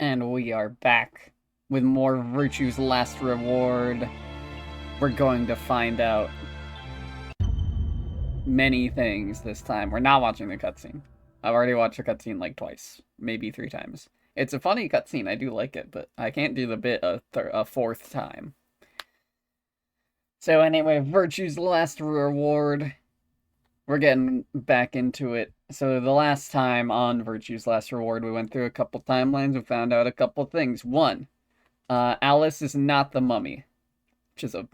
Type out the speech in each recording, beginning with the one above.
And we are back with more Virtue's Last Reward. We're going to find out many things this time. We're not watching the cutscene. I've already watched the cutscene like twice, maybe 3 times. It's a funny cutscene, I do like it, but I can't do the bit a 4th time. So anyway, Virtue's Last Reward. We're getting back into it. So the last time on Virtue's Last Reward, we went through a couple timelines and found out a couple things. 1, Alice is not the mummy, which is a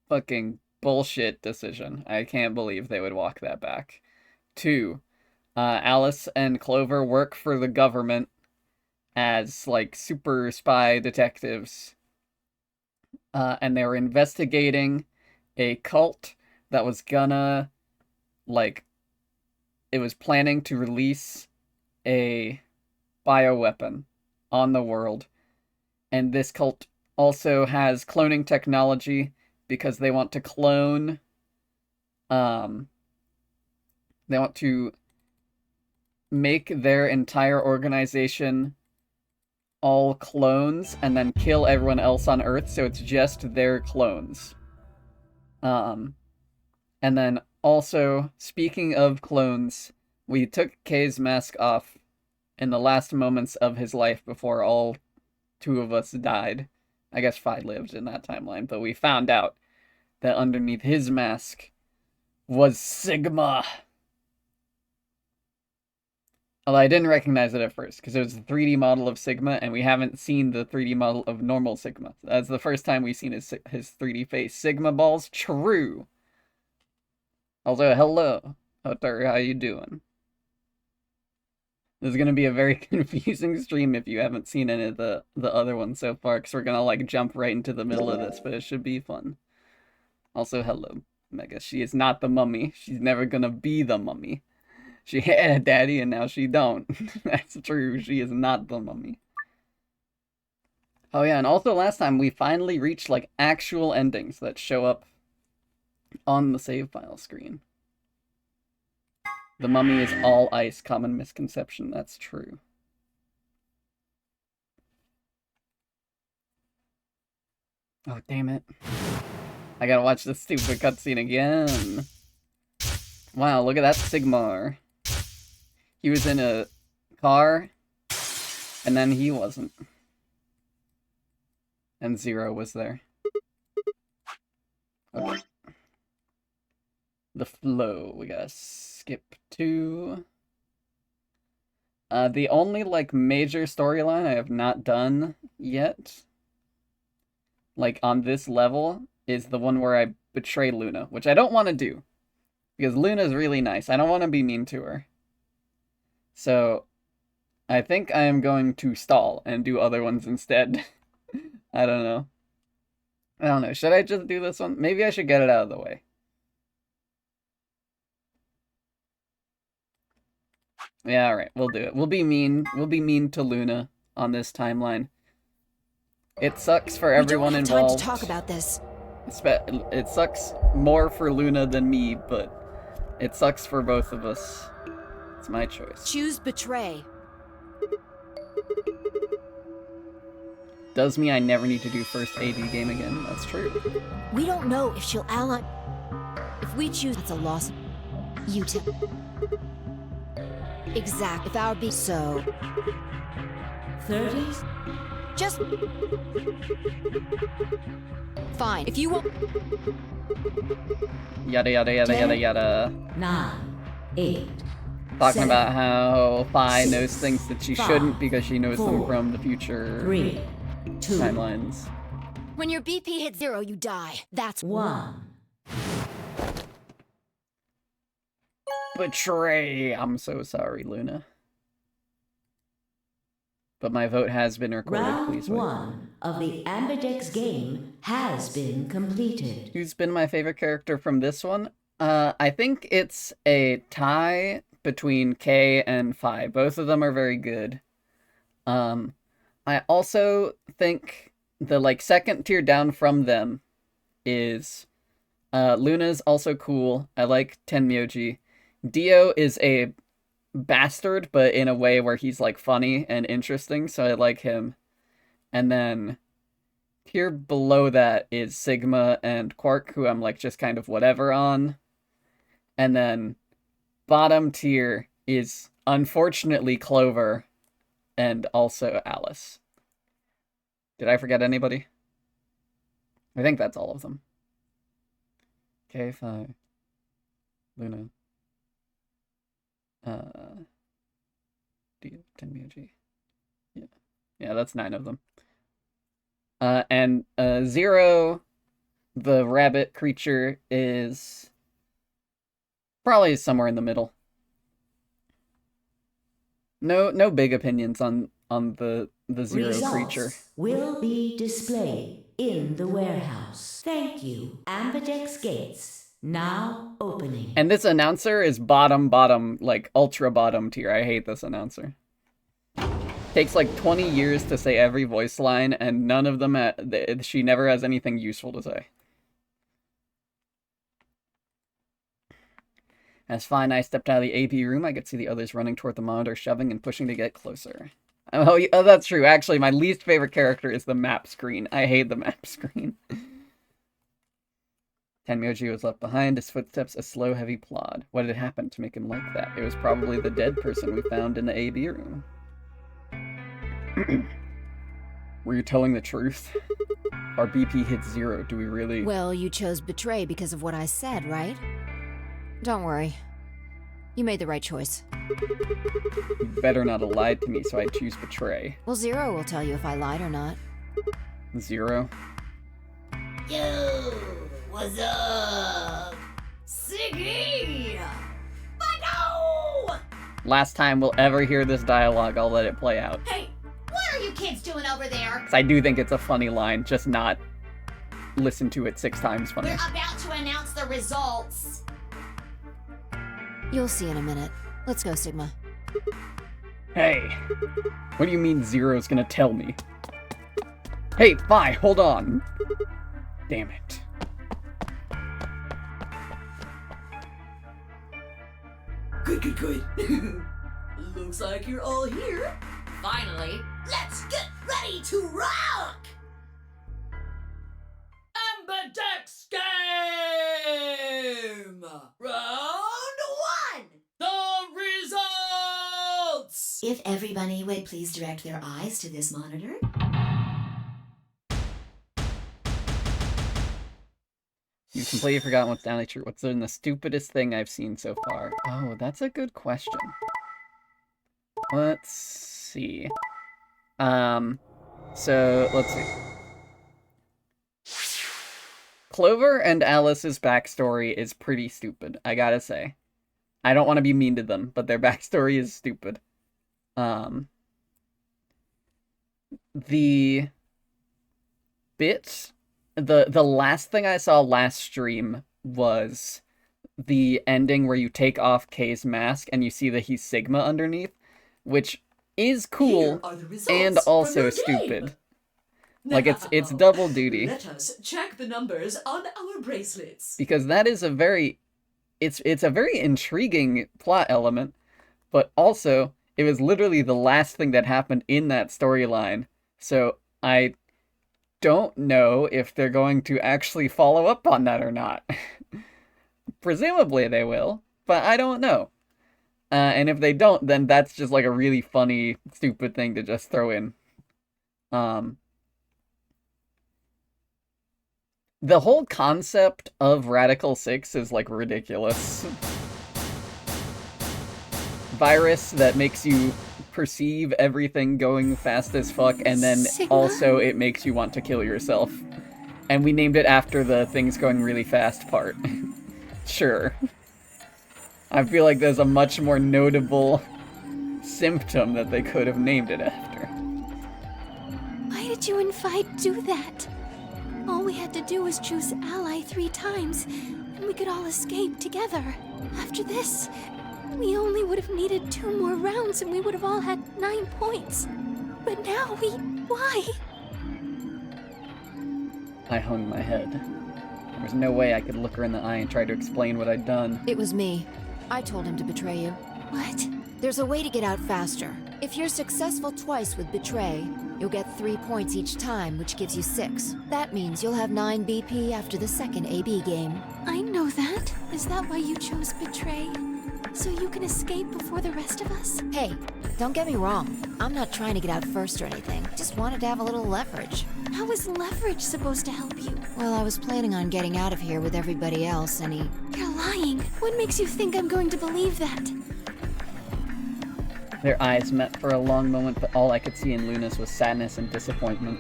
fucking bullshit decision. I can't believe they would walk that back. 2, Alice and Clover work for the government as, like, super spy detectives. And they were investigating a cult that was gonna, like, it was planning to release a bioweapon on the world. And this cult also has cloning technology because they want to clone, they want to make their entire organization all clones and then kill everyone else on Earth, so it's just their clones. And then also, speaking of clones, we took Kay's mask off in the last moments of his life before all 2 of us died. I guess Phi lived in that timeline, but we found out that underneath his mask was Sigma. Although I didn't recognize it at first, because it was a 3D model of Sigma, and we haven't seen the 3D model of normal Sigma. That's the first time we've seen his 3D face. Sigma balls, true. Also, hello, Hotaru, how you doing? This is gonna be a very confusing stream if you haven't seen any of the other ones so far, because we're gonna, like, jump right into the middle of this, but it should be fun. Also, hello, Mega. She is not the mummy. She's never gonna be the mummy. She had a daddy and now she don't. That's true. She is not the mummy. Oh yeah, and also last time we finally reached, like, actual endings that show up on the save file screen. The mummy is all ice, common misconception. That's true. Oh, damn it. I gotta watch this stupid cutscene again. Wow, look at that Sigmar. He was in a car, and then he wasn't. And Zero was there. Okay. The flow. We gotta skip to... the only, like, major storyline I have not done yet, like, on this level, is the one where I betray Luna, which I don't want to do. Because Luna's really nice. I don't want to be mean to her. So, I think I am going to stall and do other ones instead. I don't know. I don't know. Should I just do this one? Maybe I should get it out of the way. Yeah, alright. We'll do it. We'll be mean. We'll be mean to Luna on this timeline. It sucks for everyone involved. We don't have time to talk about this. It sucks more for Luna than me, but it sucks for both of us. It's my choice. Choose betray. Does mean I never need to do first AD game again. That's true. We don't know if she'll ally. If we choose, that's a loss. You too. Exact. If our be so. 30. Just. Fine. If you won't. Yada yada yada yada yada. 9, 8. Talking 7, about how Phi 6, knows things that she 5, shouldn't because she knows 4, them from the future 3, 2, timelines. When your BP hits 0, you die. That's 1. Betray! I'm so sorry, Luna. But my vote has been recorded. Round Please wait. 1 of the Ambidex game has been completed. Who's been my favorite character from this one? I think it's a tie between Kay and Phi. Both of them are very good. I also think the, like, second tier down from them is Luna's also cool. I like Tenmyoji. Dio is a bastard, but in a way where he's, like, funny and interesting, so I like him. And then tier below that is Sigma and Quark, who I'm like just kind of whatever on. And then bottom tier is unfortunately Clover and also Alice. Did I forget anybody? I think that's all of them. K5, Luna, D, Tenmyoji. Yeah, that's 9 of them. And Zero, the rabbit creature, is probably somewhere in the middle. No big opinions on the Zero Results creature. will be displayed in the warehouse. Thank you. Ambidex gates now opening. And this announcer is bottom, like ultra bottom tier. I hate this announcer. Takes like 20 years to say every voice line, and none of them, she never has anything useful to say. As fine, I stepped out of the AP room, I could see the others running toward the monitor, shoving and pushing to get closer. Oh, that's true. Actually, my least favorite character is the map screen. I hate the map screen. Tenmyoji was left behind, his footsteps a slow, heavy plod. What had happened to make him like that? It was probably the dead person we found in the AB room. Were you telling the truth? Our BP hit 0. Do we really... Well, you chose betray because of what I said, right? Don't worry. You made the right choice. You better not have lied to me, so I choose betray. Well, Zero will tell you if I lied or not. 0? Yo, what's up? Siggy! No! Last time we'll ever hear this dialogue, I'll let it play out. Hey, what are you kids doing over there? 'Cause I do think it's a funny line, just not listen to it 6 times funny. We're about to announce the results. You'll see in a minute. Let's go, Sigma. Hey, what do you mean Zero's gonna tell me? Hey, Phi, hold on. Damn it. Good. Looks like you're all here. Finally, let's get ready to rock! Ambidex game! Round 1! The results! If everybody would please direct their eyes to this monitor. You've completely forgotten what's down the What's been the stupidest thing I've seen so far? Oh, that's a good question. Let's see. So, let's see. Clover and Alice's backstory is pretty stupid, I gotta say. I don't want to be mean to them, but their backstory is stupid. The bit... The last thing I saw last stream was the ending where you take off K's mask and you see that he's Sigma underneath, which is cool and also stupid. Like it's double duty. Let us check the numbers on our bracelets. Because that is a very it's a very intriguing plot element, but also it was literally the last thing that happened in that storyline. So I don't know if they're going to actually follow up on that or not. Presumably they will, but I don't know. And if they don't, then that's just like a really funny, stupid thing to just throw in. The whole concept of Radical 6 is like ridiculous. Virus that makes you perceive everything going fast as fuck, and then Sigma? also it makes you want to kill yourself. And we named it after the things going really fast part. Sure. I feel like there's a much more notable symptom that they could have named it after. Why did you and Vi do that? All we had to do was choose ally 3 times, and we could all escape together. After this, we only would have needed 2 more rounds and we would have all had 9 points. But now why? I hung my head. There was no way I could look her in the eye and try to explain what I'd done. It was me. I told him to betray you. What? There's a way to get out faster. If you're successful twice with Betray, you'll get 3 points each time, which gives you 6. That means you'll have 9 BP after the second AB game. I know that. Is that why you chose Betray? So you can escape before the rest of us? Hey, don't get me wrong. I'm not trying to get out first or anything. Just wanted to have a little leverage. How is leverage supposed to help you? Well, I was planning on getting out of here with everybody else, and he... You're lying. What makes you think I'm going to believe that? Their eyes met for a long moment, but all I could see in Luna's was sadness and disappointment.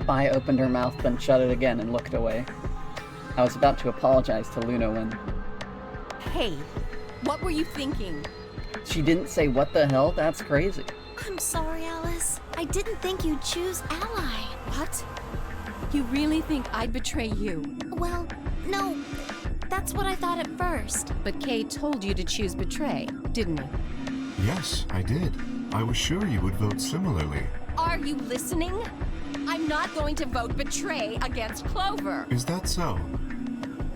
Bai opened her mouth, then shut it again and looked away. I was about to apologize to Luna when... Hey, what were you thinking? She didn't say what the hell? That's crazy. I'm sorry, Alice. I didn't think you'd choose Ally. What? You really think I'd betray you? Well, no. That's what I thought at first. But Kay told you to choose betray, didn't he? Yes, I did. I was sure you would vote similarly. Are you listening? I'm not going to vote betray against Clover. Is that so?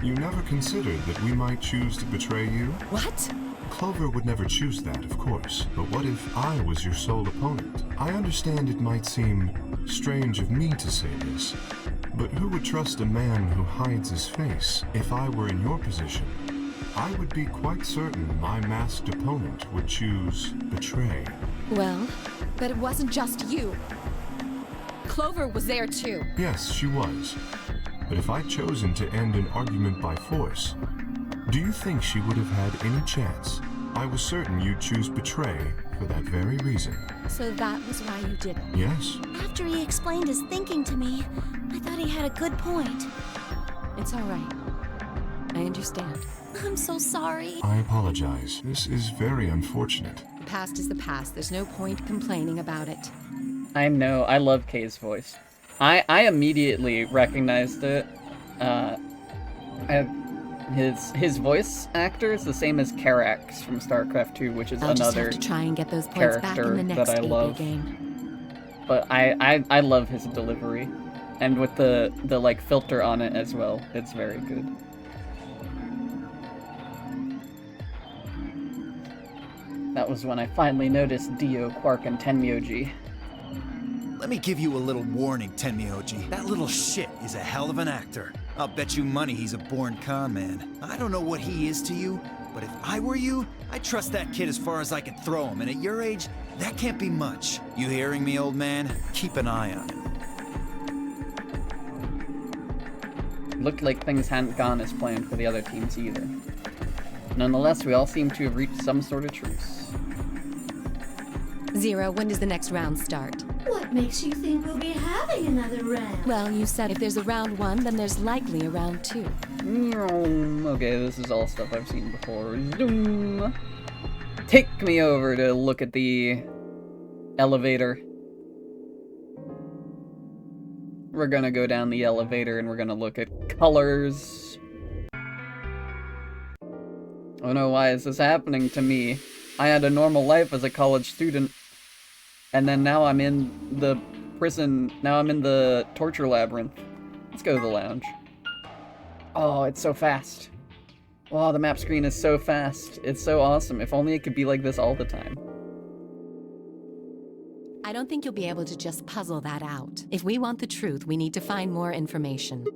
You never considered that we might choose to betray you? What? Clover would never choose that, of course. But what if I was your sole opponent? I understand it might seem strange of me to say this, but who would trust a man who hides his face? If I were in your position, I would be quite certain my masked opponent would choose betray. Well, but it wasn't just you. Clover was there too. Yes, she was. But if I'd chosen to end an argument by force, do you think she would have had any chance? I was certain you'd choose betray for that very reason. So that was why you did it. Yes. After he explained his thinking to me, I thought he had a good point. It's all right. I understand. I'm so sorry. I apologize. This is very unfortunate. The past is the past. There's no point complaining about it. I know, I love Kay's voice. I immediately recognized it. His voice actor is the same as Karax from StarCraft 2, which is I'll just another have to try and get those points back in the next that I AB love. game. But I love his delivery. And with the like filter on it as well, it's very good. That was when I finally noticed Dio, Quark, and Tenmyoji. Let me give you a little warning, Tenmyoji. That little shit is a hell of an actor. I'll bet you money he's a born con man. I don't know what he is to you, but if I were you, I'd trust that kid as far as I could throw him, and at your age, that can't be much. You hearing me, old man? Keep an eye on him. Looked like things hadn't gone as planned for the other teams either. Nonetheless, we all seem to have reached some sort of truce. Zero, when does the next round start? What makes you think we'll be having another round? Well, you said if there's a round 1, then there's likely a round 2. Okay, this is all stuff I've seen before. Zoom. Take me over to look at the elevator. We're gonna go down the elevator and we're gonna look at colors. Oh no, why is this happening to me? I had a normal life as a college student. And then now I'm in the prison. Now I'm in the torture labyrinth. Let's go to the lounge. Oh, it's so fast. Wow, the map screen is so fast. It's so awesome. If only it could be like this all the time. I don't think you'll be able to just puzzle that out. If we want the truth, we need to find more information.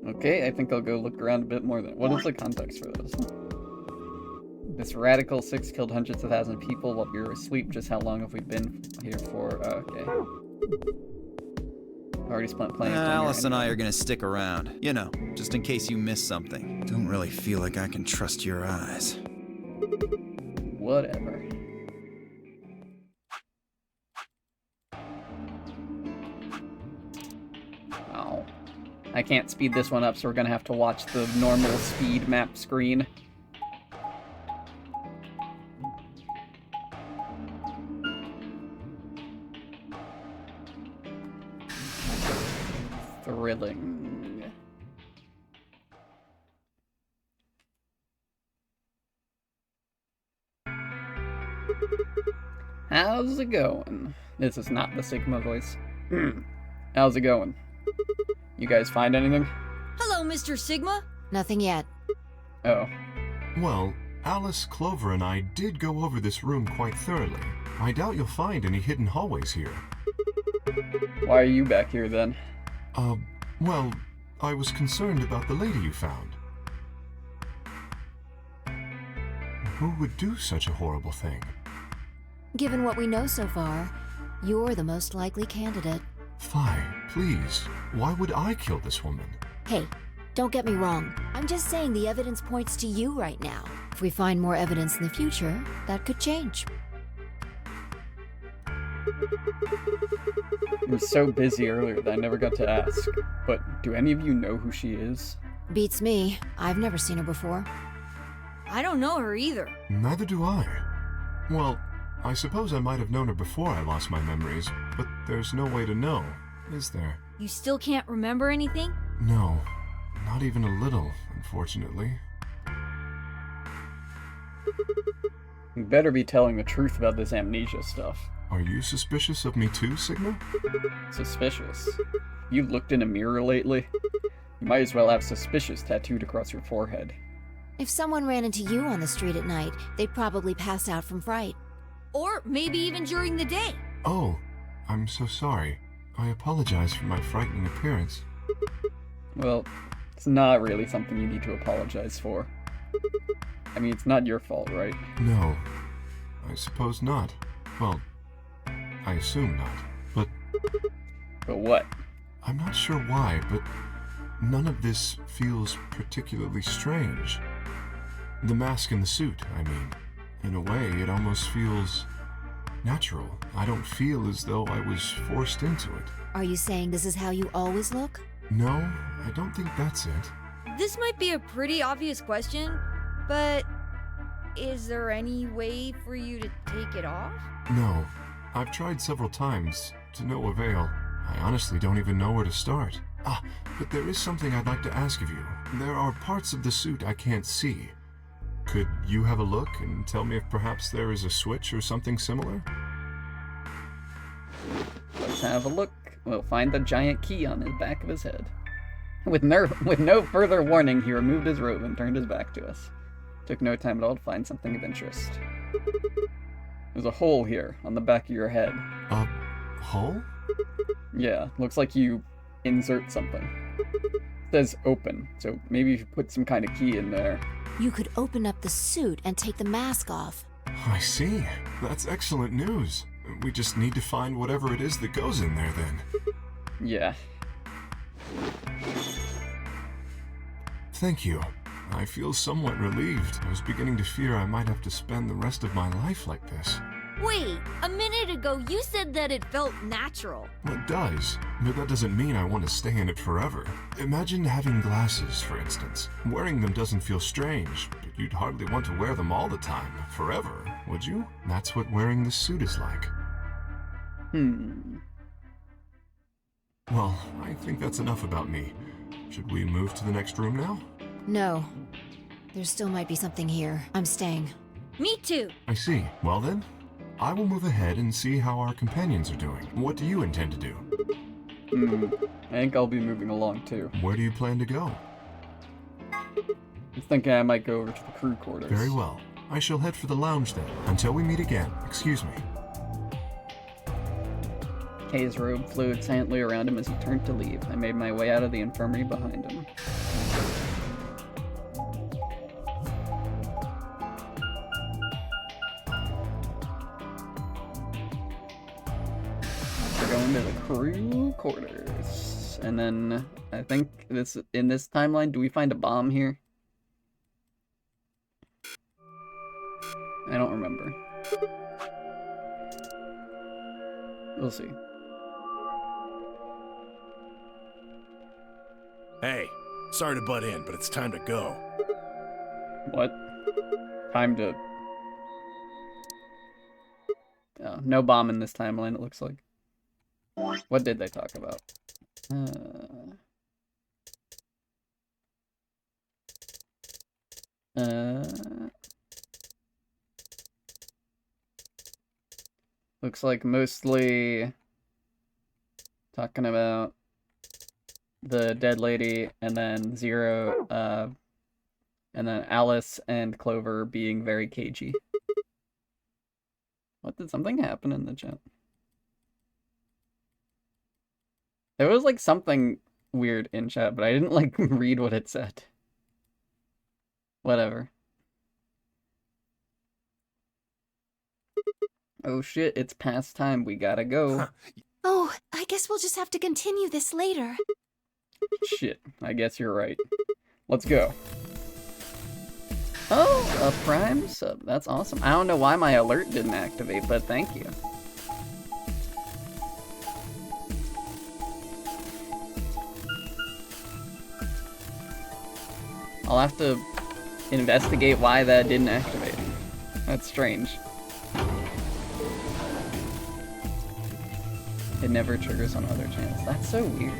Okay, I think I'll go look around a bit more. What is the context for this? This Radical 6 killed hundreds of thousands of people while we were asleep. Just how long have we been here for? Okay. Already spent playing. Alice and I are gonna stick around. You know, just in case you miss something. Don't really feel like I can trust your eyes. Whatever. Oh. I can't speed this one up, so we're gonna have to watch the normal speed map screen. Thrilling. How's it going? This is not the Sigma voice. How's it going? You guys find anything? Hello, Mr. Sigma. Nothing yet. Oh. Well, Alice, Clover, and I did go over this room quite thoroughly. I doubt you'll find any hidden hallways here. Why are you back here then? Well, I was concerned about the lady you found. Who would do such a horrible thing? Given what we know so far, you're the most likely candidate. Fly, please. Why would I kill this woman? Hey, don't get me wrong. I'm just saying the evidence points to you right now. If we find more evidence in the future, that could change. I was so busy earlier that I never got to ask. But do any of you know who she is? Beats me. I've never seen her before. I don't know her either. Neither do I. Well, I suppose I might have known her before I lost my memories, but there's no way to know, is there? You still can't remember anything? No, not even a little, unfortunately. You better be telling the truth about this amnesia stuff. Are you suspicious of me too, Sigma? Suspicious? You looked in a mirror lately? You might as well have suspicious tattooed across your forehead. If someone ran into you on the street at night, they'd probably pass out from fright. Or maybe even during the day. Oh, I'm so sorry. I apologize for my frightening appearance. Well, it's not really something you need to apologize for. I mean, it's not your fault, right? No, I suppose not. Well, I assume not. But what? I'm not sure why, but none of this feels particularly strange. The mask and the suit, I mean. In a way, it almost feels natural. I don't feel as though I was forced into it. Are you saying this is how you always look? No, I don't think that's it. This might be a pretty obvious question, but is there any way for you to take it off? No, I've tried several times, to no avail. I honestly don't even know where to start. But there is something I'd like to ask of you. There are parts of the suit I can't see. Could you have a look and tell me if perhaps there is a switch or something similar? Let's have a look. We'll find the giant key on the back of his head. With no further warning, he removed his robe and turned his back to us. Took no time at all to find something of interest. There's a hole here on the back of your head. A hole? Yeah, looks like you insert something. It says open, so maybe if you put some kind of key in there. You could open up the suit and take the mask off. I see. That's excellent news. We just need to find whatever it is that goes in there then. Yeah. Thank you. I feel somewhat relieved. I was beginning to fear I might have to spend the rest of my life like this. Wait, a minute ago you said that it felt natural. Well, it does, but that doesn't mean I want to stay in it forever. Imagine having glasses, for instance. Wearing them doesn't feel strange, but you'd hardly want to wear them all the time, forever, would you? That's what wearing this suit is like. Well, I think that's enough about me. Should we move to the next room now? No. There still might be something here. I'm staying. Me too. I see. Well then, I will move ahead and see how our companions are doing. What do you intend to do? I think I'll be moving along too. Where do you plan to go? I'm thinking I might go over to the crew quarters. Very well. I shall head for the lounge then. Until we meet again. Excuse me. Kay's robe flowed silently around him as he turned to leave. I made my way out of the infirmary behind him. We're going to the crew quarters. And then, I think in this timeline, do we find a bomb here? I don't remember. We'll see. Hey, sorry to butt in, but it's time to go. What? Time to... Oh, no bomb in this timeline, it looks like. What did they talk about? Looks like mostly talking about the dead lady and then Zero And then Alice and Clover being very cagey. What, did something happen in the chat? There was like something weird in chat, but I didn't like read what it said. Whatever. Oh shit, it's past time. We gotta go. Oh, I guess we'll just have to continue this later. Shit, I guess you're right. Let's go. Oh, a Prime sub. That's awesome. I don't know why my alert didn't activate, but thank you. I'll have to investigate why that didn't activate. That's strange. It never triggers on other channels. That's so weird.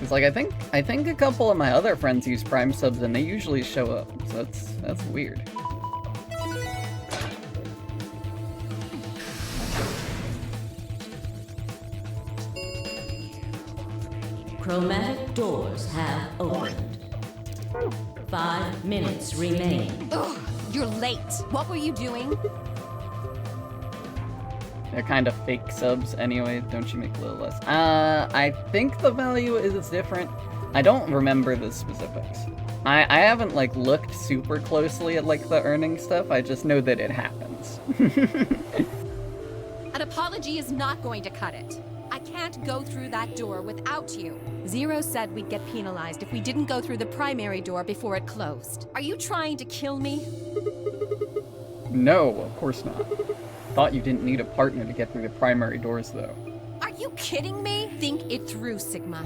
It's like I think a couple of my other friends use Prime subs and they usually show up. So that's weird. Chromatic doors have opened. 5 minutes remain. Ugh, you're late. What were you doing? They're kind of fake subs anyway, don't you make a little less? I think the value is different. I don't remember the specifics. I haven't like looked super closely at like the earning stuff, I just know that it happens. An apology is not going to cut it. I can't go through that door without you. Zero said we'd get penalized if we didn't go through the primary door before it closed. Are you trying to kill me? No, of course not. Thought you didn't need a partner to get through the primary doors, though. Are you kidding me? Think it through, Sigma.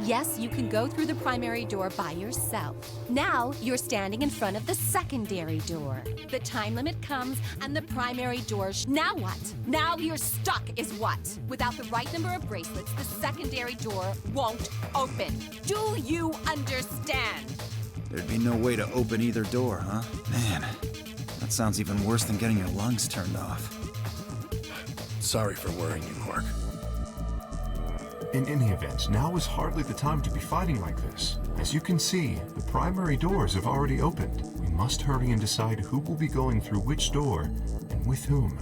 Yes, you can go through the primary door by yourself. Now, you're standing in front of the secondary door. The time limit comes, and the primary door now what? Now you're stuck, is what? Without the right number of bracelets, the secondary door won't open. Do you understand? There'd be no way to open either door, huh? Man, that sounds even worse than getting your lungs turned off. Sorry for worrying you, Quark. In any event, now is hardly the time to be fighting like this. As you can see, the primary doors have already opened. We must hurry and decide who will be going through which door and with whom.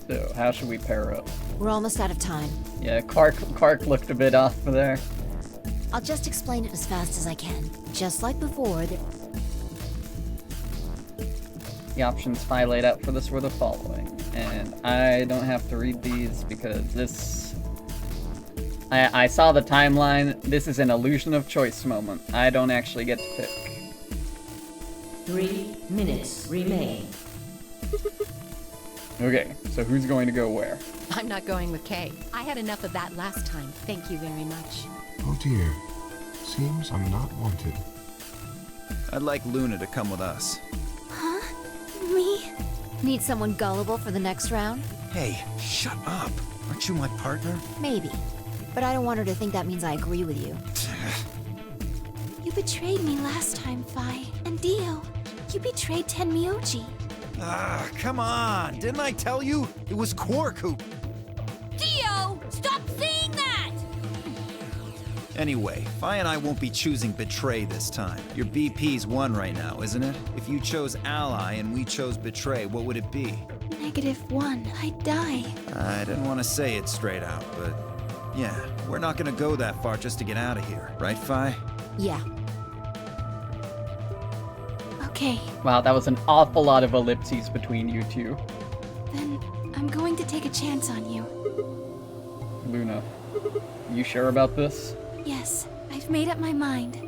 So, how should we pair up? We're almost out of time. Yeah, Quark looked a bit off there. I'll just explain it as fast as I can. Just like before, The options Phi laid out for this were the following, and I don't have to read these because this... I saw the timeline. This is an illusion of choice moment. I don't actually get to pick. 3 minutes remain. Okay, so who's going to go where? I'm not going with Kay. I had enough of that last time. Thank you very much. Oh dear. Seems I'm not wanted. I'd like Luna to come with us. Huh? Me? need someone gullible for the next round? Hey, shut up. Aren't you my partner? Maybe. But I don't want her to think that means I agree with you. You betrayed me last time, Phi. And Dio, you betrayed Tenmyoji. Ah, come on. Didn't I tell you? It was Quark who... Dio! Stop saying that! Anyway, Phi and I won't be choosing Betray this time. Your BP's 1 right now, isn't it? If you chose Ally and we chose Betray, what would it be? -1. I'd die. I didn't want to say it straight out, but... yeah, we're not gonna go that far just to get out of here. Right, Phi? Yeah. Okay, Wow, that was an awful lot of ellipses between you two. then I'm going to take a chance on you. Luna, you sure about this? Yes, I've made up my mind.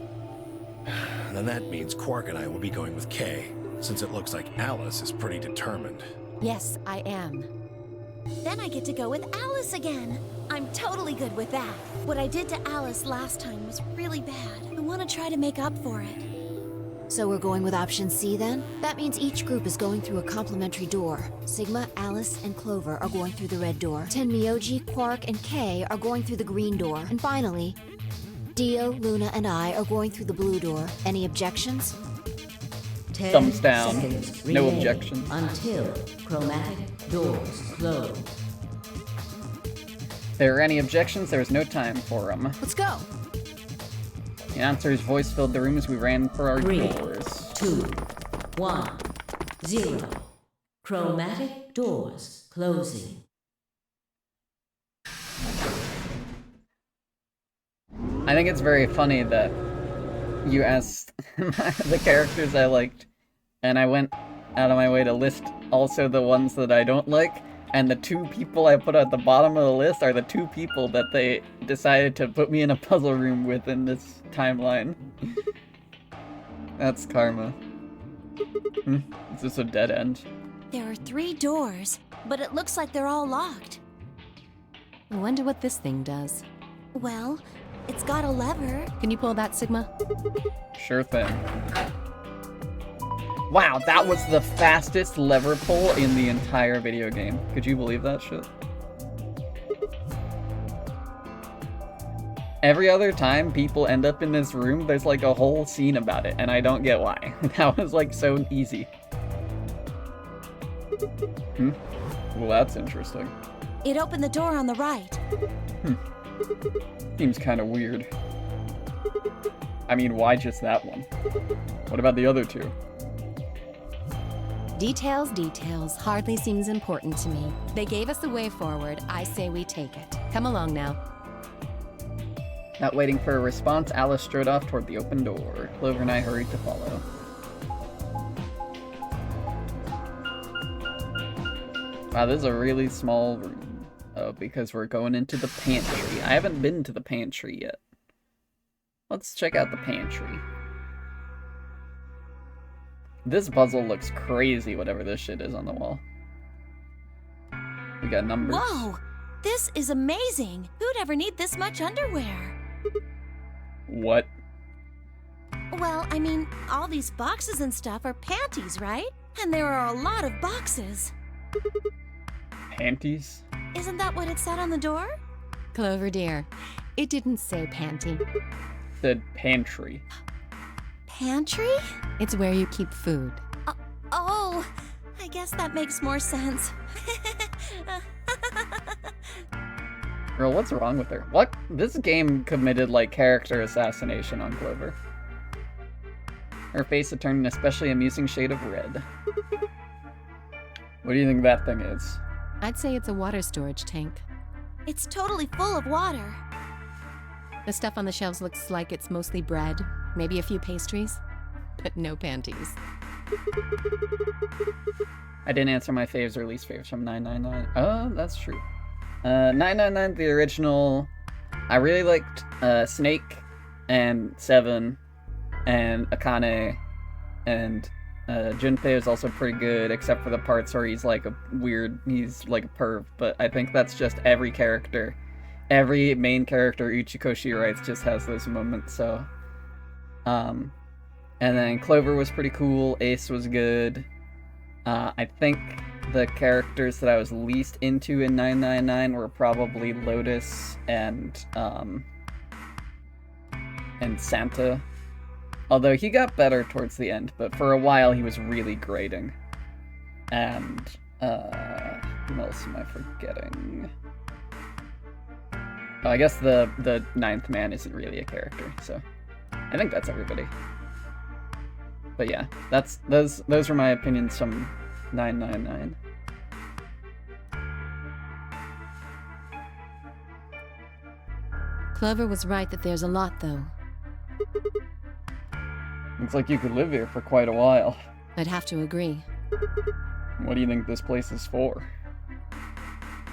Then that means Quark and I will be going with Kay, since it looks like Alice is pretty determined. Yes, I am. Then I get to go with Alice again. I'm totally good with that. What I did to Alice last time was really bad. I want to try to make up for it. So we're going with option C then? That means each group is going through a complementary door. Sigma, Alice, and Clover are going through the red door. Tenmyoji, Quark, and Kay are going through the green door. And finally, Dio, Luna, and I are going through the blue door. Any objections? 10 thumbs down. seconds No remain objections. until chromatic doors close. If there are any objections, there is no time for them. Let's go. The announcer's voice filled the room as we ran for our 3, doors. 2, 1, 0. Chromatic doors closing. I think it's very funny that you asked the characters I liked, and I went out of my way to list also the ones that I don't like, and the 2 people I put at the bottom of the list are the 2 people that they decided to put me in a puzzle room with in this timeline. That's karma. Is this a dead end? There are 3 doors, but it looks like they're all locked. I wonder what this thing does. Well, it's got a lever. Can you pull that, Sigma? Sure thing. Wow, that was the fastest lever pull in the entire video game. Could you believe that shit? Every other time people end up in this room, there's like a whole scene about it, and I don't get why. That was like so easy. Well, that's interesting. It opened the door on the right. Seems kind of weird. I mean, why just that one? What about the other 2? Details, details. Hardly seems important to me. They gave us the way forward. I say we take it. Come along now. Not waiting for a response, Alice strode off toward the open door. Clover and I hurried to follow. Wow, this is a really small room. Oh, because we're going into the pantry. I haven't been to the pantry yet. Let's check out the pantry. This puzzle looks crazy, whatever this shit is on the wall. We got numbers. Whoa! This is amazing! Who'd ever need this much underwear? What? Well, I mean, all these boxes and stuff are panties, right? And there are a lot of boxes. Panties? Isn't that what it said on the door? Clover dear, it didn't say panty. It said pantry. Pantry? It's where you keep food. Oh, I guess that makes more sense. Girl, what's wrong with her? What? This game committed, like, character assassination on Clover. Her face had turned an especially amusing shade of red. What do you think that thing is? I'd say it's a water storage tank. It's totally full of water. The stuff on the shelves looks like it's mostly bread, maybe a few pastries, but no panties. I didn't answer my faves or least faves from 999. Oh, that's true. 999, the original. I really liked Snake and Seven and Akane, and Junpei is also pretty good, except for the parts where he's like a perv, but I think that's just every character. Every main character Uchikoshi writes just has those moments, so. And then Clover was pretty cool, Ace was good. I think the characters that I was least into in 999 were probably Lotus and Santa. Although he got better towards the end, but for a while he was really grating. And, who else am I forgetting? Oh, I guess the ninth man isn't really a character, so I think that's everybody. But yeah, those were my opinions from 999. Clover was right that there's a lot, though. Looks like you could live here for quite a while. I'd have to agree. What do you think this place is for?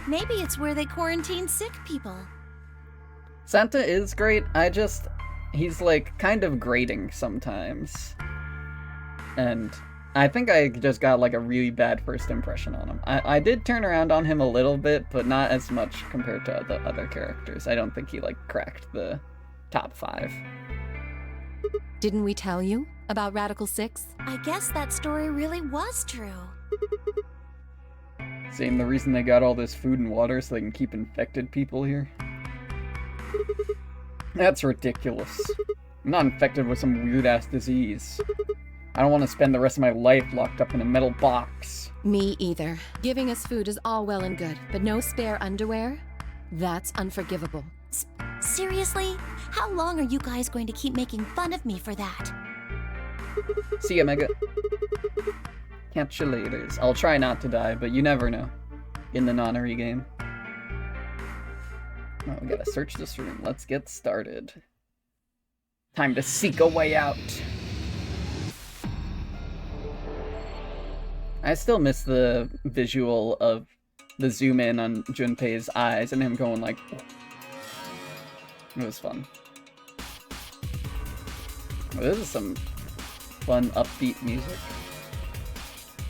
Maybe it's where they quarantine sick people. Santa is great, he's like kind of grating sometimes. And I think I just got like a really bad first impression on him. I did turn around on him a little bit, but not as much compared to the other characters. I don't think he like cracked the top 5. Didn't we tell you about Radical 6? I guess that story really was true. Saying the reason they got all this food and water so they can keep infected people here? That's ridiculous. I'm not infected with some weird-ass disease. I don't want to spend the rest of my life locked up in a metal box. Me either. Giving us food is all well and good, but no spare underwear? That's unforgivable. Seriously? How long are you guys going to keep making fun of me for that? See ya, Mega. Catch you laters. I'll try not to die, but you never know. In the nonary game. Oh, we gotta search this room. Let's get started. Time to seek a way out. I still miss the visual of the zoom in on Junpei's eyes and him going like... It was fun. Oh, this is some fun, upbeat music.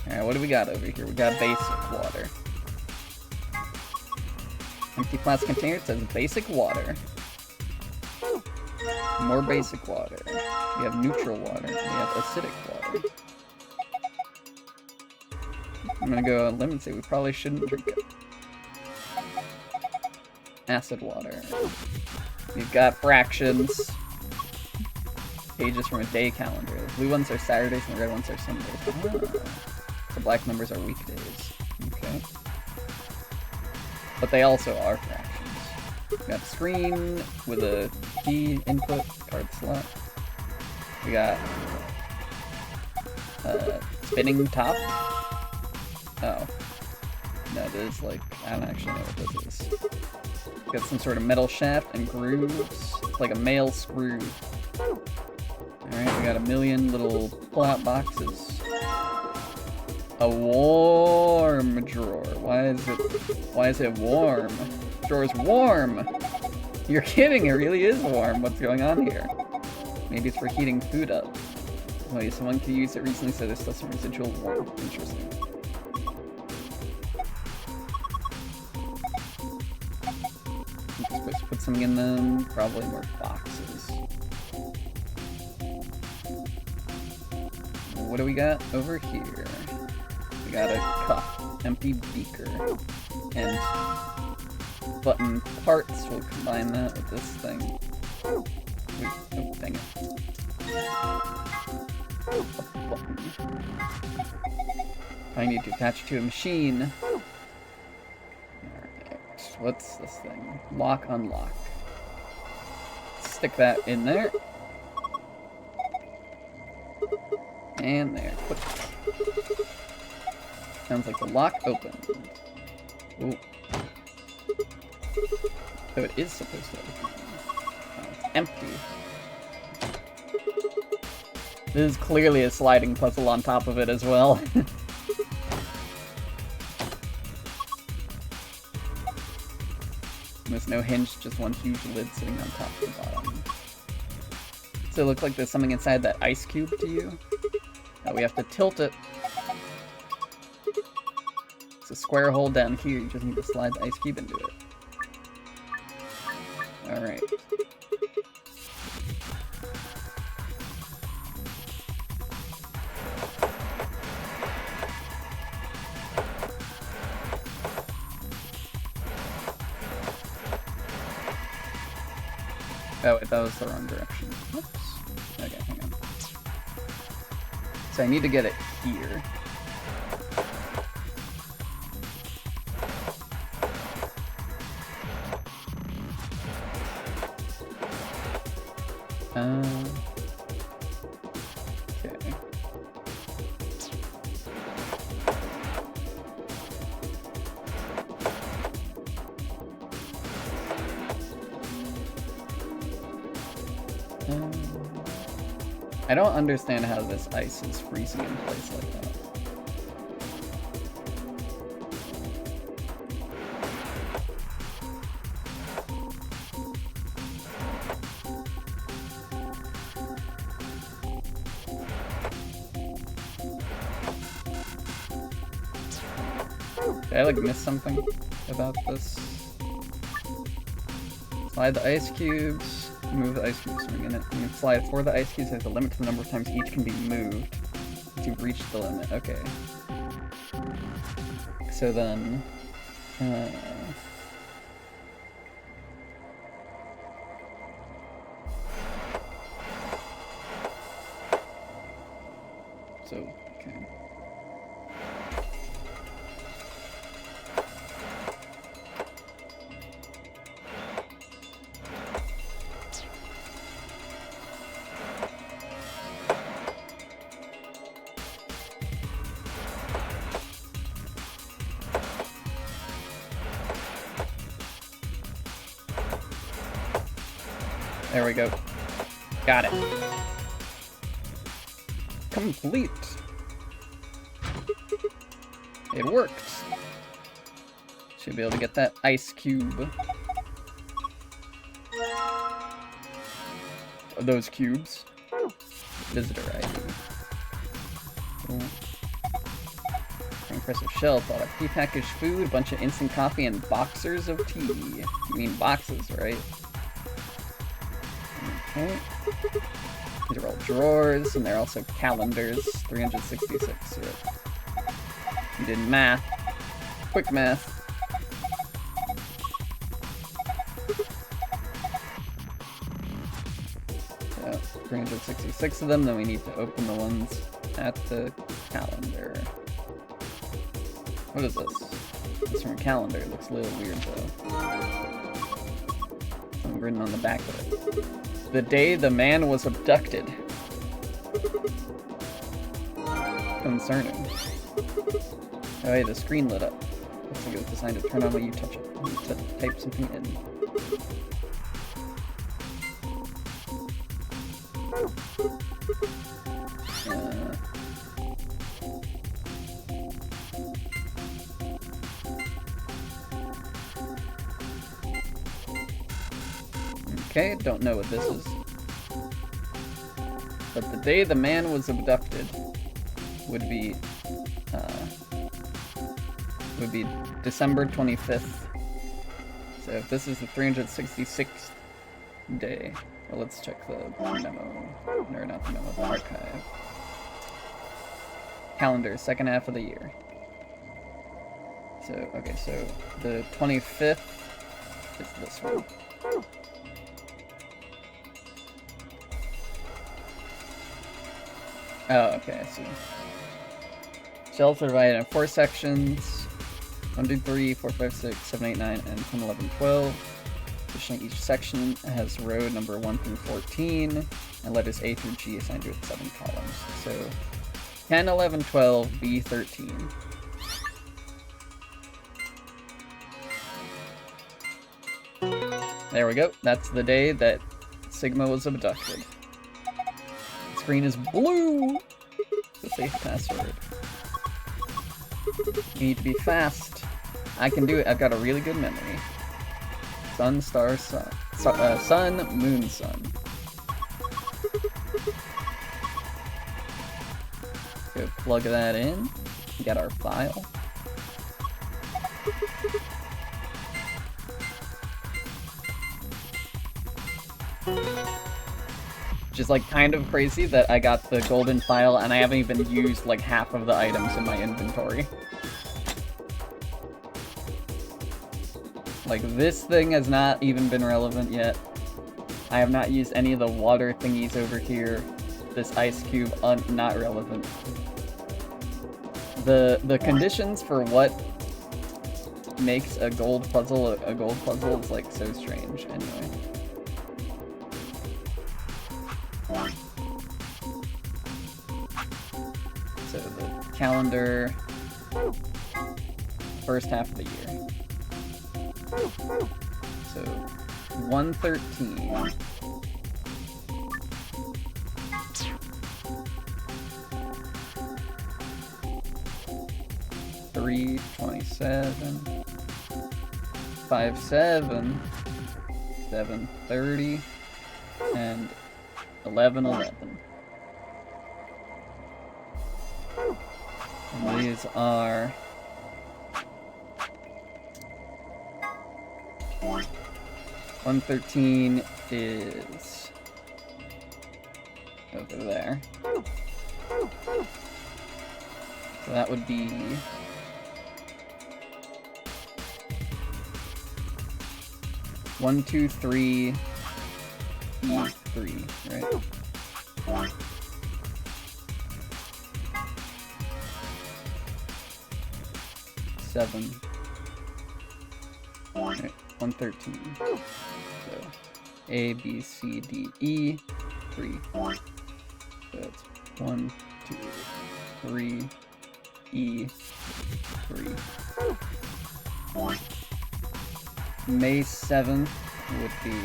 Alright, what do we got over here? We got basic water. Empty plastic container says basic water. More basic water. We have neutral water. We have acidic water. I'm gonna go on a limb and say we probably shouldn't drink it. Acid water. We've got fractions. Pages from a day calendar. The blue ones are Saturdays and the red ones are Sundays. Ah. The black numbers are weekdays. Okay. But they also are fractions. We got a screen with a key input card slot. We got spinning top. Oh. That is like, I don't actually know what this is. We got some sort of metal shaft and grooves. It's like a male screw. Alright, we got a million little pull-out boxes. A warm drawer. Why is it warm? Drawer's warm! You're kidding, it really is warm. What's going on here? Maybe it's for heating food up. Wait, someone who used it recently said there's still some residual warmth. Interesting. I'm supposed to put something in them. Probably more boxes. What do we got over here? We got a cup, empty beaker, and button parts. We'll combine that with this thing. Wait, oh, dang it. A button. I need to attach to a machine. Alright, what's this thing? Lock, unlock. Stick that in there. And there. Put it. Sounds like the lock opened. Ooh. So it is supposed to open. Oh, it's empty. This is clearly a sliding puzzle on top of it as well. There's no hinge, just one huge lid sitting on top and bottom. Does it look like there's something inside that ice cube to you? Now we have to tilt it. It's a square hole down here, you just need to slide the ice cube into it. Alright. Oh, wait, that was the wrong direction. Whoops. Okay, hang on. So I need to get it here. Okay. I don't understand how this ice is freezing in place like that. Did I like miss something about this? Slide the ice cubes. Move the ice cubes swing in it. You can slide 4 of the ice cubes. There's a limit to the number of times each can be moved to reach the limit. Okay. So then... There we go. Got it. Complete. It worked. Should be able to get that ice cube. Or those cubes. Visitor ID. Cool. Impressive shelf, a lot of prepackaged food, a bunch of instant coffee, and boxers of tea. You mean boxes, right? Okay. These are all drawers, and they're also calendars. 366. Yep. You did math. Quick math. So, 366 of them, then we need to open the ones at the calendar. What is this? It's from a calendar. It looks a little weird, though. Something written on the back of it. The day the man was abducted. Concerning. Oh, hey, the screen lit up. Looks like it was designed to turn on when you touch it. I need to type something in. Okay, don't know what this is. But the day the man was abducted would be December 25th. So if this is the 366th day, well, let's check the memo. No, not the memo, the archive. Calendar, second half of the year. So, okay, so the 25th is this one. Oh, okay, I see. Shelves are divided in 4 sections. 1, 2, 3, 4, 5, 6, 7, 8, 9, and 10, 11, 12. Additionally, each section has row number 1 through 14, and letters A through G assigned to its 7 columns. So, 10, 11, 12, B, 13. There we go. That's the day that Sigma was abducted. The screen is blue! The safe password. You need to be fast. I can do it. I've got a really good memory. Sun, star, sun. Sun, moon, sun. Go plug that in. Get our file. Which is like kind of crazy that I got the golden file and I haven't even used like half of the items in my inventory. Like this thing has not even been relevant yet. I have not used any of the water thingies over here. This ice cube, not relevant. The conditions for what makes a gold puzzle is like so strange anyway. So the calendar, first half of the year. So 113. Three 27, 5 7, 7:30, and 11:11. And these are 113 is over there. So that would be 1, 2, 3, E3, right? Seven. Right, 113. So A, B, C, D, E, 3. So that's 1, 2, 3, E, 3. May 7th would be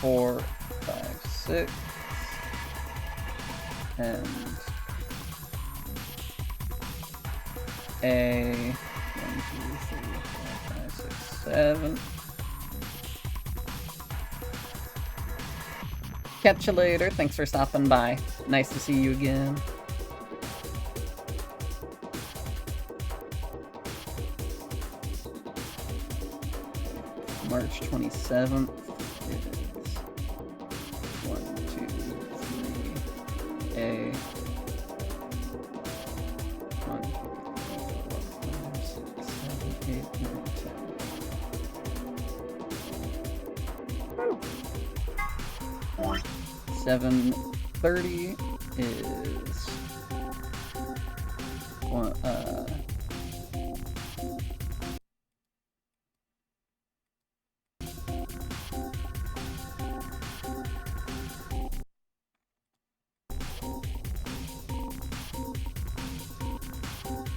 4, 5, 6, and A. 1, 2, 3, 4, 5, 6, 7. Catch you later. Thanks for stopping by. Nice to see you again. March 27th is 1, 2, 3, A. 1, 2, 3, 4, 5, 6, 7, 8, 9, 10. 7:30 is one,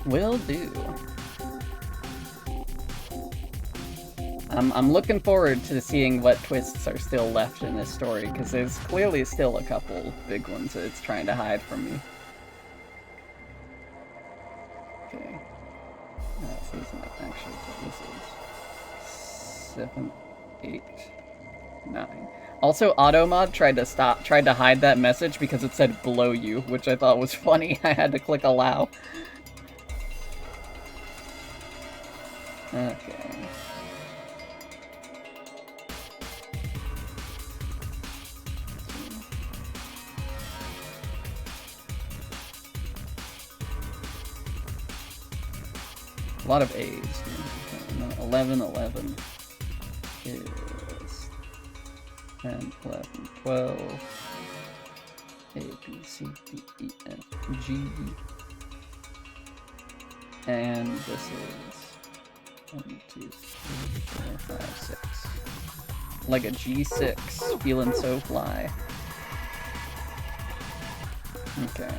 will do. I'm looking forward to seeing what twists are still left in this story, because there's clearly still a couple big ones that it's trying to hide from me. Okay. This isn't actually what this is. 7, 8, 9. Also, Automod tried to hide that message because it said "blow you," which I thought was funny. I had to click allow. Okay. A lot of A's here. 11, 11 is 10, 11, 12. A, B, C, D, E, F, G. And this is 1, 2, 3, 4, 5, 6. Like a G6. Feeling so fly. Okay.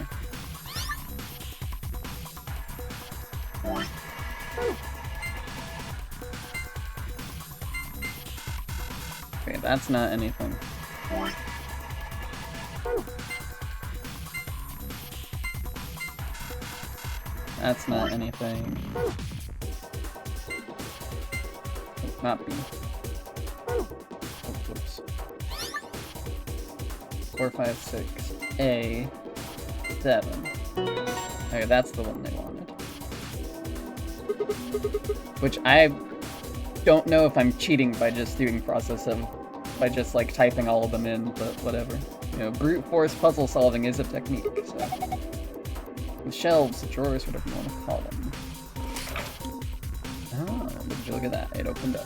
Okay, that's not anything. That's not anything. Not B. Oh, whoops. 4, 5, 6. A. 7. Okay, that's the one they wanted. Which I don't know if I'm cheating by just doing by just like typing all of them in, but whatever. You know, brute force puzzle solving is a technique, so. With shelves, drawers, whatever you want to call them. Oh, would you look at that? It opened up.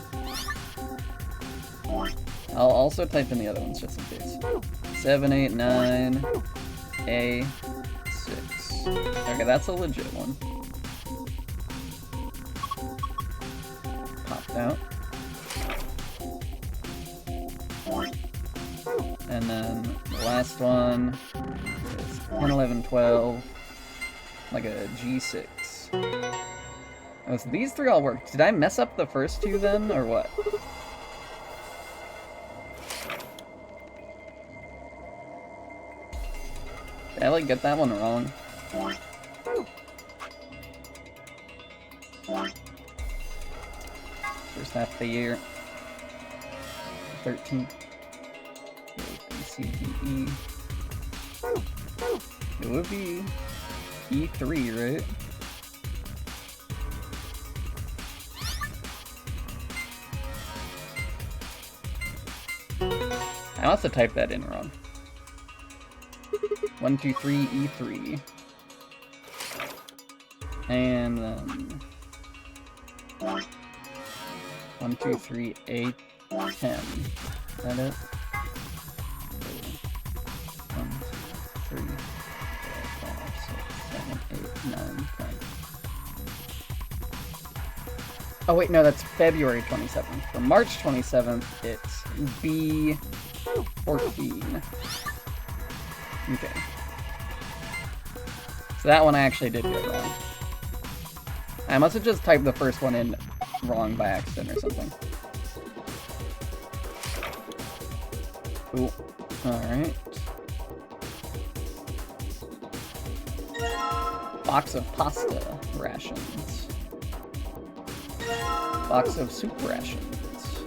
I'll also type in the other ones just in case. 7, 8, 9, A, 6. Okay, that's a legit one. Popped out. And then the last one is 10, 11, 12. Like a G6. Oh, so these three all work. Did I mess up the first two then, or what? Did I, like, get that one wrong? First half of the year. 13. A, B, C, D, E. It would be E3, right? I must have typed that in wrong. 1, 2, 3, E3. And then 1, 2, 3, A10. Is that it? 1, 2, 3, 4, 5, 6, 7, 8, 9, 10. Oh wait, no, that's February 27th. For March 27th, it's B14. Okay. So that one I actually did get wrong. I must have just typed the first one in wrong by accident or something. Cool. Alright. Box of pasta rations. Box of soup rations.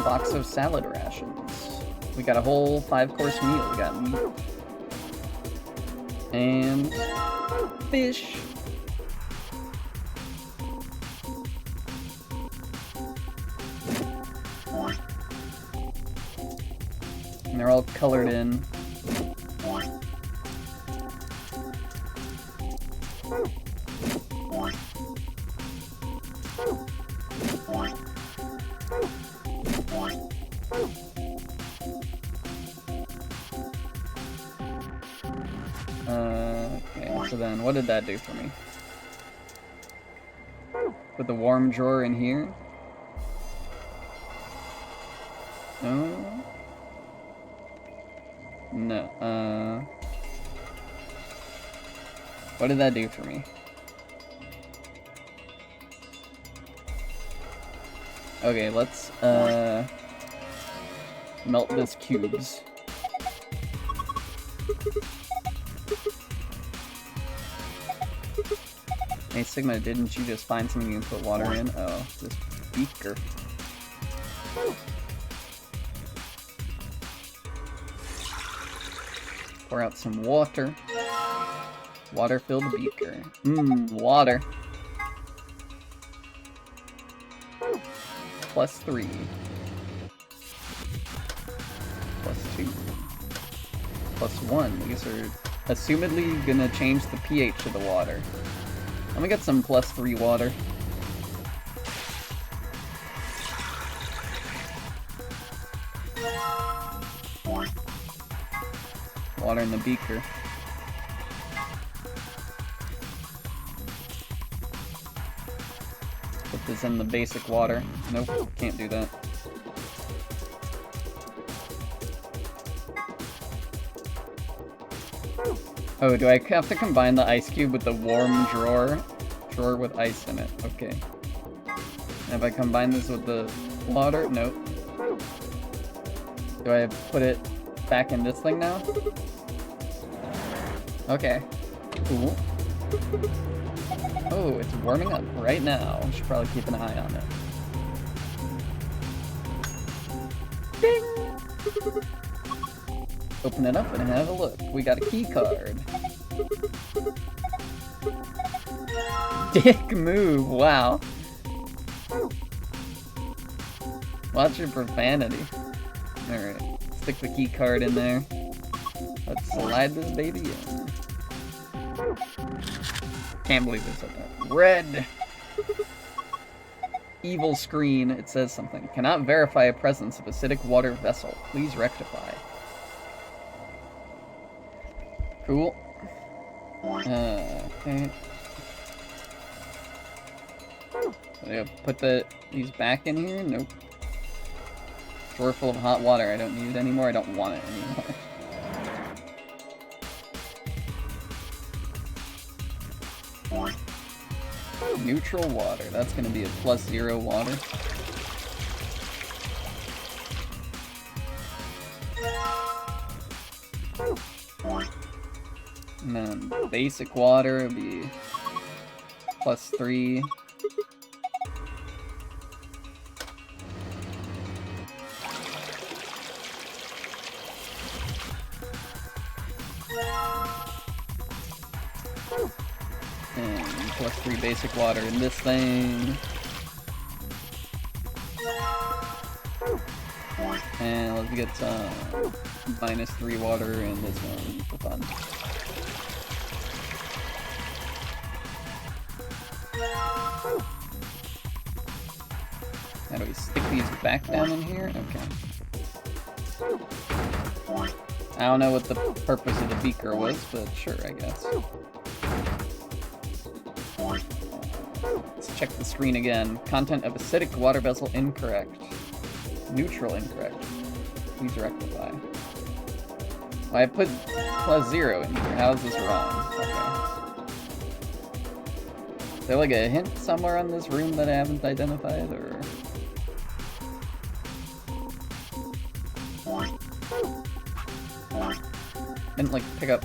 Box of salad rations. We got a whole 5-course meal. We got meat. And fish. And they're all colored in. Okay, so then what did that do for me? Put the warm drawer in here. Oh. No, what did that do for me? Okay, let's, melt this cubes. Hey, Sigma, didn't you just find something you can put water in? Oh, this beaker. Pour out some water. Water-filled beaker. Water. +3. +2. +1. These are assumedly gonna change the pH of the water. Let me get some +3 water. Water in the beaker. Put this in the basic water. Nope, can't do that. Oh, do I have to combine the ice cube with the warm drawer? Drawer with ice in it. Okay. And if I combine this with the water? Nope. Do I put it back in this thing now? Okay. Cool. Oh, it's warming up right now. I should probably keep an eye on it. Ding! Open it up and have a look. We got a key card. Dick move, wow. Watch your profanity. Alright, stick the key card in there. Let's slide this baby in. Can't believe they said that. Red! Evil screen, it says something. Cannot verify a presence of acidic water vessel. Please rectify. Cool. Okay. Do I put these back in here? Nope. Drawer full of hot water. I don't need it anymore. I don't want it anymore. Neutral water. That's gonna be a +0 water. And then basic water would be +3. And +3 basic water in this thing. And let's get some -3 water in this one for fun. How do we stick these back down in here? Okay. I don't know what the purpose of the beaker was, but sure, I guess. Let's check the screen again. Content of acidic water vessel incorrect. Neutral incorrect. Please rectify. Well, I put +0 in here. How is this wrong? Okay. Is there like a hint somewhere on this room that I haven't identified, or? didn't like pick up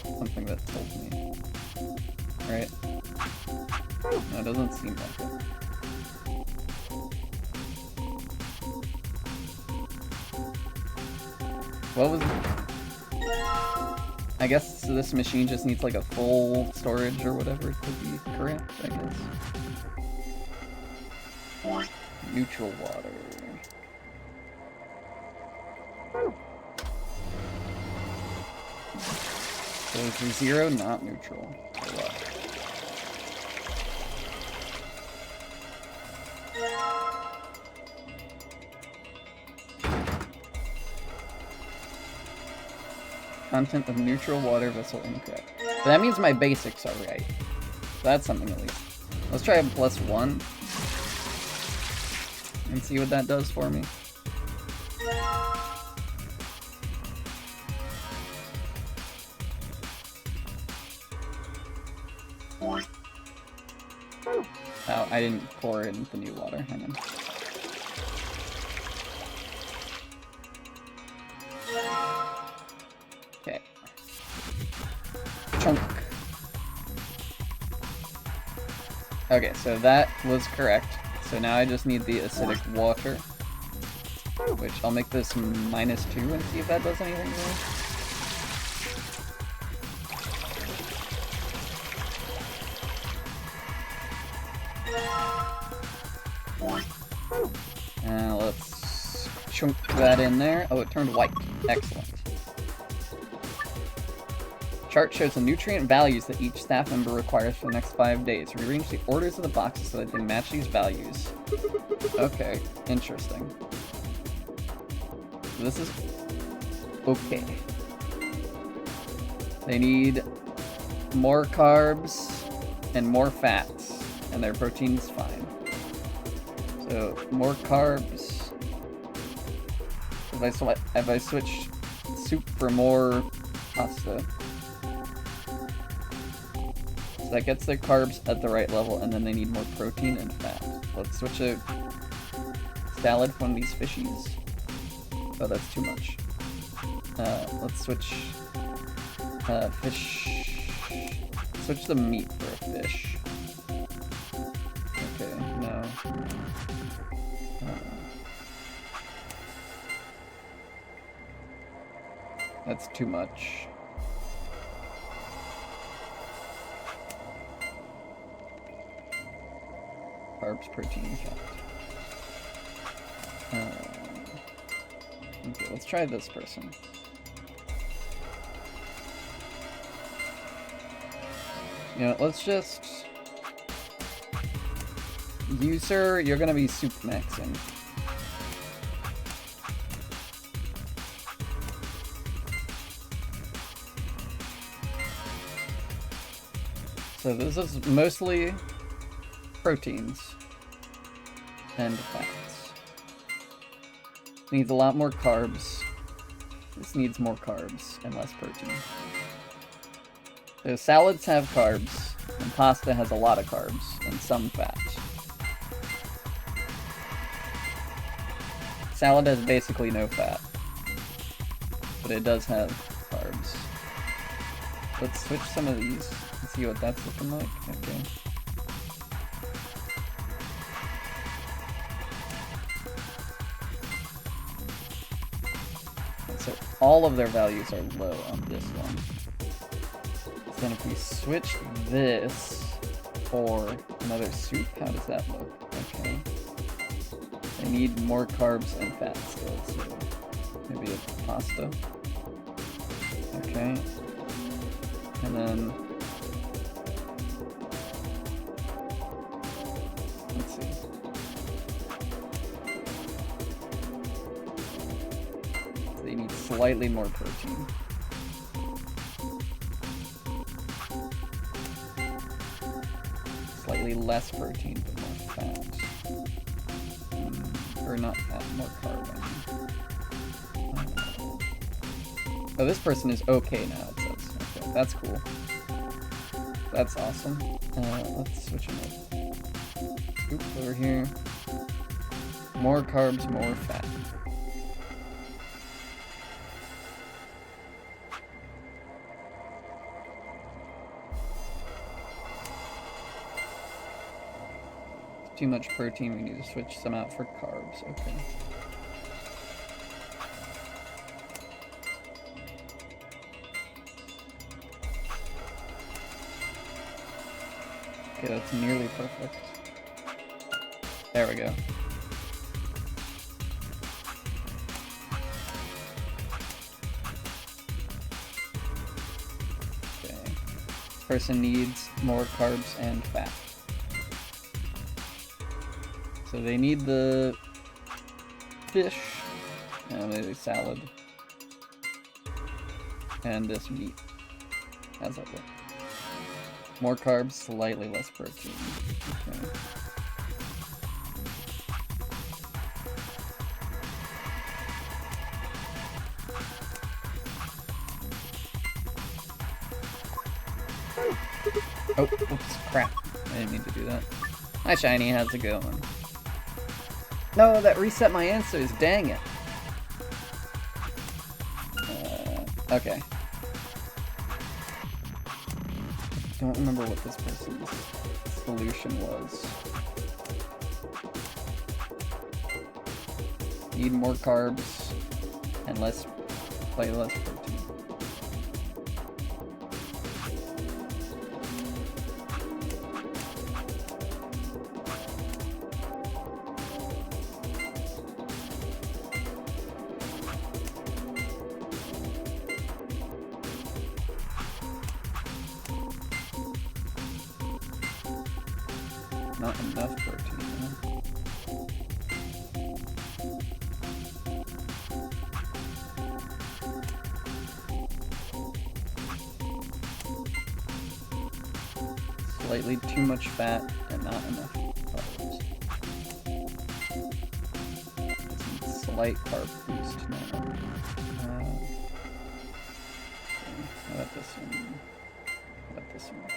something that told me. Right? No, it doesn't seem like it. What was... I guess this machine just needs like a full storage or whatever to be correct, I guess. Neutral water. So is 0 not neutral? Or what? Content of neutral water vessel incorrect. But that means my basics are right. That's something at least. Let's try a +1. And see what that does for me. Oh, I didn't pour in the new water. Hang on. Okay. Chunk. Okay, so that was correct. So now I just need the acidic water. Which I'll make this -2 and see if that does anything there. Let's chunk that in there. Oh, it turned white. Excellent. Chart shows the nutrient values that each staff member requires for the next 5 days. Rearrange the orders of the boxes so that they match these values. Okay, interesting. This is okay. They need more carbs and more fats, and their protein's fine. So more carbs. If I switch soup for more pasta, so that gets their carbs at the right level, and then they need more protein and fat. Let's switch a salad for one of these fishies. Oh, that's too much. Let's switch fish. Switch the meat for a fish. Okay, no. That's too much. Carbs, protein, fat. Okay, let's try this person. You know, let's just... You, sir, you're gonna be soup maxing. So this is mostly proteins and fats. Needs a lot more carbs. This needs more carbs and less protein. So salads have carbs, and pasta has a lot of carbs and some fat. Salad has basically no fat, but it does have carbs. Let's switch some of these and see what that's looking like. Okay. So all of their values are low on this one. So then if we switch this for another soup, how does that look? Okay. I need more carbs and fat still, so maybe a pasta. Okay. And then let's see. They need slightly more protein. Slightly less protein, but more fat. Or not fat, more carb, I mean. Oh, this person is okay now, it says. Okay, that's cool. That's awesome. Let's switch them up. Oop, over here. More carbs, more fat. too much protein. We need to switch some out for carbs. Okay. Okay, that's nearly perfect. There we go. Okay. This person needs more carbs and fat. So they need the fish, and maybe salad, and this meat. How's that look? More carbs, slightly less protein. Okay. Oh, oops, crap. I didn't mean to do that. Hi, Shiny, how's it going? No, that reset my answers, dang it. Okay. I don't remember what this person's solution was. Need more carbs and less protein. Not enough protein, huh? Slightly too much fat and not enough carbs. Slight carb boost now. How about this one? How about this one?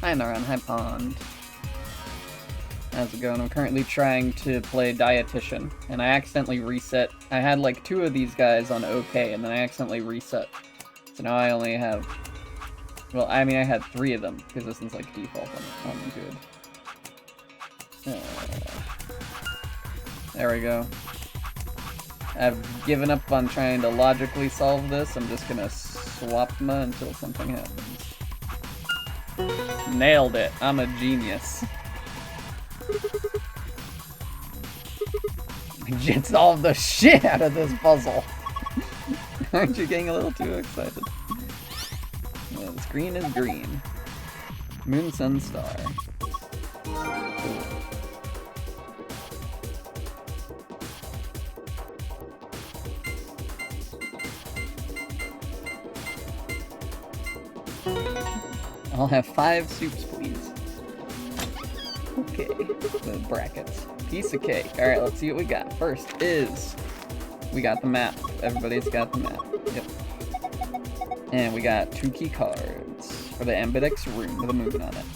Hi Naran, hi Pond. How's it going? I'm currently trying to play Dietitian, and I accidentally reset. I had like 2 of these guys on OK, and then I accidentally reset. So now I only have... Well, I mean I had 3 of them, because this one's like default on good. There we go. I've given up on trying to logically solve this. I'm just gonna swap them until something happens. Nailed it. I'm a genius. Just solved the shit out of this puzzle. Aren't you getting a little too excited? Well, this green is green. Moon, sun, star. Cool. I'll have 5 soups, please. Okay, the brackets. Piece of cake. Alright, let's see what we got. First is... We got the map. Everybody's got the map. Yep. And we got 2 key cards for the Ambidex room with a moon on it.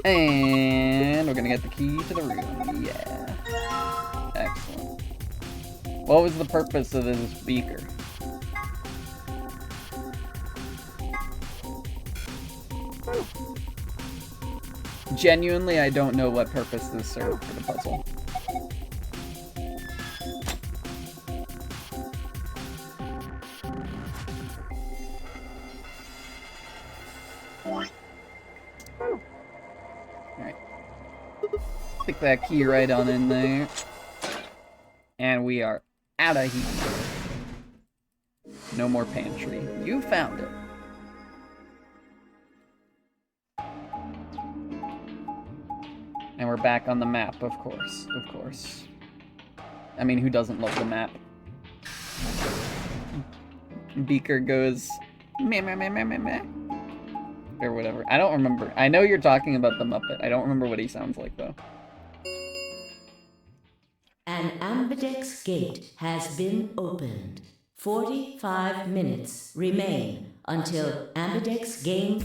And we're gonna get the key to the room. Yeah. Excellent. What was the purpose of this beaker? Genuinely, I don't know what purpose this served for the puzzle. Alright. Stick that key right on in there. And we are out of here. No more pantry. You found it. And we're back on the map, of course. Of course. I mean, who doesn't love the map? Beaker goes... Meh, meh, meh, meh, meh, meh. Or whatever. I don't remember. I know you're talking about the Muppet. I don't remember what he sounds like, though. An ambidex gate has been opened. 45 minutes remain until ambidex game.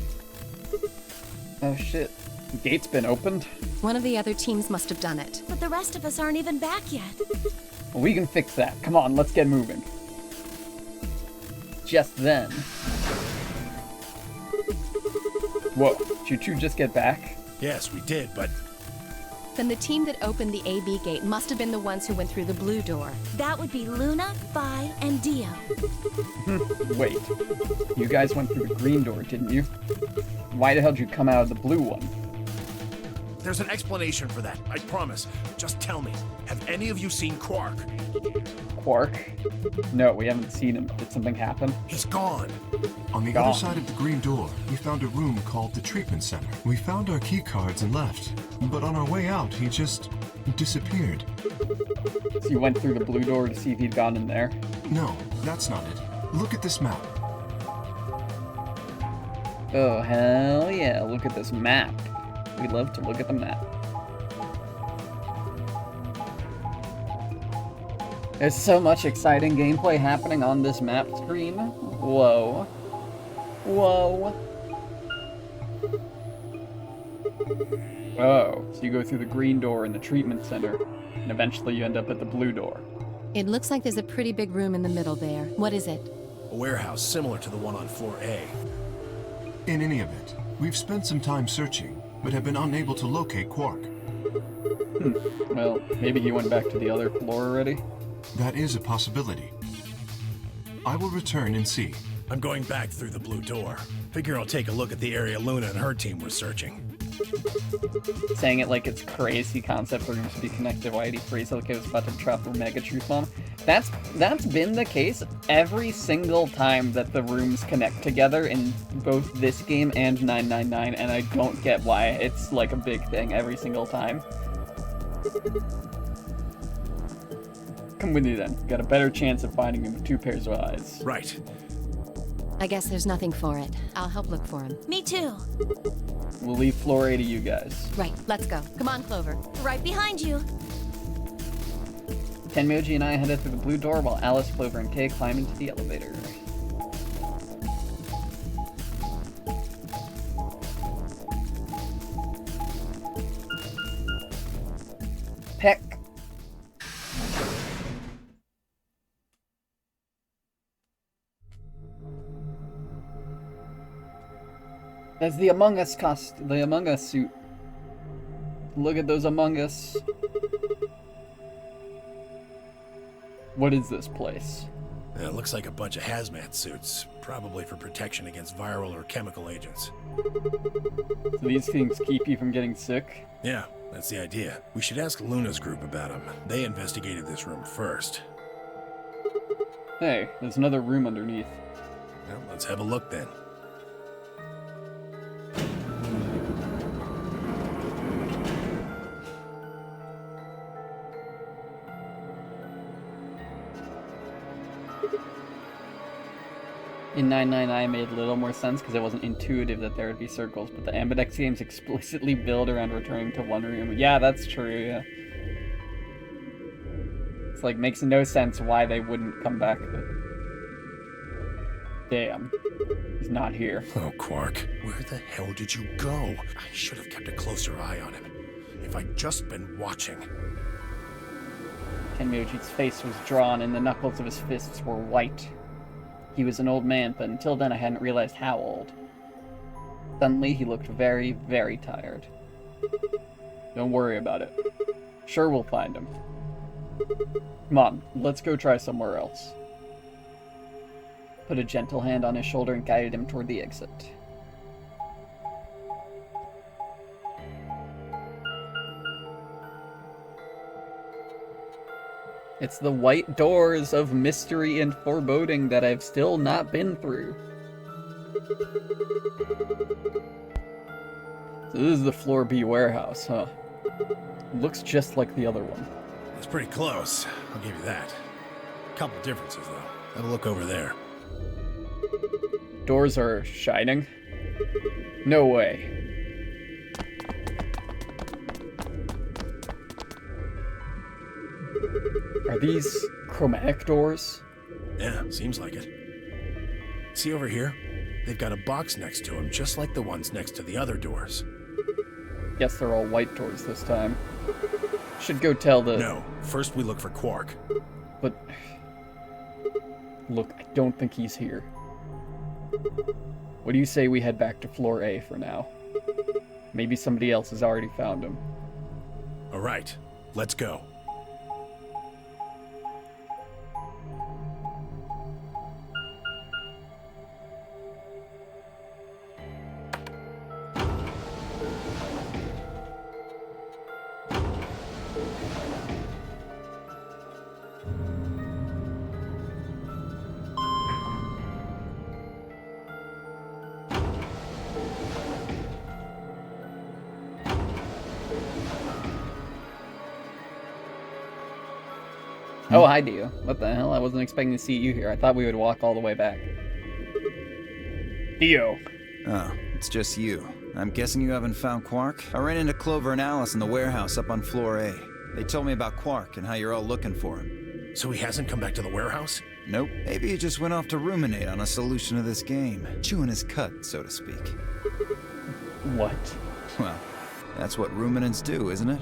Oh shit. The gate's been opened? One of the other teams must have done it. But the rest of us aren't even back yet. Well, we can fix that. Come on, let's get moving. Just then. Whoa, did you just get back? Yes, we did, but Then the team that opened the AB gate must have been the ones who went through the blue door. That would be Luna, Vi, and Dio. Wait. You guys went through the green door, didn't you? Why the hell did you come out of the blue one? there's an explanation for that, I promise. Just tell me, have any of you seen Quark? Quark? No, we haven't seen him. Did something happen? He's gone. On the other side of the green door, we found a room called the treatment center. We found our key cards and left, but on our way out, he just disappeared. So you went through the blue door to see if he'd gone in there? No, that's not it. Look at this map. Oh, hell yeah, look at this map. We love to look at the map. There's so much exciting gameplay happening on this map screen. Whoa. Whoa. Oh, so you go through the green door in the treatment center, and eventually you end up at the blue door. It looks like there's a pretty big room in the middle there. What is it? A warehouse similar to the one on floor A. In any event, we've spent some time searching, but have been unable to locate Quark. Well, maybe he went back to the other floor already? That is a possibility. I will return and see. I'm going back through the blue door. Figure I'll take a look at the area Luna and her team were searching. Saying it like it's crazy concept for rooms to be connected. Why did he phrase it like it was about to drop a mega truth bomb? That's been the case every single time that the rooms connect together in both this game and 999, and I don't get why it's like a big thing every single time. Come with you then. Got a better chance of finding him with two pairs of eyes. Right. I guess there's nothing for it. I'll help look for him. Me too. We'll leave floor A to you guys. Right, let's go. Come on, Clover. Right behind you. Tenmyoji and I headed through the blue door while Alice, Clover, and Kay climbed into the elevator. Peck. That's the Among Us the Among Us suit. Look at those Among Us. What is this place? It looks like a bunch of hazmat suits, probably for protection against viral or chemical agents. So these things keep you from getting sick? Yeah, that's the idea. We should ask Luna's group about them. They investigated this room first. Hey, there's another room underneath. Well, let's have a look then. In 999 made a little more sense because it wasn't intuitive that there would be circles, but the Ambidex games explicitly build around returning to one room. Yeah, that's true, yeah. It's like, makes no sense why they wouldn't come back, but... Damn. He's not here. Oh, Quark, where the hell did you go? I should have kept a closer eye on him. If I'd just been watching. Tenmyoji's face was drawn and the knuckles of his fists were white. He was an old man, but until then I hadn't realized how old. Suddenly, he looked very, very tired. Don't worry about it. Sure, we'll find him. Come on, let's go try somewhere else. Put a gentle hand on his shoulder and guided him toward the exit. It's the white doors of mystery and foreboding that I've still not been through. So this is the floor B warehouse, huh? Looks just like the other one. It's pretty close, I'll give you that. Couple differences, though. Have a look over there. Doors are shining. No way. Are these chromatic doors? Yeah, seems like it. See over here? They've got a box next to them, just like the ones next to the other doors. Guess they're all white doors this time. Should go tell the... No, first we look for Quark. But... Look, I don't think he's here. What do you say we head back to floor A for now? Maybe somebody else has already found him. Alright, let's go. Oh, hi, Dio. What the hell? I wasn't expecting to see you here. I thought we would walk all the way back. Dio. Oh, it's just you. I'm guessing you haven't found Quark? I ran into Clover and Alice in the warehouse up on floor A. They told me about Quark and how you're all looking for him. So he hasn't come back to the warehouse? Nope. Maybe he just went off to ruminate on a solution to this game. Chewing his cud, so to speak. What? Well, that's what ruminants do, isn't it?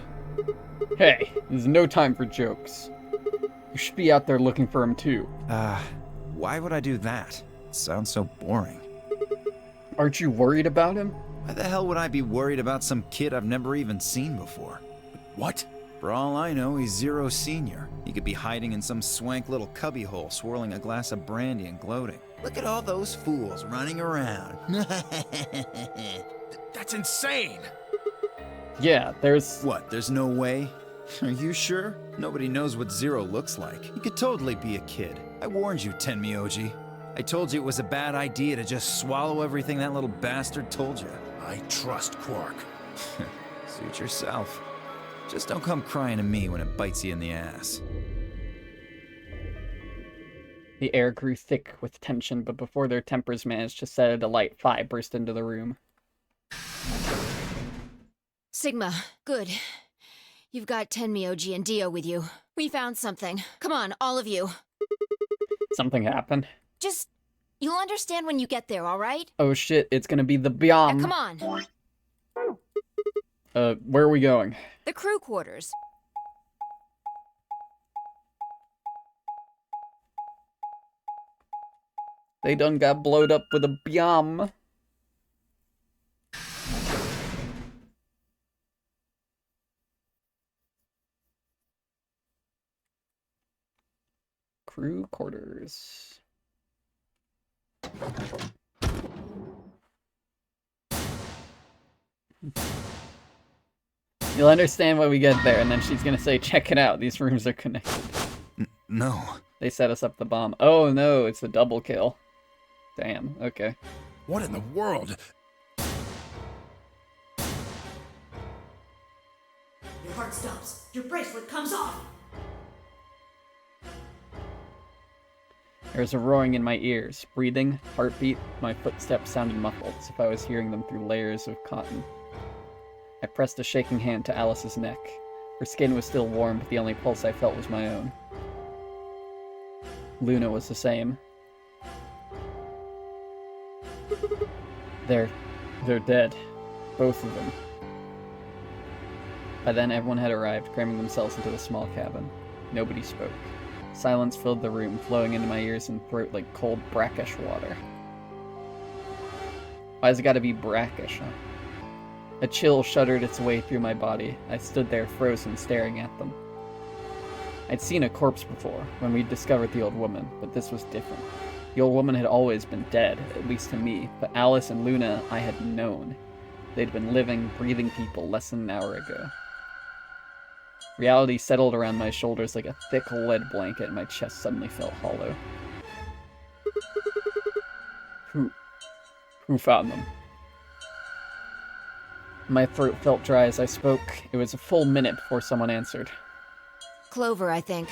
Hey, there's no time for jokes. You should be out there looking for him too. Why would I do that? It sounds so boring. Aren't you worried about him? Why the hell would I be worried about some kid I've never even seen before? What? For all I know, he's Zero Senior. He could be hiding in some swank little cubbyhole, swirling a glass of brandy and gloating. Look at all those fools running around. That's insane! Yeah, there's... What, there's no way? Are you sure? Nobody knows what Zero looks like. He could totally be a kid. I warned you, Tenmyoji. I told you it was a bad idea to just swallow everything that little bastard told you. I trust Quark. Suit yourself. Just don't come crying to me when it bites you in the ass. The air grew thick with tension, but before their tempers managed to set it alight, Phi burst into the room. Sigma, good. You've got Tenmyoji and Dio with you. We found something. Come on, all of you. Something happened. Just... you'll understand when you get there, alright? Oh shit, it's gonna be the Biom. Come on. Where are we going? The crew quarters. They done got blowed up with a Biom. Crew quarters. You'll understand when we get there, and then she's gonna say, check it out, these rooms are connected. No. They set us up the bomb. Oh no, it's a double kill. Damn, okay. What in the world? Your heart stops. Your bracelet comes off. There's a roaring in my ears. Breathing, heartbeat, my footsteps sounded muffled, as if I was hearing them through layers of cotton. I pressed a shaking hand to Alice's neck. Her skin was still warm, but the only pulse I felt was my own. Luna was the same. They're dead. Both of them. By then, everyone had arrived, cramming themselves into the small cabin. Nobody spoke. Silence filled the room, flowing into my ears and throat like cold, brackish water. Why's it gotta be brackish, huh? A chill shuddered its way through my body. I stood there, frozen, staring at them. I'd seen a corpse before, when we'd discovered the old woman, but this was different. The old woman had always been dead, at least to me, but Alice and Luna I had known. They'd been living, breathing people less than an hour ago. Reality settled around my shoulders like a thick lead blanket, and my chest suddenly felt hollow. Who found them? My throat felt dry as I spoke. It was a full minute before someone answered. Clover, I think.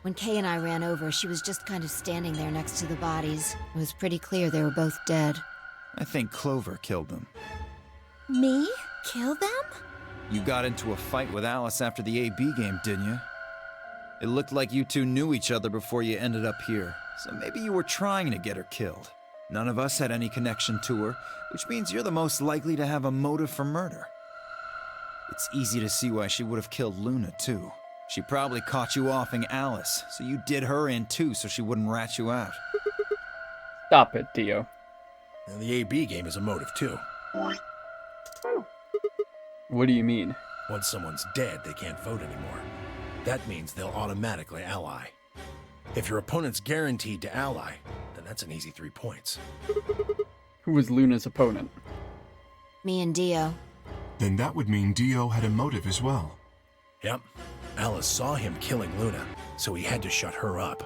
When Kay and I ran over, she was just kind of standing there next to the bodies. It was pretty clear they were both dead. I think Clover killed them. Me? Kill them? You got into a fight with Alice after the AB game, didn't you? It looked like you two knew each other before you ended up here, so maybe you were trying to get her killed. None of us had any connection to her, which means you're the most likely to have a motive for murder. It's easy to see why she would have killed Luna, too. She probably caught you offing Alice, so you did her in too so she wouldn't rat you out. Stop it, Dio. And the AB game is a motive, too. What do you mean? Once someone's dead, they can't vote anymore. That means they'll automatically ally. If your opponent's guaranteed to ally, then that's an easy 3 points. Who was Luna's opponent? Me and Dio. Then that would mean Dio had a motive as well. Yep. Alice saw him killing Luna, so he had to shut her up.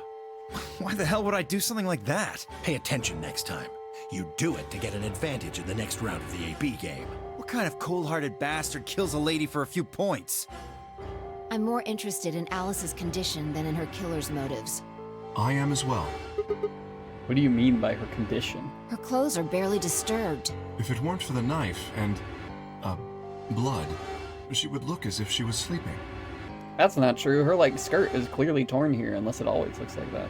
Why the hell would I do something like that? Pay attention next time. You do it to get an advantage in the next round of the AB game. What kind of cold-hearted bastard kills a lady for a few points? I'm more interested in Alice's condition than in her killer's motives. I am as well. What do you mean by her condition? Her clothes are barely disturbed. If it weren't for the knife and, blood, she would look as if she was sleeping. That's not true. Her, skirt is clearly torn here, unless it always looks like that.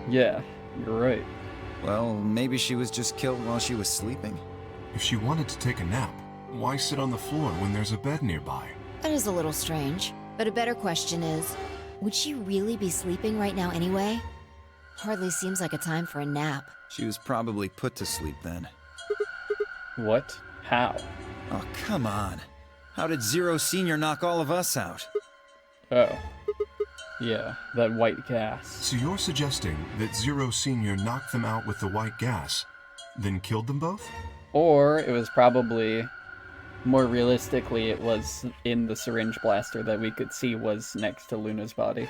Yeah, you're right. Well, maybe she was just killed while she was sleeping. If she wanted to take a nap, why sit on the floor when there's a bed nearby? That is a little strange. But a better question is, would she really be sleeping right now anyway? Hardly seems like a time for a nap. She was probably put to sleep then. What? How? Oh, come on. How did Zero Senior knock all of us out? Oh. Yeah, that white gas. So you're suggesting that Zero Senior knocked them out with the white gas, then killed them both? Or it was probably, more realistically, it was in the syringe blaster that we could see was next to Luna's body.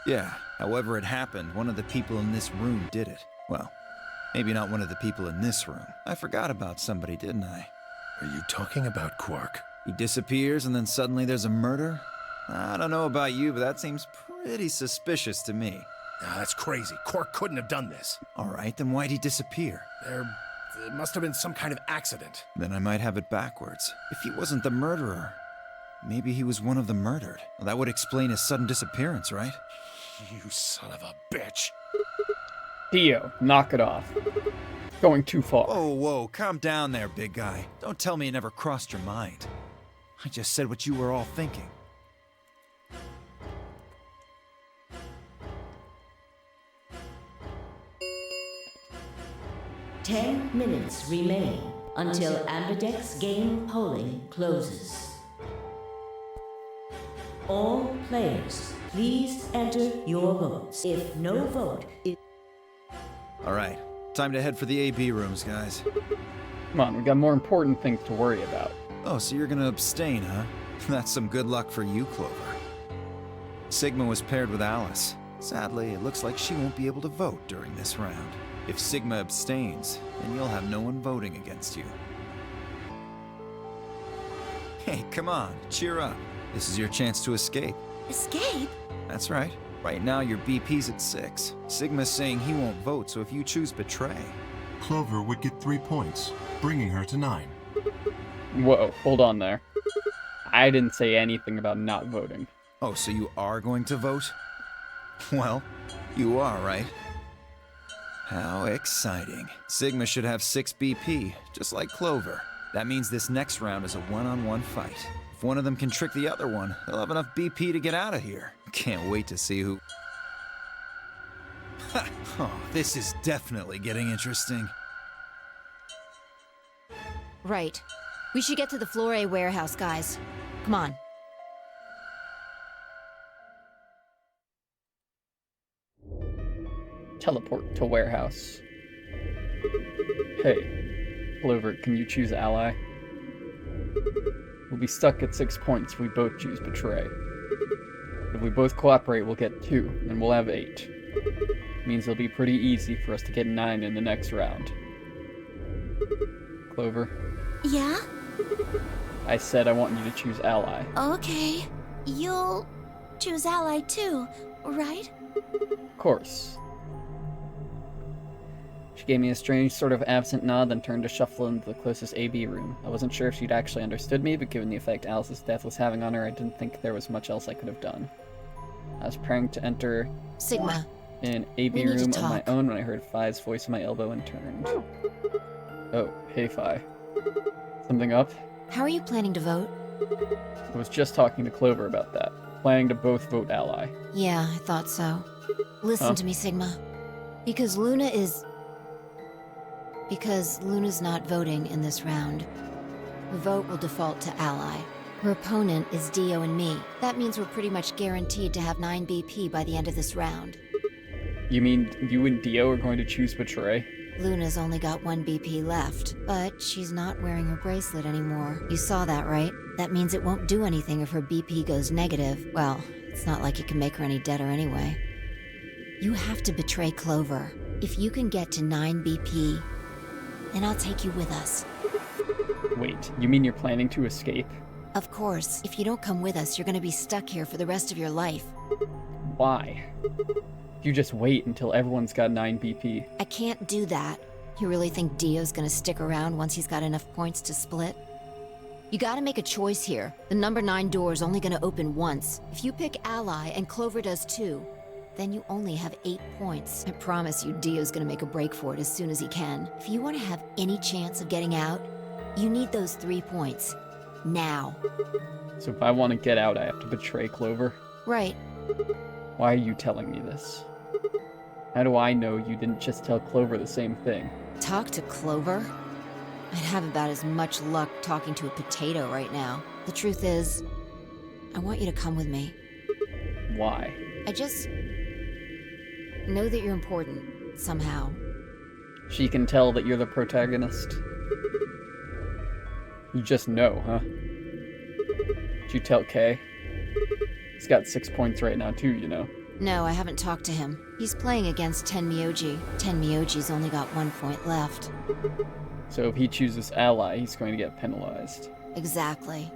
Yeah, however it happened, one of the people in this room did it. Well, maybe not one of the people in this room. I forgot about somebody, didn't I? Are you talking about Quark? He disappears and then suddenly there's a murder? I don't know about you, but that seems pretty suspicious to me. That's crazy. Quark couldn't have done this. Alright, then why'd he disappear? There must have been some kind of accident. Then I might have it backwards. If he wasn't the murderer, maybe he was one of the murdered. Well, that would explain his sudden disappearance, right? You son of a bitch. Dio, knock it off. Going too far. Whoa, calm down there, big guy. Don't tell me it never crossed your mind. I just said what you were all thinking. Ten minutes remain until Ambidex game polling closes. All players, please enter your votes. If no vote is... Alright, time to head for the AB rooms, guys. Come on, we got more important things to worry about. Oh, so you're gonna abstain, huh? That's some good luck for you, Clover. Sigma was paired with Alice. Sadly, it looks like she won't be able to vote during this round. If Sigma abstains, then you'll have no one voting against you. Hey, come on, cheer up. This is your chance to escape. Escape? That's right. Right now, your BP's at 6. Sigma's saying he won't vote, so if you choose Betray... Clover would get 3 points, bringing her to 9. Whoa, hold on there. I didn't say anything about not voting. Oh, so you are going to vote? Well, you are, right? How exciting. Sigma should have 6 BP, just like Clover. That means this next round is a one-on-one fight. If one of them can trick the other one, they'll have enough BP to get out of here. Can't wait to see who... Oh, this is definitely getting interesting. Right. We should get to the Floor A warehouse, guys. Come on. Teleport to warehouse. Hey, Clover, can you choose ally? We'll be stuck at 6 points if we both choose Betray. If we both cooperate, we'll get 2, and we'll have 8. Means it'll be pretty easy for us to get 9 in the next round. Clover? Yeah? I said I want you to choose ally. Okay. You'll choose ally too, right? Of course. gave me a strange sort of absent nod, then turned to shuffle into the closest AB room. I wasn't sure if she'd actually understood me, but given the effect Alice's death was having on her, I didn't think there was much else I could have done. I was preparing to enter Sigma. an AB We need to room of my talk. own when I heard Phi's voice at my elbow and turned. Oh, hey Phi. Something up? How are you planning to vote? I was just talking to Clover about that. Planning to both vote ally. Yeah, I thought so. Listen to me, Sigma. Because Luna's not voting in this round. The vote will default to ally. Her opponent is Dio and me. That means we're pretty much guaranteed to have 9 BP by the end of this round. You mean you and Dio are going to choose Betray? Luna's only got 1 BP left, but she's not wearing her bracelet anymore. You saw that, right? That means it won't do anything if her BP goes negative. Well, it's not like it can make her any deader anyway. You have to betray Clover. If you can get to 9 BP, then I'll take you with us. Wait, you mean you're planning to escape? Of course. If you don't come with us, you're gonna be stuck here for the rest of your life. Why? You just wait until everyone's got 9 BP. I can't do that. You really think Dio's gonna stick around once he's got enough points to split? You gotta make a choice here. The number 9 door is only gonna open once. If you pick ally and Clover does too, then you only have 8 points. I promise you Dio's gonna make a break for it as soon as he can. If you want to have any chance of getting out, you need those 3 points. Now. So if I want to get out, I have to betray Clover? Right. Why are you telling me this? How do I know you didn't just tell Clover the same thing? Talk to Clover? I'd have about as much luck talking to a potato right now. The truth is, I want you to come with me. Why? I just know that you're important, somehow. She can tell that you're the protagonist? You just know, huh? Did you tell Kay? He's got 6 points right now too, you know. No, I haven't talked to him. He's playing against Tenmyoji. Tenmyoji's only got 1 point left. So if he chooses ally, he's going to get penalized. Exactly.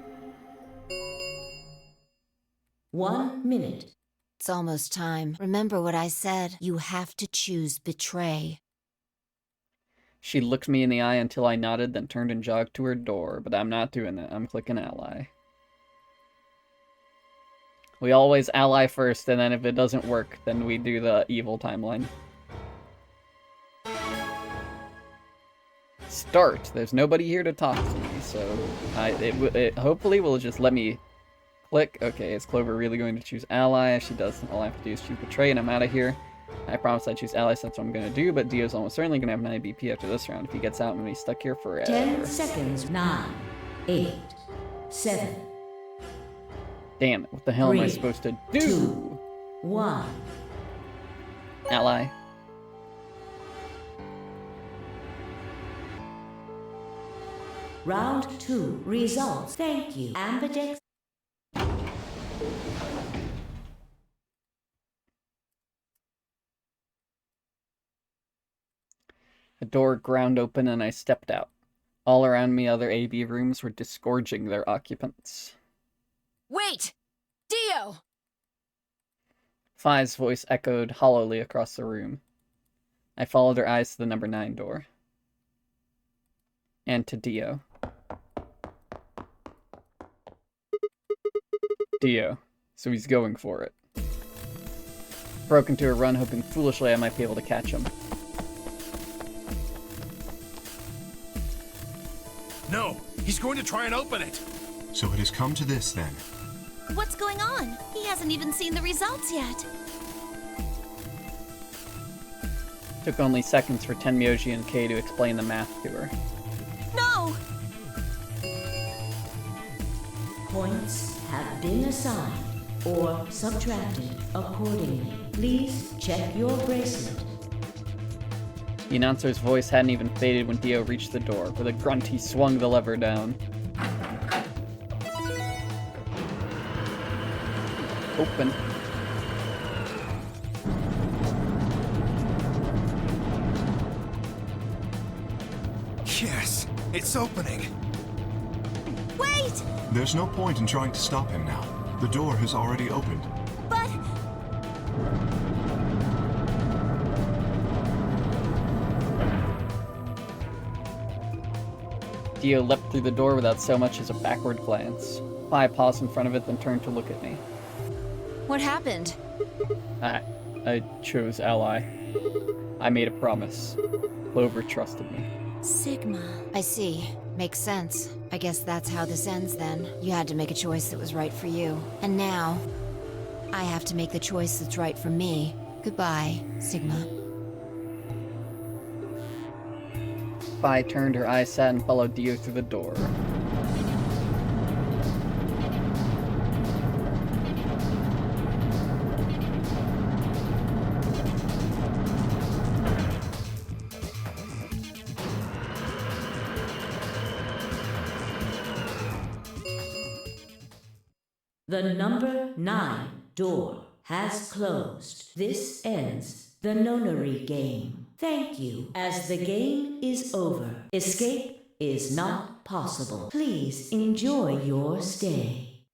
1 minute. It's almost time. Remember what I said. You have to choose betray. She looked me in the eye until I nodded, then turned and jogged to her door, but I'm not doing that. I'm clicking ally. We always ally first, and then if it doesn't work, then we do the evil timeline. Start! There's nobody here to talk to me, so it hopefully will just let me click. Okay, is Clover really going to choose ally? If she does, all I have to do is choose betray, and I'm out of here. I promise I choose ally, so that's what I'm going to do, but Dio's almost certainly going to have 9 BP after this round. If he gets out, I'm going to be stuck here forever. 10 seconds. 9, 8, 7. Damn it, what the hell am I 3, supposed to do? 2, 1. Ally. Round 2. Results. Thank you. Ambidex. The door ground open and I stepped out. All around me, other AB rooms were disgorging their occupants. Wait! Dio! Phi's voice echoed hollowly across the room. I followed her eyes to the number 9 door. And to Dio. Dio. So he's going for it. Broke into a run, hoping foolishly I might be able to catch him. No! He's going to try and open it! So it has come to this, then. What's going on? He hasn't even seen the results yet. Took only seconds for Tenmyoji and Kay to explain the math to her. No! Points have been assigned or subtracted accordingly. Please check your bracelet. The announcer's voice hadn't even faded when Dio reached the door. With a grunt, he swung the lever down. Open. Yes, it's opening. Wait! There's no point in trying to stop him now. The door has already opened. But... Dio leapt through the door without so much as a backward glance. Phi paused in front of it, then turned to look at me. What happened? I chose Ally. I made a promise. Clover trusted me. Sigma. I see. Makes sense. I guess that's how this ends then. You had to make a choice that was right for you. And now, I have to make the choice that's right for me. Goodbye, Sigma. Phi turned, her eyes sad, and followed Dio through the door. The number 9 door has closed. This ends the nonary game. Thank you. As the game is over, escape is not possible. Please enjoy your stay.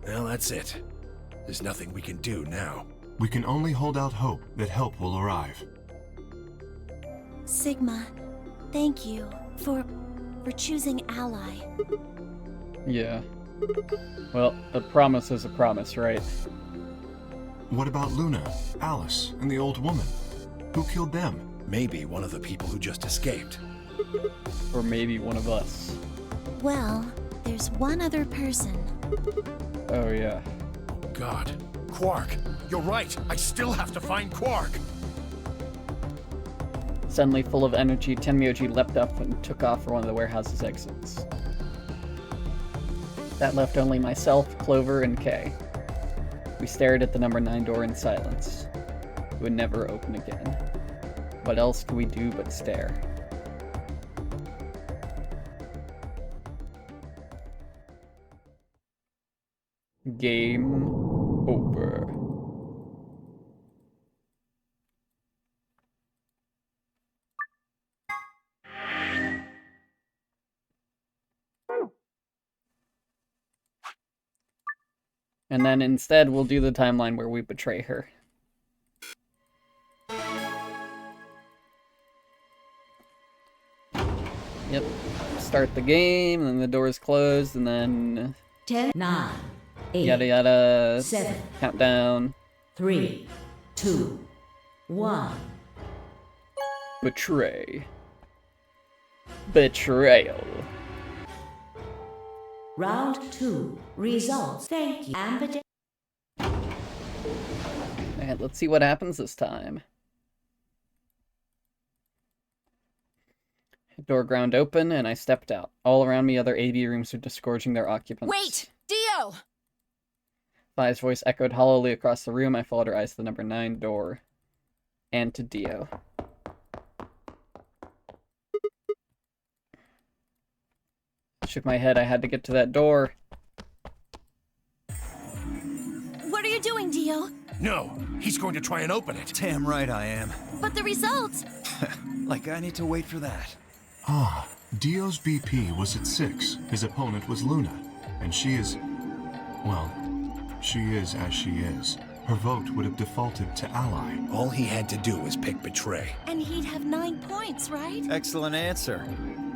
Well, that's it. There's nothing we can do now. We can only hold out hope that help will arrive. Sigma, thank you for choosing Ally. Yeah. Well, a promise is a promise, right? What about Luna, Alice, and the old woman? Who killed them? Maybe one of the people who just escaped. Or maybe one of us. Well, there's one other person. Oh, yeah. God. Quark! You're right! I still have to find Quark! Suddenly full of energy, Tenmyoji leapt up and took off for one of the warehouse's exits. That left only myself, Clover, and Kay. We stared at the number 9 door in silence. It would never open again. What else could we do but stare? Game over. And then instead, we'll do the timeline where we betray her. Yep. Start the game, and then the door's closed, and then 10, 9, 8, yada yada. 7, Countdown. 3, 2, 1. Betray. Betrayal. Round 2. Results. Thank you. Amber. Alright, let's see what happens this time. Door ground open, and I stepped out. All around me, other AV rooms are disgorging their occupants. Wait! Dio! Phi's voice echoed hollowly across the room. I followed her eyes to the number 9 door. And to Dio. Shook my head. I had to get to that door. What are you doing, Dio? No! He's going to try and open it! Damn right I am. But the results! Like I need to wait for that. Ah, Dio's BP was at 6. His opponent was Luna. And she is... well, she is as she is. Her vote would have defaulted to Ally. All he had to do was pick Betray. And he'd have 9 points, right? Excellent answer.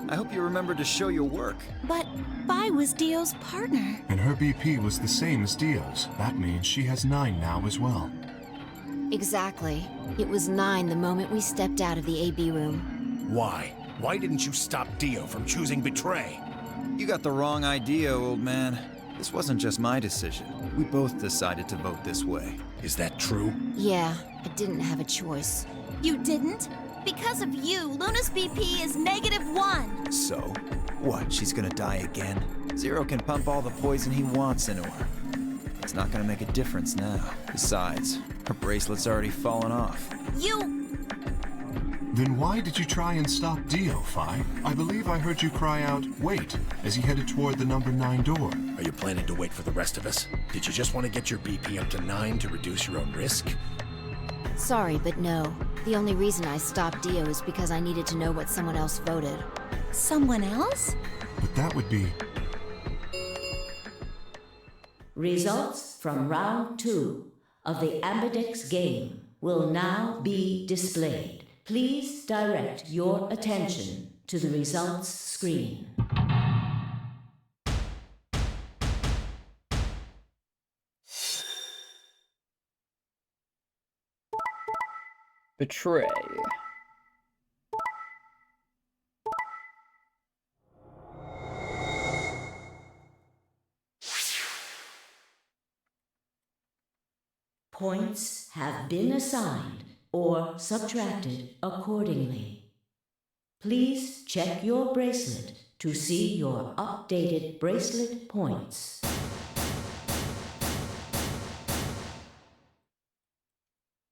I hope you remember to show your work. But Phi was Dio's partner. And her BP was the same as Dio's. That means she has 9 now as well. Exactly. It was 9 the moment we stepped out of the AB room. Why? Why didn't you stop Dio from choosing Betray? You got the wrong idea, old man. This wasn't just my decision. We both decided to vote this way. Is that true? Yeah, I didn't have a choice. You didn't? Because of you, Luna's BP is -1. So, what, she's gonna die again? Zero can pump all the poison he wants into her. It's not gonna make a difference now. Besides, her bracelet's already fallen off. You... Then why did you try and stop Dio, Phi? I believe I heard you cry out, wait, as he headed toward the number 9 door. Are you planning to wait for the rest of us? Did you just want to get your BP up to 9 to reduce your own risk? Sorry, but no. The only reason I stopped Dio is because I needed to know what someone else voted. Someone else? But that would be... Results from round 2 of the Ambidex game will now be displayed. Please direct your attention to the results screen. Betray. Points have been assigned or subtracted accordingly. Please check your bracelet to see your updated bracelet points.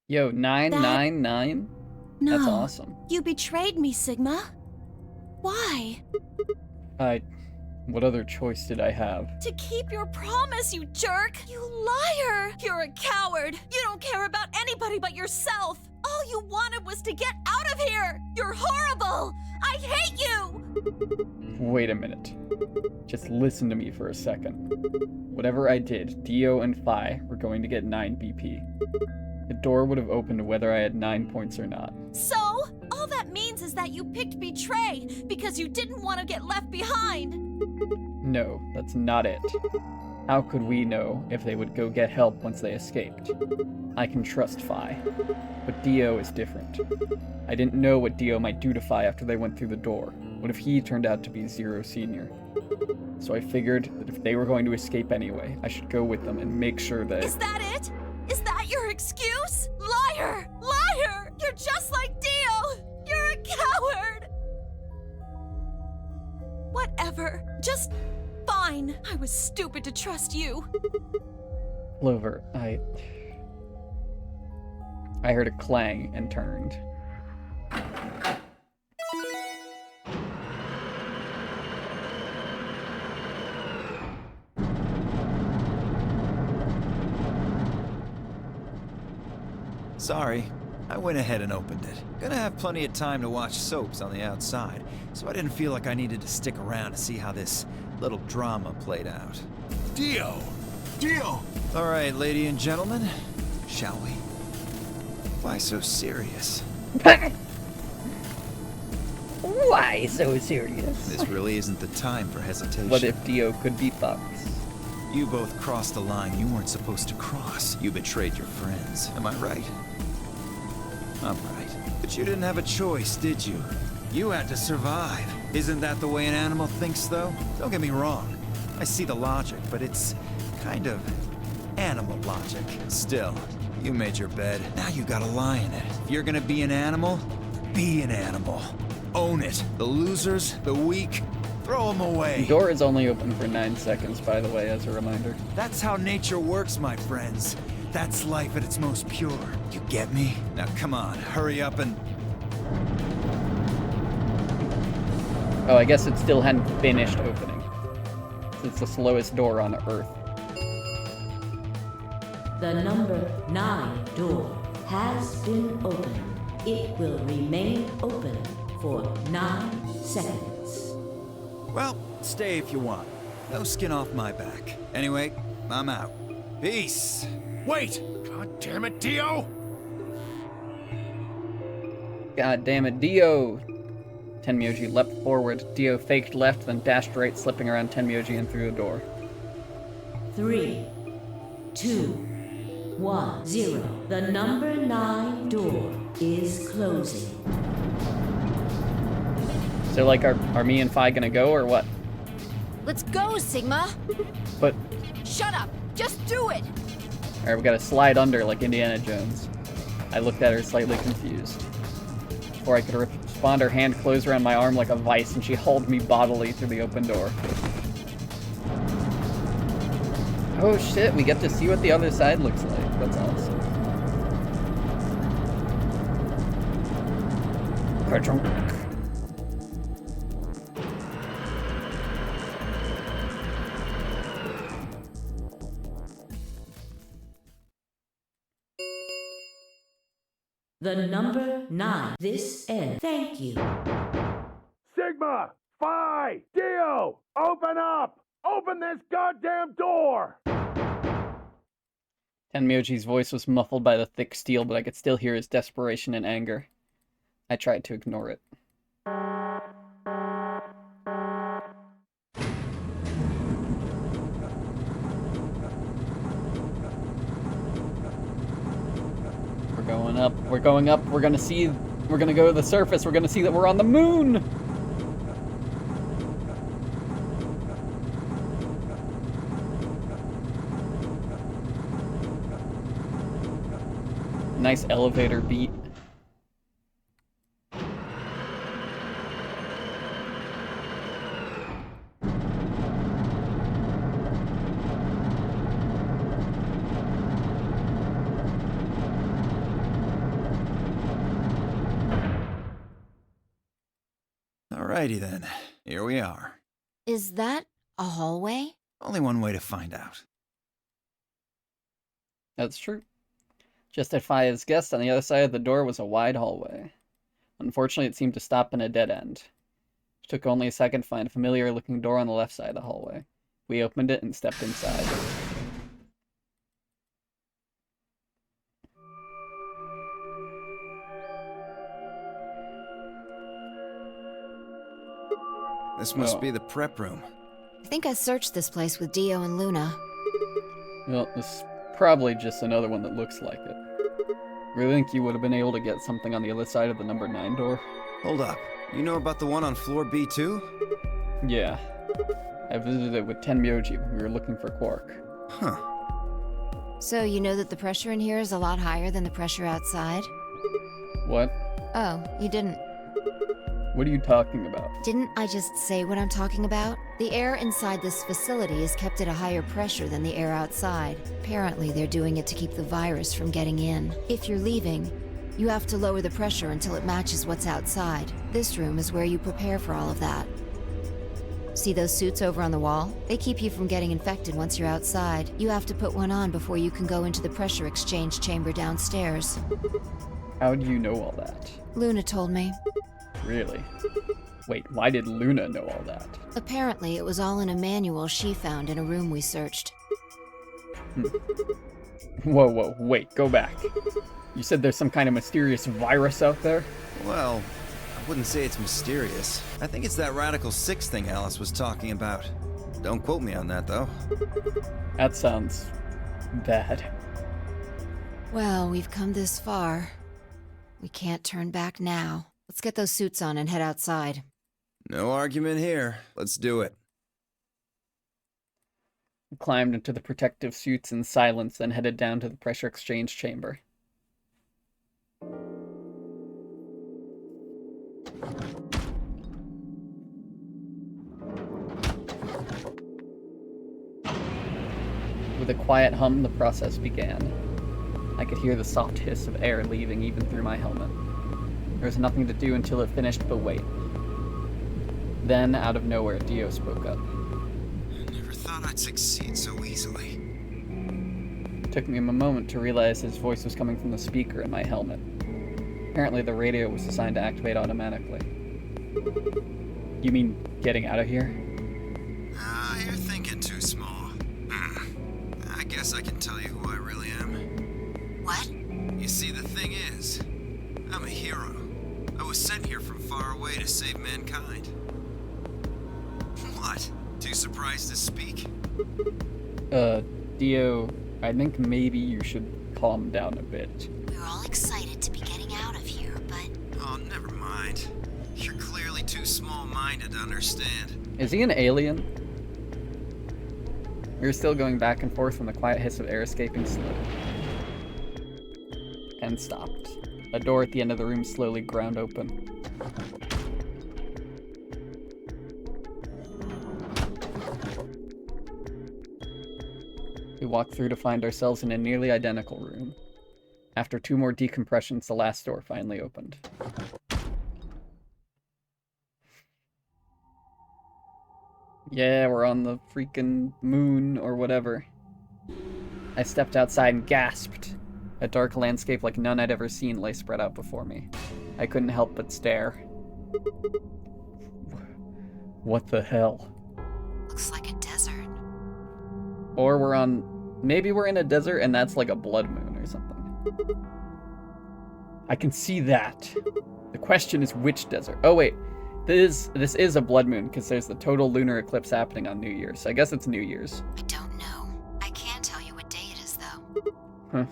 Yo, 999? No. That's awesome. You betrayed me, Sigma. Why? What other choice did I have? To keep your promise, you jerk! You liar! You're a coward! You don't care about anybody but yourself! All you wanted was to get out of here! You're horrible! I hate you! Wait a minute. Just listen to me for a second. Whatever I did, Dio and Phi were going to get 9 BP. The door would have opened whether I had 9 points or not. So? All that means is that you picked Betray because you didn't want to get left behind! No, that's not it. How could we know if they would go get help once they escaped? I can trust Phi, but Dio is different. I didn't know what Dio might do to Phi after they went through the door. What if he turned out to be Zero Senior? So I figured that if they were going to escape anyway, I should go with them and make sure that— Is that it? Is that your excuse? Liar! Liar! You're just like Dio! You're a coward! Whatever. Just fine. I was stupid to trust you. Clover, I heard a clang and turned. Sorry, I went ahead and opened it. Gonna have plenty of time to watch soaps on the outside, so I didn't feel like I needed to stick around to see how this little drama played out. Dio! Dio! All right, ladies and gentlemen, shall we? Why so serious? Why so serious? This really isn't the time for hesitation. What if Dio could beatbox? You both crossed a line you weren't supposed to cross. You betrayed your friends. Am I right? I'm right. But you didn't have a choice, did you? You had to survive. Isn't that the way an animal thinks, though? Don't get me wrong. I see the logic, but it's kind of animal logic. Still, you made your bed. Now you gotta lie in it. If you're gonna be an animal, be an animal. Own it. The losers, the weak, throw them away. The door is only open for 9 seconds, by the way, as a reminder. That's how nature works, my friends. That's life at its most pure. You get me? Now come on, hurry up and... Oh, I guess it still hadn't finished opening. It's the slowest door on Earth. The number 9 door has been opened. It will remain open for 9 seconds. Well, stay if you want. No skin off my back. Anyway, I'm out. Peace! Wait! God damn it, Dio! God damn it, Dio! Tenmyoji leapt forward. Dio faked left, then dashed right, slipping around Tenmyoji and through the door. 3, 2, 1, 0. The number 9 door is closing. So, like, are me and Phi gonna go, or what? Let's go, Sigma! But, Shut up! Just do it! alright, we gotta slide under like Indiana Jones. I looked at her slightly confused. Before I could respond, her hand closed around my arm like a vice, and she hauled me bodily through the open door. Oh shit, we get to see what the other side looks like. That's awesome. Ka-chunk. The number 9. This ends. Thank you. Sigma! Phi! Dio! Open up! Open this goddamn door! Tenmyoji's voice was muffled by the thick steel, but I could still hear his desperation and anger. I tried to ignore it. We're going up, we're going up, we're gonna see, we're gonna go to the surface, we're gonna see that we're on the moon! Nice elevator beat. Alrighty then, here we are. Is that a hallway? Only one way to find out. That's true. Just as Faya's guessed, on the other side of the door was a wide hallway. Unfortunately, it seemed to stop in a dead end. It took only a second to find a familiar-looking door on the left side of the hallway. We opened it and stepped inside. This must be the prep room. I think I searched this place with Dio and Luna. Well, this is probably just another one that looks like it. Really think you would have been able to get something on the other side of the number 9 door? Hold up. You know about the one on floor B2? Yeah. I visited it with Tenmyoji when we were looking for Quark. Huh. So you know that the pressure in here is a lot higher than the pressure outside? What? Oh, you didn't. What are you talking about? Didn't I just say what I'm talking about? The air inside this facility is kept at a higher pressure than the air outside. Apparently, they're doing it to keep the virus from getting in. If you're leaving, you have to lower the pressure until it matches what's outside. This room is where you prepare for all of that. See those suits over on the wall? They keep you from getting infected once you're outside. You have to put one on before you can go into the pressure exchange chamber downstairs. How do you know all that? Luna told me. Really? Wait, why did Luna know all that? Apparently, it was all in a manual she found in a room we searched. Whoa, wait, go back. You said there's some kind of mysterious virus out there? Well, I wouldn't say it's mysterious. I think it's that Radical 6 thing Alice was talking about. Don't quote me on that, though. That sounds bad. Well, we've come this far. We can't turn back now. Let's get those suits on and head outside. No argument here. Let's do it. We climbed into the protective suits in silence and headed down to the pressure exchange chamber. With a quiet hum, the process began. I could hear the soft hiss of air leaving even through my helmet. There was nothing to do until it finished but wait. Then, out of nowhere, Dio spoke up. I never thought I'd succeed so easily. It took me a moment to realize his voice was coming from the speaker in my helmet. Apparently the radio was designed to activate automatically. You mean getting out of here? You're thinking too small. I guess I can tell you who I really am. What? You see, the thing is, I'm a hero. I was sent here from far away to save mankind. What? Too surprised to speak? Dio, I think maybe you should calm down a bit. We were all excited to be getting out of here, but... Oh, never mind. You're clearly too small-minded to understand. Is he an alien? We were still going back and forth when the quiet hiss of air escaping slowed. And stopped. A door at the end of the room slowly ground open. We walked through to find ourselves in a nearly identical room. After 2 more decompressions, the last door finally opened. Yeah, we're on the freaking moon or whatever. I stepped outside and gasped. A dark landscape like none I'd ever seen lay spread out before me. I couldn't help but stare. What the hell? Looks like a desert. Or we're on... Maybe we're in a desert and that's like a blood moon or something. I can see that. The question is which desert. Oh wait, this is a blood moon because there's the total lunar eclipse happening on New Year's. So I guess it's New Year's. I don't know. I can tell you what day it is, though. Huh.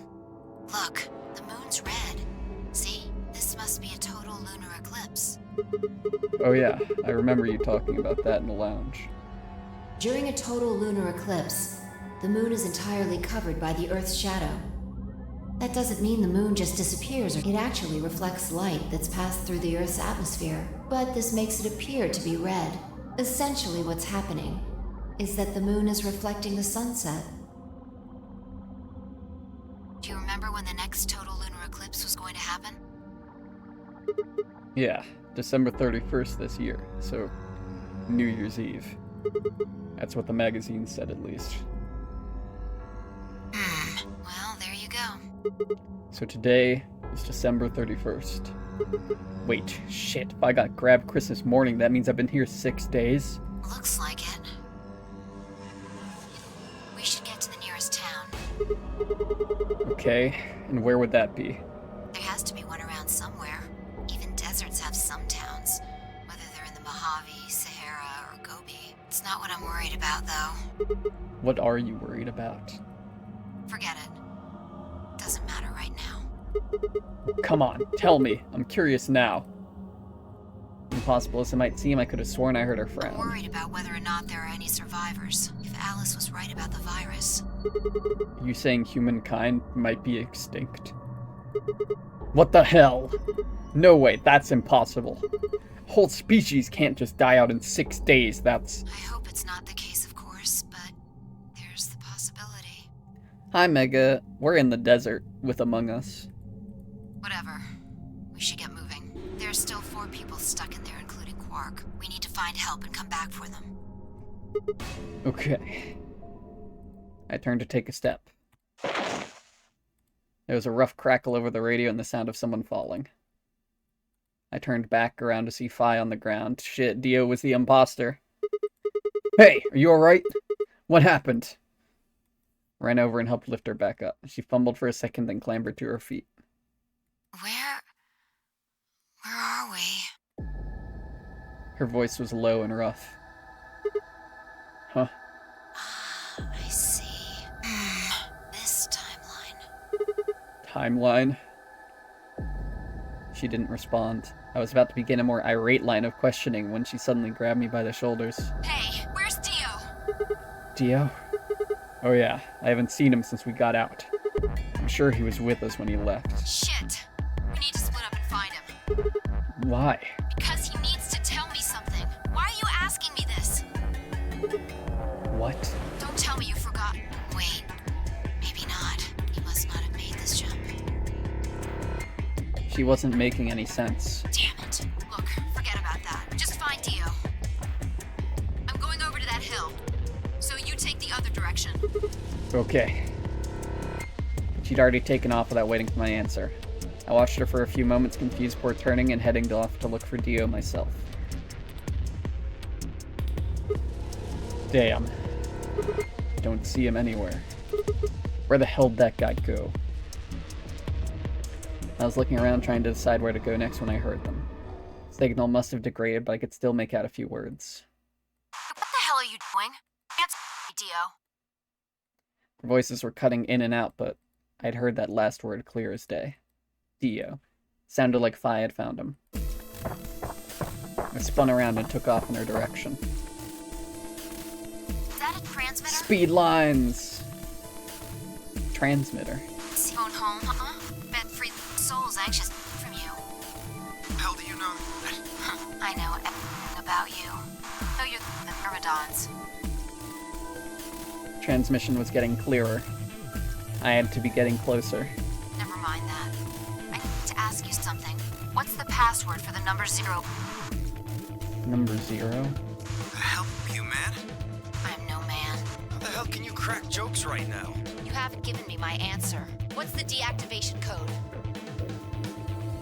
Look, the moon's red. See? This must be a total lunar eclipse. Oh yeah, I remember you talking about that in the lounge. During a total lunar eclipse, the moon is entirely covered by the Earth's shadow. That doesn't mean the moon just disappears, or it actually reflects light that's passed through the Earth's atmosphere. But this makes it appear to be red. Essentially what's happening is that the moon is reflecting the sunset. Do you remember when the next total lunar eclipse was going to happen? Yeah, December 31st this year, so New Year's Eve. That's what the magazine said, at least. Well, there you go. So today is December 31st. Wait, shit, if I got grabbed Christmas morning, that means I've been here 6 days? Looks like it. We should get to the nearest town. Okay, and where would that be? There has to be one around somewhere. Even deserts have some towns, whether they're in the Mojave, Sahara, or Gobi. It's not what I'm worried about, though. What are you worried about? Forget it. Doesn't matter right now. Come on, tell me. I'm curious now. Impossible as it might seem, I could have sworn I heard her frown. I'm worried about whether or not there are any survivors. If Alice was right about the virus. Are you saying humankind might be extinct? What the hell? No way, that's impossible. Whole species can't just die out in 6 days, that's... I hope it's not the case, of course, but there's the possibility. Hi, Mega. We're in the desert with Among Us. Whatever. We should get moving. There's still 4 people stuck in there, including Quark. We need to find help and come back for them. Okay. I turned to take a step. There was a rough crackle over the radio and the sound of someone falling. I turned back around to see Fi on the ground. Shit, Dio was the imposter. Hey, are you alright? What happened? Ran over and helped lift her back up. She fumbled for a second, then clambered to her feet. Where are we? Her voice was low and rough. Huh? I see. This timeline. Timeline? She didn't respond. I was about to begin a more irate line of questioning when she suddenly grabbed me by the shoulders. Hey, where's Dio? Dio? Oh yeah, I haven't seen him since we got out. I'm sure he was with us when he left. Shit. We need to split up and find him. Why? Because he needs to tell me something. Why are you asking me this? What? Don't tell me you forgot. Wait. Maybe not. He must not have made this jump. She wasn't making any sense. Damn it. Look, forget about that. Just find Dio. I'm going over to that hill. So you take the other direction. Okay. She'd already taken off without waiting for my answer. I watched her for a few moments, confused before turning and heading off to look for Dio myself. Damn. Don't see him anywhere. Where the hell did that guy go? I was looking around trying to decide where to go next when I heard them. Signal must have degraded, but I could still make out a few words. What the hell are you doing? Answer me, Dio. Their voices were cutting in and out, but I'd heard that last word clear as day. Dio. Sounded like Fi had found him. I spun around and took off in her direction. Is that a transmitter? Speed lines! Transmitter. Phone home, huh? Bet free soul's anxious from you. How do you know that? I know everything about you. Know you're the Myrmidons. Transmission was getting clearer. I had to be getting closer. Never mind that. I need to ask you something. What's the password for the number 0? Number 0? The hell, you man? I'm no man. How the hell can you crack jokes right now? You haven't given me my answer. What's the deactivation code?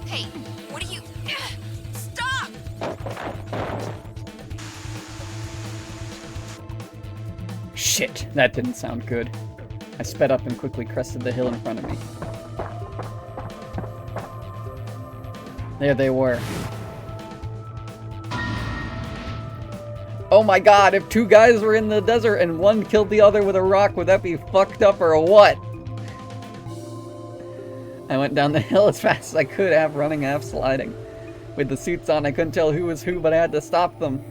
Hey, what are you... Stop! Shit, that didn't sound good. I sped up and quickly crested the hill in front of me. There they were. Oh my god, if two guys were in the desert and one killed the other with a rock, would that be fucked up or what? I went down the hill as fast as I could, half running, half sliding. With the suits on, I couldn't tell who was who, but I had to stop them.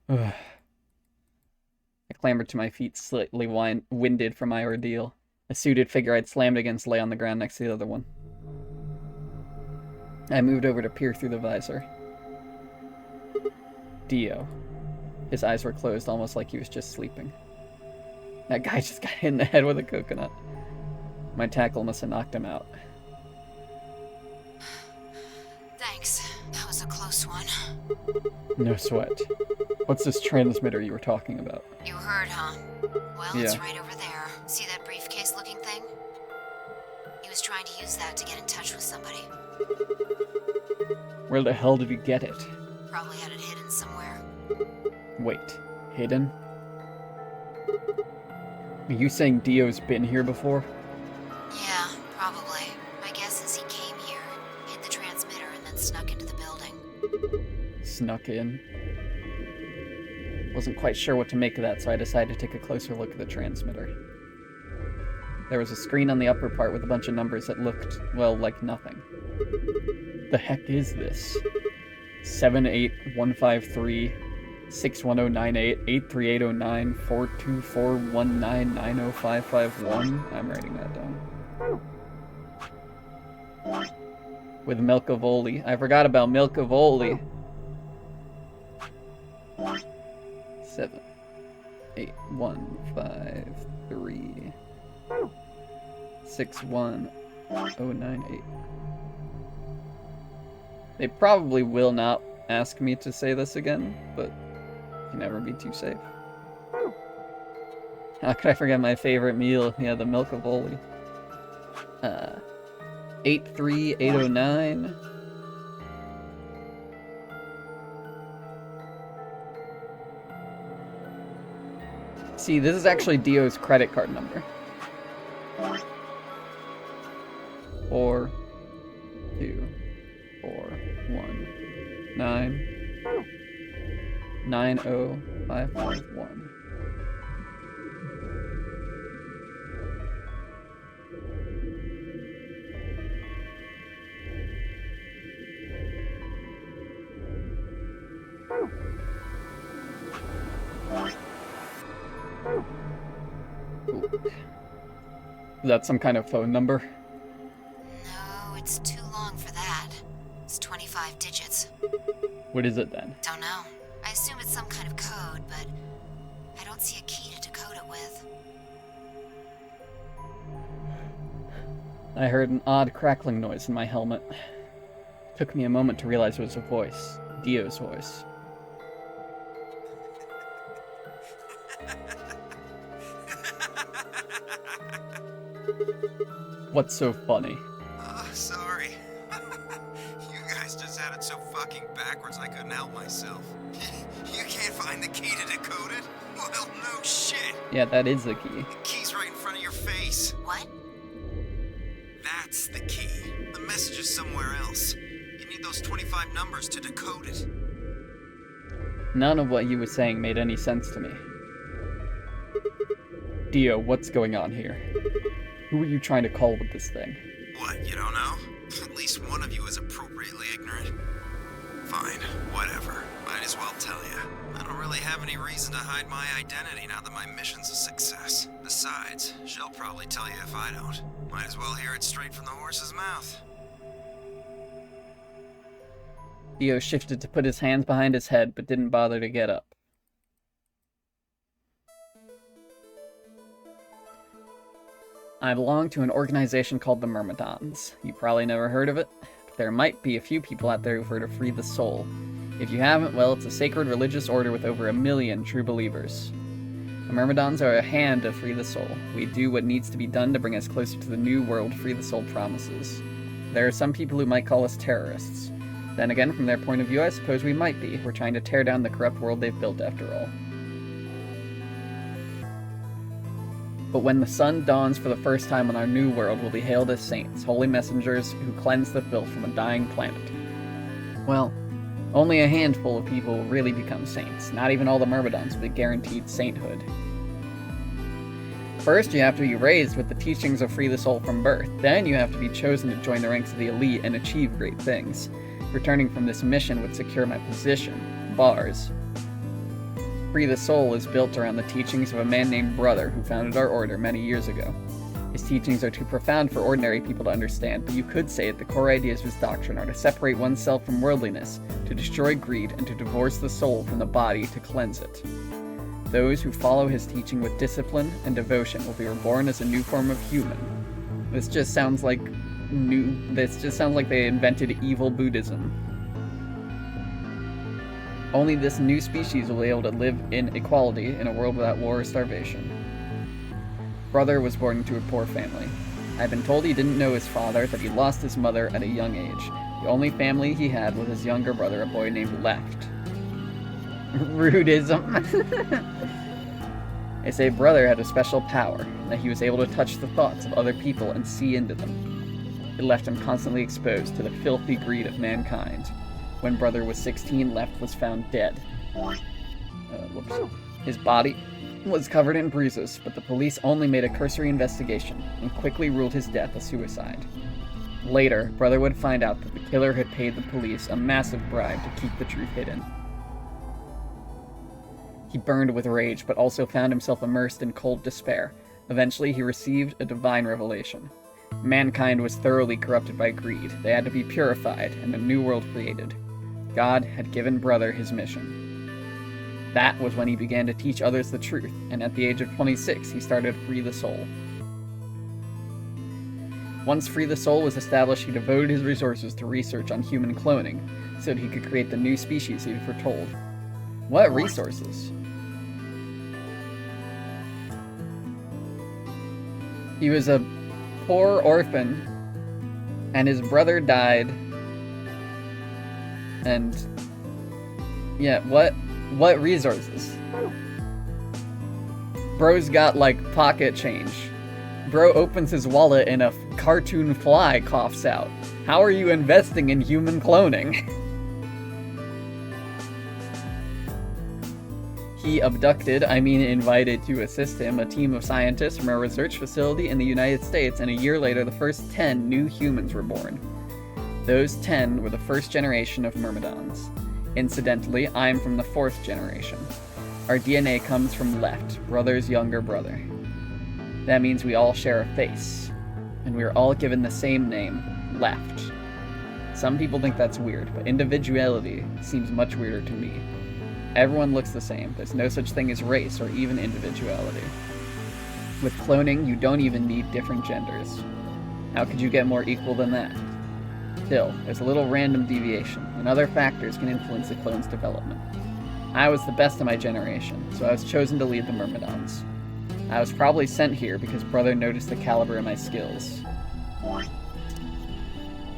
I clambered to my feet, slightly winded from my ordeal. A suited figure I'd slammed against lay on the ground next to the other one. I moved over to peer through the visor. Dio. His eyes were closed, almost like he was just sleeping. That guy just got hit in the head with a coconut. My tackle must have knocked him out. Thanks. That was a close one. No sweat. What's this transmitter you were talking about? You heard, huh? Well, Yeah. it's right over there. See that briefcase-looking thing? He was trying to use that to get in touch with somebody. Where the hell did he get it? Probably had it hidden somewhere. Wait, hidden? Are you saying Dio's been here before? Yeah, probably. My guess is he came here, hid the transmitter, and then snuck into the building. Snuck in. Wasn't quite sure what to make of that, so I decided to take a closer look at the transmitter. There was a screen on the upper part with a bunch of numbers that looked, well, like nothing. The heck is this? 78153 61098 83809 42419 90551. I'm writing that down. With Milkavoli. I forgot about Milkavoli. 7 8 1 5 3 6 1 0 9 8. They probably will not ask me to say this again, but you can never be too safe. How could I forget my favorite meal? Yeah, the Milkavoli. 83809. See, this is actually Dio's credit card number. 4 2 4 1 9 90551. Is that some kind of phone number? No, it's too long for that. It's 25 digits. What is it then? Don't know. I assume it's some kind of code, but I don't see a key to decode it with. I heard an odd crackling noise in my helmet. Took me a moment to realize it was a voice. Dio's voice. What's so funny? Sorry. You guys just had it so fucking backwards I couldn't help myself. You can't find the key to decode it? Well, no shit. Yeah, that is the key. The key's right in front of your face. What? That's the key. The message is somewhere else. You need those 25 numbers to decode it. None of what he was saying made any sense to me. Dio, what's going on here? Who are you trying to call with this thing? What, you don't know? At least one of you is appropriately ignorant. Fine, whatever. Might as well tell you. I don't really have any reason to hide my identity now that my mission's a success. Besides, she'll probably tell you if I don't. Might as well hear it straight from the horse's mouth. Dio shifted to put his hands behind his head, but didn't bother to get up. I belong to an organization called the Myrmidons. You probably never heard of it, but there might be a few people out there who've heard of Free the Soul. If you haven't, well, it's a sacred religious order with over 1 million true believers. The Myrmidons are a hand to free the soul. We do what needs to be done to bring us closer to the new world Free the Soul promises. There are some people who might call us terrorists. Then again, from their point of view, I suppose we might be. We're trying to tear down the corrupt world they've built after all. But when the sun dawns for the first time on our new world, we'll be hailed as saints, holy messengers who cleanse the filth from a dying planet. Well, only a handful of people will really become saints. Not even all the Myrmidons will be guaranteed sainthood. First, you have to be raised with the teachings of Free the Soul from birth. Then you have to be chosen to join the ranks of the elite and achieve great things. Returning from this mission would secure my position. Bars. Free the Soul is built around the teachings of a man named Brother who founded our order many years ago. His teachings are too profound for ordinary people to understand, but you could say that the core ideas of his doctrine are to separate oneself from worldliness, to destroy greed, and to divorce the soul from the body to cleanse it. Those who follow his teaching with discipline and devotion will be reborn as a new form of human. This just sounds like they invented evil Buddhism. Only this new species will be able to live in equality in a world without war or starvation. Brother was born into a poor family. I've been told he didn't know his father, that he lost his mother at a young age. The only family he had was his younger brother, a boy named Left. Rudism. They say Brother had a special power, that he was able to touch the thoughts of other people and see into them. It left him constantly exposed to the filthy greed of mankind. When Brother was 16, Left was found dead. His body was covered in bruises, but the police only made a cursory investigation and quickly ruled his death a suicide. Later, Brother would find out that the killer had paid the police a massive bribe to keep the truth hidden. He burned with rage, but also found himself immersed in cold despair. Eventually, he received a divine revelation. Mankind was thoroughly corrupted by greed. They had to be purified, and a new world created. God had given Brother his mission. That was when he began to teach others the truth, and at the age of 26, he started Free the Soul. Once Free the Soul was established, he devoted his resources to research on human cloning, so that he could create the new species he had foretold. What resources? He was a poor orphan, and his brother died, and yeah, what resources? Bro's got, like, pocket change. Bro opens his wallet and a cartoon fly coughs out. How are you investing in human cloning? He invited to assist him, a team of scientists from a research facility in the United States, and a year later the first 10 new humans were born. Those 10 were the first generation of Myrmidons. Incidentally, I'm from the 4th generation. Our DNA comes from Left, Brother's younger brother. That means we all share a face, and we are all given the same name, Left. Some people think that's weird, but individuality seems much weirder to me. Everyone looks the same. There's no such thing as race or even individuality. With cloning, you don't even need different genders. How could you get more equal than that? Still, there's a little random deviation, and other factors can influence the clone's development. I was the best of my generation, so I was chosen to lead the Myrmidons. I was probably sent here because Brother noticed the caliber of my skills.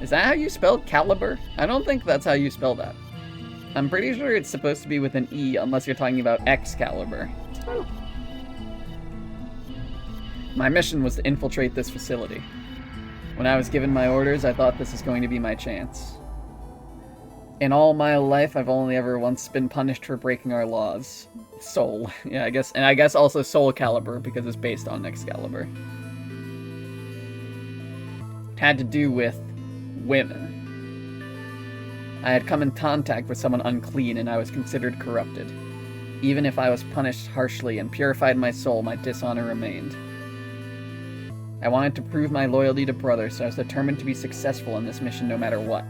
Is that how you spell caliber? I don't think that's how you spell that. I'm pretty sure it's supposed to be with an E, unless you're talking about Excalibur. My mission was to infiltrate this facility. When I was given my orders, I thought this was going to be my chance. In all my life, I've only ever once been punished for breaking our laws. Soul. Yeah, I guess also Soul Calibur, because it's based on Excalibur. It had to do with women. I had come in contact with someone unclean, and I was considered corrupted. Even if I was punished harshly and purified my soul, my dishonor remained. I wanted to prove my loyalty to Brother, so I was determined to be successful in this mission no matter what.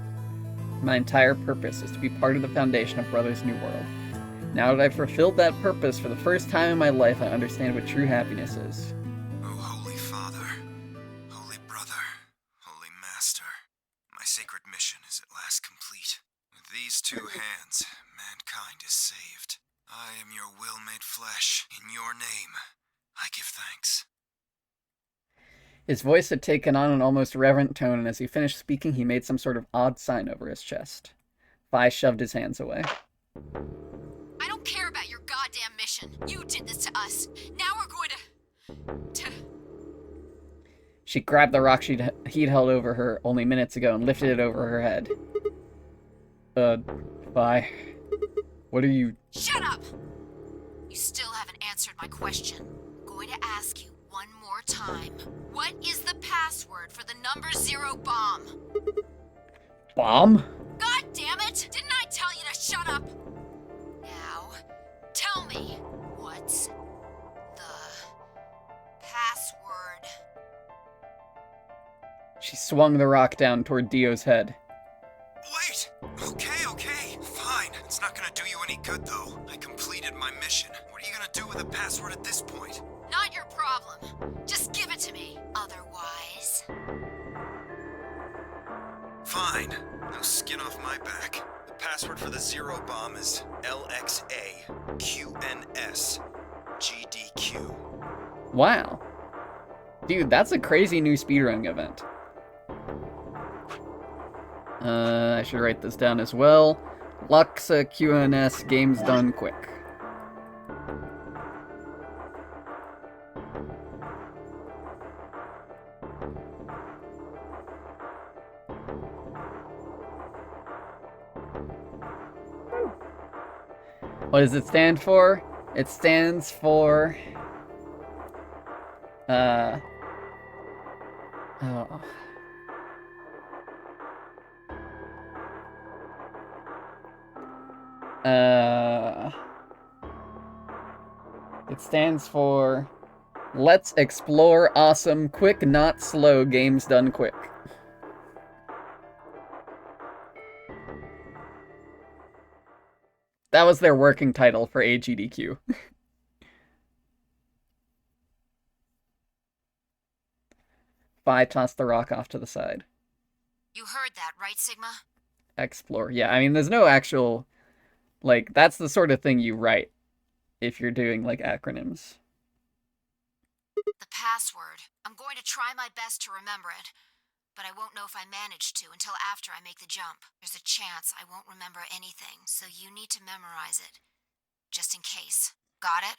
My entire purpose is to be part of the foundation of Brother's new world. Now that I've fulfilled that purpose, for the first time in my life, I understand what true happiness is. Oh, Holy Father, Holy Brother, Holy Master, my sacred mission is at last complete. With these two hands, mankind is saved. I am your will made flesh. In your name, I give thanks. His voice had taken on an almost reverent tone, and as he finished speaking, he made some sort of odd sign over his chest. Vi shoved his hands away. I don't care about your goddamn mission. You did this to us. Now we're going to She grabbed the rock he'd held over her only minutes ago and lifted it over her head. Vi. What are you... Shut up! You still haven't answered my question. I'm going to ask you one more time. What is the password for the number 0 bomb? Bomb? God damn it! Didn't I tell you to shut up? Now, tell me, what's the password? She swung the rock down toward Dio's head. Wait! Okay. Fine. It's not gonna do you any good, though. I completed my mission. What are you gonna do with a password at this point? Not your problem. Just give it to me. Otherwise... Fine. No skin off my back. The password for the 0 bomb is LXAQNSGDQ. Wow. Dude, that's a crazy new speedrunning event. I should write this down as well. Luxa QNS games done quick. What does it stand for? It stands for... Oh. It stands for Let's Explore Awesome Quick Not Slow Games Done Quick. That was their working title for AGDQ. Vi tossed the rock off to the side. You heard that, right, Sigma? Explore. Yeah, I mean, there's no actual... Like, that's the sort of thing you write if you're doing, like, acronyms. The password. I'm going to try my best to remember it, but I won't know if I manage to until after I make the jump. There's a chance I won't remember anything, so you need to memorize it. Just in case. Got it?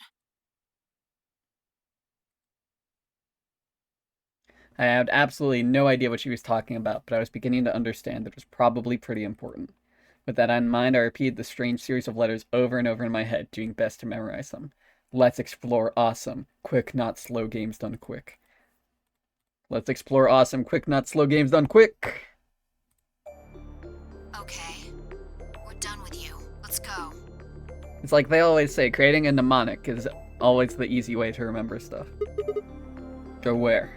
I had absolutely no idea what she was talking about, but I was beginning to understand that it was probably pretty important. With that in mind, I repeated the strange series of letters over and over in my head, doing best to memorize them. Let's explore awesome, quick, not slow games done quick. Let's explore awesome, quick, not slow games done quick. Okay. We're done with you. Let's go. It's like they always say, creating a mnemonic is always the easy way to remember stuff. Go where?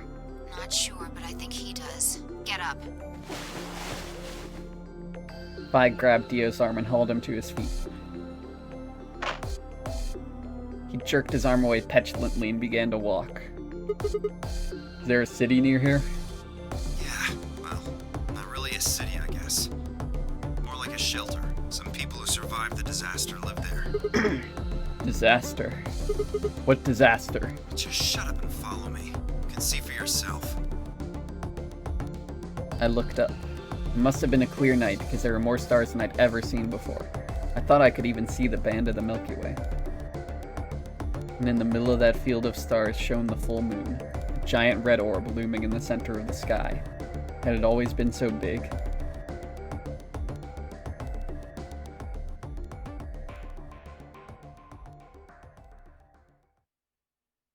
Not sure, but I think he does. Get up. Vi grabbed Dio's arm and held him to his feet. He jerked his arm away petulantly and began to walk. Is there a city near here? Yeah, well, not really a city, I guess. More like a shelter. Some people who survived the disaster live there. Disaster? What disaster? Just shut up and follow me. You can see for yourself. I looked up. It must have been a clear night because there were more stars than I'd ever seen before. I thought I could even see the band of the Milky Way. And in the middle of that field of stars shone the full moon, a giant red orb looming in the center of the sky. Had it always been so big?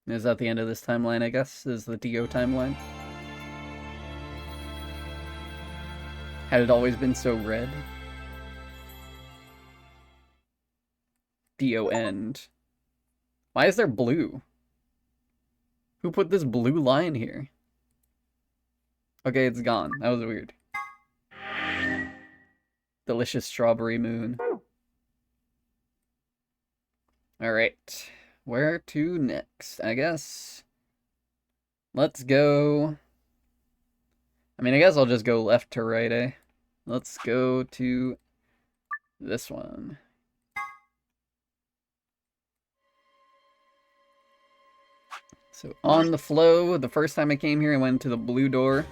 Is that the end of this timeline, I guess? Is the Dio timeline? Had it always been so red? Dio end. Why is there blue? Who put this blue line here? Okay, it's gone. That was weird. Delicious strawberry moon. Alright. Where to next? I guess. Let's go... I mean, I guess I'll just go left to right, eh? Let's go to this one. So on the flow, the first time I came here, I went to the blue door.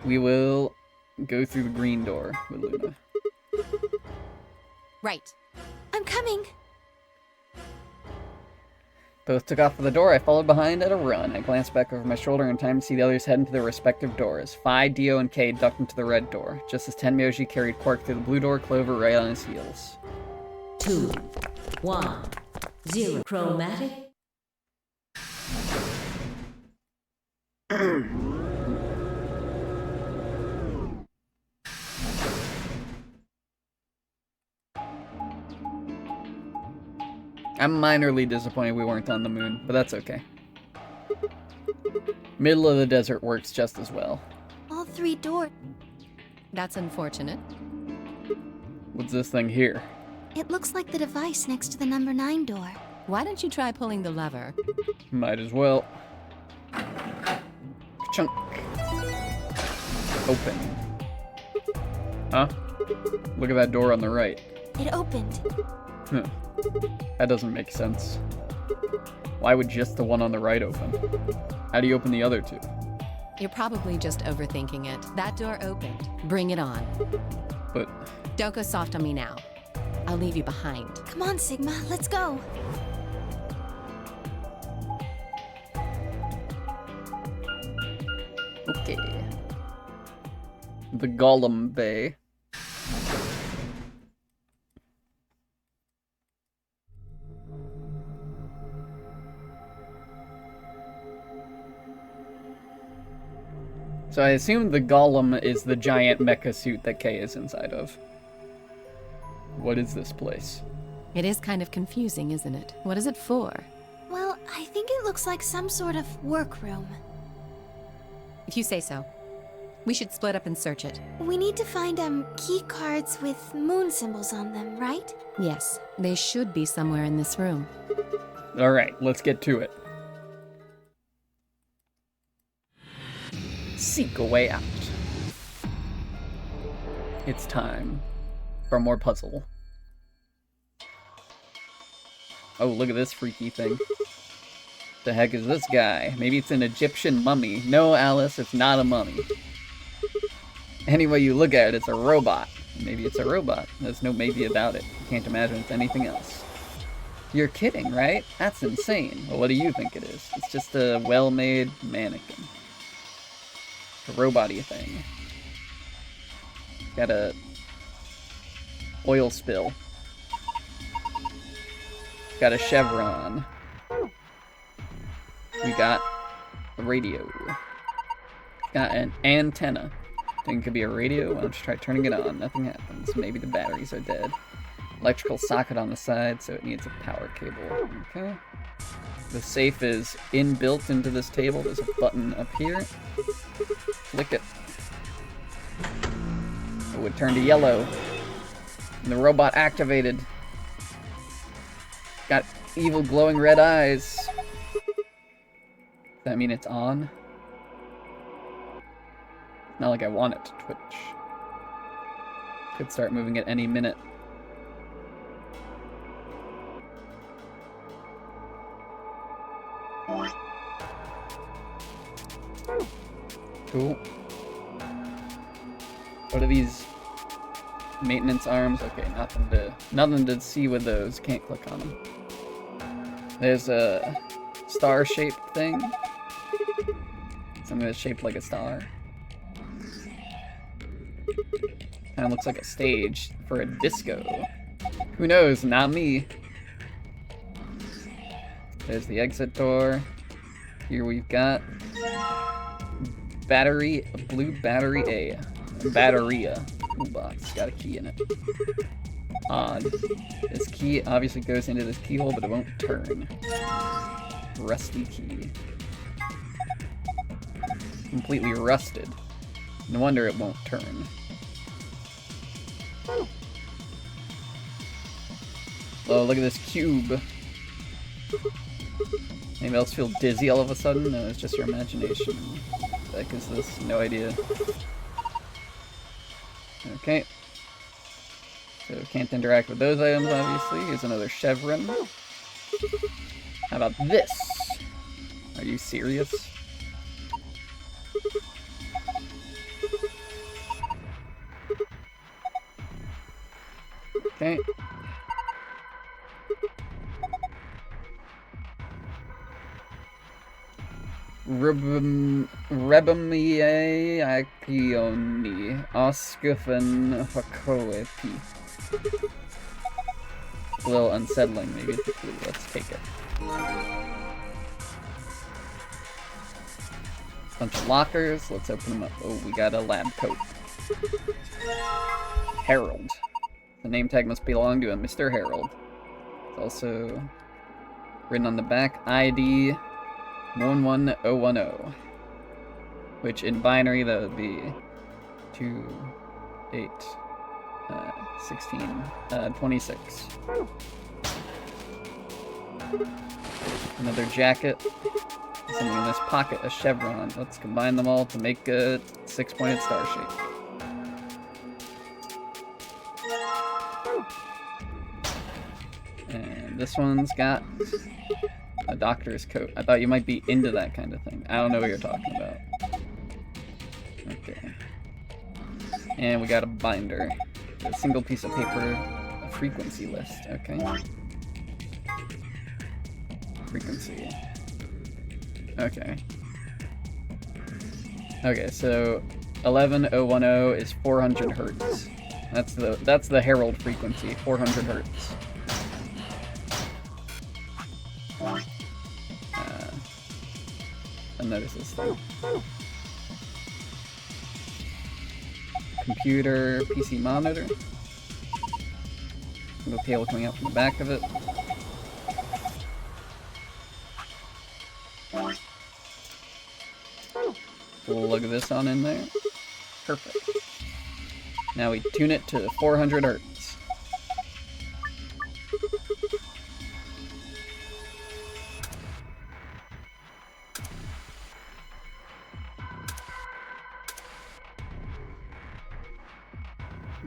We will go through the green door with Luna. Right. I'm coming. Both took off for the door. I followed behind at a run. I glanced back over my shoulder in time to see the others head into their respective doors. Phi, Dio, and K ducked into the red door, just as Tenmyoji carried Quark through the blue door, Clover right on his heels. 2, 1, 0. Chromatic. I'm minorly disappointed we weren't on the moon, but that's okay. Middle of the desert works just as well. All 3 doors. That's unfortunate. What's this thing here? It looks like the device next to the number 9 door. Why don't you try pulling the lever? Might as well. Chunk. Open. Huh? Look at that door on the right. It opened. Huh. That doesn't make sense. Why would just the one on the right open? How do you open the other 2? You're probably just overthinking it. That door opened. Bring it on. But... Don't go soft on me now. I'll leave you behind. Come on, Sigma, let's go. Okay. The Golem Bay. So I assume the Golem is the giant mecha suit that Kay is inside of. What is this place? It is kind of confusing, isn't it? What is it for? Well, I think it looks like some sort of workroom. If you say so. We should split up and search it. We need to find, key cards with moon symbols on them, right? Yes, they should be somewhere in this room. Alright, let's get to it. Seek a way out. It's time for more puzzle. Oh, look at this freaky thing. The heck is this guy? Maybe it's an Egyptian mummy. No, Alice, it's not a mummy. Any way you look at it, it's a robot. Maybe it's a robot. There's no maybe about it. You can't imagine it's anything else. You're kidding, right? That's insane. Well, what do you think it is? It's just a well-made mannequin. A robot-y thing. Got a oil spill. Got a chevron. We got a radio. Got an antenna. Thing could be a radio. Why don't you try turning it on? Nothing happens. Maybe the batteries are dead. Electrical socket on the side, so it needs a power cable. Okay. The safe is inbuilt into this table. There's a button up here. Click it. It would turn to yellow. And the robot activated. Got evil glowing red eyes. Does that mean it's on? Not like I want it to twitch. Could start moving at any minute. Cool. What are these maintenance arms? Okay, nothing to see with those. Can't click on them. There's a star-shaped thing. Something that's shaped like a star. Kinda looks like a stage for a disco. Who knows? Not me. There's the exit door. Here we've got battery, a blue battery A. Batteria. Toolbox. Got a key in it. Odd. This key obviously goes into this keyhole, but it won't turn. Rusty key. Completely rusted. No wonder it won't turn. Oh, look at this cube. Anybody else feel dizzy all of a sudden? No, it's just your imagination. What the heck is this? No idea. Okay. So can't interact with those items, obviously. Here's another chevron. How about this? Are you serious? Okay. Rebamiae Akioni Oscufan Hakoepi. A little unsettling, maybe it's a clue. Let's take it. Bunch of lockers. Let's open them up. Oh, we got a lab coat. Harold. The name tag must belong to a Mr. Harold. It's also written on the back, ID 11010. Which in binary, that would be 2, 8, 16, 26. Another jacket. Something in this pocket, a chevron. Let's combine them all to make a 6-pointed star shape. And this one's got a doctor's coat. I thought you might be into that kind of thing. I don't know what you're talking about. Okay. And we got a binder. A single piece of paper, a frequency list. Okay. Frequency. Okay. Okay, so 11010 is 400 hertz. That's the Herald frequency, 400 hertz. And notice this thing. Computer, PC monitor. Little cable coming out from the back of it. Plug this on in there. Perfect. Now we tune it to 400 hertz.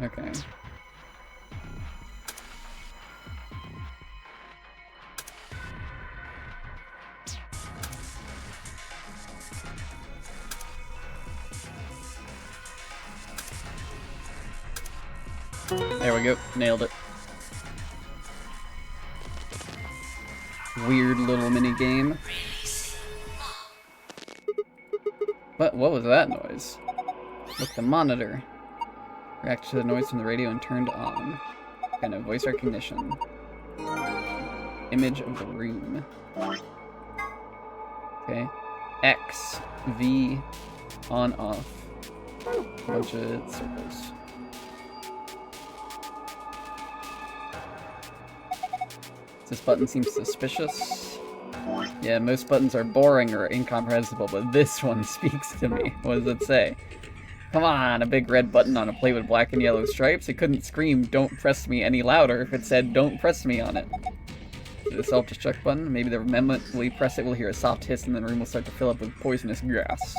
Okay. There we go. Nailed it. Weird little mini game. What was that noise? Look, the monitor. Reacted to the noise from the radio and turned on. Kind of voice recognition. Image of the room. Okay. X, V, on, off. A bunch of circles. This button seems suspicious. Yeah, most buttons are boring or incomprehensible, but this one speaks to me. What does it say? Come on, a big red button on a plate with black and yellow stripes. It couldn't scream, "Don't press me" any louder if it said, "Don't press me" on it. The self-destruct button. Maybe the moment we press it, we'll hear a soft hiss and the room will start to fill up with poisonous gas.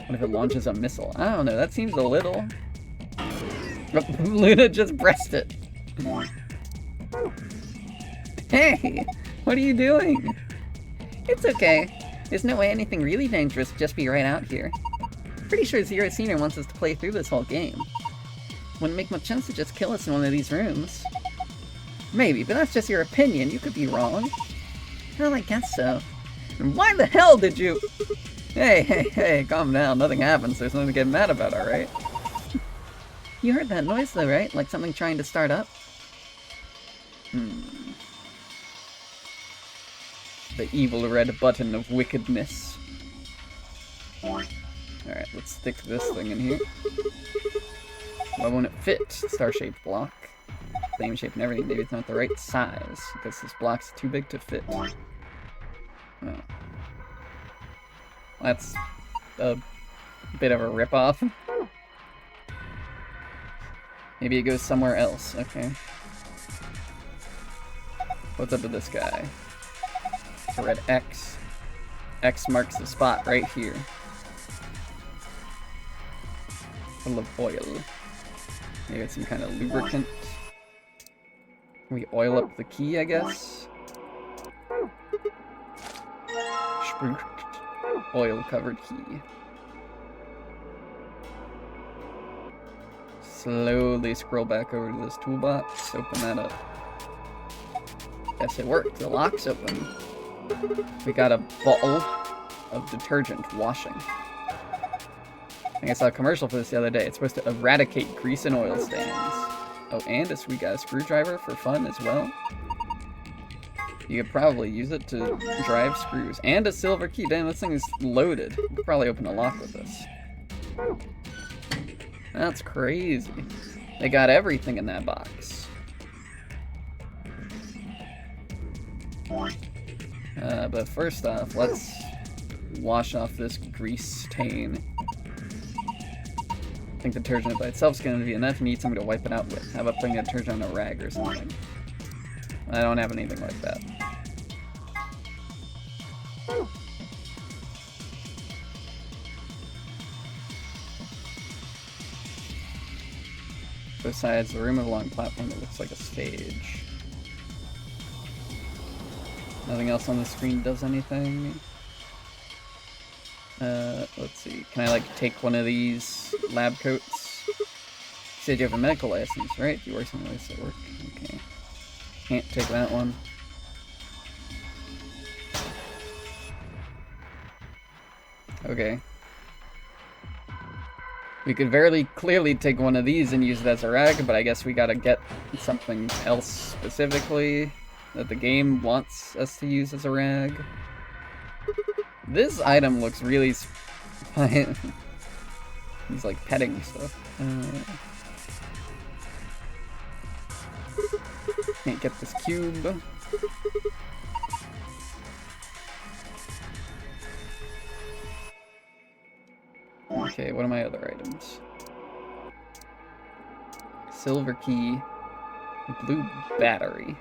What if it launches a missile? I don't know, that seems a little... Luna just pressed it. Hey, what are you doing? It's okay. There's no way anything really dangerous would just be right out here. Pretty sure Zero Senior wants us to play through this whole game. Wouldn't make much sense to just kill us in one of these rooms. Maybe, but that's just your opinion. You could be wrong. Well, I guess so. And why the hell did you... Hey, calm down. Nothing happens. There's nothing to get mad about, alright? You heard that noise though, right? Like something trying to start up? The evil red button of wickedness. Alright, let's stick this thing in here. Why won't it fit? Star-shaped block. Same shape and everything. Maybe it's not the right size, because this block's too big to fit. Oh. That's a bit of a rip-off. Maybe it goes somewhere else. Okay. What's up with this guy? It's a red X. X marks the spot right here. Full of oil. Maybe it's some kind of lubricant. We oil up the key, I guess. Oil-covered key. Slowly scroll back over to this toolbox. Open that up. Guess it worked. The lock's open. We got a bottle of detergent washing. I think I saw a commercial for this the other day. It's supposed to eradicate grease and oil stains. Oh, and we got a screwdriver for fun as well. You could probably use it to drive screws. And a silver key. Damn, this thing is loaded. You could probably open a lock with this. That's crazy. They got everything in that box. But first off, let's wash off this grease stain. I think detergent by itself is going to be enough. You need something to wipe it out with. How about putting detergent on a rag or something? I don't have anything like that. Besides the room of a long platform that looks like a stage. Nothing else on the screen does anything. Let's see. Can I, like, take one of these lab coats? You said you have a medical license, right? You work somewhere at work. Okay. Can't take that one. Okay. We could very clearly take one of these and use it as a rag, but I guess we gotta get something else specifically that the game wants us to use as a rag. This item looks really... He's like petting stuff. Can't get this cube. Okay, what are my other items? Silver key. Blue battery.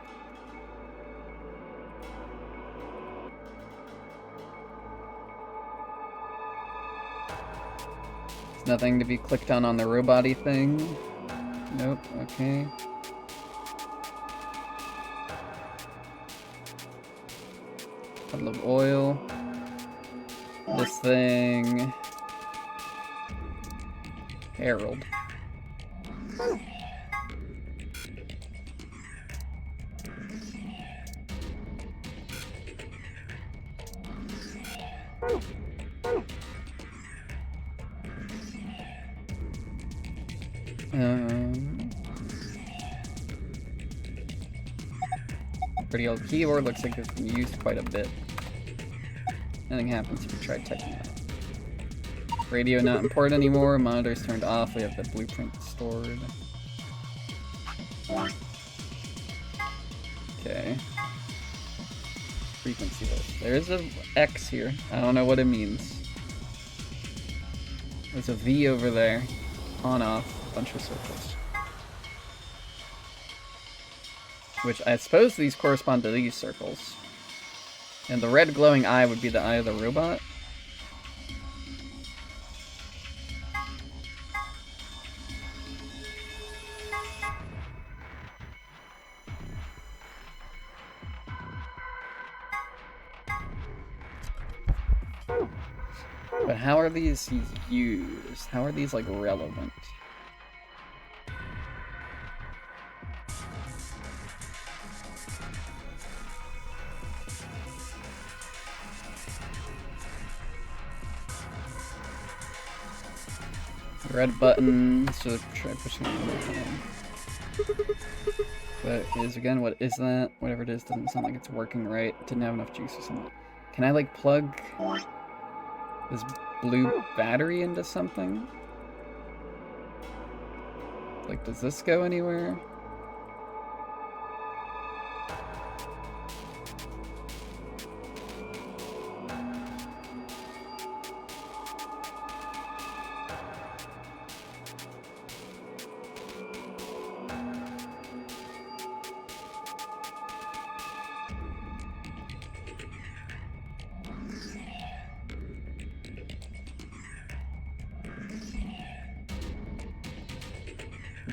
There's nothing to be clicked on the robot-y thing. Nope, okay. Bottle of oil. This thing. Harold. Pretty old keyboard, looks like it's been used quite a bit. Nothing happens if you try touching it. Radio not important anymore, monitors turned off, we have the blueprint stored. Okay. Frequency list. There's a X here. I don't know what it means. There's a V over there. On, off, a bunch of circles. Which I suppose these correspond to these circles. And the red glowing eye would be the eye of the robot. But how are these used? How are these, like, relevant? Red button, so try pushing it one more time. But is, again, what is that? Whatever it is, doesn't sound like it's working right. Didn't have enough juice or something. Can I, like, plug this blue battery into something? Like, does this go anywhere?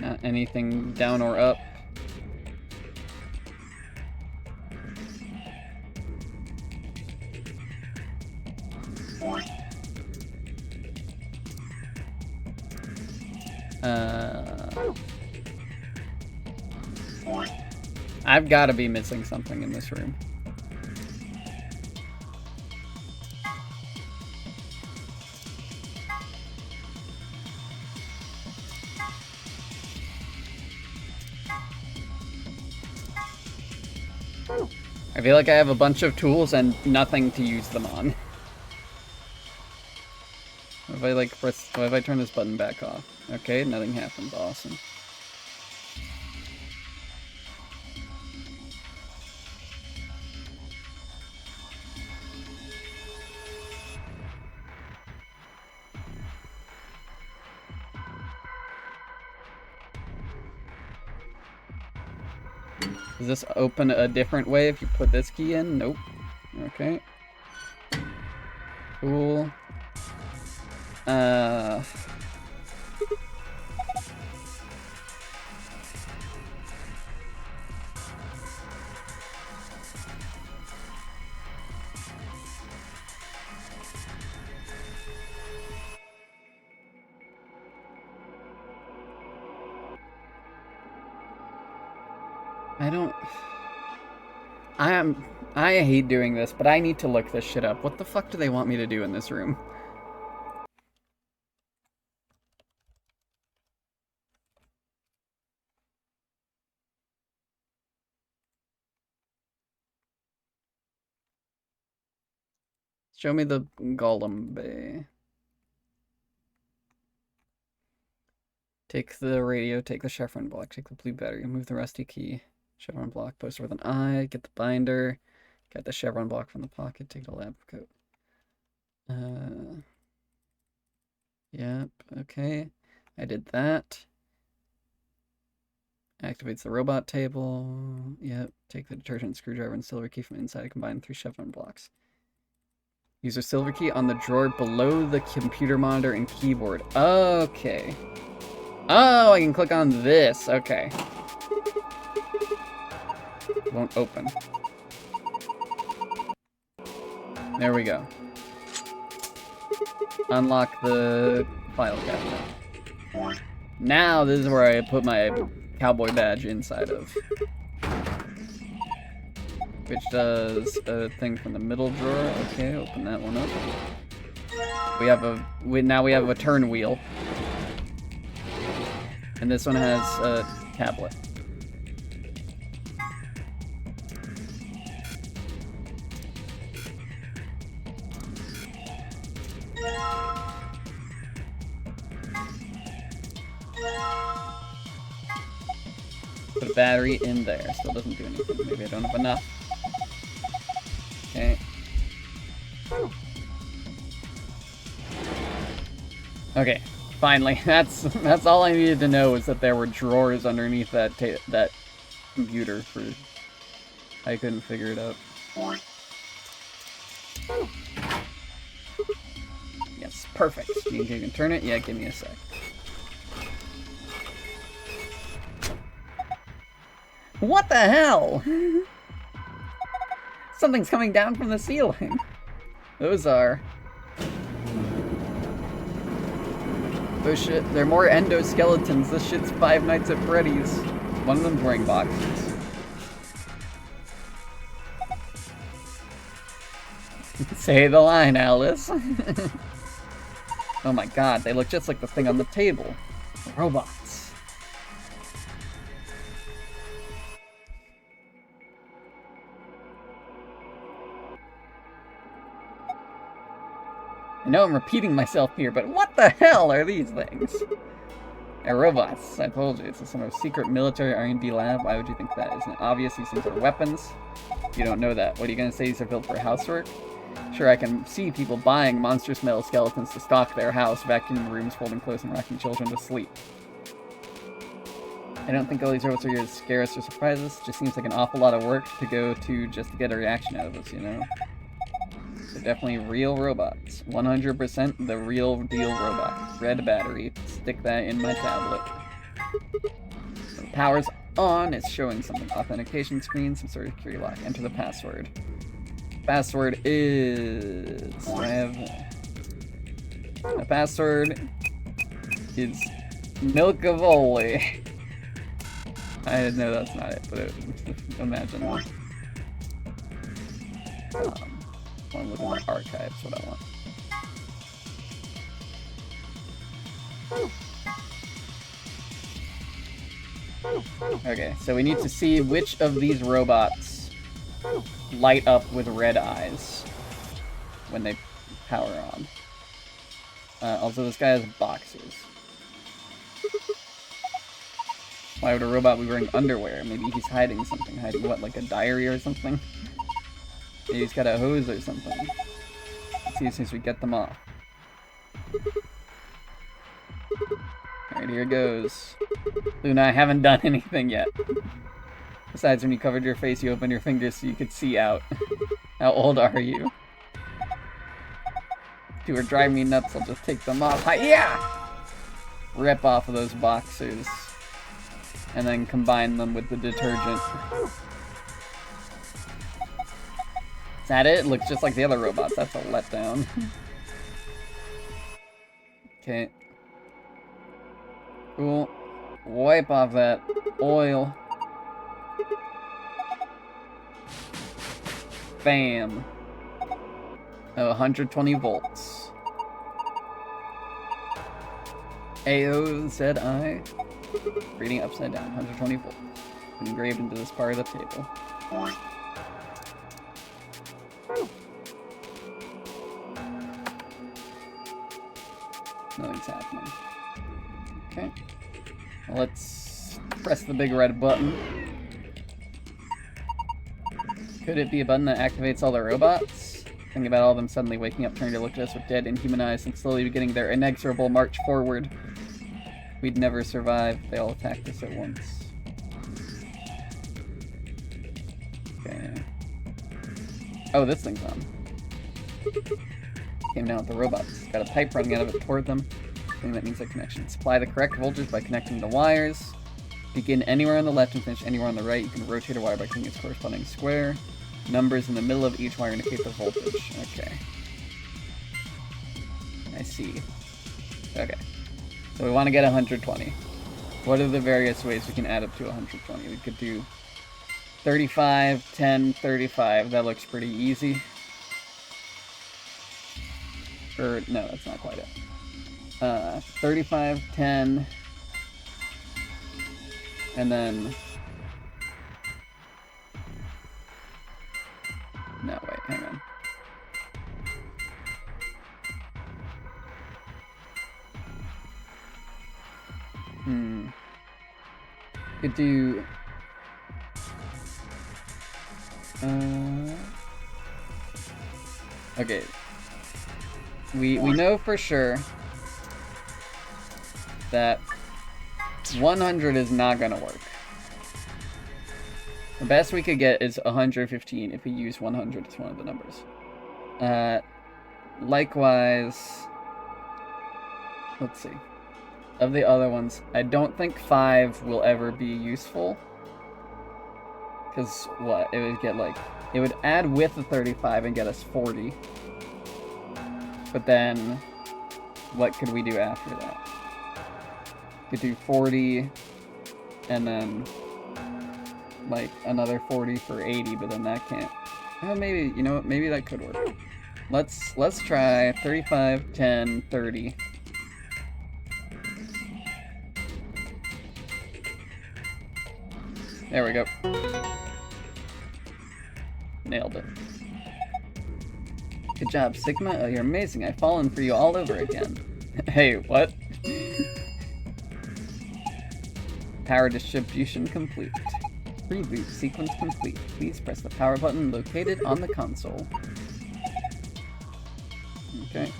Not anything down or up. I've got to be missing something in this room. I feel like I have a bunch of tools and nothing to use them on. What if I like press, what if I turn this button back off? Okay, nothing happens, awesome. Does this open a different way if you put this key in? Nope. Okay. Cool. I hate doing this, but I need to look this shit up. What the fuck do they want me to do in this room? Show me the Golem Bay. Take the radio, take the chevron block, take the blue battery, move the rusty key. Chevron block, poster with an eye, get the binder, get the chevron block from the pocket, take the lab coat. Yep, okay. I did that. Activates the robot table. Yep, take the detergent screwdriver and silver key from inside, combine 3 chevron blocks. Use a silver key on the drawer below the computer monitor and keyboard. Okay. Oh, I can click on this. Okay. Won't open. There we go. Unlock the file cabinet. Now this is where I put my cowboy badge inside of. Which does a thing from the middle drawer. Okay, open that one up. Now we have a turn wheel. And this one has a tablet. Put a battery in there. Still doesn't do anything. Maybe I don't have enough. Okay. Okay. Finally, that's all I needed to know, is that there were drawers underneath that computer. I couldn't figure it out. Yes, perfect. You can turn it. Yeah, give me a sec. What the hell? Something's coming down from the ceiling. Those shit, they're more endoskeletons. This shit's Five Nights at Freddy's. One of them's wearing boxes. Say the line, Alice. Oh my god, they look just like the thing on the table. Robots. I know I'm repeating myself here, but what the hell are these things? They're robots. I told you, it's some sort of secret military R&D lab. Why would you think that? Isn't it obvious these things are weapons? You don't know that. What are you gonna say, these are built for housework? Sure, I can see people buying monstrous metal skeletons to stock their house, vacuuming rooms, folding clothes, and rocking children to sleep. I don't think all these robots are here to scare us or surprise us. It just seems like an awful lot of work to go to just to get a reaction out of us, you know? They're definitely real robots. 100% the real deal robot. Red battery. Stick that in my tablet. So power's on. It's showing something. Authentication screen. Some sort of security lock. Enter the password. Password is... The password is Milkavoli. I know that's not it, but imagine that. I want to look at the archives, what I want. Okay, so we need to see which of these robots light up with red eyes when they power on. Also, this guy has boxers. Why would a robot be wearing underwear? Maybe he's hiding something. Hiding what, like a diary or something? Maybe he's got a hose or something. Let's see since we get them off. Alright, here goes. Luna, I haven't done anything yet. Besides, when you covered your face, you opened your fingers so you could see out. How old are you? If you were driving me nuts, I'll just take them off. Yeah! Rip off of those boxers. And then combine them with the detergent. Is that it? It looks just like the other robots. That's a letdown. Okay. Cool. Wipe off that oil. Bam. Oh, 120 volts. Ayo, said I. Reading upside down, 120 volts. Engraved into this part of the table. Nothing's happening. Okay. Let's press the big red button. Could it be a button that activates all the robots? Think about all of them suddenly waking up, turning to look at us with dead, inhuman eyes, and slowly beginning their inexorable march forward. We'd never survive. They all attacked us at once. Okay. Oh, this thing's on. Came down with the robots. Got a pipe running out of it toward them. I think that means a connection. Supply the correct voltage by connecting the wires. Begin anywhere on the left and finish anywhere on the right. You can rotate a wire by clicking its corresponding square. Numbers in the middle of each wire indicate the voltage. Okay. I see. Okay. So we want to get 120. What are the various ways we can add up to 120? We could do 35, 10, 35. That looks pretty easy. Or, no, that's not quite it. 35, 10, and then... No, wait, hang on. Could do... Okay. We know for sure that 100 is not gonna work. The best we could get is 115 if we use 100 as one of the numbers. Likewise, let's see. Of the other ones, I don't think 5 will ever be useful. Because what? It would get like... It would add with the 35 and get us 40. But then, what could we do after that? Could do 40, and then, like, another 40 for 80, but then that can't. Maybe, you know what, maybe that could work. Let's try 35, 10, 30. There we go. Nailed it. Good job, Sigma. Oh, you're amazing. I've fallen for you all over again. Hey, what? Power distribution complete. Reboot sequence complete. Please press the power button located on the console. Okay.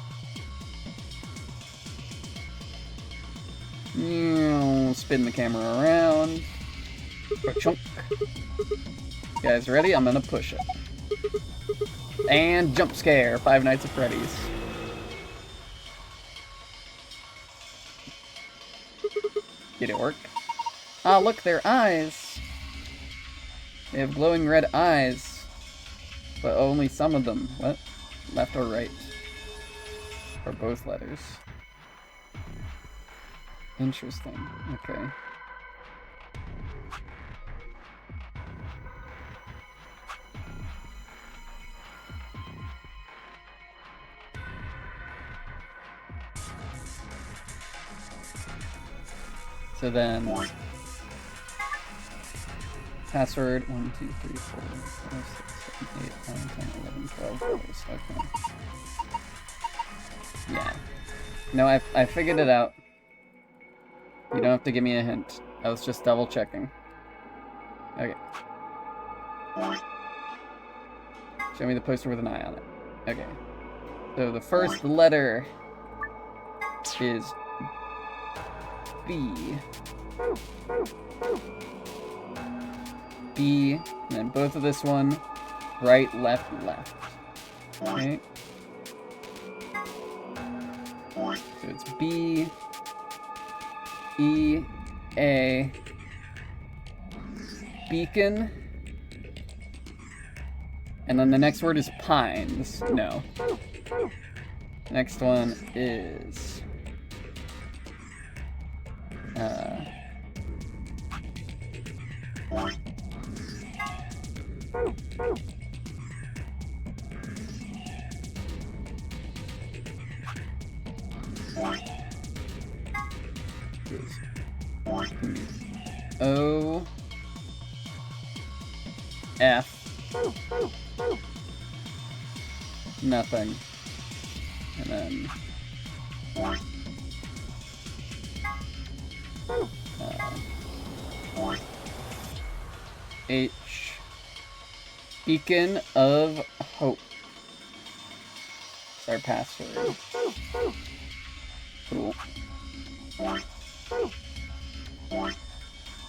Spin the camera around. Chunk. You guys ready? I'm gonna push it. And jump scare. Five Nights at Freddy's. Did it work? Ah, look, their eyes! They have glowing red eyes. But only some of them. What? Left or right? Or both letters. Interesting. Okay. So then, password 1, 2, 3, 4, 5, 6. floors. Okay. Yeah. No, I figured it out. You don't have to give me a hint. I was just double checking. Okay. Show me the poster with an eye on it. Okay. So the first letter is B. B, and then both of this one, right, left, left. Okay. So it's B, E, A, beacon, and then the next word is pines. No. Next one is O, F, nothing, and then H, beacon of hope. It's our password. Cool.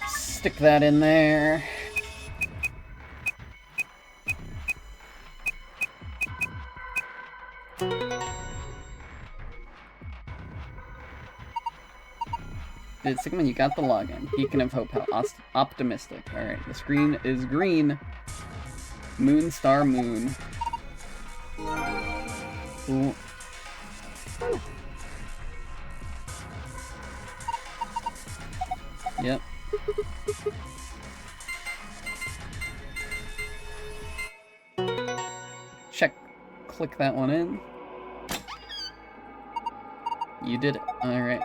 Stick that in there. Sigma, you got the login. Beacon of Hope, how optimistic. Alright, the screen is green. Moon, star, moon. Cool. Yep. Check. Click that one in. You did it. Alright.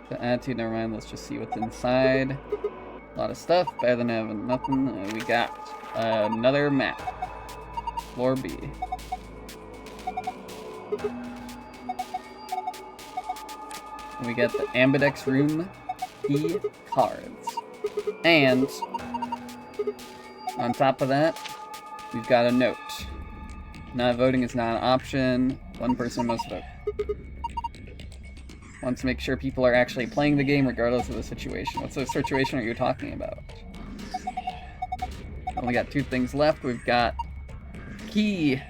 The attitude, never mind, let's just see what's inside. A lot of stuff, better than having nothing. We got another map. Floor B. We got the Ambidex room key cards. And on top of that, we've got a note. Not voting is not an option. One person must vote. Wants to make sure people are actually playing the game regardless of the situation. What's the situation are you talking about? Only got 2 things left. We've got key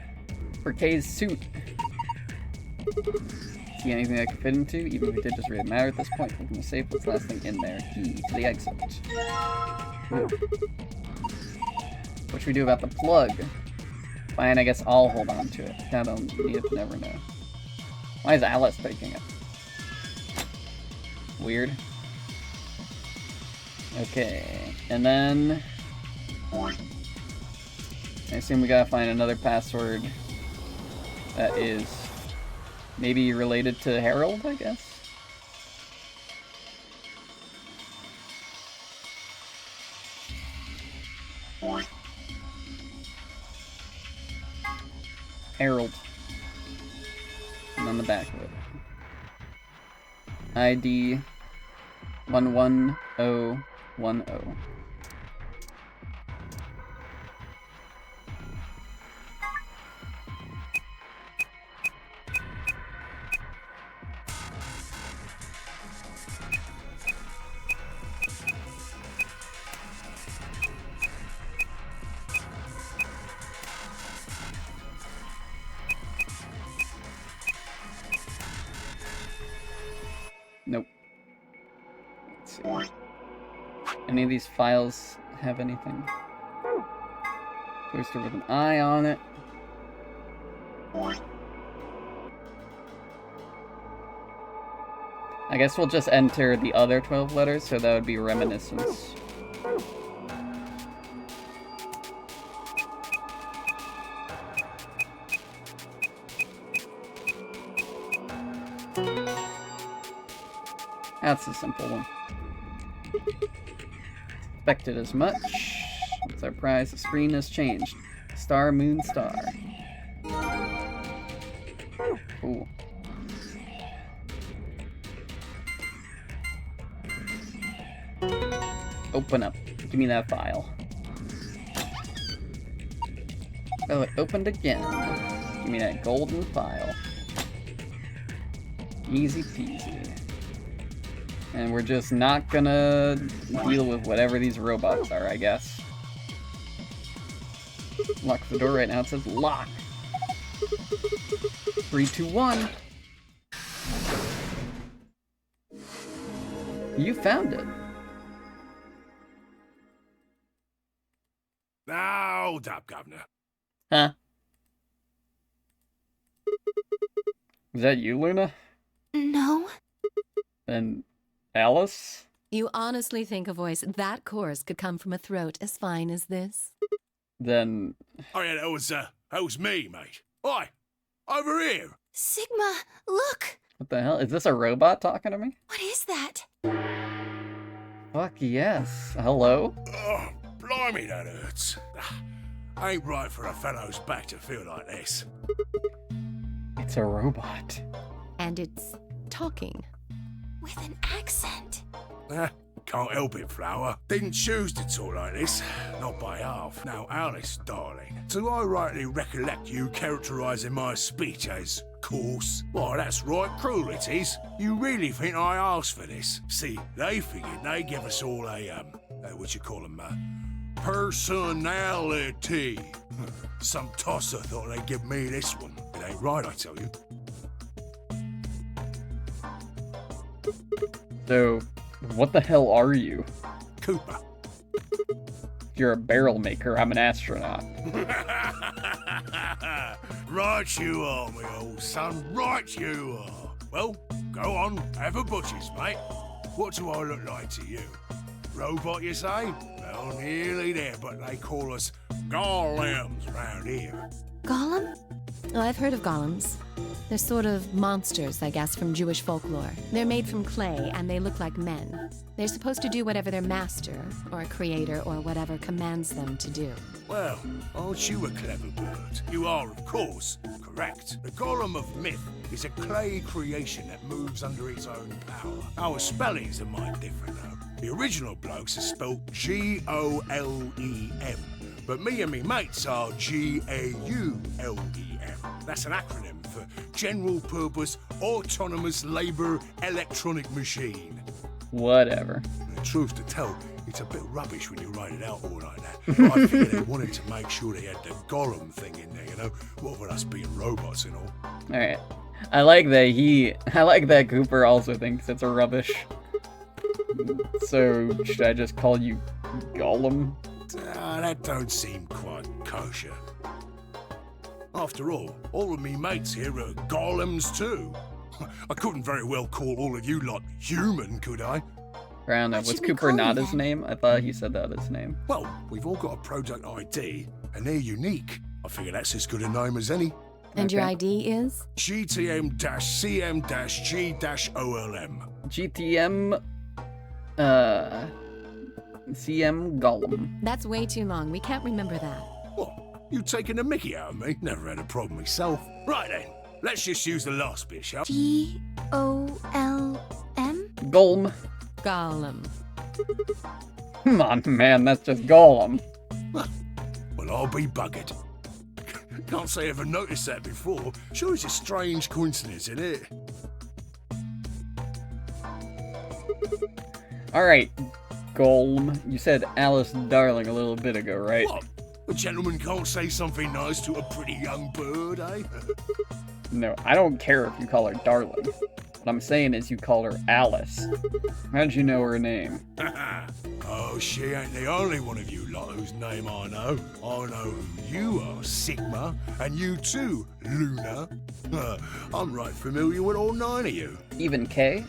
for Kay's suit. See anything I can fit into? Even if it did, doesn't really matter at this point. Looking to save what's the last thing in there. Key to the exit. Ooh. What should we do about the plug? Fine, I guess I'll hold on to it. I don't need it to never know. Why is Alice taking it? Weird. Okay, and then I assume we gotta find another password that is maybe related to Harold, I guess? Harold. And on the back of it. ID 11010. Nope. Let's see. Any of these files have anything? Poster with an eye on it. I guess we'll just enter the other 12 letters, so that would be reminiscence. That's a simple one. Expected as much. It's our prize. The screen has changed. Star, moon, star. Ooh. Open up. Give me that file. Oh, it opened again. Give me that golden file. Easy peasy. And we're just not gonna deal with whatever these robots are, I guess. Lock the door right now. It says lock. 3, 2, 1. You found it. Now, hold up, Governor. Huh? Is that you, Luna? No. And Alice? You honestly think a voice that coarse could come from a throat as fine as this? Then... Oh yeah, that was me, mate. Oi, over here. Sigma, look! What the hell? Is this a robot talking to me? What is that? Fuck yes. Hello? Oh, blimey, that hurts. Ain't right for a fellow's back to feel like this. It's a robot. And it's talking. With an accent. Can't help it, Flower. Didn't choose to talk like this. Not by half. Now, Alice, darling, do I rightly recollect you characterising my speech as coarse? Why, that's right, cruel it is. You really think I asked for this? See, they figured they'd give us all a, what you call them, personality. Some tosser thought they'd give me this one. It ain't right, I tell you. So, what the hell are you? Cooper. You're a barrel maker. I'm an astronaut. Right you are, me old son. Right you are. Well, go on, have a butcher's, mate. What do I look like to you? Robot, you say? Well, nearly there, but they call us golems round here. Golem? Oh, I've heard of golems. They're sort of monsters, I guess, from Jewish folklore. They're made from clay, and they look like men. They're supposed to do whatever their master, or a creator, or whatever commands them to do. Well, aren't you a clever bird? You are, of course, correct. The golem of myth is a clay creation that moves under its own power. Our spellings are might different, though. The original blokes are spelt G-O-L-E-M, but me and me mates are G-A-U-L-E-M. That's an acronym for General Purpose Autonomous Labour Electronic Machine. Whatever. The truth to tell, it's a bit rubbish when you write it out all like that. But I figured they wanted to make sure they had the golem thing in there, you know? What with us being robots and all. Alright. I like that Cooper also thinks it's a rubbish. So, should I just call you Golem? That don't seem quite kosher. After all of me mates here are golems too. I couldn't very well call all of you lot human, could I? I don't know. Was Cooper not his name? I thought he said that was his name. Well, we've all got a product ID, and they're unique. I figure that's as good a name as any. And your ID is? GTM-CM-G-OLM. GTM, CM Golem. That's way too long. We can't remember that. What? You taking a mickey out of me? Never had a problem myself. Right then, let's just use the last bit, shall we? G-O-L-M? Golem. Golem. Come on, man, that's just Golem. Well, I'll be buggered. Can't say I ever noticed that before. Sure, it's a strange coincidence, isn't it? Alright, Golem. You said Alice Darling a little bit ago, right? What? A gentleman can't say something nice to a pretty young bird, eh? No, I don't care if you call her Darling. What I'm saying is you call her Alice. How'd you know her name? Oh, she ain't the only one of you lot whose name I know. I know who you are, Sigma, and you too, Luna. I'm right familiar with all 9 of you. Even Kay?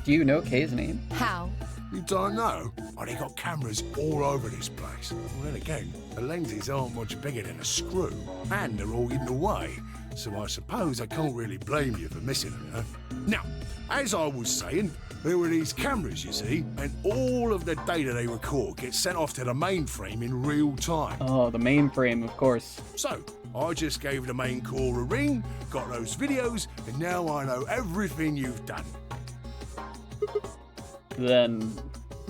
Do you know Kay's name? How? You don't know? Oh, they got cameras all over this place. Well, then again, the lenses aren't much bigger than a screw, and they're all hidden away. So I suppose I can't really blame you for missing them, huh? Now, as I was saying, there were these cameras, you see, and all of the data they record gets sent off to the mainframe in real time. Oh, the mainframe, of course. So, I just gave the main core a ring, got those videos, and now I know everything you've done. Then...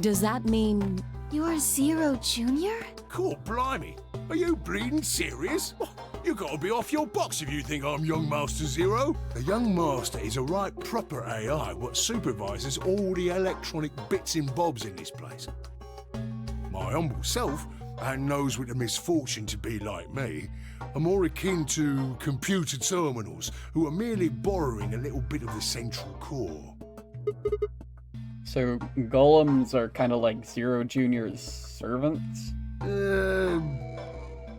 Does that mean... You're Zero Jr.? Cool, blimey. Are you bleeding serious? You gotta be off your box if you think I'm Young Master Zero. The Young Master is a right proper AI what supervises all the electronic bits and bobs in this place. My humble self, and those with the misfortune to be like me, are more akin to computer terminals who are merely borrowing a little bit of the central core. So, golems are kind of like Zero Jr.'s servants?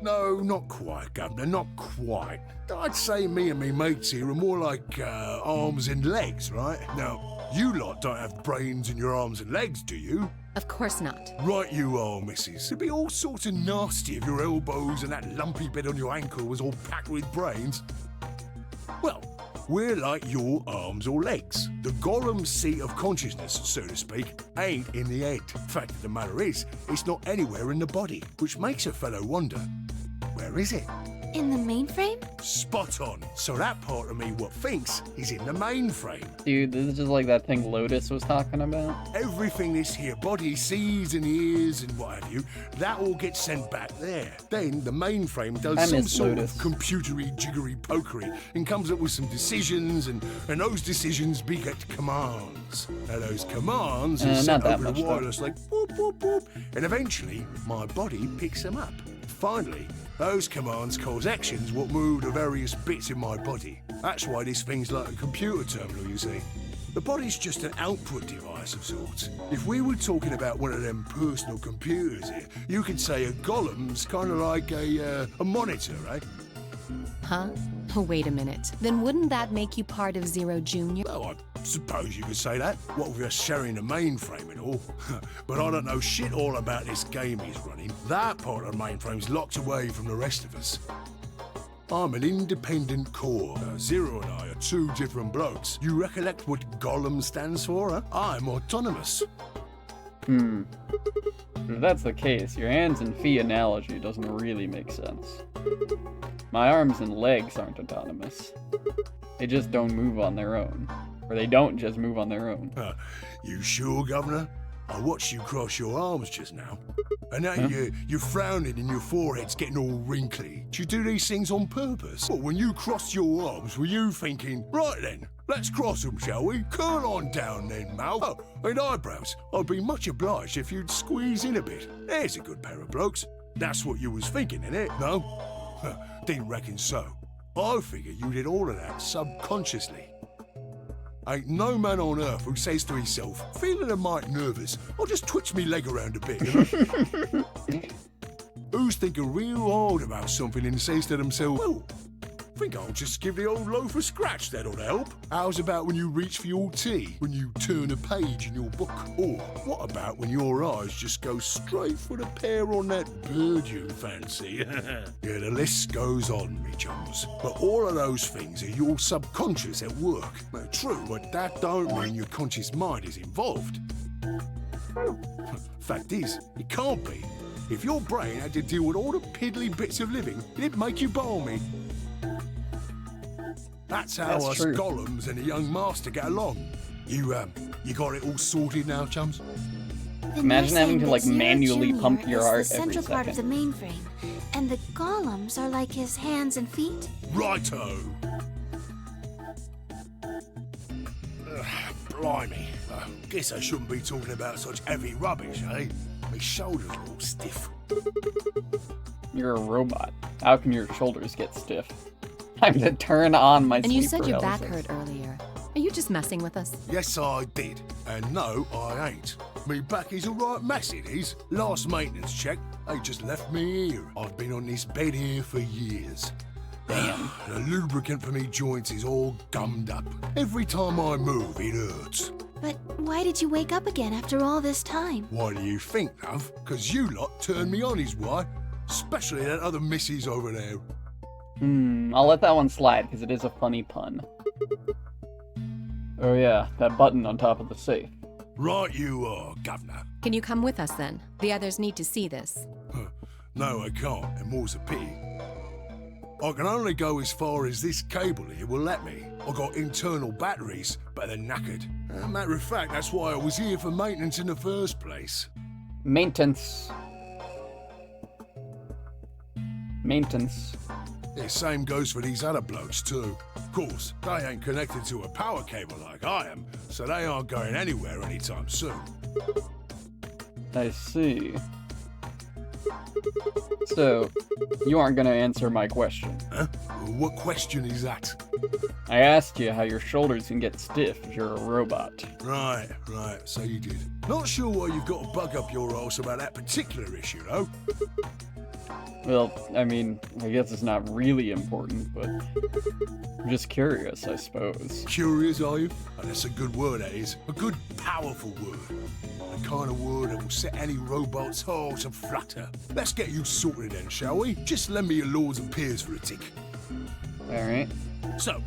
No, not quite, Governor, not quite. I'd say me and me mates here are more like arms and legs, right? Now, you lot don't have brains in your arms and legs, do you? Of course not. Right you are, missus. It'd be all sorts of nasty if your elbows and that lumpy bit on your ankle was all packed with brains. Well, we're like your arms or legs. The golem's seat of consciousness, so to speak, ain't in the head. Fact of the matter is, it's not anywhere in the body, which makes a fellow wonder, where is it? In the mainframe? Spot on. So that part of me what thinks is in the mainframe. Dude, this is just like that thing Lotus was talking about. Everything this here body sees and hears and what have you, that all gets sent back there. Then the mainframe does some sort Lotus. of computery jiggery pokery and comes up with some decisions, and those decisions beget commands. Now those commands are sent over the wireless like whoop whoop whoop, and eventually my body picks them up. Finally, those commands cause actions what move the various bits in my body. That's why this thing's like a computer terminal, you see. The body's just an output device of sorts. If we were talking about one of them personal computers here, you could say a golem's kind of like a monitor, right? Huh? Oh, wait a minute. Then wouldn't that make you part of Zero Jr.? Well, I suppose you could say that. What with us sharing the mainframe and all. But I don't know shit all about this game he's running. That part of the mainframe's locked away from the rest of us. I'm an independent core. Zero and I are two different blokes. You recollect what golem stands for, huh? I'm autonomous. If that's the case, your hands and feet analogy doesn't really make sense. My arms and legs aren't autonomous. They just don't move on their own. Or they don't just move on their own. You sure, Governor? I watched you cross your arms just now. And now you're frowning and your forehead's getting all wrinkly. Do you do these things on purpose? Well, when you crossed your arms, were you thinking, right then, let's cross them, shall we? Curl on down then, Mal. Oh, and eyebrows. I'd be much obliged if you'd squeeze in a bit. There's a good pair of blokes. That's what you was thinking, innit? No? Didn't reckon so. I figure you did all of that subconsciously. Ain't no man on earth who says to himself, feeling a mite nervous, I'll just twitch me leg around a bit, you know? Who's thinking real hard about something and says to themselves, well, I think I'll just give the old loaf a scratch, that'll help. How's about when you reach for your tea, when you turn a page in your book? Or what about when your eyes just go straight for the pair on that bird you fancy? Yeah, the list goes on, me chums. But all of those things are your subconscious at work. Well, true, but that don't mean your conscious mind is involved. Fact is, it can't be. If your brain had to deal with all the piddly bits of living, it'd make you balmy. That's how us golems and the young master get along. You got it all sorted now, chums? Imagine having to like manually pump your heart the central part of the mainframe, and the golems are like his hands and feet. Righto. Blimey. Guess I shouldn't be talking about such heavy rubbish, eh? My shoulders are all stiff. You're a robot. How can your shoulders get stiff? Time to turn on my And you sleep said your back paralysis. hurt earlier. Are you just messing with us? Yes, I did. And no, I ain't. Me back is a right mess, it is. Last maintenance check, they just left me here. I've been on this bed here for years. Damn. The lubricant for me joints is all gummed up. Every time I move, it hurts. But why did you wake up again after all this time? Why do you think, love? 'Cause you lot turned me on is why. Especially that other missus over there. I'll let that one slide, because it is a funny pun. Oh yeah, that button on top of the safe. Right you are, Governor. Can you come with us then? The others need to see this. No, I can't, and more's a pity. I can only go as far as this cable here will let me. I got internal batteries, but they're knackered. Matter of fact, that's why I was here for maintenance in the first place. Maintenance. The same goes for these other blokes too. Of course, they ain't connected to a power cable like I am, so they aren't going anywhere anytime soon. I see. So, you aren't gonna answer my question. Huh? What question is that? I asked you how your shoulders can get stiff if you're a robot. Right, so you did. Not sure why you've got a bug up your arse about that particular issue, though. Well, I mean, I guess it's not really important, but I'm just curious, I suppose. Curious, are you? Oh, that's a good word, that is. A good, powerful word. The kind of word that will set any robot's heart to flutter. Let's get you sorted then, shall we? Just lend me your lords and peers for a tick. Alright. So,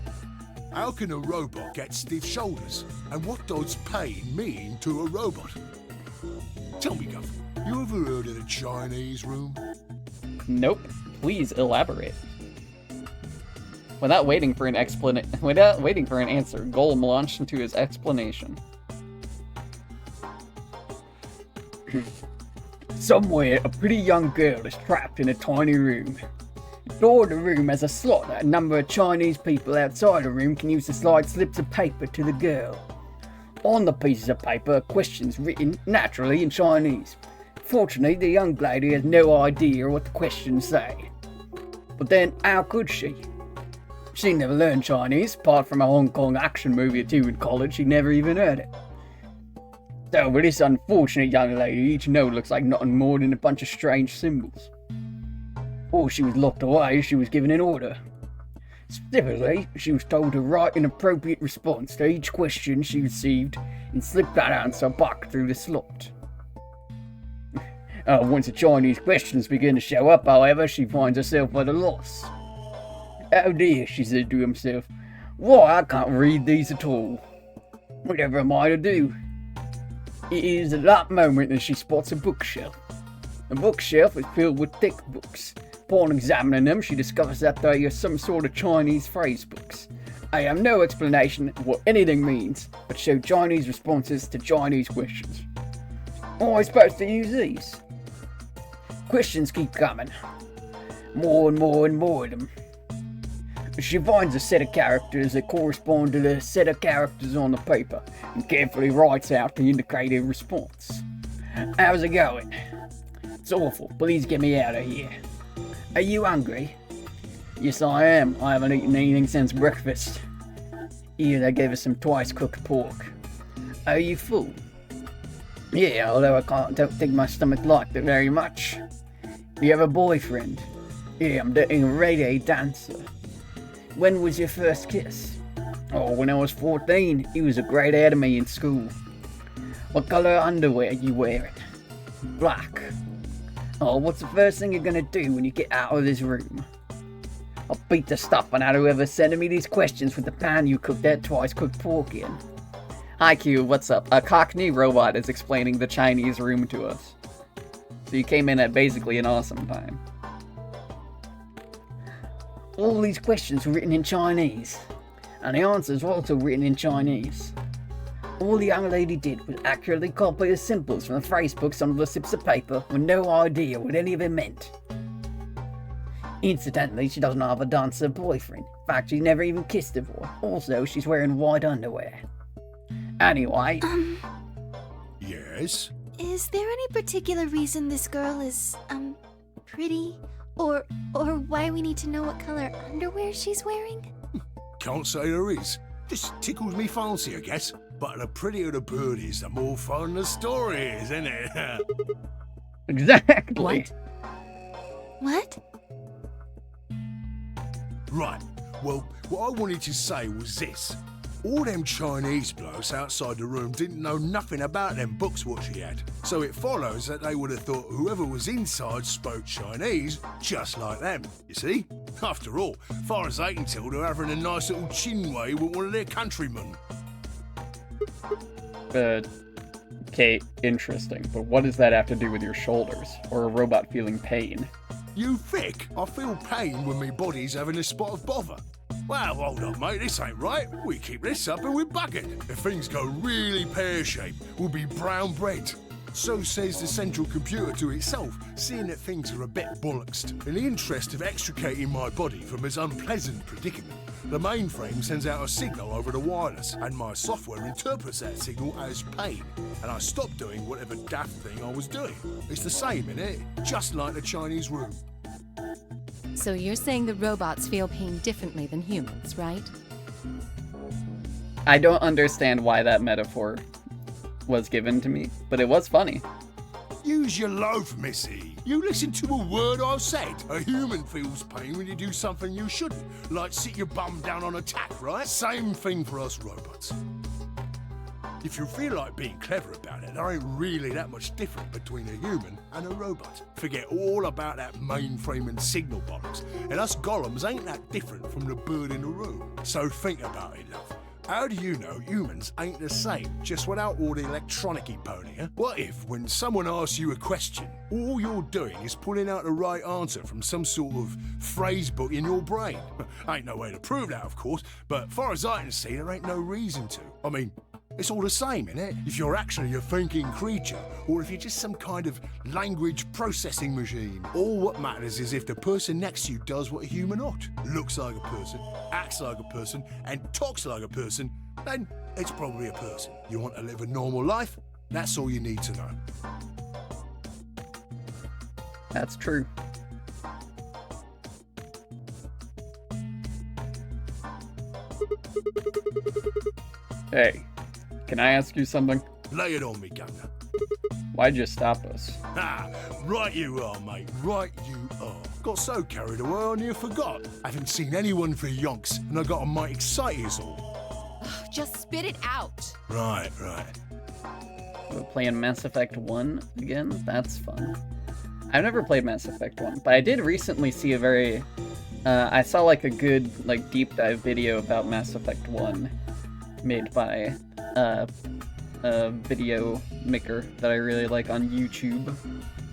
how can a robot get stiff shoulders? And what does pain mean to a robot? Tell me, Gov, you ever heard of the Chinese room? Nope. Please elaborate. Without waiting for an answer, Golem launched into his explanation. Somewhere, a pretty young girl is trapped in a tiny room. The door of the room has a slot that a number of Chinese people outside the room can use to slide slips of paper to the girl. On the pieces of paper are questions written naturally in Chinese. Fortunately, the young lady has no idea what the questions say. But then, how could she? She never learned Chinese, apart from a Hong Kong action movie or two in college, she never even heard it. So, with this unfortunate young lady, each note looks like nothing more than a bunch of strange symbols. Before she was locked away, she was given an order. Specifically, she was told to write an appropriate response to each question she received and slip that answer back through the slot. Once the Chinese questions begin to show up, however, she finds herself at a loss. Oh dear, she said to herself. Why, I can't read these at all. Whatever am I to do? It is at that moment that she spots a bookshelf. The bookshelf is filled with thick books. Upon examining them, she discovers that they are some sort of Chinese phrase books. I have no explanation of what anything means, but show Chinese responses to Chinese questions. How am I supposed to use these? Questions keep coming. More and more and more of them. She finds a set of characters that correspond to the set of characters on the paper and carefully writes out the indicated response. How's it going? It's awful. Please get me out of here. Are you hungry? Yes, I am. I haven't eaten anything since breakfast. Here, they gave us some twice-cooked pork. Are you full? Yeah, although don't think my stomach liked it very much. Do you have a boyfriend? Yeah, I'm dating a reggae dancer. When was your first kiss? Oh, when I was 14. He was a grade ahead of me in school. What colour underwear are you wearing? Black. Oh, what's the first thing you're gonna do when you get out of this room? I'll beat the stuffing out of whoever's sending me these questions with the pan you cooked that twice-cooked pork in. Hi Q, what's up? A Cockney robot is explaining the Chinese room to us. So you came in at basically an awesome time. All these questions were written in Chinese, and the answers were also written in Chinese. All the young lady did was accurately copy the symbols from the phrase books onto the slips of paper with no idea what any of it meant. Incidentally, she doesn't have a dancer boyfriend. In fact, she never even kissed a boy. Also, she's wearing white underwear. Anyway... Yes? Is there any particular reason this girl is, pretty? Or why we need to know what color underwear she's wearing? Can't say there is. Just tickles me fancy, I guess. But the prettier the bird is, the more fun the story is, isn't it? Exactly. What? Right. Well, what I wanted to say was this. All them Chinese blokes outside the room didn't know nothing about them books what she had. So it follows that they would have thought whoever was inside spoke Chinese just like them, you see? After all, far as they can tell, they're having a nice little chinway with one of their countrymen. Okay, interesting. But what does that have to do with your shoulders? Or a robot feeling pain? You think I feel pain when my body's having a spot of bother? Well, hold on, mate, this ain't right. We keep this up and we're buggered. If things go really pear-shaped, we'll be brown bread. So says the central computer to itself, seeing that things are a bit bollocksed. In the interest of extricating my body from its unpleasant predicament, the mainframe sends out a signal over the wireless, and my software interprets that signal as pain, and I stop doing whatever daft thing I was doing. It's the same, innit? Just like the Chinese room. So you're saying the robots feel pain differently than humans, right? I don't understand why that metaphor was given to me, but it was funny. Use your loaf, missy. You listen to a word I've said. A human feels pain when you do something you shouldn't, like sit your bum down on a tack, right? Same thing for us robots. If you feel like being clever about it, there ain't really that much different between a human and a robot. Forget all about that mainframe and signal bollocks. And us golems ain't that different from the bird in the room. So think about it, love. How do you know humans ain't the same, just without all the electronic-y pony, huh? What if, when someone asks you a question, all you're doing is pulling out the right answer from some sort of phrase book in your brain? Ain't no way to prove that, of course, but far as I can see, there ain't no reason to. I mean, it's all the same, innit? If you're actually a thinking creature, or if you're just some kind of language processing machine. All what matters is if the person next to you does what a human ought. Looks like a person, acts like a person, and talks like a person, then it's probably a person. You want to live a normal life? That's all you need to know. That's true. Hey. Can I ask you something? Lay it on me, Gunner. Why'd you stop us? Ah, right you are, mate. Right you are. Got so carried away I near forgot. I haven't seen anyone for yonks, and I got a mite excited is all. Just spit it out. Right. We're playing Mass Effect 1 again? That's fun. I've never played Mass Effect 1, but I did recently see a very... I saw like a good deep dive video about Mass Effect 1 made by a video maker that I really like on YouTube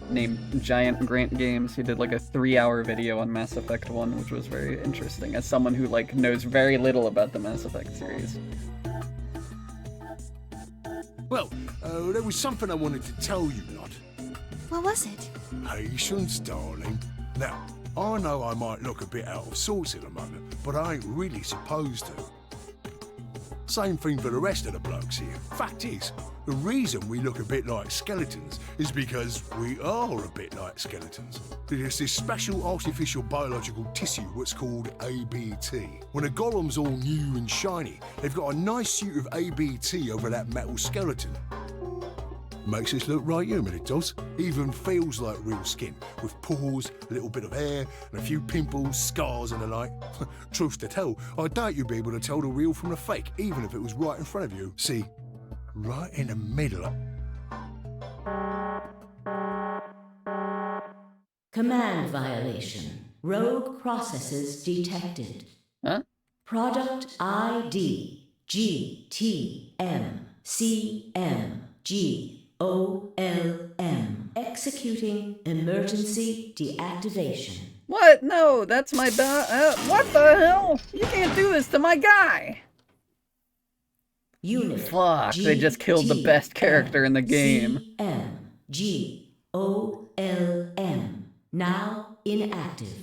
named Giant Grant Games. He did like a 3-hour video on Mass Effect 1, which was very interesting as someone who knows very little about the Mass Effect series. Well, there was something I wanted to tell you, lot. What was it? Patience, darling. Now, I know I might look a bit out of sorts at the moment, but I ain't really supposed to. Same thing for the rest of the blokes here. Fact is, the reason we look a bit like skeletons is because we are a bit like skeletons. There's this special artificial biological tissue what's called ABT. When a golem's all new and shiny, they've got a nice suit of ABT over that metal skeleton. Makes us look right human, it does. Even feels like real skin, with pores, a little bit of hair, and a few pimples, scars and the like. Truth to tell, I doubt you'd be able to tell the real from the fake, even if it was right in front of you. See, right in the middle. Command violation. Rogue processes detected. Huh? Product ID GTMCMGOLM. Executing emergency deactivation. What? No, that's my what the hell? You can't do this to my guy! Unit. Fuck, they just killed the best character in the game. CMGOLM. Now inactive.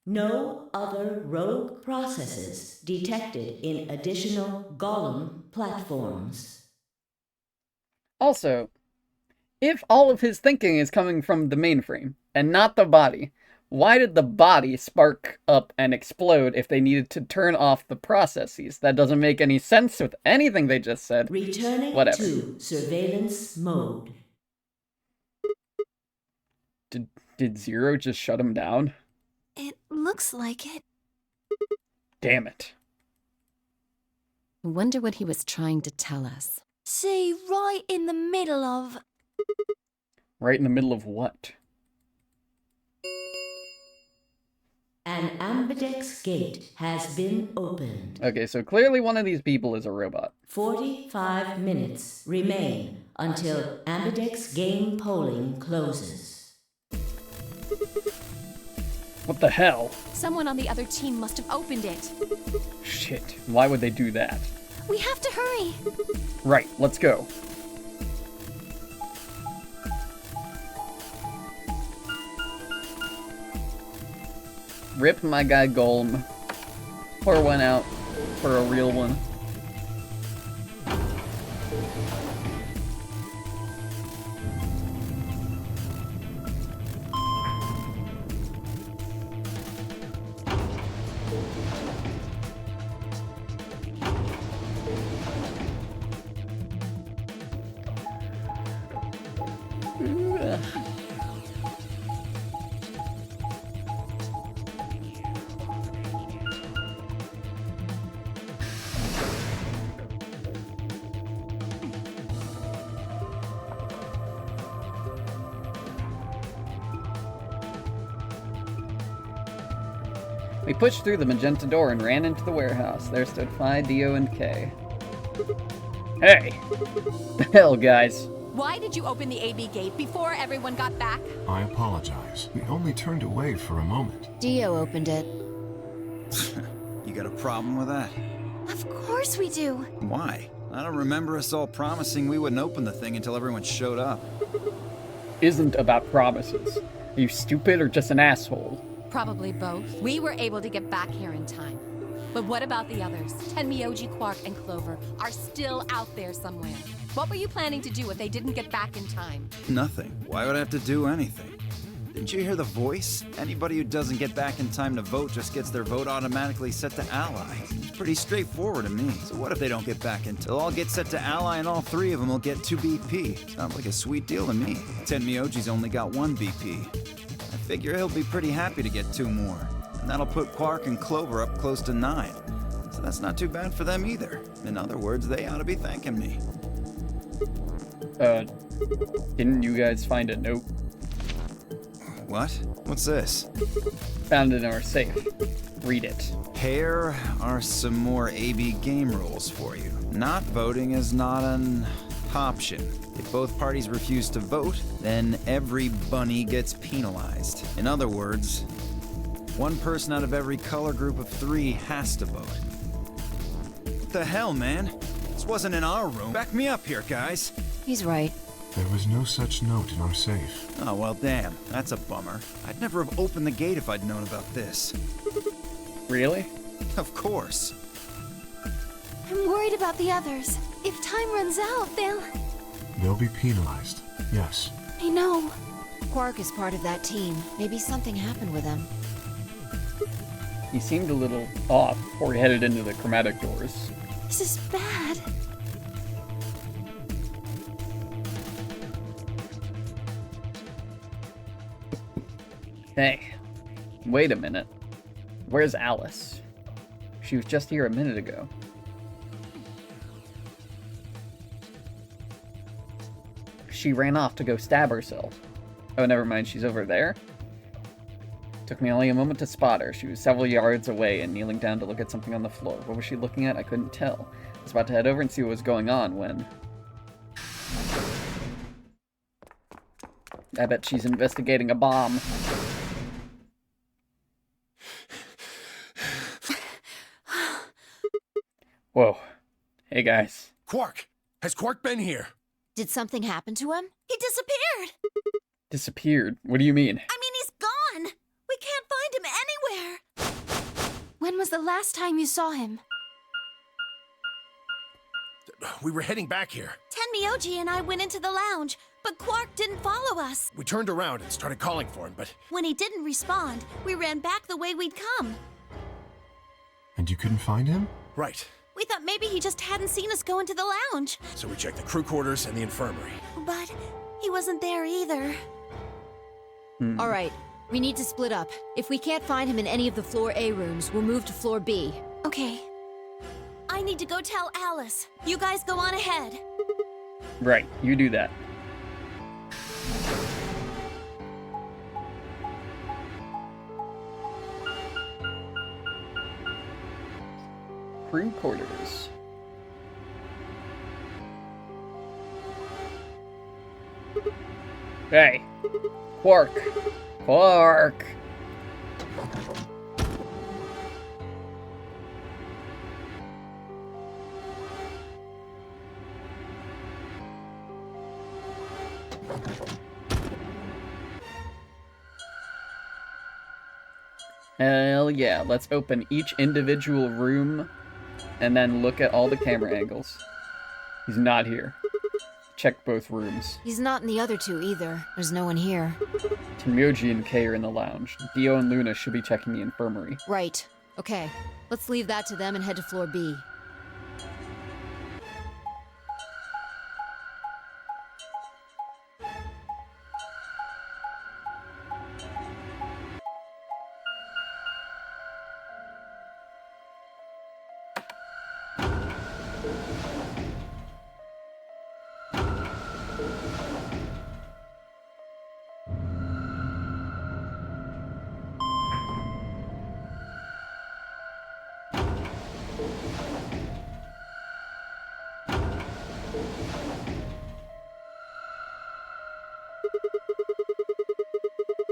No other rogue processes detected in additional golem platforms. Also, if all of his thinking is coming from the mainframe, and not the body, why did the body spark up and explode if they needed to turn off the processes? That doesn't make any sense with anything they just said. Returning Whatever. to surveillance mode. Did Zero just shut him down? It looks like it. Damn it. I wonder what he was trying to tell us. See, right in the middle of... Right in the middle of what? An ambidex gate has been opened. Okay, so clearly one of these people is a robot. 45 minutes remain until ambidex game polling closes. What the hell? Someone on the other team must have opened it. Shit, why would they do that? We have to hurry. Right, let's go. Rip my guy Golem. Pour one out for a real one. We pushed through the magenta door and ran into the warehouse. There stood Phi, Dio, and K. Hey! The hell, guys? Why did you open the AB gate before everyone got back? I apologize. We only turned away for a moment. Dio opened it. You got a problem with that? Of course we do. Why? I don't remember us all promising we wouldn't open the thing until everyone showed up. Isn't about promises. Are you stupid or just an asshole? Probably both. We were able to get back here in time. But what about the others? Tenmyoji, Quark, and Clover are still out there somewhere. What were you planning to do if they didn't get back in time? Nothing. Why would I have to do anything? Didn't you hear the voice? Anybody who doesn't get back in time to vote just gets their vote automatically set to ally. It's pretty straightforward to me. So what if they don't get back in? They'll all get set to ally and all three of them will get 2 BP. Sounds like a sweet deal to me. Tenmyoji's only got 1 BP. I figure he'll be pretty happy to get 2 more. And that'll put Quark and Clover up close to 9. So that's not too bad for them either. In other words, they ought to be thanking me. Didn't you guys find a note? What? What's this? Found it in our safe. Read it. Here are some more AB game rules for you. Not voting is not an option. If both parties refuse to vote, then every bunny gets penalized. In other words, 1 person out of every color group of 3 has to vote. What the hell, man? This wasn't in our room. Back me up here, guys. He's right. There was no such note in our safe. Oh, well, damn. That's a bummer. I'd never have opened the gate if I'd known about this. Really? Of course. I'm worried about the others. If time runs out, They'll be penalized. Yes. I know. Quark is part of that team. Maybe something happened with him. He seemed a little off before he headed into the chromatic doors. This is bad. Hey, wait a minute. Where's Alice? She was just here a minute ago. She ran off to go stab herself. Oh, never mind, she's over there? Took me only a moment to spot her. She was several yards away and kneeling down to look at something on the floor. What was she looking at? I couldn't tell. I was about to head over and see what was going on when... I bet she's investigating a bomb. Whoa. Hey, guys. Quark! Has Quark been here? Did something happen to him? He disappeared! Disappeared? What do you mean? I mean, he's gone! We can't find him anywhere! When was the last time you saw him? We were heading back here. Tenmyoji and I went into the lounge, but Quark didn't follow us. We turned around and started calling for him, but... When he didn't respond, we ran back the way we'd come. And you couldn't find him? Right. We thought maybe he just hadn't seen us go into the lounge. So we checked the crew quarters and the infirmary. But he wasn't there either. All right, we need to split up. If we can't find him in any of the floor A rooms, we'll move to floor B. Okay. I need to go tell Alice. You guys go on ahead. Right, you do that. crew quarters. Hey, Quark. Quark. Hell yeah, let's open each individual room and then look at all the camera angles. He's not here. Check both rooms. He's not in the other two either. There's no one here. Tenmyoji and Kay are in the lounge. Dio and Luna should be checking the infirmary. Right. Okay. Let's leave that to them and head to floor B.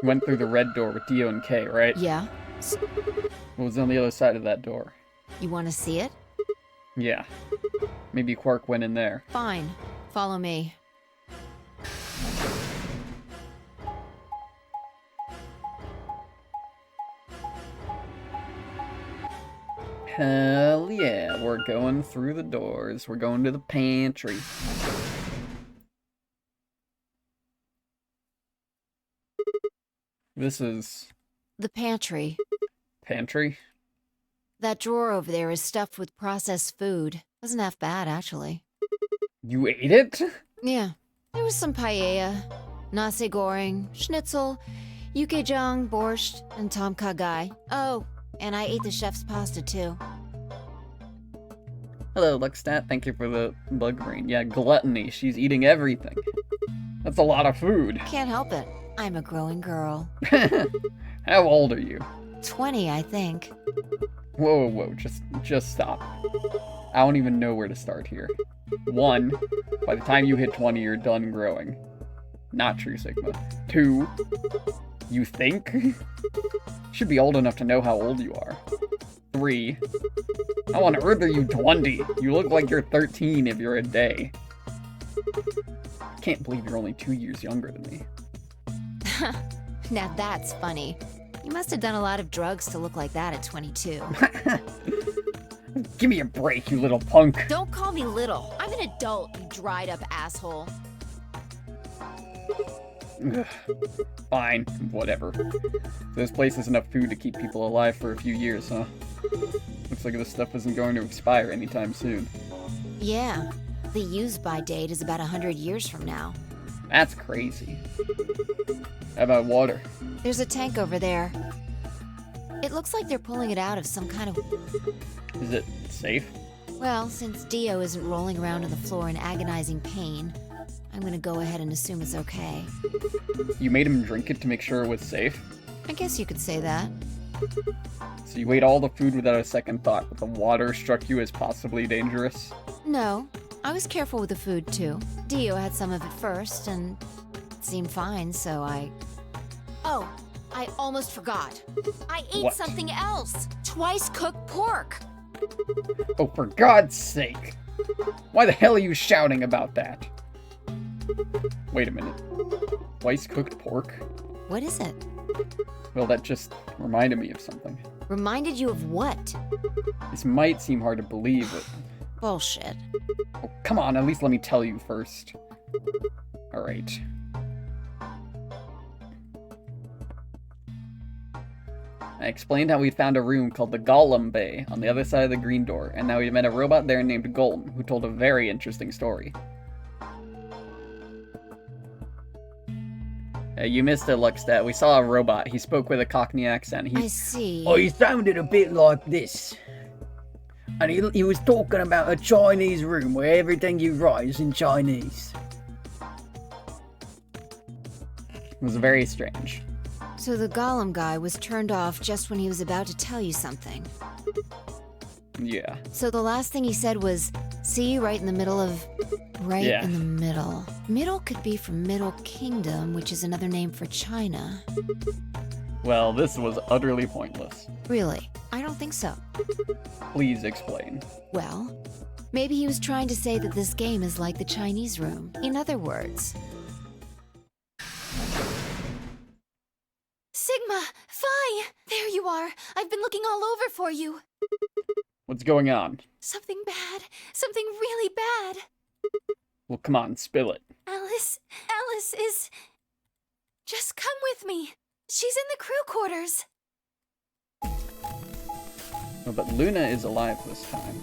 Went through the red door with Dio and Kay, right? Yeah. What was on the other side of that door? You want to see it? Yeah. Maybe Quark went in there. Fine. Follow me. Hell yeah, we're going through the doors. We're going to the pantry. This is... The pantry. Pantry? That drawer over there is stuffed with processed food. Wasn't half bad, actually. You ate it? Yeah. There was some paella, nasi goreng, schnitzel, yukejang, borscht, and tom kha gai. Oh, and I ate the chef's pasta, too. Hello, Luckstat. Thank you for the bug brain. Yeah, gluttony. She's eating everything. That's a lot of food. Can't help it. I'm a growing girl. How old are you? 20, I think. Whoa, whoa, just stop. I don't even know where to start here. 1, by the time you hit 20, you're done growing. Not true, Sigma. 2, you think? Should be old enough to know how old you are. 3, how on earth are you 20? You look like you're 13 if you're a day. I can't believe you're only 2 years younger than me. Now that's funny. You must have done a lot of drugs to look like that at 22. Give me a break, you little punk. Don't call me little. I'm an adult, you dried up asshole. Fine, whatever. This place has enough food to keep people alive for a few years, huh? Looks like this stuff isn't going to expire anytime soon. Yeah, the use-by date is about 100 years from now. That's crazy. How about water? There's a tank over there. It looks like they're pulling it out of some kind of... Is it safe? Well, since Dio isn't rolling around on the floor in agonizing pain, I'm gonna go ahead and assume it's okay. You made him drink it to make sure it was safe? I guess you could say that. So you ate all the food without a second thought, but the water struck you as possibly dangerous? No, I was careful with the food too. Dio had some of it first, and it seemed fine, so I... Oh, I almost forgot. I ate What? something else. Twice cooked pork. Oh, for God's sake! Why the hell are you shouting about that? Wait a minute. Twice cooked pork? What is it? Well, that just reminded me of something. Reminded you of what? This might seem hard to believe, but... Bullshit. Oh, come on, at least let me tell you first. Alright. I explained how we'd found a room called the Golem Bay on the other side of the green door, and now we met a robot there named Golem, who told a very interesting story. You missed it, Luckstat. We saw a robot. He spoke with a Cockney accent. I see. Oh, he sounded a bit like this. And he was talking about a Chinese room where everything you write is in Chinese. It was very strange. So the Golem guy was turned off just when he was about to tell you something. Yeah. So the last thing he said was, see, right in the middle of... Right Yeah. in the middle. Middle could be from Middle Kingdom, which is another name for China. Well, this was utterly pointless. Really? I don't think so. Please explain. Well, maybe he was trying to say that this game is like the Chinese room. In other words... Sigma! Phi! There you are! I've been looking all over for you! What's going on? Something bad. Something really bad. Well, come on, spill it. Alice is... Just come with me. She's in the crew quarters. Oh, but Luna is alive this time.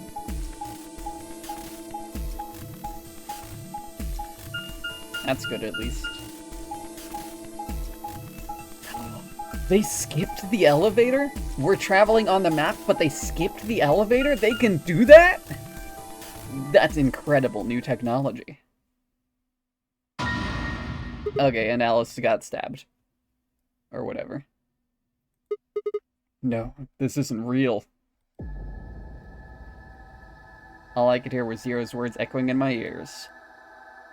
That's good, at least. They skipped the elevator? We're traveling on the map, but they skipped the elevator? They can do that? That's incredible new technology. Okay, and Alice got stabbed. Or whatever. No, this isn't real. All I could hear were Zero's words echoing in my ears.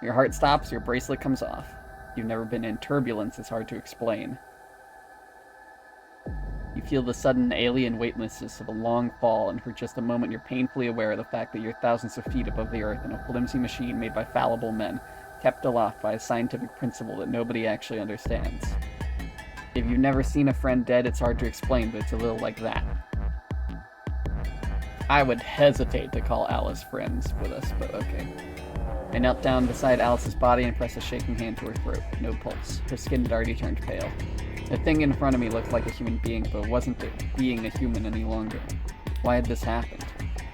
Your heart stops, your bracelet comes off. You've never been in turbulence, it's hard to explain. You feel the sudden alien weightlessness of a long fall, and for just a moment you're painfully aware of the fact that you're thousands of feet above the earth in a flimsy machine made by fallible men, kept aloft by a scientific principle that nobody actually understands. If you've never seen a friend dead, it's hard to explain, but it's a little like that. I would hesitate to call Alice friends with us, but okay. I knelt down beside Alice's body and pressed a shaking hand to her throat. No pulse. Her skin had already turned pale. The thing in front of me looked like a human being, but it wasn't being a human any longer. Why had this happened?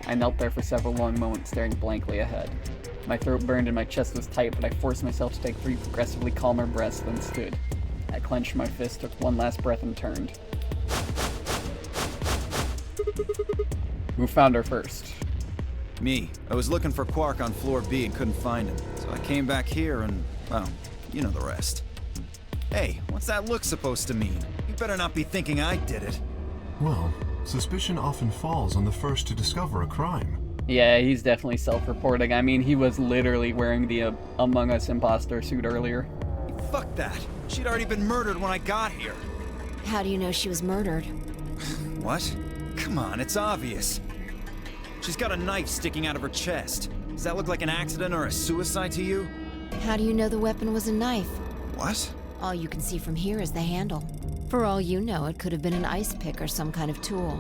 I knelt there for several long moments, staring blankly ahead. My throat burned and my chest was tight, but I forced myself to take 3 progressively calmer breaths, then stood. I clenched my fist, took one last breath, and turned. Who found her first? Me. I was looking for Quark on floor B and couldn't find him. So I came back here and, well, you know the rest. Hey, what's that look supposed to mean? You better not be thinking I did it. Well, suspicion often falls on the first to discover a crime. Yeah, he's definitely self-reporting. I mean, he was literally wearing the Among Us imposter suit earlier. Fuck that. She'd already been murdered when I got here. How do you know she was murdered? What? Come on, it's obvious. She's got a knife sticking out of her chest. Does that look like an accident or a suicide to you? How do you know the weapon was a knife? What? All you can see from here is the handle. For all you know, it could have been an ice pick or some kind of tool.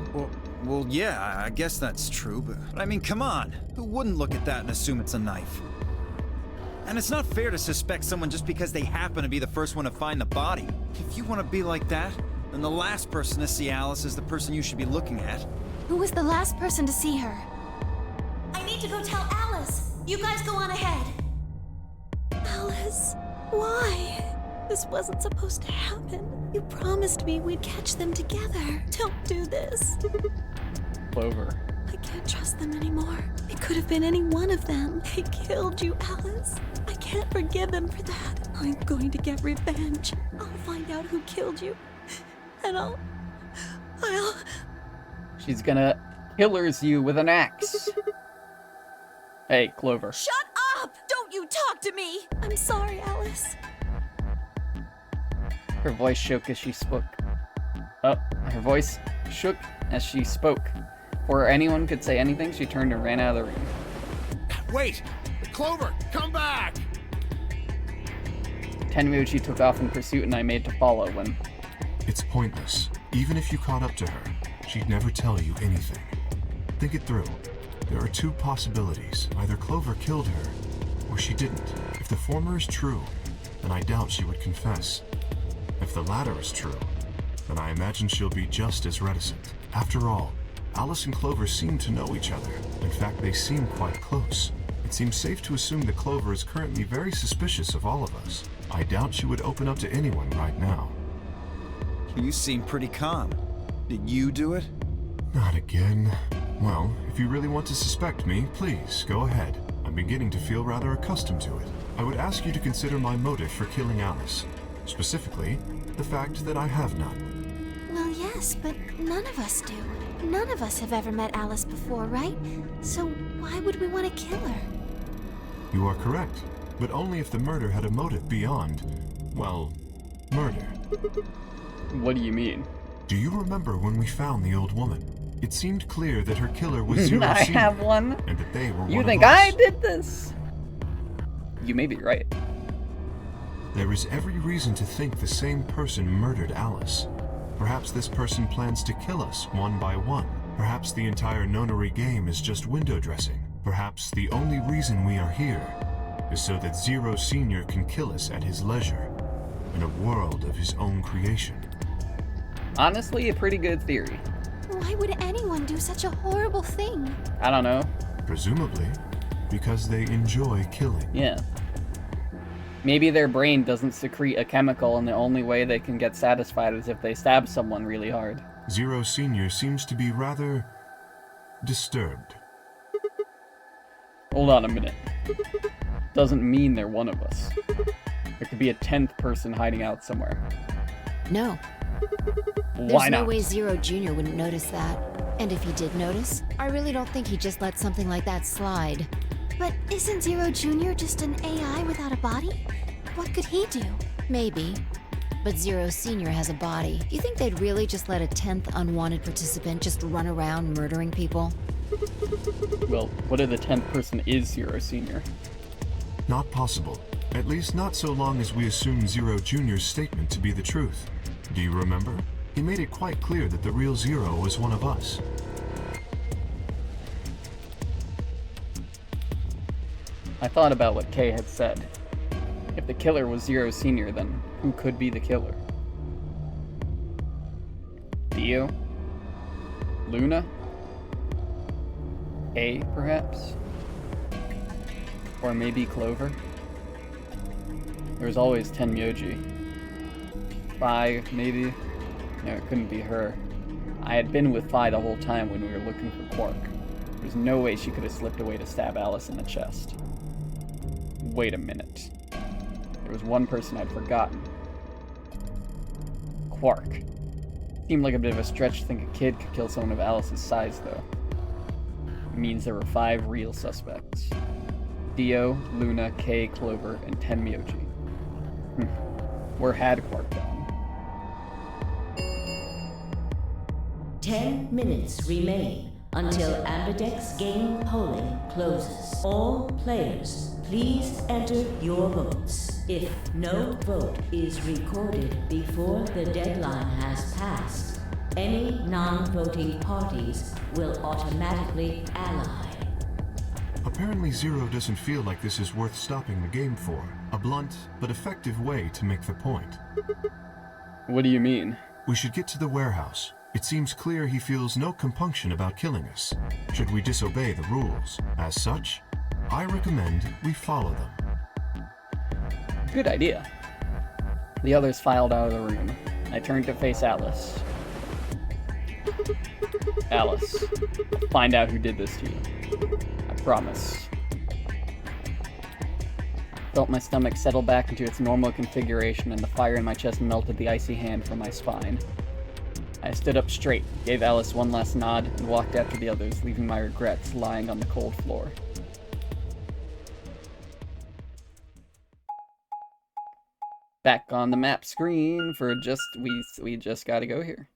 Well, yeah, I guess that's true, but I mean, come on. Who wouldn't look at that and assume it's a knife? And it's not fair to suspect someone just because they happen to be the first one to find the body. If you want to be like that, then the last person to see Alice is the person you should be looking at. Who was the last person to see her? I need to go tell Alice. You guys go on ahead. Alice, why? This wasn't supposed to happen. You promised me we'd catch them together. Don't do this. Clover. I can't trust them anymore. It could have been any one of them. They killed you, Alice. I can't forgive them for that. I'm going to get revenge. I'll find out who killed you. And I'll... She's gonna killers you with an axe. Hey, Clover. Shut up! Don't you talk to me! I'm sorry, Alice. Her voice shook as she spoke. Her voice shook as she spoke. Before anyone could say anything, she turned and ran out of the room. Wait! Clover, come back! Tenryuchi took off in pursuit and I made to follow when... It's pointless. Even if you caught up to her, she'd never tell you anything. Think it through. There are 2 possibilities. Either Clover killed her, or she didn't. If the former is true, then I doubt she would confess. If the latter is true, then I imagine she'll be just as reticent. After all, Alice and Clover seem to know each other. In fact, they seem quite close. It seems safe to assume that Clover is currently very suspicious of all of us. I doubt she would open up to anyone right now. You seem pretty calm. Did you do it? Not again. Well, if you really want to suspect me, please, go ahead. I'm beginning to feel rather accustomed to it. I would ask you to consider my motive for killing Alice. Specifically, the fact that I have none. Well, yes, but none of us do. none of us have ever met Alice before, right? So why would we want to kill her? You are correct, but only if the murder had a motive beyond, well, murder. What do you mean? Do you remember when we found the old woman? It seemed clear that her killer was Zero I Senior, have one. and that they were You one think of us. I did this? You may be right. There is every reason to think the same person murdered Alice. Perhaps this person plans to kill us one by one. Perhaps the entire nonary game is just window dressing. Perhaps the only reason we are here is so that Zero Senior can kill us at his leisure, in a world of his own creation. Honestly, a pretty good theory. Why would anyone do such a horrible thing? I don't know. Presumably, because they enjoy killing. Yeah. Maybe their brain doesn't secrete a chemical and the only way they can get satisfied is if they stab someone really hard. Zero Senior seems to be rather disturbed. Hold on a minute. Doesn't mean they're one of us. There could be a 10th person hiding out somewhere. No. Why There's not? no way Zero Jr. wouldn't notice that. And if he did notice, I really don't think he'd just let something like that slide. But isn't Zero Jr. just an AI without a body? What could he do? Maybe. But Zero Senior has a body. Do you think they'd really just let a 10th unwanted participant just run around murdering people? Well, what if the 10th person is Zero Senior? Not possible. At least not so long as we assume Zero Jr.'s statement to be the truth. Do you remember? He made it quite clear that the real Zero was one of us. I thought about what Kay had said. If the killer was Zero Senior, then who could be the killer? Dio? Luna? A, perhaps? Or maybe Clover? There's always Tenmyoji. 5, maybe? No, it couldn't be her. I had been with Fi the whole time when we were looking for Quark. There's no way she could have slipped away to stab Alice in the chest. Wait a minute. There was one person I'd forgotten. Quark. Seemed like a bit of a stretch to think a kid could kill someone of Alice's size, though. It means there were 5 real suspects. Dio, Luna, Kay, Clover, and Tenmyoji. Where had Quark gone? 10 minutes remain until Ambidex game polling closes. All players, please enter your votes. If no vote is recorded before the deadline has passed, any non-voting parties will automatically ally. Apparently Zero doesn't feel like this is worth stopping the game for. A blunt but effective way to make the point. What do you mean? We should get to the warehouse. It seems clear he feels no compunction about killing us, should we disobey the rules. As such, I recommend we follow them. Good idea. The others filed out of the room. I turned to face Alice. Alice, I'll find out who did this to you. I promise. Felt my stomach settle back into its normal configuration and the fire in my chest melted the icy hand from my spine. I stood up straight, gave Alice one last nod, and walked after the others, leaving my regrets lying on the cold floor. Back on the map screen for we just gotta go here.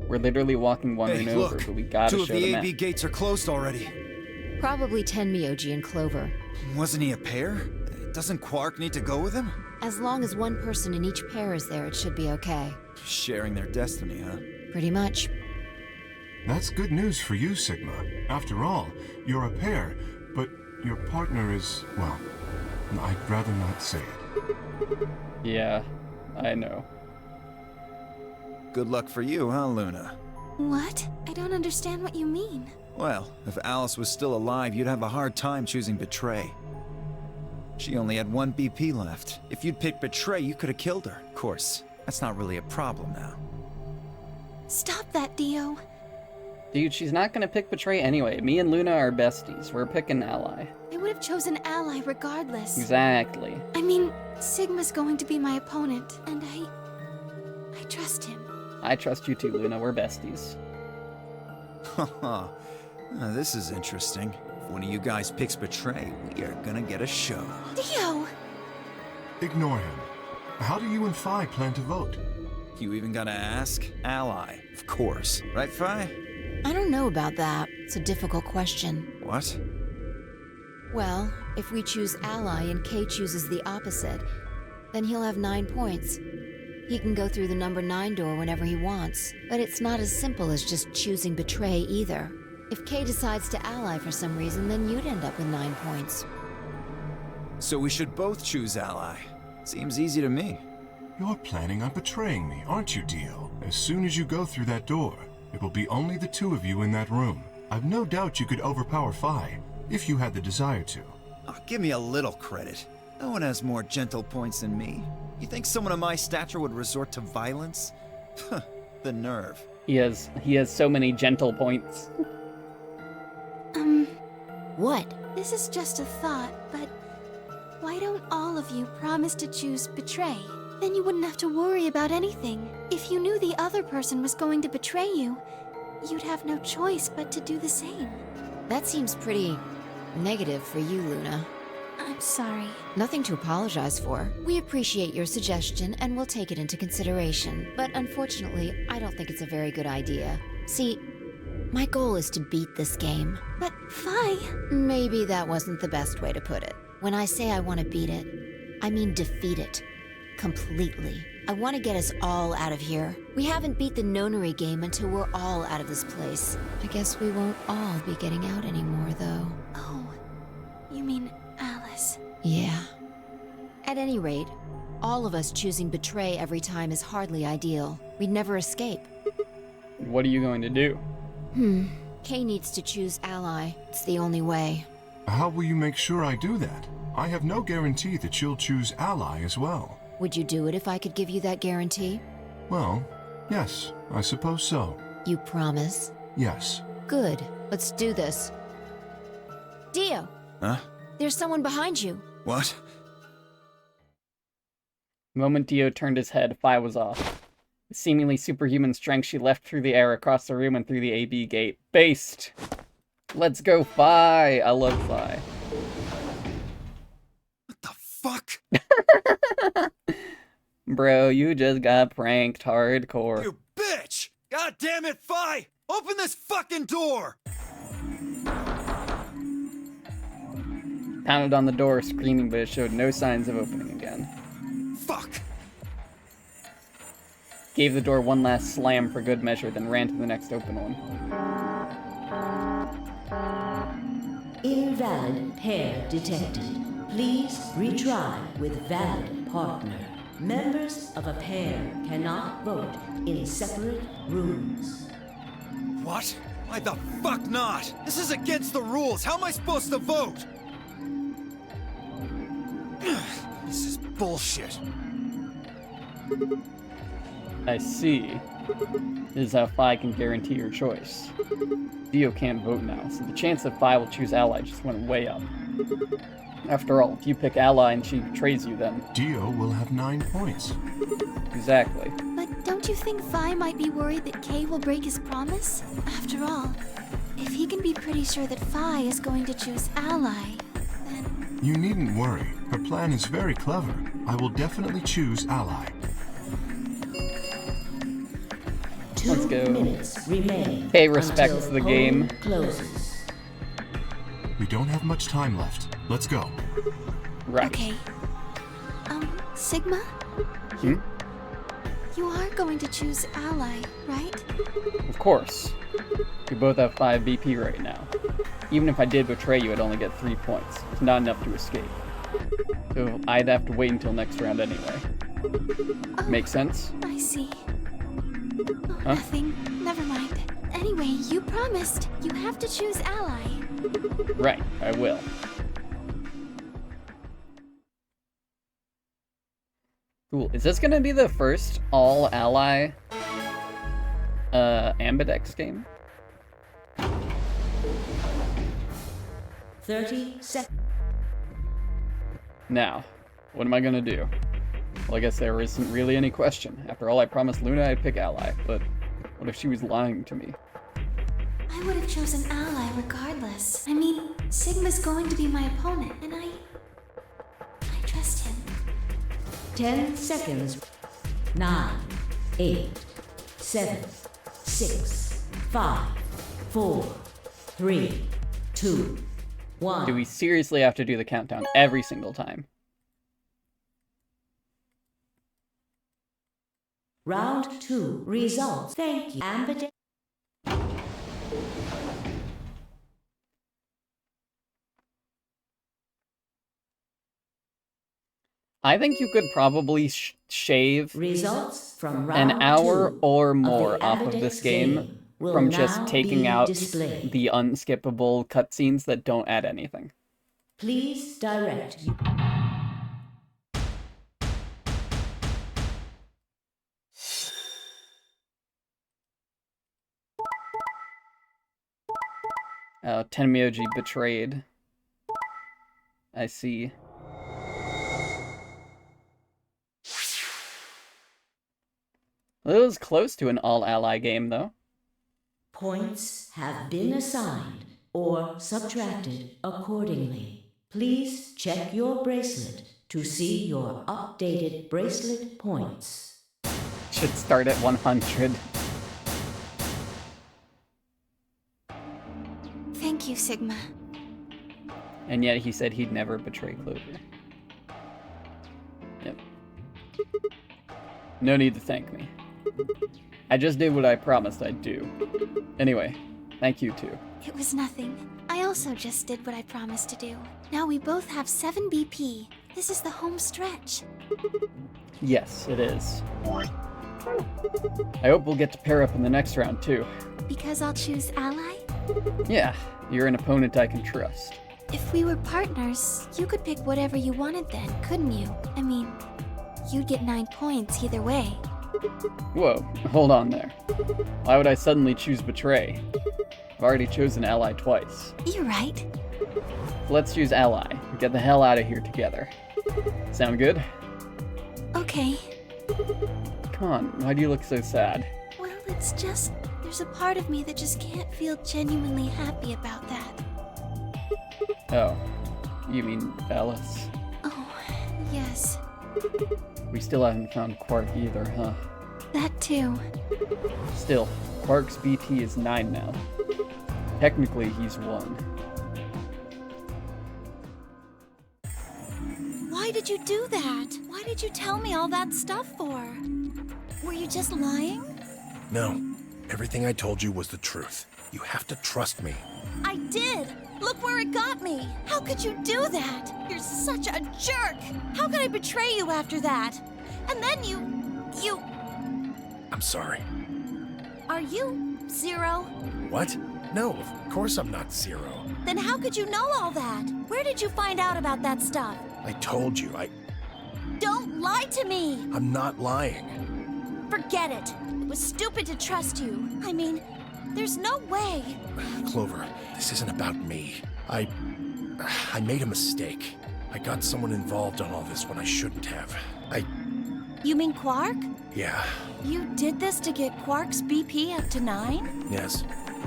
We're literally walking one room over, but we gotta show the map. 2 of the AB gates are closed already. Probably Tenmyoji and Clover. Wasn't he a pair? Doesn't Quark need to go with him? As long as one person in each pair is there, it should be okay. Sharing their destiny, huh? Pretty much. That's good news for you, Sigma. After all, you're a pair, but your partner is, well, I'd rather not say it. Yeah, I know. Good luck for you, huh, Luna? What? I don't understand what you mean. Well, if Alice was still alive, you'd have a hard time choosing Betray. She only had 1 BP left. If you'd picked Betray, you could have killed her. Of course, that's not really a problem now. Stop that, Dio. Dude, she's not gonna pick Betray anyway. Me and Luna are besties. We're picking Ally. I would have chosen Ally regardless. Exactly. I mean, Sigma's going to be my opponent, and I trust him. I trust you too, Luna. We're besties. This is interesting. If one of you guys picks betray, we are gonna get a show. Dio! Ignore him. How do you and Phi plan to vote? You even gotta ask? Ally, of course. Right, Phi? I don't know about that. It's a difficult question. What? Well, if we choose ally and Kay chooses the opposite, then he'll have 9 points. He can go through the number 9 door whenever he wants, but it's not as simple as just choosing betray either. If Kay decides to ally for some reason, then you'd end up with 9 points. So we should both choose ally. Seems easy to me. You're planning on betraying me, aren't you, Dio? As soon as you go through that door, it will be only the two of you in that room. I've no doubt you could overpower Phi, if you had the desire to. Oh, give me a little credit. No one has more gentle points than me. You think someone of my stature would resort to violence? The nerve. He has so many gentle points. What? This is just a thought, but why don't all of you promise to choose betray? Then you wouldn't have to worry about anything. If you knew the other person was going to betray you, you'd have no choice but to do the same. That seems pretty negative for you, Luna. I'm sorry. Nothing to apologize for. We appreciate your suggestion and we'll take it into consideration. But unfortunately, I don't think it's a very good idea. See, my goal is to beat this game. But Phi... Maybe that wasn't the best way to put it. When I say I want to beat it, I mean defeat it. Completely. I want to get us all out of here. We haven't beat the nonary game until we're all out of this place. I guess we won't all be getting out anymore, though. Oh, you mean Alice? Yeah. At any rate, all of us choosing betray every time is hardly ideal. We'd never escape. What are you going to do? Kay needs to choose ally. It's the only way. How will you make sure I do that? I have no guarantee that you'll choose ally as well. Would you do it if I could give you that guarantee? Well, yes, I suppose so. You promise? Yes. Good. Let's do this. Dio! Huh? There's someone behind you. What? The moment Dio turned his head, Phi was off. With seemingly superhuman strength, she left through the air across the room and through the AB gate. Based! Let's go, Phi! I love Phi. What the fuck? Bro, you just got pranked hardcore. You bitch! God damn it, Phi! Open this fucking door! Pounded on the door, screaming, but it showed no signs of opening again. Fuck! Gave the door one last slam for good measure, then ran to the next open one. Invalid pair detected. Please retry with valid partner. Members of a pair cannot vote in separate rooms. What? Why the fuck not? This is against the rules. How am I supposed to vote? This is bullshit. I see. This is how Phi can guarantee your choice. Dio can't vote now, so the chance that Phi will choose ally just went way up. After all, if you pick ally and she betrays you, then... Dio will have 9 points. Exactly. But don't you think Phi might be worried that Kay will break his promise? After all, if he can be pretty sure that Phi is going to choose ally, then... You needn't worry. Her plan is very clever. I will definitely choose ally. Let's go. 2 minutes remain. Pay respect until to the game. polling closes. We don't have much time left. Let's go. Right. Okay. Sigma? Hmm? You are going to choose ally, right? Of course. We both have 5 BP right now. Even if I did betray you, I'd only get 3 points. It's not enough to escape. So I'd have to wait until next round anyway. Oh, Make sense? I see. Oh, Huh? nothing. Never mind. Anyway, you promised. You have to choose ally. Right, I will. Cool. Is this gonna be the first all-ally Ambidex game? 30 seconds. Now, what am I gonna do? Well, I guess there isn't really any question. After all, I promised Luna I'd pick ally, but what if she was lying to me? I I would have chosen Ally regardless. I mean, Sigma's going to be my opponent, and I trust him. 10 seconds. 9, 8, 7, 6, 5, 4, 3, 2, 1. Do we seriously have to do the countdown every single time? Round 2 results. Thank you. I think you could probably shave Results from an round hour 2 or more the off of Ambidex this game will from just now taking be out displayed. the unskippable cutscenes that don't add anything. Please direct. Tenmyoji betrayed. I see. Well, it was close to an all-ally game, though. Points have been assigned or subtracted accordingly. Please check your bracelet to see your updated bracelet points. Should start at 100. Thank you, Sigma. And yet he said he'd never betray Clover. Yep. No need to thank me. I just did what I promised I'd do. Anyway, thank you too. It was nothing. I also just did what I promised to do. Now we both have 7 BP. This is the home stretch. Yes, it is. I hope we'll get to pair up in the next round too. Because I'll choose Ally? Yeah, you're an opponent I can trust. If we were partners, you could pick whatever you wanted then, couldn't you? I mean, you'd get 9 points either way. Whoa, hold on there. Why would I suddenly choose Betray? I've already chosen Ally twice. You're right. Let's choose Ally and get the hell out of here together. Sound good? Okay. Come on, why do you look so sad? Well, it's just, there's a part of me that just can't feel genuinely happy about that. Oh, you mean Alice? Oh, yes. We still haven't found Quark either, huh? That too. Still, Quark's BT is 9 now. Technically, he's 1. Why did you do that? Why did you tell me all that stuff for? Were you just lying? No. Everything I told you was the truth. You have to trust me. I did! Look where it got me! How could you do that? You're such a jerk! How could I betray you after that? And then you... I'm sorry. Are you Zero? What? No, of course I'm not Zero. Then how could you know all that? Where did you find out about that stuff? I told you, Don't lie to me! I'm not lying. Forget it. It was stupid to trust you. I mean, there's no way. Clover, this isn't about me. I made a mistake. I got someone involved on all this when I shouldn't have. You mean Quark? Yeah, You did this to get Quark's BP up to 9? yes.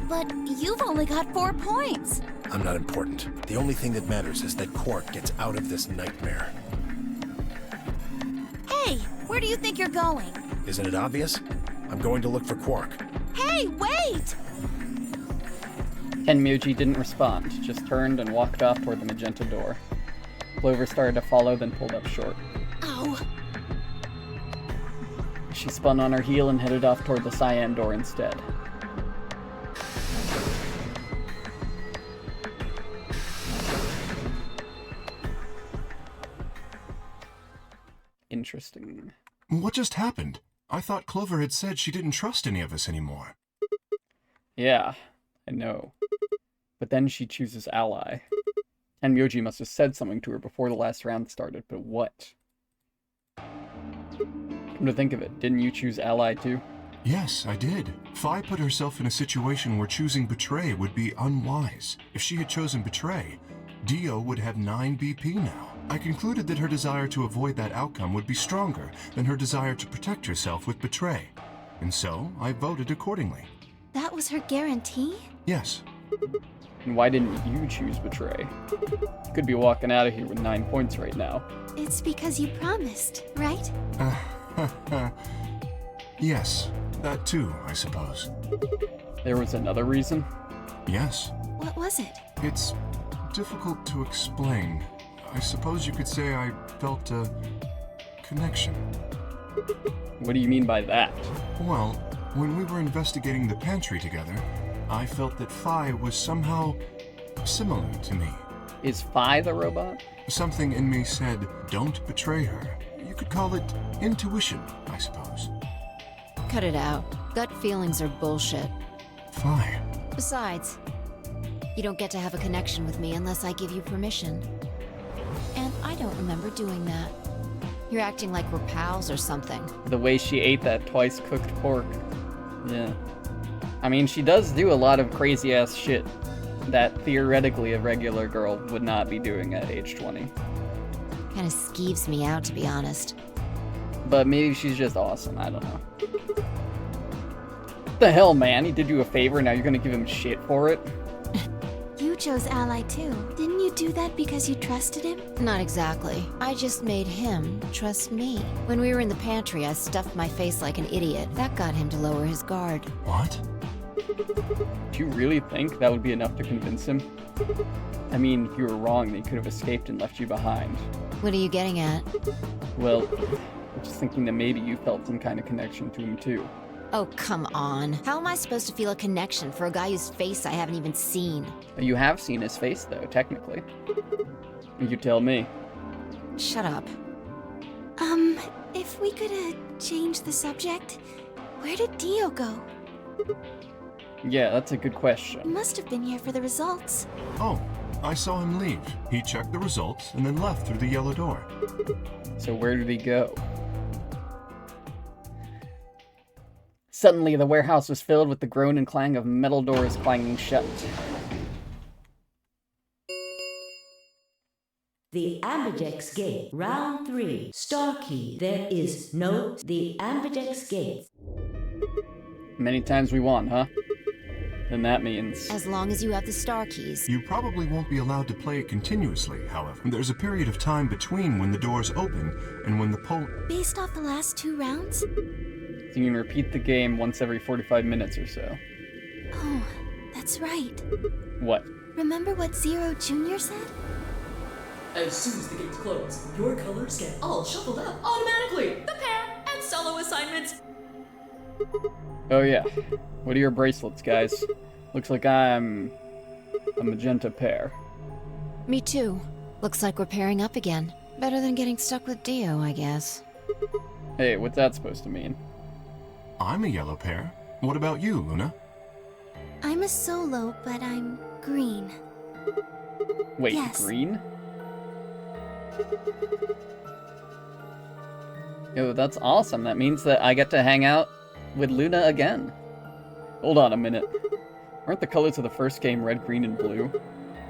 But you've only got 4 points. I'm not important. The only thing that matters is that Quark gets out of this nightmare. Hey, where do you think you're going? Isn't it obvious? I'm going to look for Quark. Hey, wait! Tenmyoji didn't respond, just turned and walked off toward the magenta door. Clover started to follow, then pulled up short. Ow. She spun on her heel and headed off toward the cyan door instead. Interesting. What just happened? I thought Clover had said she didn't trust any of us anymore. Yeah, I know. But then she chooses Ally. Tenmyoji must have said something to her before the last round started, but what? Come to think of it, didn't you choose Ally too? Yes, I did. Fi put herself in a situation where choosing Betray would be unwise. If she had chosen Betray, Dio would have 9 BP now. I concluded that her desire to avoid that outcome would be stronger than her desire to protect herself with Betray. And so, I voted accordingly. That was her guarantee? Yes. And why didn't you choose betray? You could be walking out of here with 9 points right now. It's because you promised, right? Yes, that too, I suppose. There was another reason? Yes. What was it? It's difficult to explain. I suppose you could say I felt a connection. What do you mean by that? Well, when we were investigating the pantry together, I felt that Phi was somehow similar to me. Is Phi the robot? Something in me said, don't betray her. You could call it intuition, I suppose. Cut it out. Gut feelings are bullshit. Phi. Besides, you don't get to have a connection with me unless I give you permission. And I don't remember doing that. You're acting like we're pals or something. The way she ate that twice cooked pork. Yeah. I mean, she does do a lot of crazy ass shit that theoretically a regular girl would not be doing at age 20. Kinda skeeves me out, to be honest. But maybe she's just awesome, I don't know. What the hell, man? He did you a favor, now you're gonna give him shit for it? You chose Ally too. Didn't you do that because you trusted him? Not exactly. I just made him trust me. When we were in the pantry, I stuffed my face like an idiot. That got him to lower his guard. What? Do you really think that would be enough to convince him? I mean, if you were wrong, then he could have escaped and left you behind. What are you getting at? Well, I'm just thinking that maybe you felt some kind of connection to him too. Oh, come on. How am I supposed to feel a connection for a guy whose face I haven't even seen? You have seen his face, though, technically. You tell me. Shut up. If we could, change the subject, where did Dio go? Yeah, that's a good question. He must have been here for the results. Oh, I saw him leave. He checked the results and then left through the yellow door. So where did he go? Suddenly, the warehouse was filled with the groan and clang of metal doors clanging shut. The Ambidex Gate, Round 3, Star Key. There is no... The Ambidex Gate. Many times we won, huh? Then that means... As long as you have the star keys. You probably won't be allowed to play it continuously, however. There's a period of time between when the doors open and when the poll... Based off the last 2 rounds? So you can repeat the game once every 45 minutes or so. Oh, that's right. What? Remember what Zero Jr. said? As soon as the gates close, your colors get all shuffled up automatically. The pair and solo assignments. Oh yeah. What are your bracelets, guys? Looks like I'm a magenta pair. Me too. Looks like we're pairing up again. Better than getting stuck with Dio, I guess. Hey, what's that supposed to mean? I'm a yellow pair. What about you, Luna? I'm a solo, but I'm green. Wait, yes. Green? Yo, that's awesome. That means that I get to hang out with Luna again. Hold on a minute. Aren't the colors of the first game red, green, and blue?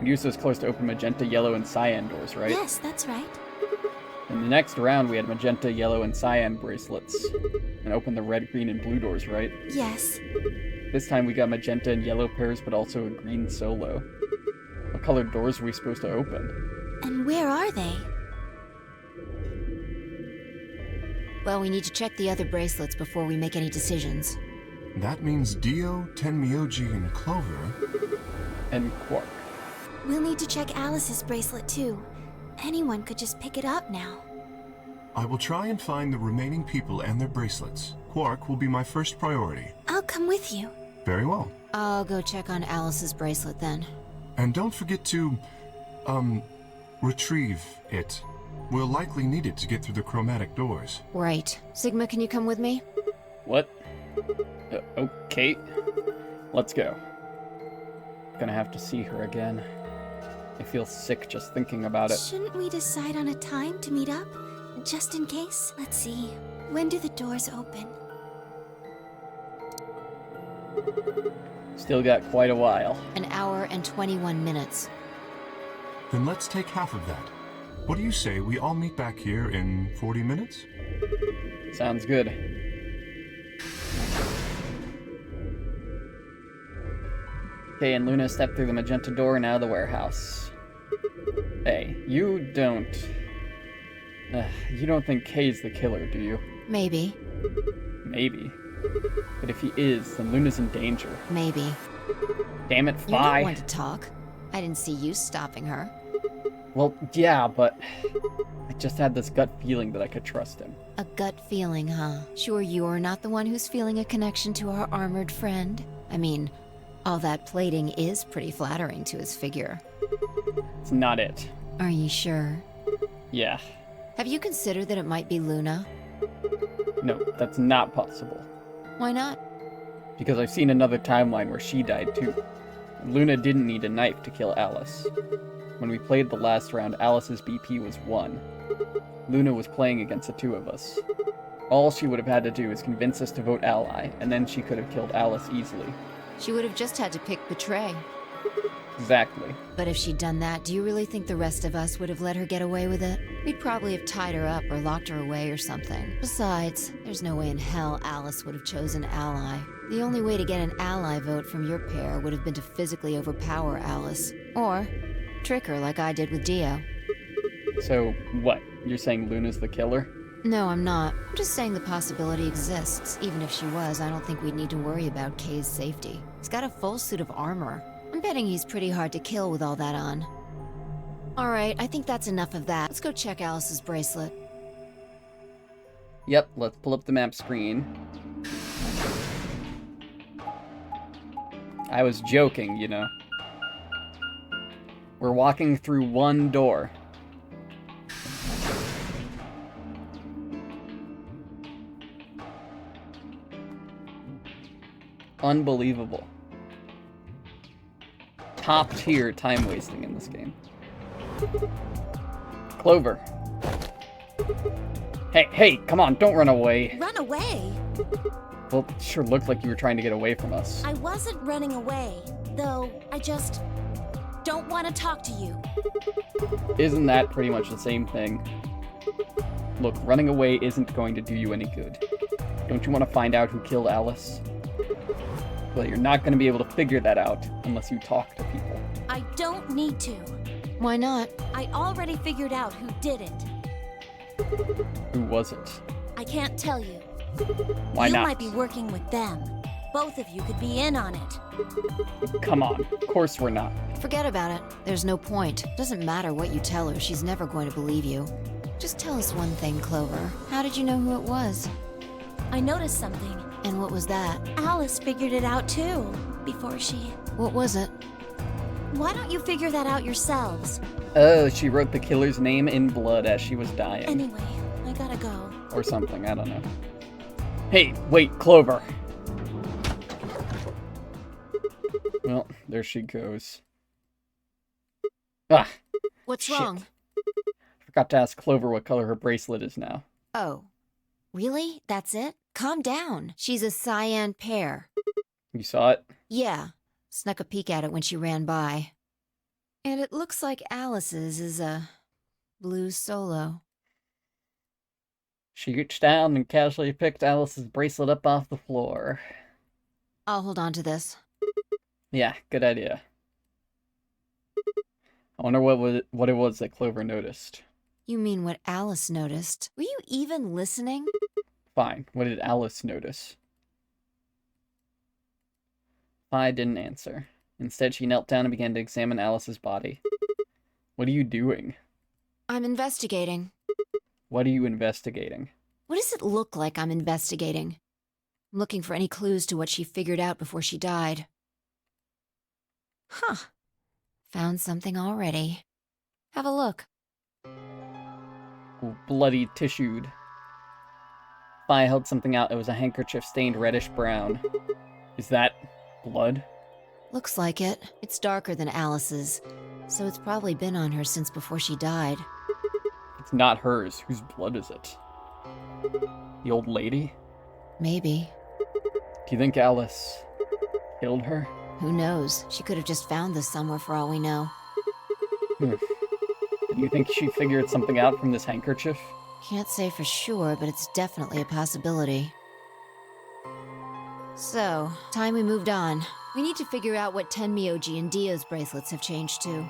We used those colors to open magenta, yellow, and cyan doors, right? Yes, that's right. In the next round, we had magenta, yellow, and cyan bracelets. And opened the red, green, and blue doors, right? Yes. This time we got magenta and yellow pairs, but also a green solo. What colored doors were we supposed to open? And where are they? Well, we need to check the other bracelets before we make any decisions. That means Dio, Tenmyoji, and Clover... And Quark. We'll need to check Alice's bracelet too. Anyone could just pick it up now. I will try and find the remaining people and their bracelets. Quark will be my first priority. I'll come with you. Very well. I'll go check on Alice's bracelet then. And don't forget to, retrieve it. We'll likely need it to get through the chromatic doors. Right. Sigma, can you come with me? What? Okay. Let's go. Gonna have to see her again. I feel sick just thinking about it. Shouldn't we decide on a time to meet up? Just in case? Let's see. When do the doors open? Still got quite a while. An hour and 21 minutes. Then let's take half of that. What do you say we all meet back here in 40 minutes? Sounds good. Okay, and Luna stepped through the magenta door and out of the warehouse. Hey, you don't think Kay's the killer, do you? Maybe. Maybe. But if he is, then Luna's in danger. Maybe. Damn it, You're not Fi. one to talk. I didn't see you stopping her. Well, yeah, but I just had this gut feeling that I could trust him. A gut feeling, huh? Sure you're not the one who's feeling a connection to our armored friend? I mean, all that plating is pretty flattering to his figure. It's not it. Are you sure? Yeah. Have you considered that it might be Luna? No, that's not possible. Why not? Because I've seen another timeline where she died too. And Luna didn't need a knife to kill Alice. When we played the last round, Alice's BP was 1. Luna was playing against the two of us. All she would have had to do is convince us to vote ally, and then she could have killed Alice easily. She would have just had to pick betray. Exactly. But if she'd done that, do you really think the rest of us would have let her get away with it? We'd probably have tied her up or locked her away or something. Besides, there's no way in hell Alice would have chosen ally. The only way to get an ally vote from your pair would have been to physically overpower Alice. Or trick her like I did with Dio. So, what? You're saying Luna's the killer? No, I'm not. I'm just saying the possibility exists. Even if she was, I don't think we'd need to worry about Kay's safety. He's got a full suit of armor. I'm betting he's pretty hard to kill with all that on. Alright, I think that's enough of that. Let's go check Alice's bracelet. Yep, let's pull up the map screen. I was joking, you know. We're walking through one door. Unbelievable. Top tier time wasting in this game. Clover. Hey, come on, don't run away. Run away? Well, it sure looked like you were trying to get away from us. I wasn't running away, though I just don't want to talk to you. Isn't that pretty much the same thing? Look, running away isn't going to do you any good. Don't you want to find out who killed Alice? Well, you're not going to be able to figure that out unless you talk to people. I don't need to. Why not? I already figured out who did it. Who was it? I can't tell you. Why not? You might be working with them. Both of you could be in on it. Come on, of course we're not. Forget about it. There's no point. Doesn't matter what you tell her, she's never going to believe you. Just tell us one thing, Clover. How did you know who it was? I noticed something. And what was that? Alice figured it out too, before she... What was it? Why don't you figure that out yourselves? Oh, she wrote the killer's name in blood as she was dying. Anyway, I gotta go. Or something, I don't know. Hey, wait, Clover! Well, there she goes. Ah! What's shit. wrong? Forgot to ask Clover what color her bracelet is now. Oh. Really? That's it? Calm down. She's a cyan pear. You saw it? Yeah. Snuck a peek at it when she ran by. And it looks like Alice's is a blue solo. She reached down and casually picked Alice's bracelet up off the floor. I'll hold on to this. Yeah, good idea. I wonder what it was that Clover noticed. You mean what Alice noticed? Were you even listening? Fine, what did Alice notice? Fi didn't answer. Instead, she knelt down and began to examine Alice's body. What are you doing? I'm investigating. What are you investigating? What does it look like I'm investigating? I'm looking for any clues to what she figured out before she died. Huh. Found something already. Have a look. Bloody tissued. Fi held something out. It was a handkerchief stained reddish-brown. Is that blood? Looks like it. It's darker than Alice's, so it's probably been on her since before she died. It's not hers. Whose blood is it? The old lady? Maybe. Do you think Alice killed her? Who knows? She could have just found this somewhere for all we know. Do you think she figured something out from this handkerchief? Can't say for sure, but it's definitely a possibility. So, time we moved on. We need to figure out what Tenmyoji and Dio's bracelets have changed to.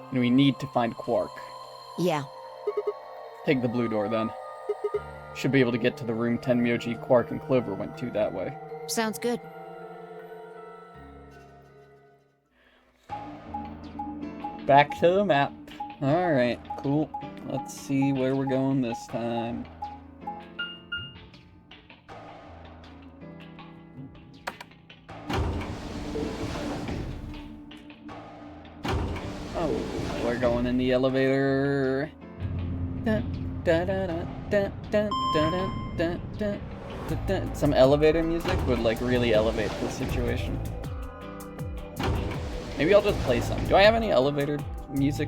And we need to find Quark. Yeah. Take the blue door, then. Should be able to get to the room Tenmyoji, Quark, and Clover went to that way. Sounds good. Back to the map. Alright, cool. Let's see where we're going this time. Oh, we're going in the elevator. Some elevator music would like really elevate the situation. Maybe I'll just play some. Do I have any elevator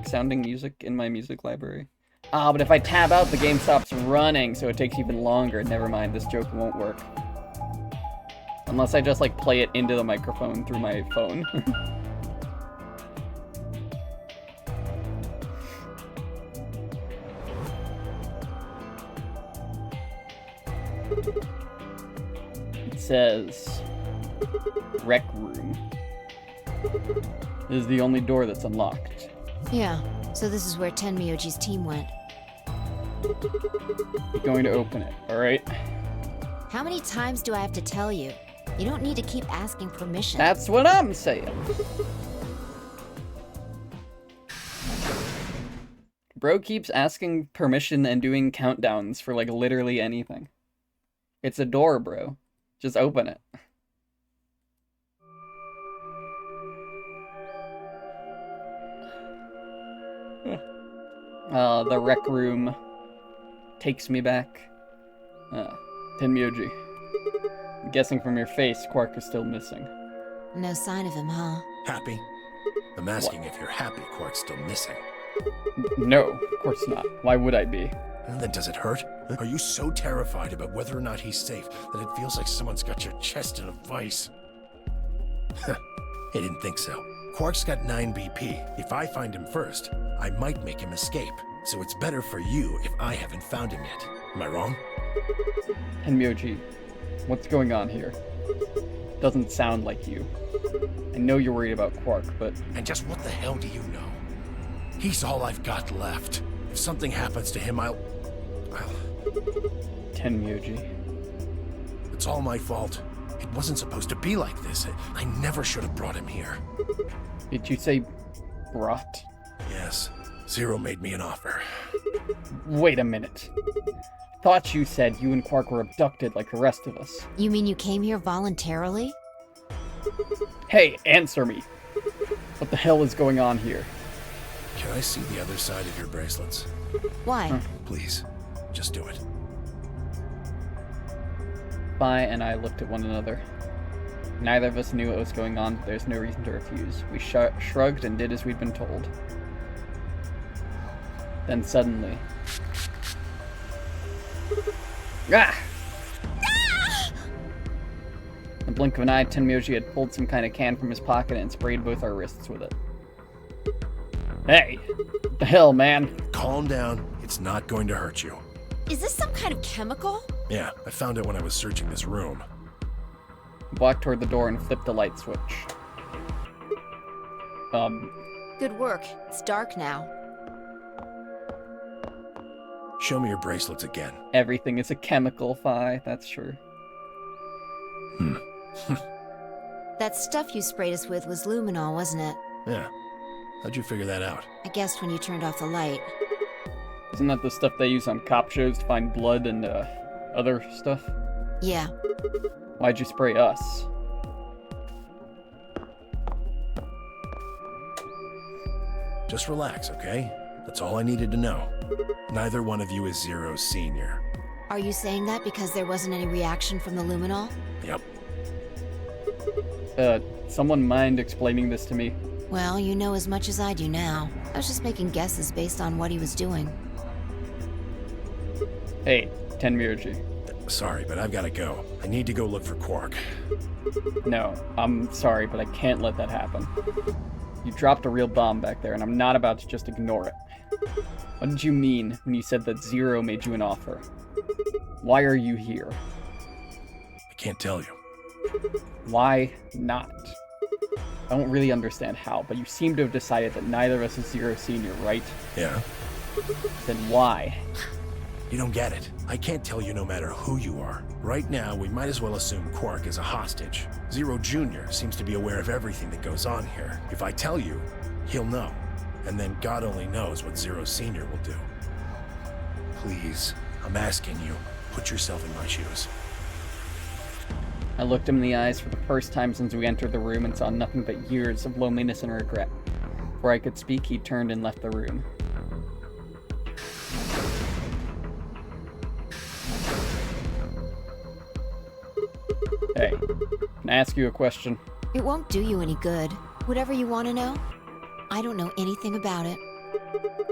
sounding music in my music library? Ah, but if I tab out, the game stops running, so it takes even longer. Never mind, this joke won't work. Unless I just like play it into the microphone through my phone. It says Rec Room. This is the only door that's unlocked. Yeah, so this is where Tenmyoji's team went. You're going to open it, alright? How many times do I have to tell you? You don't need to keep asking permission. That's what I'm saying. Bro keeps asking permission and doing countdowns for like literally anything. It's a door, bro. Just open it. The rec room takes me back. Tenmyoji. I'm guessing from your face, Quark is still missing. No sign of him, huh? Happy? I'm asking if you're happy Quark's still missing. No, of course not. Why would I be? And then does it hurt? Are you so terrified about whether or not he's safe that it feels like someone's got your chest in a vice? I didn't think so. Quark's got 9 BP. If I find him first, I might make him escape. So it's better for you if I haven't found him yet. Am I wrong? Tenmyoji, what's going on here? Doesn't sound like you. I know you're worried about Quark, but... And just what the hell do you know? He's all I've got left. If something happens to him, I'll... Tenmyoji. It's all my fault. It wasn't supposed to be like this. I never should have brought him here. Did you say brought? Yes. Zero made me an offer. Wait a minute. Thought you said you and Quark were abducted like the rest of us. You mean you came here voluntarily? Hey, answer me. What the hell is going on here? Can I see the other side of your bracelets? Why? Please, just do it. Bai and I looked at one another. Neither of us knew what was going on, but there's no reason to refuse. We shrugged and did as we'd been told. Then suddenly... Ah! In the blink of an eye, Tenmyoji had pulled some kind of can from his pocket and sprayed both our wrists with it. Hey! What the hell, man? Calm down. It's not going to hurt you. Is this some kind of chemical? Yeah, I found it when I was searching this room. He walked toward the door and flipped the light switch. Good work. It's dark now. Show me your bracelets again. Everything is a chemical, Phi, that's true. That stuff you sprayed us with was luminol, wasn't it? Yeah. How'd you figure that out? I guessed when you turned off the light. Isn't that the stuff they use on cop shows to find blood and, other stuff? Yeah. Why'd you spray us? Just relax, okay? That's all I needed to know. Neither one of you is Zero's senior. Are you saying that because there wasn't any reaction from the luminol? Yep. Someone mind explaining this to me? Well, you know as much as I do now. I was just making guesses based on what he was doing. Hey, Tenmyoji. Sorry, but I've got to go. I need to go look for Quark. No, I'm sorry, but I can't let that happen. You dropped a real bomb back there, and I'm not about to just ignore it. What did you mean when you said that Zero made you an offer? Why are you here? I can't tell you. Why not? I don't really understand how, but you seem to have decided that neither of us is Zero Senior, right? Yeah. Then why? You don't get it. I can't tell you no matter who you are. Right now, we might as well assume Quark is a hostage. Zero Jr. seems to be aware of everything that goes on here. If I tell you, he'll know. And then God only knows what Zero Senior will do. Please, I'm asking you, put yourself in my shoes. I looked him in the eyes for the first time since we entered the room and saw nothing but years of loneliness and regret. Before I could speak, he turned and left the room. Hey, can I ask you a question? It won't do you any good. Whatever you want to know, I don't know anything about it.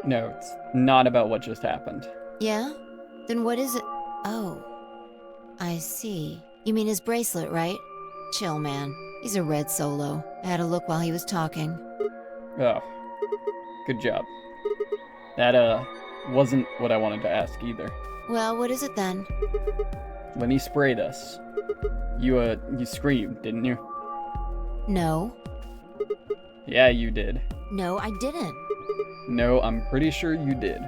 No, it's not about what just happened. Yeah? Then what is it? Oh. I see. You mean his bracelet, right? Chill, man. He's a red solo. I had a look while he was talking. Oh, good job. That, wasn't what I wanted to ask either. Well, what is it then? When he sprayed us, you screamed, didn't you? No. Yeah, you did. No, I didn't. No, I'm pretty sure you did.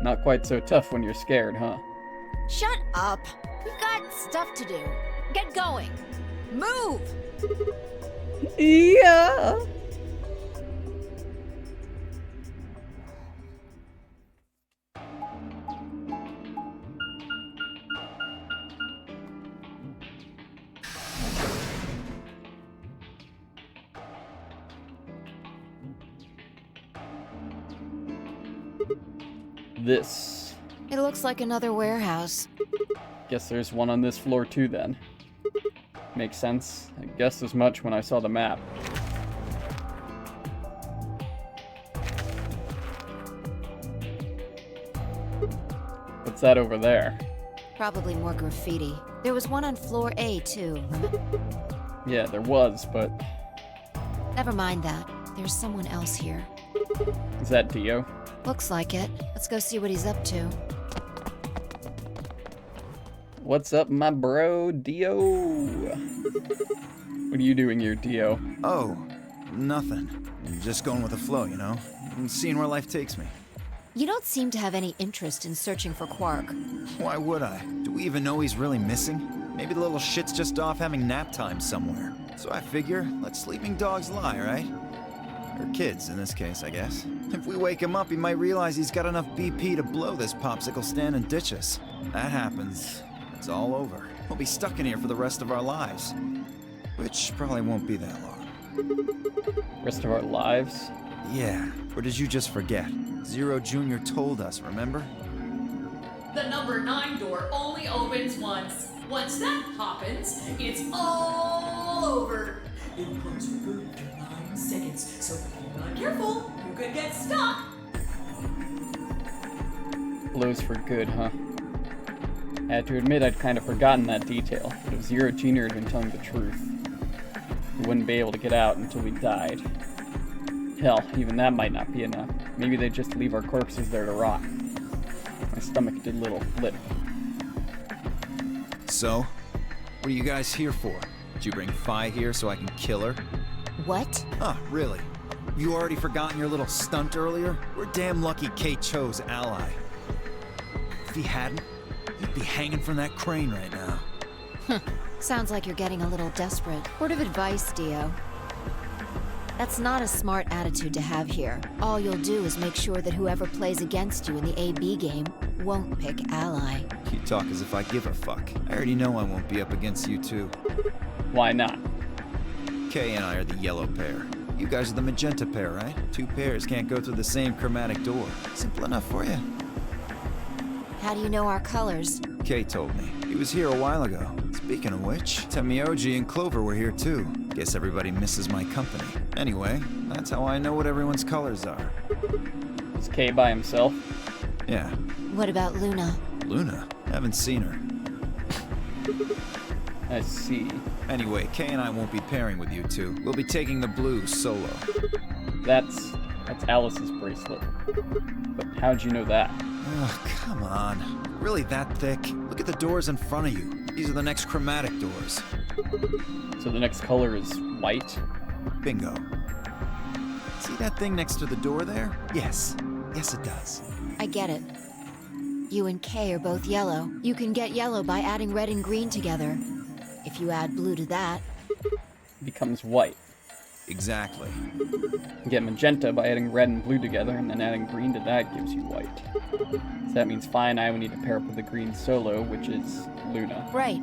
Not quite so tough when you're scared, huh? Shut up. We've got stuff to do. Get going. Move! Yeah. This. It looks like another warehouse. Guess there's one on this floor too then. Makes sense. I guessed as much when I saw the map. What's that over there? Probably more graffiti. There was one on floor A, too. Yeah, there was, but... Never mind that. There's someone else here. Is that Dio? Looks like it. Let's go see what he's up to. What's up, my bro, Dio? What are you doing here, Dio? Oh, nothing. Just going with the flow, you know? And seeing where life takes me. You don't seem to have any interest in searching for Quark. Why would I? Do we even know he's really missing? Maybe the little shit's just off having nap time somewhere. So I figure, let sleeping dogs lie, right? Or kids, in this case, I guess. If we wake him up, he might realize he's got enough BP to blow this popsicle stand and ditch us. That happens, it's all over. We'll be stuck in here for the rest of our lives. Which probably won't be that long. Rest of our lives? Yeah, or did you just forget? Zero Jr. told us, remember? The number 9 door only opens once. Once that happens, it's all over. It runs for good for 9 seconds, so if you're not careful, you could get stuck. Blows for good, huh? I had to admit I'd kind of forgotten that detail, but if Zero Jr. had been telling the truth, we wouldn't be able to get out until we died. Hell, even that might not be enough. Maybe they'd just leave our corpses there to rot. My stomach did a little flip. So, what are you guys here for? Did you bring Fi here so I can kill her? What? Huh, really? You already forgotten your little stunt earlier? We're damn lucky Kate chose ally. If he hadn't, he'd be hanging from that crane right now. Sounds like you're getting a little desperate. Word of advice, Dio. That's not a smart attitude to have here. All you'll do is make sure that whoever plays against you in the AB game won't pick ally. You talk as if I give a fuck. I already know I won't be up against you two. Why not? Kay and I are the yellow pair. You guys are the magenta pair, right? 2 pairs can't go through the same chromatic door. Simple enough for you. How do you know our colors? Kay told me. He was here a while ago. Speaking of which, Temioji and Clover were here too. Guess everybody misses my company. Anyway, that's how I know what everyone's colors are. Is Kay by himself? Yeah. What about Luna? Luna? Haven't seen her. I see. Anyway, Kay and I won't be pairing with you two. We'll be taking the blues solo. That's Alice's bracelet. But how'd you know that? Oh, come on. Really that thick? Look at the doors in front of you. These are the next chromatic doors. So the next color is white? Bingo. See that thing next to the door there? Yes. Yes, it does. I get it. You and Kay are both yellow. You can get yellow by adding red and green together. If you add blue to that, It becomes white. Exactly. You get magenta by adding red and blue together, and then adding green to that gives you white. So that means Fi and I would need to pair up with the green solo, which is Luna. right.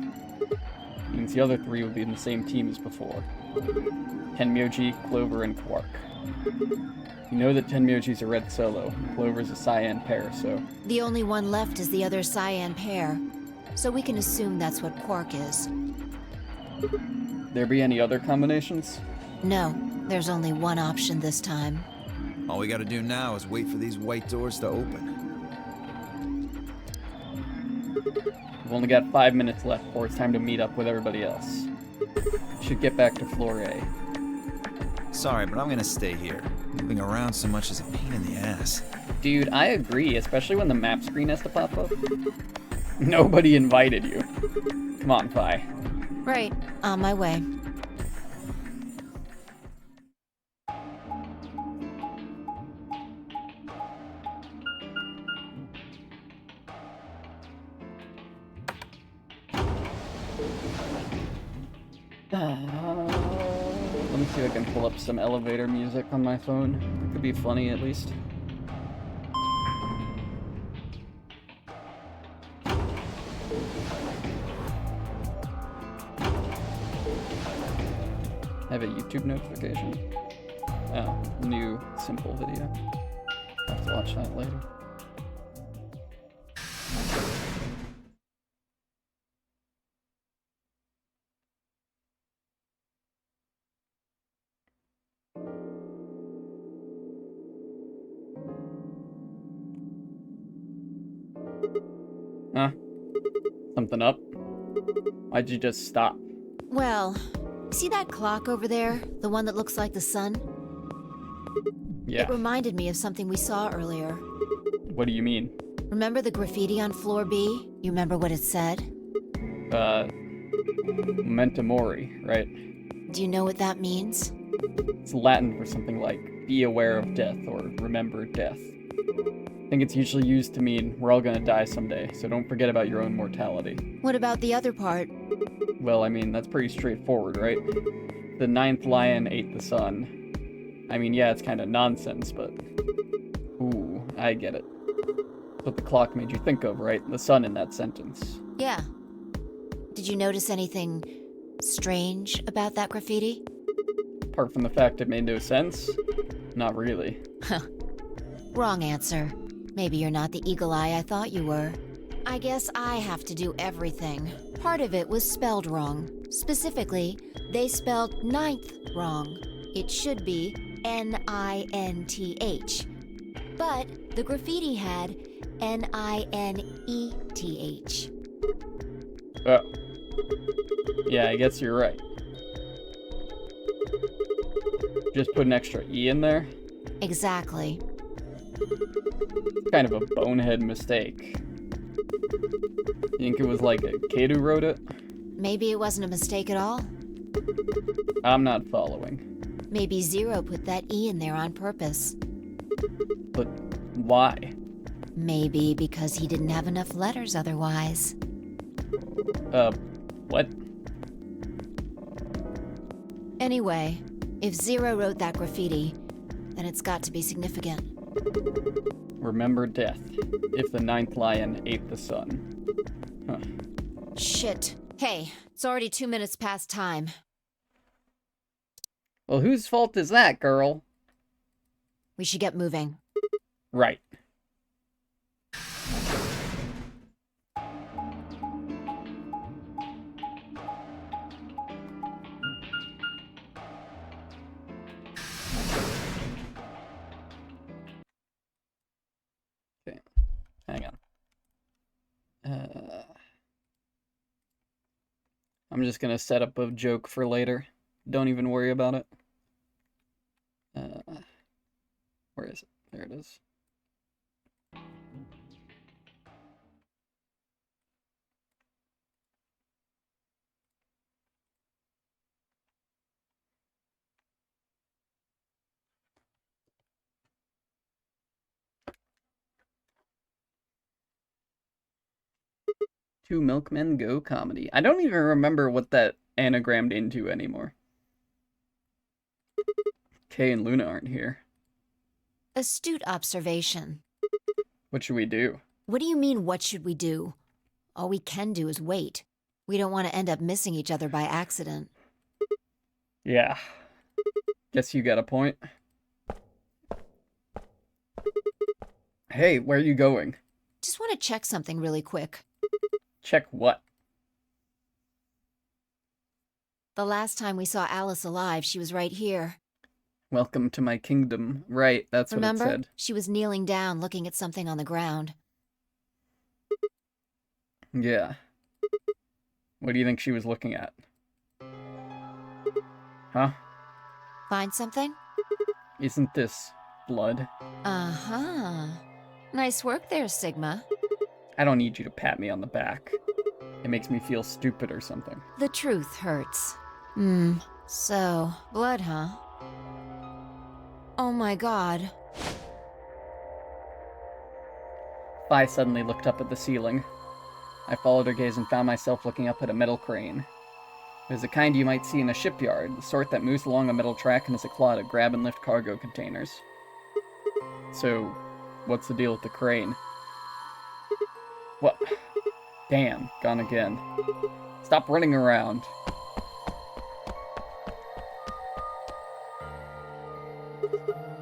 Means the other three would be in the same team as before. Tenmyoji, Clover, and Quark. You know that Tenmyoji's a red solo, and Clover's a cyan pair, so... The only one left is the other cyan pair. So we can assume that's what Quark is. There be any other combinations? No, there's only one option this time. All we gotta do now is wait for these white doors to open. We've only got 5 minutes left before it's time to meet up with everybody else. Should get back to floor A. Sorry, but I'm gonna stay here. Moving around so much is a pain in the ass. Dude, I agree, especially when the map screen has to pop up. Nobody invited you. Come on, Fi. Right, on my way. Let me see if I can pull up some elevator music on my phone. It could be funny, at least. I have a YouTube notification. Oh, new simple video. I'll have to watch that later. Huh? Something up? Why'd you just stop? Well, see that clock over there? The one that looks like the sun? Yeah. It reminded me of something we saw earlier. What do you mean? Remember the graffiti on floor B? You remember what it said? Memento Mori, right? Do you know what that means? It's Latin for something like, be aware of death, or remember death. I think it's usually used to mean, we're all gonna die someday, so don't forget about your own mortality. What about the other part? Well, I mean, that's pretty straightforward, right? The ninth lion ate the sun. I mean, yeah, it's kinda nonsense, but... Ooh, I get it. What the clock made you think of, right? The sun in that sentence. Yeah. Did you notice anything strange about that graffiti? Apart from the fact it made no sense? Not really. Wrong answer. Maybe you're not the eagle eye I thought you were. I guess I have to do everything. Part of it was spelled wrong. Specifically, they spelled ninth wrong. It should be N-I-N-T-H. But the graffiti had N-I-N-E-T-H. Oh. Yeah, I guess you're right. Just put an extra E in there? Exactly. Kind of a bonehead mistake. You think it was like a kid who wrote it? Maybe it wasn't a mistake at all. I'm not following. Maybe Zero put that E in there on purpose. But why? Maybe because he didn't have enough letters otherwise. What? Anyway, if Zero wrote that graffiti, then it's got to be significant. Remember death, if the ninth lion ate the sun. Huh. Shit. Hey, it's already 2 minutes past time. Well, whose fault is that, girl? We should get moving. Right. Okay, hang on. I'm just gonna set up a joke for later. Don't even worry about it. Where is it? There it is. Two Milkmen Go Comedy. I don't even remember what that anagrammed into anymore. Kay and Luna aren't here. Astute observation. What should we do? What do you mean, what should we do? All we can do is wait. We don't want to end up missing each other by accident. Yeah. Guess you got a point. Hey, where are you going? Just want to check something really quick. Check what? The last time we saw Alice alive, she was right here. Welcome to my kingdom. Right, that's Remember? what it said. She was kneeling down, looking at something on the ground. Yeah. What do you think she was looking at? Huh? Find something? Isn't this blood? Uh-huh. Nice work there, Sigma. I don't need you to pat me on the back. It makes me feel stupid or something. The truth hurts. So, blood, huh? Oh my god. Phi suddenly looked up at the ceiling. I followed her gaze and found myself looking up at a metal crane. It was the kind you might see in a shipyard, the sort that moves along a metal track and has a claw to grab and lift cargo containers. So, what's the deal with the crane? What? Damn, gone again. Stop running around.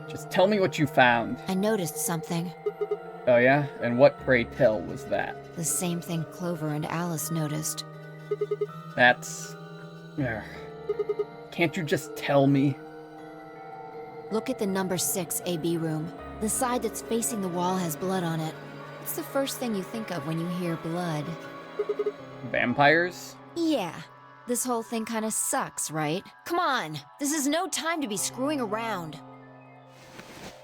Just tell me what you found. I noticed something. Oh yeah? And what, pray tell, was that? The same thing Clover and Alice noticed. That's... Ugh. Can't you just tell me? Look at the number 6 AB room. The side that's facing the wall has blood on it. What's the first thing you think of when you hear blood? Vampires? Yeah. This whole thing kinda sucks, right? Come on! This is no time to be screwing around.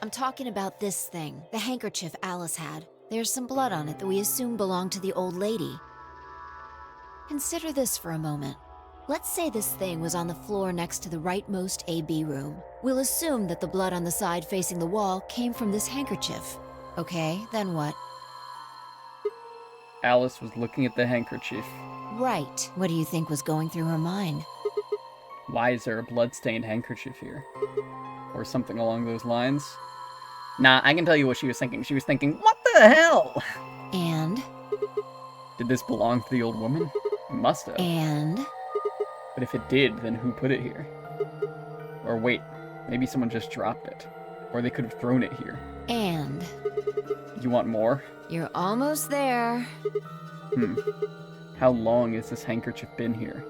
I'm talking about this thing, the handkerchief Alice had. There's some blood on it that we assume belonged to the old lady. Consider this for a moment. Let's say this thing was on the floor next to the rightmost AB room. We'll assume that the blood on the side facing the wall came from this handkerchief. Okay, then what? Alice was looking at the handkerchief. Right. What do you think was going through her mind? Why is there a blood-stained handkerchief here? Or something along those lines? Nah, I can tell you what she was thinking. She was thinking, what the hell? And? Did this belong to the old woman? It must have. And? But if it did, then who put it here? Or wait, maybe someone just dropped it. Or they could have thrown it here. And? You want more? You're almost there. How long has this handkerchief been here?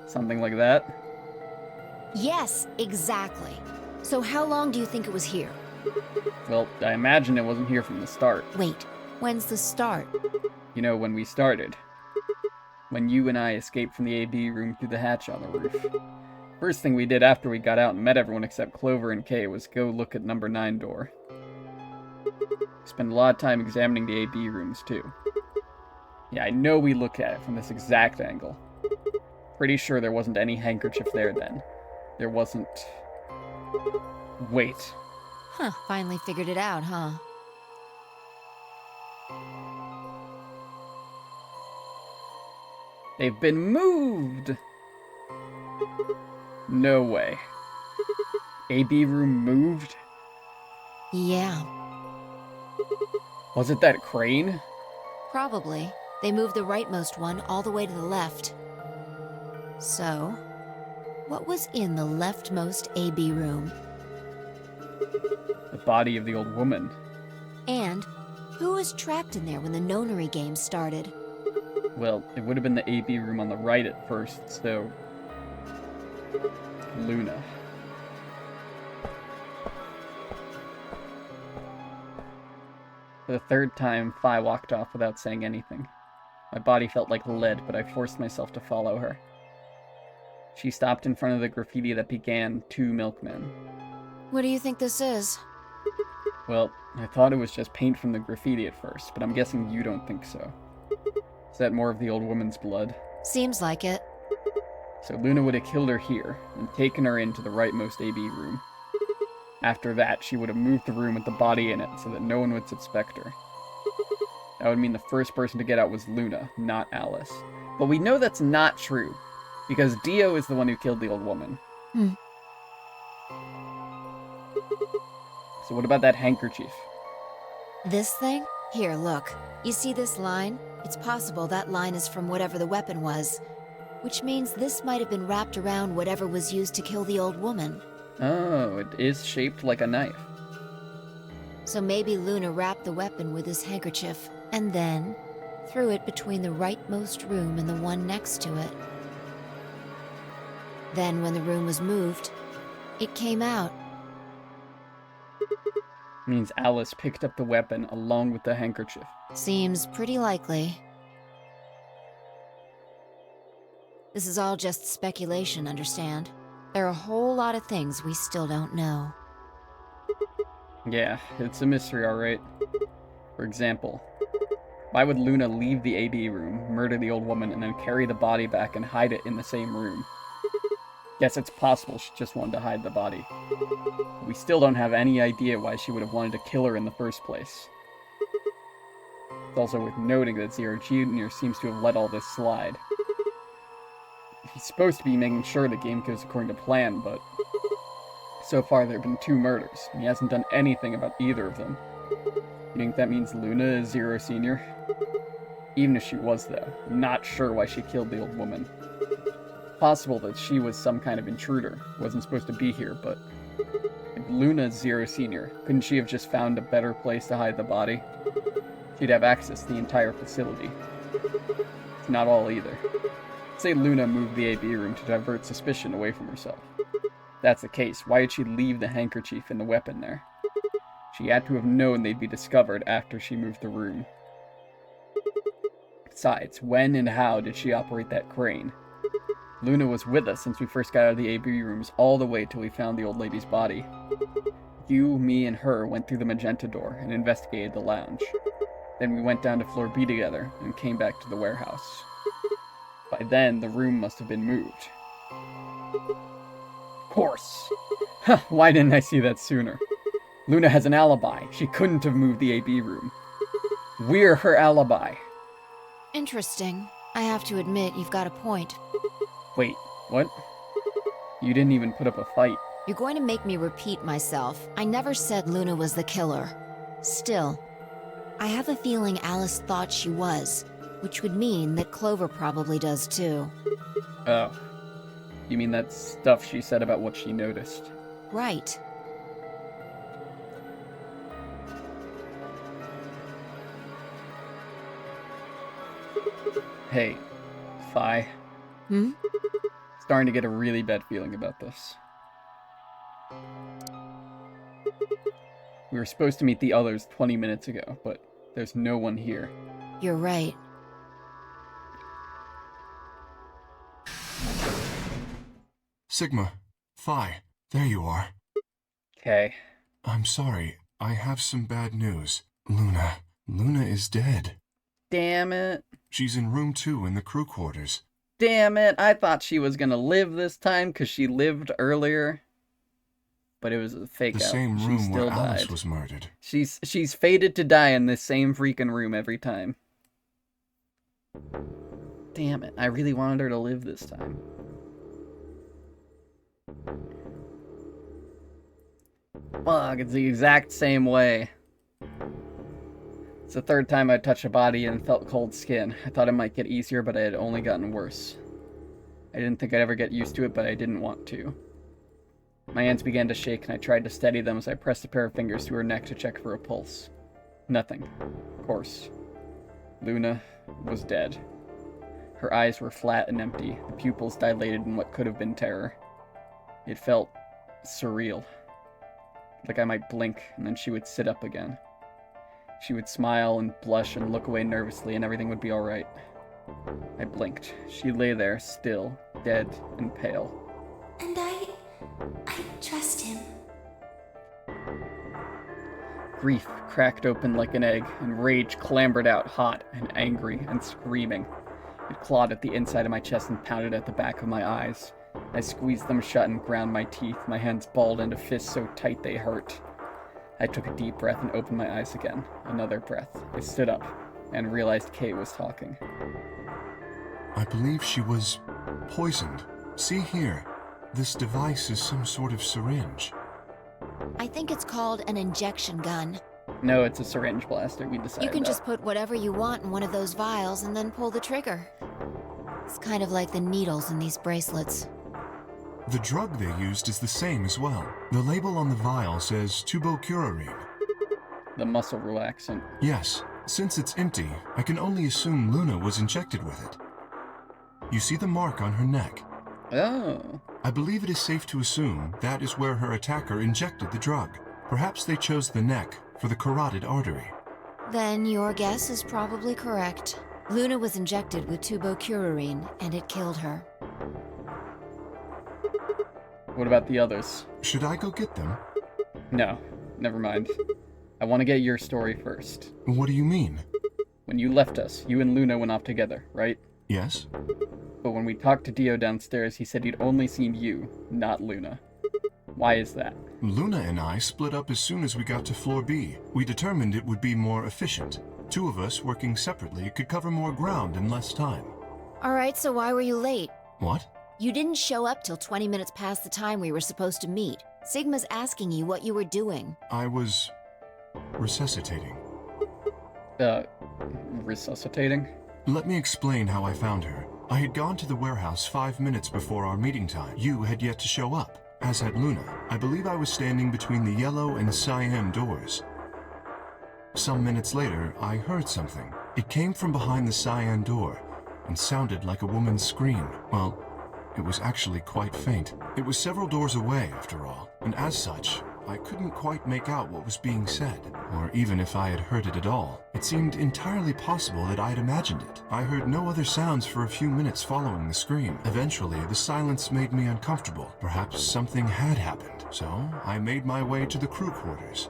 Something like that? Yes, exactly. So how long do you think it was here? Well, I imagine it wasn't here from the start. Wait, when's the start? You know, when we started. When you and I escaped from the AB room through the hatch on the roof. First thing we did after we got out and met everyone except Clover and Kay was go look at number 9 door. Spent a lot of time examining the AB rooms, too. Yeah, I know we looked at it from this exact angle. Pretty sure there wasn't any handkerchief there then. There wasn't... Wait. Huh, finally figured it out, huh? They've been moved! No way. AB room moved? Yeah. Was it that crane? Probably. They moved the rightmost one all the way to the left. So, what was in the leftmost AB room? The body of the old woman. And who was trapped in there when the Nonary Games started? Well, it would have been the AB room on the right at first, so... Luna. For the third time, Phi walked off without saying anything. My body felt like lead, but I forced myself to follow her. She stopped in front of the graffiti that began 2 milkmen. What do you think this is? Well, I thought it was just paint from the graffiti at first, but I'm guessing you don't think so. Is that more of the old woman's blood? Seems like it. So Luna would have killed her here, and taken her into the rightmost AB room. After that, she would have moved the room with the body in it so that no one would suspect her. That would mean the first person to get out was Luna, not Alice. But we know that's not true, because Dio is the one who killed the old woman. So what about that handkerchief? This thing? Here, look. You see this line? It's possible that line is from whatever the weapon was, which means this might have been wrapped around whatever was used to kill the old woman. Oh, it is shaped like a knife. So maybe Luna wrapped the weapon with this handkerchief, and then threw it between the rightmost room and the one next to it. Then when the room was moved, it came out. Means Alice picked up the weapon along with the handkerchief. Seems pretty likely. This is all just speculation, understand? There are a whole lot of things we still don't know. Yeah, it's a mystery, alright. For example, why would Luna leave the AD room, murder the old woman, and then carry the body back and hide it in the same room? Yes, it's possible she just wanted to hide the body. We still don't have any idea why she would have wanted to kill her in the first place. It's also worth noting that Zero Jr. seems to have let all this slide. He's supposed to be making sure the game goes according to plan, but so far there have been 2 murders, and he hasn't done anything about either of them. You think that means Luna is Zero Sr.? Even if she was, though, I'm not sure why she killed the old woman. Possible that she was some kind of intruder, wasn't supposed to be here, but if Luna's Zero Sr., couldn't she have just found a better place to hide the body? She'd have access to the entire facility. It's not all either. Say Luna moved the AB room to divert suspicion away from herself. If that's the case, why did she leave the handkerchief and the weapon there? She had to have known they'd be discovered after she moved the room. Besides, when and how did she operate that crane? Luna was with us since we first got out of the AB rooms all the way till we found the old lady's body. You, me, and her went through the magenta door and investigated the lounge. Then we went down to floor B together and came back to the warehouse. By then, the room must have been moved. Of course! Huh, why didn't I see that sooner? Luna has an alibi. She couldn't have moved the AB room. We're her alibi. Interesting. I have to admit, you've got a point. Wait, what? You didn't even put up a fight. You're going to make me repeat myself. I never said Luna was the killer. Still, I have a feeling Alice thought she was, which would mean that Clover probably does too. Oh. You mean that stuff she said about what she noticed? Right. Hey, Fi. Hmm? Starting to get a really bad feeling about this. We were supposed to meet the others 20 minutes ago, but there's no one here. You're right. Sigma, Phi, there you are. Okay. I'm sorry, I have some bad news. Luna is dead. Damn it. She's in room 2 in the crew quarters. Damn it, I thought she was gonna live this time because she lived earlier. But it was a fake out. The same She room still where Alice died. was murdered. She's fated to die in this same freaking room every time. Damn it, I really wanted her to live this time. Fuck, it's the exact same way. It's the 3rd time I touched a body and felt cold skin. I thought it might get easier, but it had only gotten worse. I didn't think I'd ever get used to it, but I didn't want to. My hands began to shake, and I tried to steady them as I pressed a pair of fingers to her neck to check for a pulse. Nothing. Of course. Luna was dead. Her eyes were flat and empty, the pupils dilated in what could have been terror. It felt surreal. Like I might blink, and then she would sit up again. She would smile and blush and look away nervously, and everything would be alright. I blinked. She lay there, still, dead and pale. And I trust him. Grief cracked open like an egg, and rage clambered out, hot and angry and screaming. It clawed at the inside of my chest and pounded at the back of my eyes. I squeezed them shut and ground my teeth, my hands balled into fists so tight they hurt. I took a deep breath and opened my eyes again. Another breath. I stood up. and realized Kay was talking. I believe she was poisoned. See here. This device is some sort of syringe. I think it's called an injection gun. No, it's a syringe blaster, we decided You can that. just put whatever you want in one of those vials and then pull the trigger. It's kind of like the needles in these bracelets. The drug they used is the same as well. The label on the vial says tubocurarine. The muscle relaxant. Yes, since it's empty, I can only assume Luna was injected with it. You see the mark on her neck? Oh. I believe it is safe to assume that is where her attacker injected the drug. Perhaps they chose the neck for the carotid artery. Then your guess is probably correct. Luna was injected with tubocurarine, and it killed her. What about the others? Should I go get them? No, never mind. I want to get your story first. What do you mean? When you left us, you and Luna went off together, right? Yes. But when we talked to Dio downstairs, he said he'd only seen you, not Luna. Why is that? Luna and I split up as soon as we got to floor B. We determined it would be more efficient. Two of us working separately could cover more ground in less time. Alright, so why were you late? What? You didn't show up till 20 minutes past the time we were supposed to meet. Sigma's asking you what you were doing. I was resuscitating. Resuscitating? Let me explain how I found her. I had gone to the warehouse 5 minutes before our meeting time. You had yet to show up, as had Luna. I believe I was standing between the yellow and cyan doors. Some minutes later, I heard something. It came from behind the cyan door and sounded like a woman's scream. Well, it was actually quite faint. It was several doors away, after all, and as such, I couldn't quite make out what was being said, or even if I had heard it at all. It seemed entirely possible that I had imagined it. I heard no other sounds for a few minutes following the scream. Eventually, the silence made me uncomfortable. Perhaps something had happened, so I made my way to the crew quarters.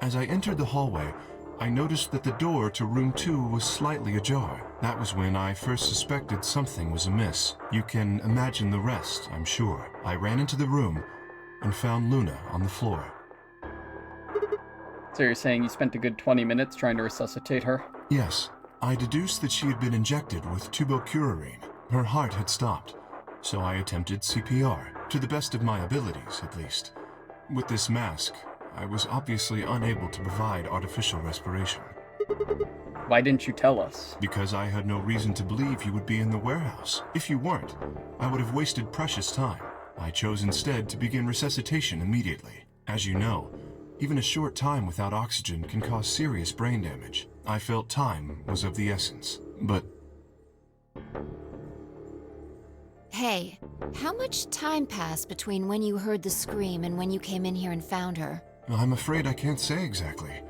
As I entered the hallway, I noticed that the door to room 2 was slightly ajar. That was when I first suspected something was amiss. You can imagine the rest, I'm sure. I ran into the room and found Luna on the floor. So you're saying you spent a good 20 minutes trying to resuscitate her? Yes. I deduced that she had been injected with tubocurarine. Her heart had stopped, so I attempted CPR, to the best of my abilities, at least. With this mask, I was obviously unable to provide artificial respiration. Why didn't you tell us? Because I had no reason to believe you would be in the warehouse. If you weren't, I would have wasted precious time. I chose instead to begin resuscitation immediately. As you know, even a short time without oxygen can cause serious brain damage. I felt time was of the essence, but... Hey, how much time passed between when you heard the scream and when you came in here and found her? I'm afraid I can't say exactly,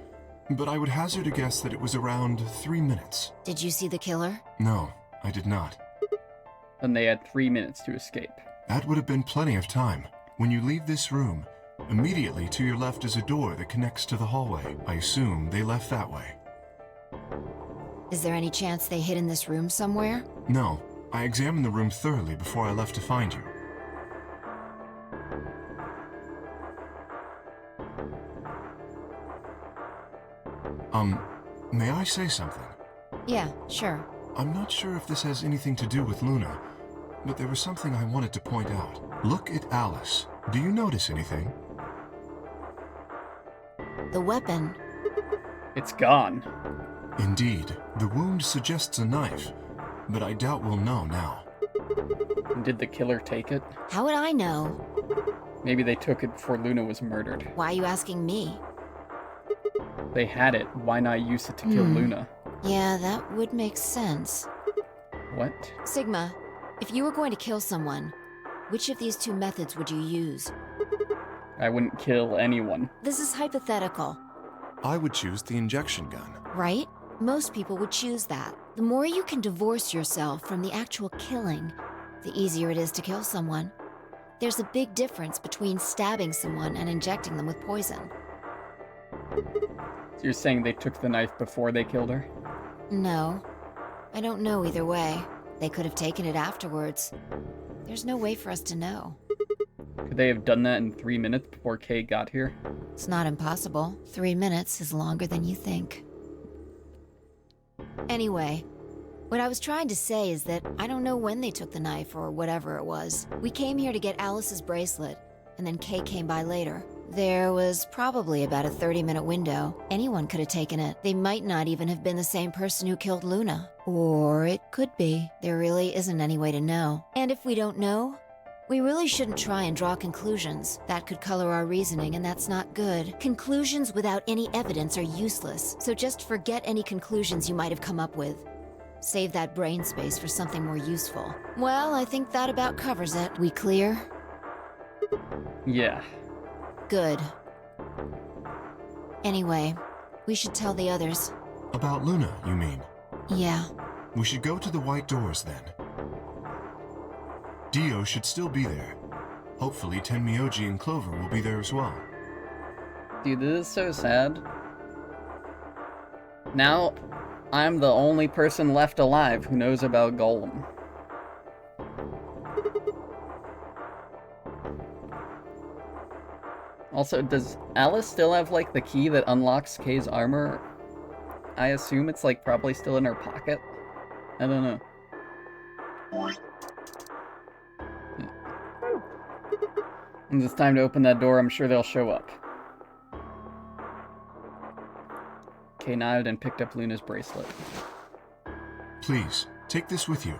but I would hazard a guess that it was around 3 minutes. Did you see the killer? No, I did not. And they had 3 minutes to escape. That would have been plenty of time. When you leave this room, immediately to your left is a door that connects to the hallway. I assume they left that way. Is there any chance they hid in this room somewhere? No, I examined the room thoroughly before I left to find you. May I say something? Yeah, sure. I'm not sure if this has anything to do with Luna, but there was something I wanted to point out. Look at Alice. Do you notice anything? The weapon. It's gone. Indeed. The wound suggests a knife, but I doubt we'll know now. Did the killer take it? How would I know? Maybe they took it before Luna was murdered. Why are you asking me? They had it. Why not use it to kill Luna? Yeah, that would make sense. What? Sigma, if you were going to kill someone, which of these two methods would you use? I wouldn't kill anyone. This is hypothetical, I would choose the injection gun. right? Most people would choose that. The more you can divorce yourself from the actual killing, the easier it is to kill someone. There's a big difference between stabbing someone and injecting them with poison. So you're saying they took the knife before they killed her? No. I don't know either way. They could have taken it afterwards. There's no way for us to know. Could they have done that in 3 minutes before Kay got here? It's not impossible. 3 minutes is longer than you think. Anyway, what I was trying to say is that I don't know when they took the knife or whatever it was. We came here to get Alice's bracelet, and then Kay came by later. There was probably about a 30-minute window. Anyone could have taken it. They might not even have been the same person who killed Luna. Or it could be. There really isn't any way to know. And if we don't know, we really shouldn't try and draw conclusions. That could color our reasoning, and that's not good. Conclusions without any evidence are useless, so just forget any conclusions you might have come up with. Save that brain space for something more useful. Well, I think that about covers it. We clear? Yeah. Good. Anyway, we should tell the others. About Luna, you mean? Yeah. We should go to the white doors then. Dio should still be there. Hopefully Tenmyoji and Clover will be there as well. Dude, this is so sad. Now, I'm the only person left alive who knows about Golem. Also, does Alice still have, like, the key that unlocks Kay's armor? I assume it's, like, probably still in her pocket? I don't know. When it's time to open that door, I'm sure they'll show up. Kay nodded and picked up Luna's bracelet. Please, take this with you.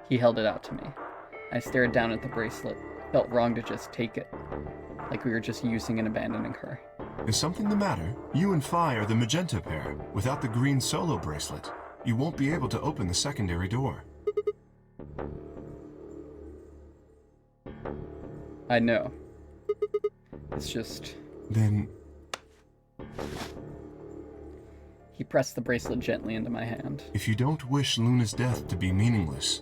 He held it out to me. I stared down at the bracelet. Felt wrong to just take it. Like we were just using and abandoning her. Is something the matter? You and Phi are the magenta pair. Without the green solo bracelet, you won't be able to open the secondary door. I know. It's just... Then... He pressed the bracelet gently into my hand. If you don't wish Luna's death to be meaningless,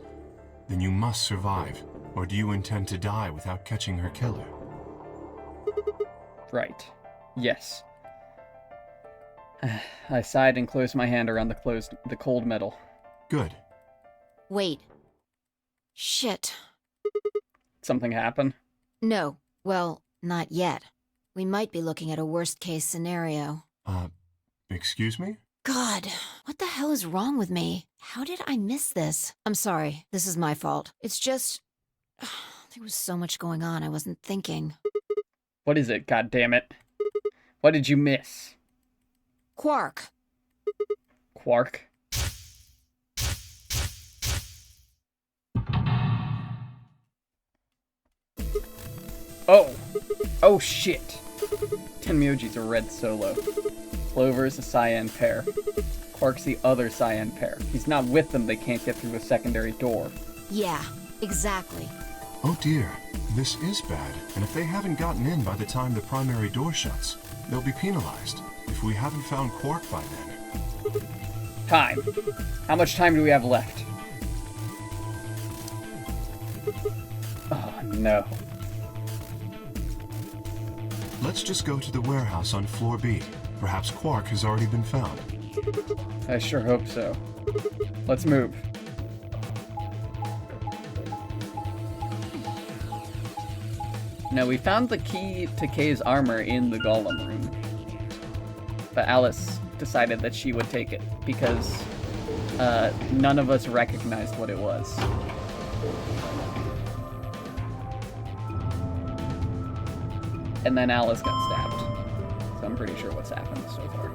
then you must survive. Or do you intend to die without catching her killer? Right. Yes. I sighed and closed my hand around the cold metal. Good. Wait. Shit. Something happened? No. Well, not yet. We might be looking at a worst-case scenario. Excuse me? God, what the hell is wrong with me? How did I miss this? I'm sorry. This is my fault. It's just... there was so much going on, I wasn't thinking. What is it, goddammit? What did you miss? Quark. Quark? Oh! Oh shit! Tenmyoji's a red solo. Clover's a cyan pair. Quark's the other cyan pair. He's not with them, they can't get through the secondary door. Yeah, exactly. Oh dear, this is bad. And if they haven't gotten in by the time the primary door shuts, they'll be penalized. If we haven't found Quark by then. Time. How much time do we have left? Oh no. Let's just go to the warehouse on floor B. Perhaps Quark has already been found. I sure hope so. Let's move. Now, we found the key to Kay's armor in the Golem room. But Alice decided that she would take it because none of us recognized what it was. And then Alice got stabbed. So I'm pretty sure what's happened so far.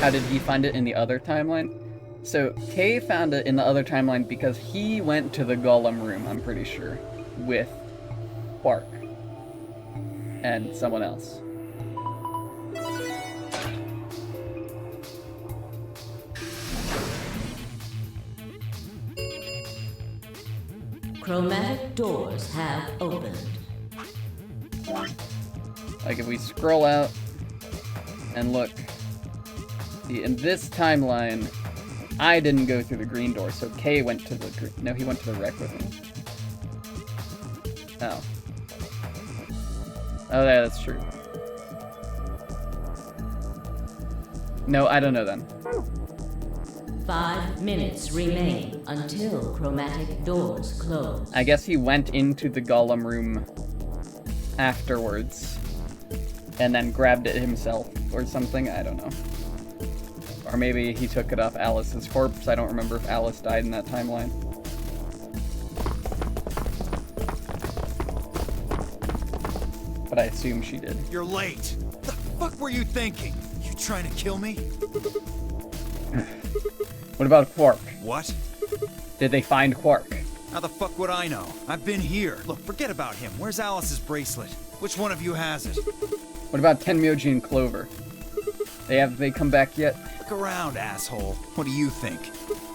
How did he find it in the other timeline? So, Kay found it in the other timeline because he went to the Golem room, I'm pretty sure, with Quark and someone else. Chromatic doors have opened. Like, if we scroll out and look, see, in this timeline, I didn't go through the green door, so Kay went to the green. No, he went to the wreck with me. Oh. Oh, yeah, that's true. No, I don't know then. 5 minutes remain until chromatic doors close. I guess he went into the golem room afterwards and then grabbed it himself or something. I don't know. Or maybe he took it off Alice's corpse. I don't remember if Alice died in that timeline. But I assume she did. You're late. The fuck were you thinking? You trying to kill me? What about Quark? What? Did they find Quark? How the fuck would I know? I've been here. Look, forget about him. Where's Alice's bracelet? Which one of you has it? What about Tenmyoji and Clover? Have they come back yet? Look around, asshole. What do you think?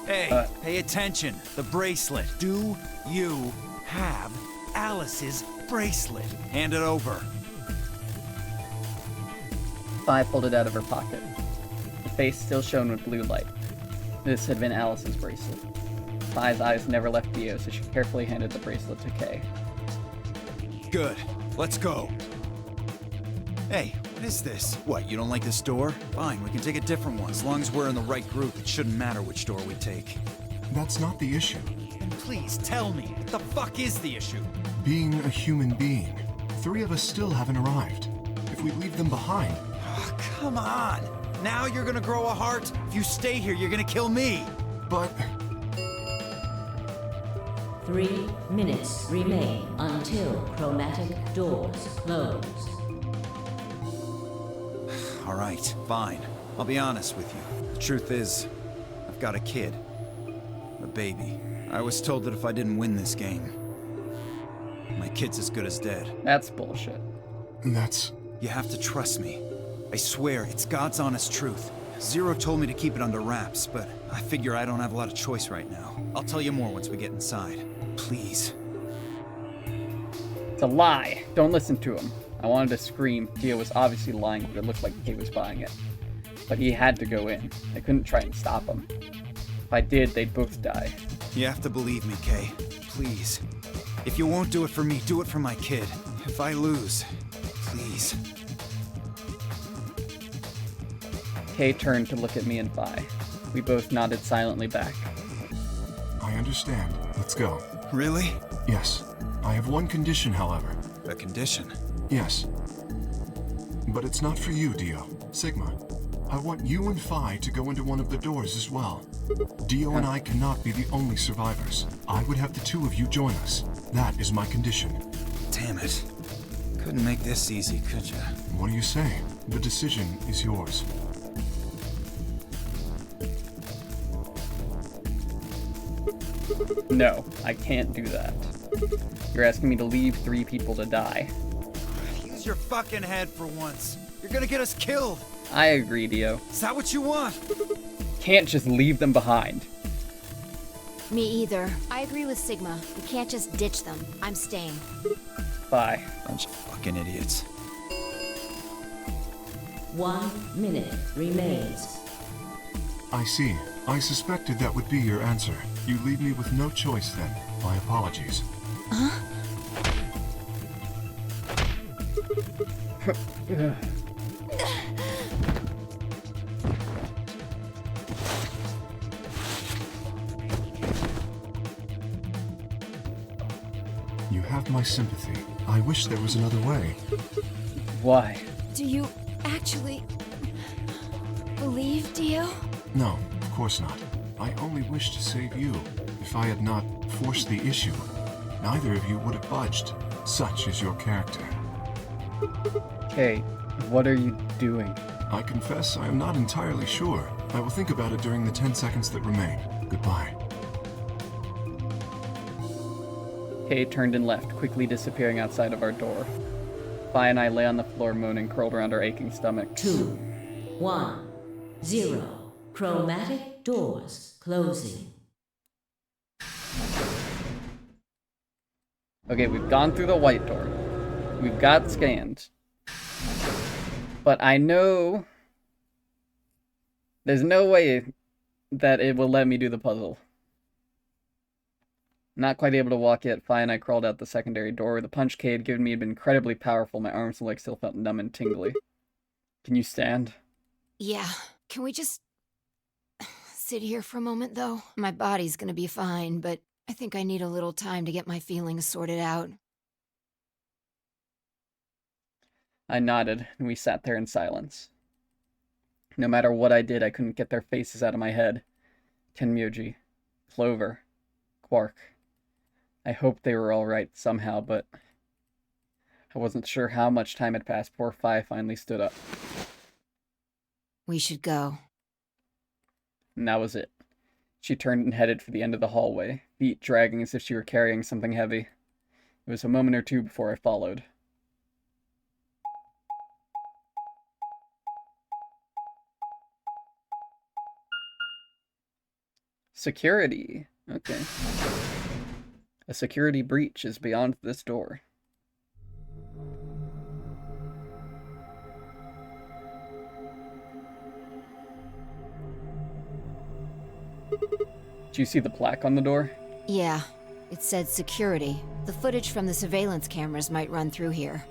Hey, pay attention. The bracelet. Do you have Alice's bracelet? Hand it over. Fi pulled it out of her pocket. The face still shone with blue light. This had been Alice's bracelet. Fi's eyes never left Dio, so she carefully handed the bracelet to Kay. Good. Let's go. Hey, what is this? What, you don't like this door? Fine, we can take a different one. As long as we're in the right group, it shouldn't matter which door we take. That's not the issue. Then please, tell me, what the fuck is the issue? Being a human being. 3 of us still haven't arrived. If we leave them behind... Oh, come on! Now you're gonna grow a heart? If you stay here, you're gonna kill me! But... 3 minutes remain until chromatic doors close. Alright, fine. I'll be honest with you. The truth is, I've got a kid. A baby. I was told that if I didn't win this game, my kid's as good as dead. That's bullshit. That's... You have to trust me. I swear, it's God's honest truth. Zero told me to keep it under wraps, but I figure I don't have a lot of choice right now. I'll tell you more once we get inside. Please. It's a lie. Don't listen to him. I wanted to scream. Dio was obviously lying, but it looked like Kay was buying it. But he had to go in. I couldn't try and stop him. If I did, they'd both die. You have to believe me, Kay. Please. If you won't do it for me, do it for my kid. If I lose, please. Kay turned to look at me and Vi. We both nodded silently back. I understand. Let's go. Really? Yes. I have one condition, however. A condition? Yes. But it's not for you, Dio. Sigma. I want you and Fi to go into one of the doors as well. Dio and I cannot be the only survivors. I would have the 2 of you join us. That is my condition. Damn it. Couldn't make this easy, could ya? What do you say? The decision is yours. No, I can't do that. You're asking me to leave 3 people to die. Use your fucking head for once. You're gonna get us killed. I agree, Dio. Is that what you want? Can't just leave them behind. Me either. I agree with Sigma. We can't just ditch them. I'm staying. Bye. Bunch of fucking idiots. 1 minute remains. I see. I suspected that would be your answer. You leave me with no choice then. My apologies. Huh? You have my sympathy. I wish there was another way. Why? Do you actually believe, Dio? No, of course not. I only wish to save you. If I had not forced the issue, neither of you would have budged. Such is your character. Kay, what are you doing? I confess I am not entirely sure. I will think about it during the 10 seconds that remain. Goodbye. Kay turned and left, quickly disappearing outside of our door. Vi and I lay on the floor moaning, curled around our aching stomachs. 2, 1, 0. Chromatic doors closing. Okay, we've gone through the white door. We've got scanned. But I know there's no way that it will let me do the puzzle. Not quite able to walk yet, Fi and I crawled out the secondary door. The punch Kay had given me had been incredibly powerful. My arms and legs still felt numb and tingly. Can you stand? Yeah. Can we just sit here for a moment, though? My body's gonna be fine, but I think I need a little time to get my feelings sorted out. I nodded, and we sat there in silence. No matter what I did, I couldn't get their faces out of my head. Tenmyoji, Clover, Quark. I hoped they were alright somehow, but I wasn't sure how much time had passed before Fi finally stood up. We should go. And that was it. She turned and headed for the end of the hallway, feet dragging as if she were carrying something heavy. It was a moment or two before I followed. Security. Okay. A security breach is beyond this door. Do you see the plaque on the door? Yeah, it said security. The footage from the surveillance cameras might run through here.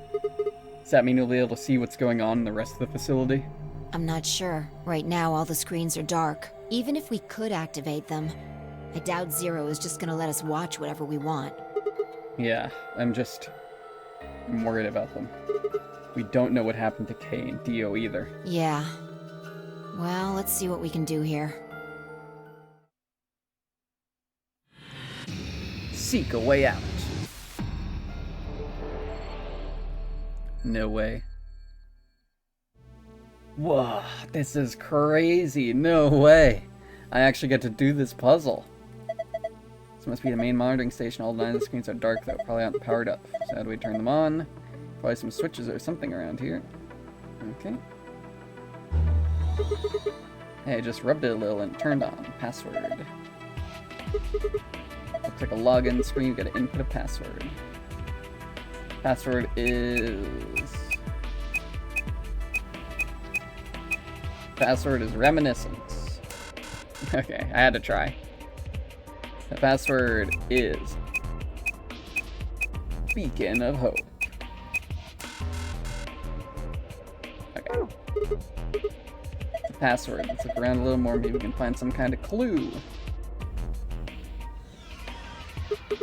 Does that mean you'll be able to see what's going on in the rest of the facility? I'm not sure. Right now, all the screens are dark. Even if we could activate them, I doubt Zero is just gonna let us watch whatever we want. Yeah, I'm worried about them. We don't know what happened to Kay and Dio either. Yeah. Well, let's see what we can do here. Seek a way out. No way. Whoa, this is crazy. No way. I actually get to do this puzzle. This must be the main monitoring station. All 9 of the screens are dark though, probably aren't powered up. So how do we turn them on? Probably some switches or something around here. Okay. Hey, I just rubbed it a little and turned on. Password. Looks like a login screen. You gotta input a password. Password is... Password is reminiscence. Okay, I had to try. The password is Beacon of Hope. Okay. The password. Let's look around a little more. Maybe we can find some kind of clue.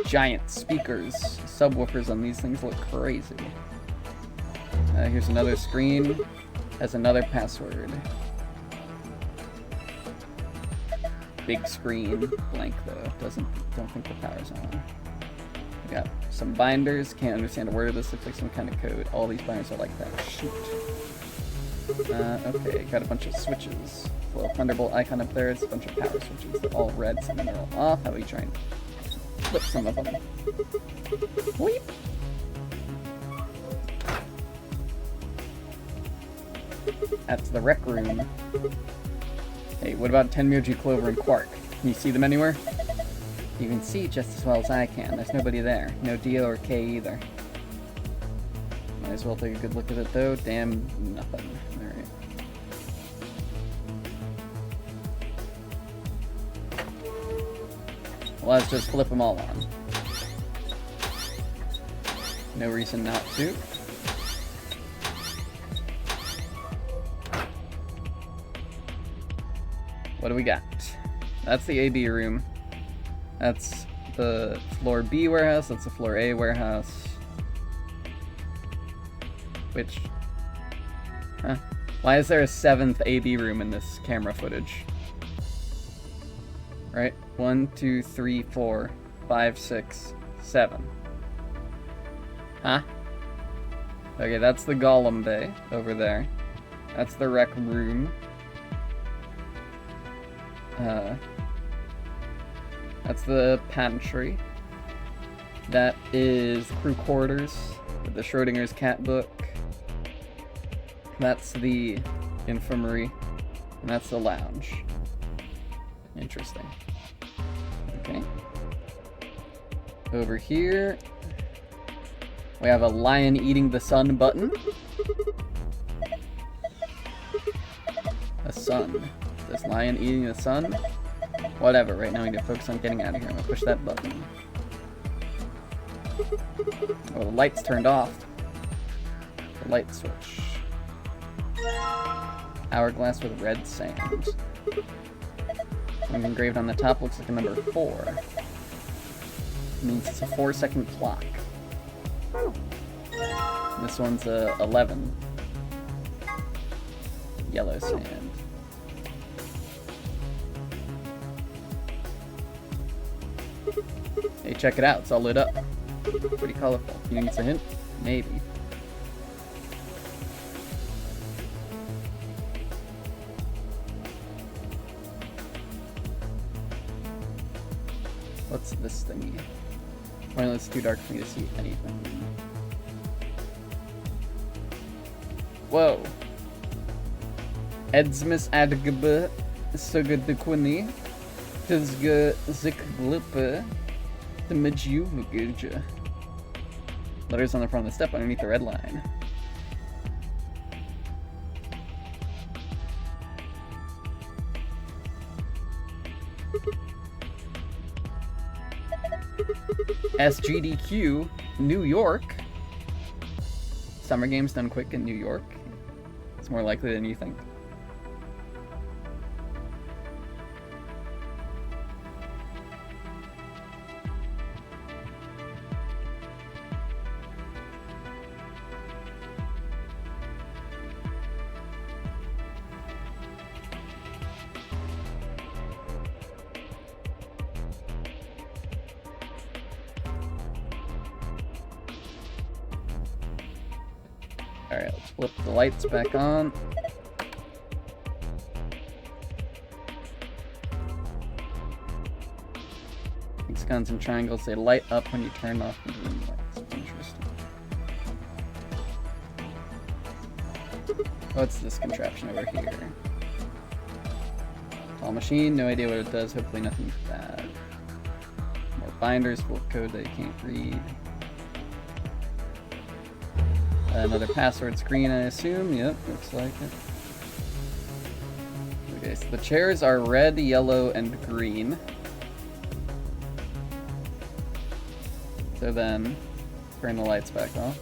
Giant speakers. Subwoofers on these things look crazy. Here's another screen. Has another password. Big screen. Blank though. Don't think the power's on. We got some binders. Can't understand a word of this. Looks like some kind of code. All these binders are like that. Shoot. Okay, got a bunch of switches. A little Thunderbolt icon up there. It's a bunch of power switches. They're all red, some of them are all off. How are you trying to flip some of them? Weep. That's the rec room. Hey, what about Tenmyoji, Clover, and Quark? Can you see them anywhere? You can see just as well as I can. There's nobody there. No Dio or Kay either. Might as well take a good look at it though. Damn, nothing. Alright. Well, let's just flip them all on. No reason not to. What do we got? That's the AB room. That's the floor B warehouse. That's the floor A warehouse. Which... Huh? Why is there a 7th AB room in this camera footage? Right? 1, 2, 3, 4, 5, 6, 7. Huh? Okay, that's the Golem Bay over there. That's the rec room. That's the pantry. That is crew quarters with the Schrodinger's cat book. That's the infirmary. And that's the lounge. Interesting. Okay. Over here, we have a lion eating the sun button. A sun. This lion eating the sun? Whatever, right now we need to focus on getting out of here. I'm gonna push that button. Oh, the light's turned off. The light switch. Hourglass with red sand. Something engraved on the top looks like a number 4. It means it's a 4-second clock. This one's a 11. Yellow sand. Hey, check it out. It's all lit up. Pretty colorful. You think it's a hint? Maybe. What's this thingy? Well, it's too dark for me to see anything. Whoa. Edsmis adgebe sugadekuni tizga zikglippe the midjuvugja. Letters on the front of the step underneath the red line. SGDQ, New York. Summer games done quick in New York. It's more likely than you think. Alright, let's flip the lights back on. Hexagons and triangles, they light up when you turn off the green lights. Interesting. What's this contraption over here? Tall machine, no idea what it does, hopefully nothing bad. More binders full of code that you can't read. Another password screen, I assume. Yep, looks like it. Okay, so the chairs are red, yellow, and green. So then, turn the lights back off.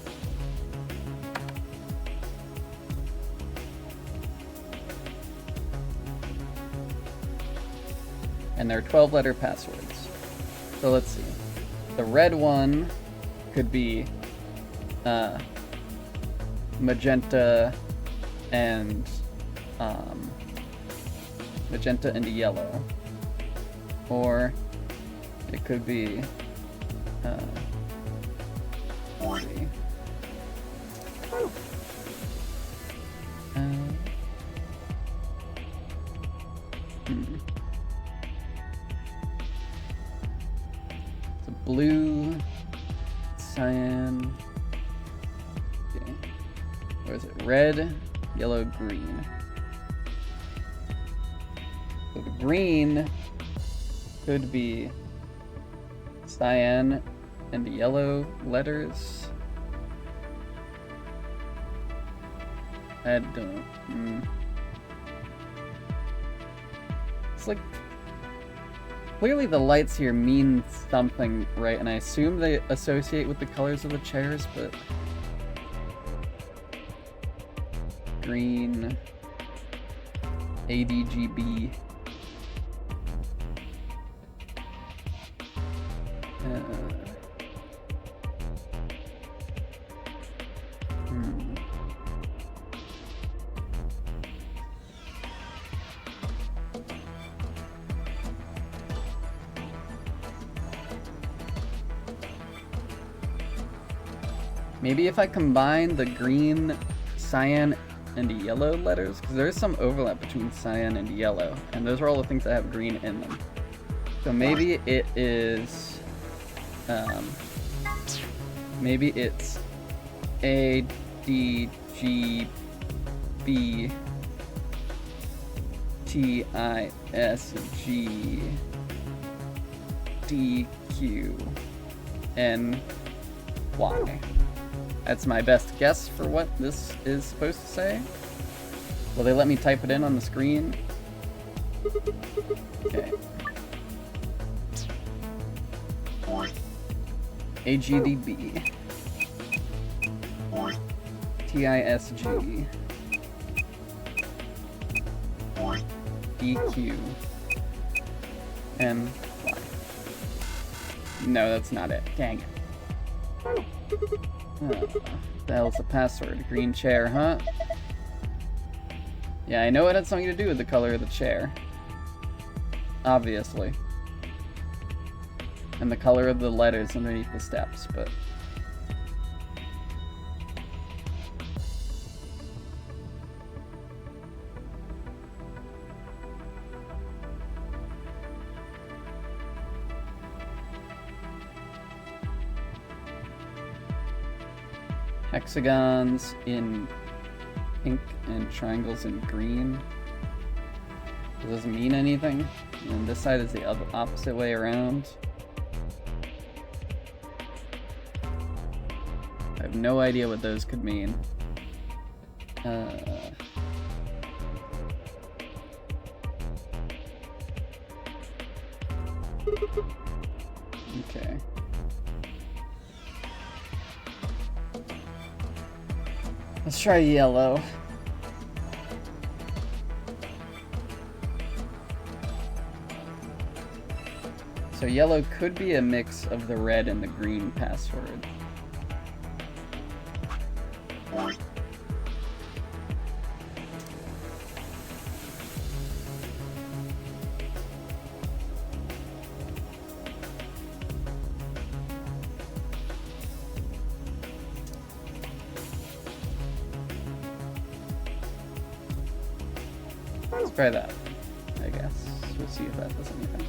And they're 12-letter passwords. So let's see. The red one could be magenta and yellow, or it could be let's see. It's a blue, cyan. Okay. Or is it red, yellow, green? So the green could be cyan and the yellow letters. I don't. It's like clearly the lights here mean something, right? And I assume they associate with the colors of the chairs, but green, ADGB. Maybe if I combine the green, cyan, and yellow letters, because there is some overlap between cyan and yellow, and those are all the things that have green in them. So maybe it is, maybe it's A, D, G, B, T, I, S, G, D, Q, N, Y. That's my best guess for what this is supposed to say. Will they let me type it in on the screen? Okay. AGDB. TISG. EQ. M. Y. No, that's not it. Dang it. The hell's the password? Green chair, huh? Yeah, I know it had something to do with the color of the chair. Obviously. And the color of the letters underneath the steps, but... Hexagons in pink and triangles in green. Does this mean anything? And this side is the opposite way around. I have no idea what those could mean. Okay. Let's try yellow. So yellow could be a mix of the red and the green password. Let's try that, I guess. We'll see if that does anything.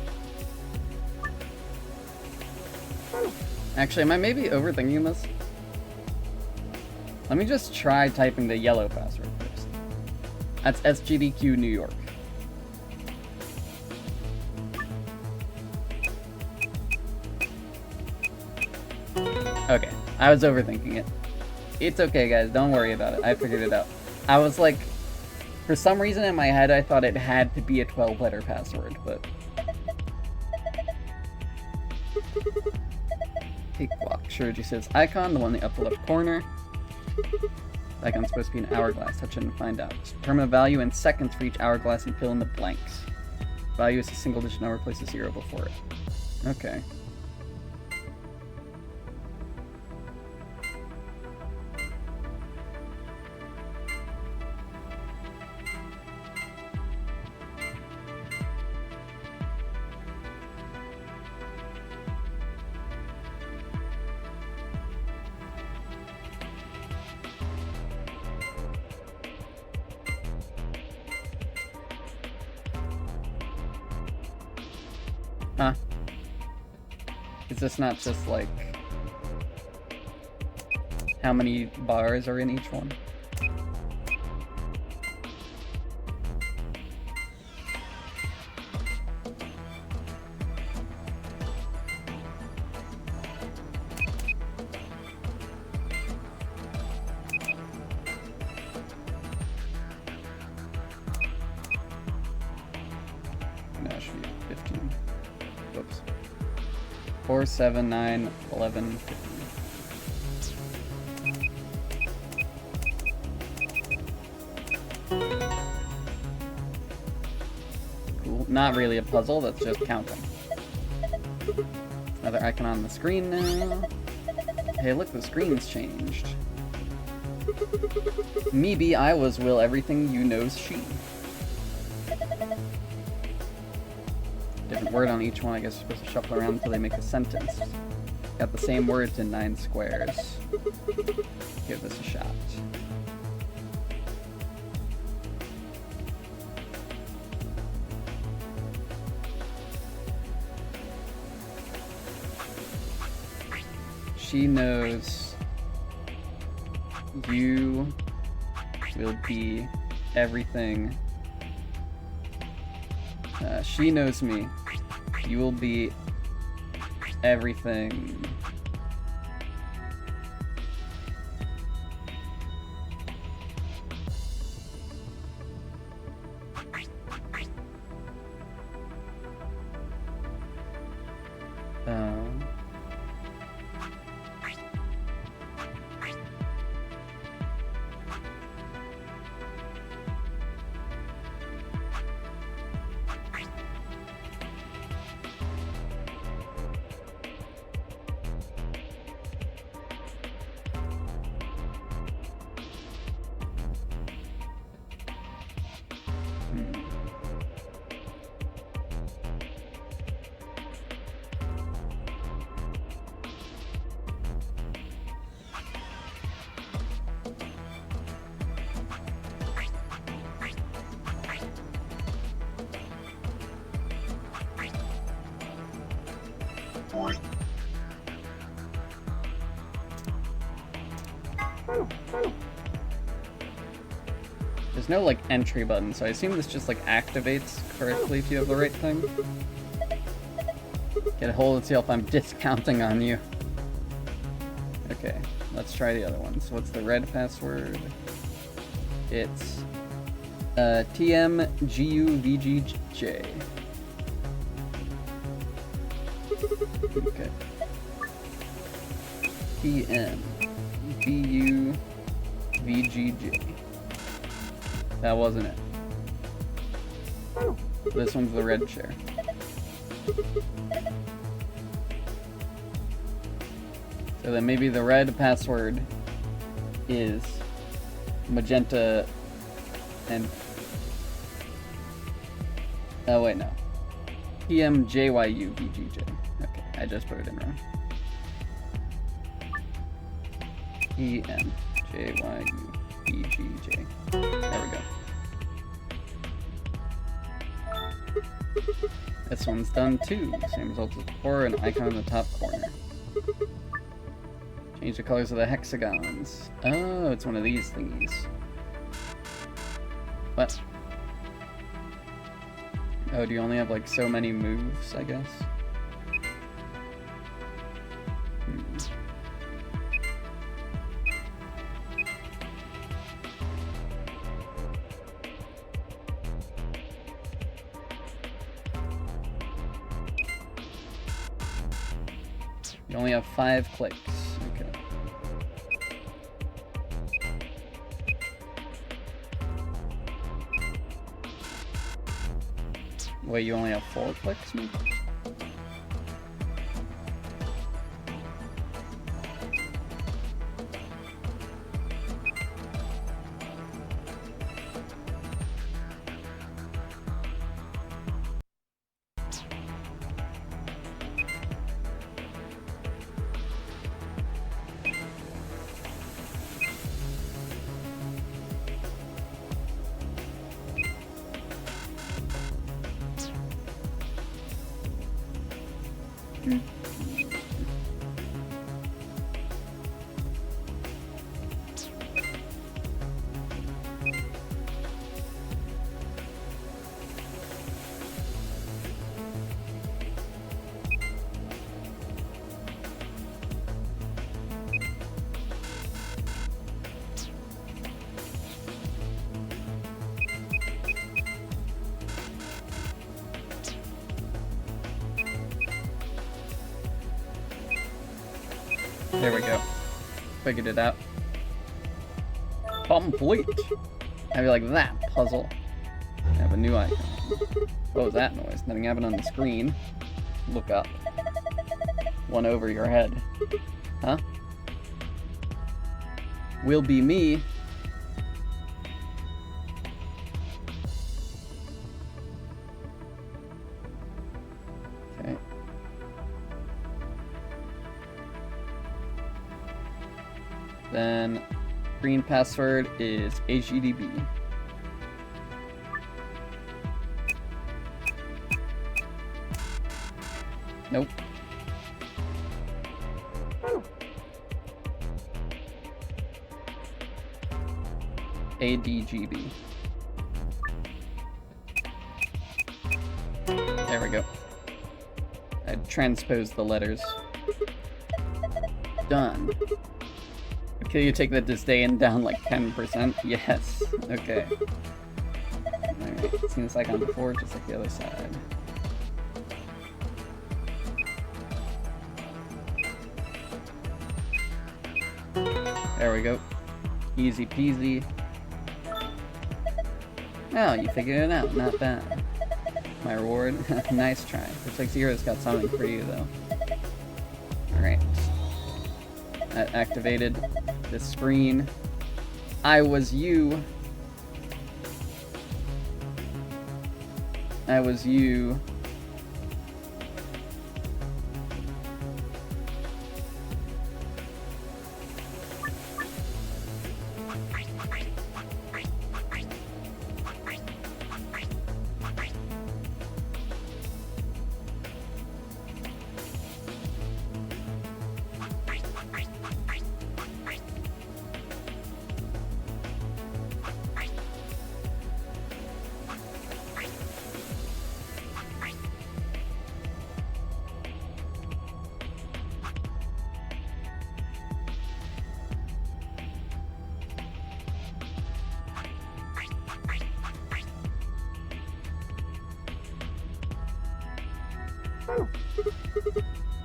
Actually, am I maybe overthinking this? Let me just try typing the yellow password first. That's SGDQ New York. Okay, I was overthinking it. It's okay, guys, don't worry about it. I figured it out. I was like, for some reason in my head, I thought it had to be a 12-letter password, but... Cakewalk. Shirji says icon, the one in the upper left corner. The icon's supposed to be an hourglass. Touch it and find out. Determine a value in seconds for each hourglass and fill in the blanks. Value is a single-digit number, place a 0 before it. Okay. Huh? Is this not just like how many bars are in each one? No, it should be 15. Whoops. 4, 7, 9, 11, 15. Cool. Not really a puzzle, that's just counting. Another icon on the screen now. Hey, look, the screen's changed. Maybe I was will everything you knows she. Different word on each one. I guess you're supposed to shuffle around until they make a sentence. Got the same words in 9 squares. Give this a shot. She knows you will be everything. She knows me. You will be everything. There's no, like, entry button, so I assume this just, like, activates correctly if you have the right thing. Get a hold of see if I'm discounting on you. Okay, let's try the other one. So what's the red password? It's TMGUVGJ. Okay. TMGUVGJ. That wasn't it. This one's the red chair. So then maybe the red password is magenta and... Oh wait, no. PMJYUVGJ. Okay, I just put it in wrong. PMJYUVGJ. There we go. This one's done too. Same results as before, an icon in the top corner. Change the colors of the hexagons. Oh, it's one of these thingies. What? Oh, do you only have like so many moves, I guess? You only have 5 clicks. Okay. Wait, you only have 4 clicks, maybe? There we go. Figured it out. Complete! How do you like that puzzle? I have a new icon. What was that noise? Nothing happened on the screen. Look up. One over your head. Huh? Will be me. Okay. Then green password is HEDB. Nope. ADGB. There we go. I transposed the letters. Done. Okay, you take the disdain down like 10%? Yes. Okay. Alright, seems like on the floor, just like the other side. There we go. Easy peasy. Oh, you figured it out. Not bad. My reward? Nice try. Looks like Zero's got something for you, though. Alright. That activated the screen. I was you. I was you.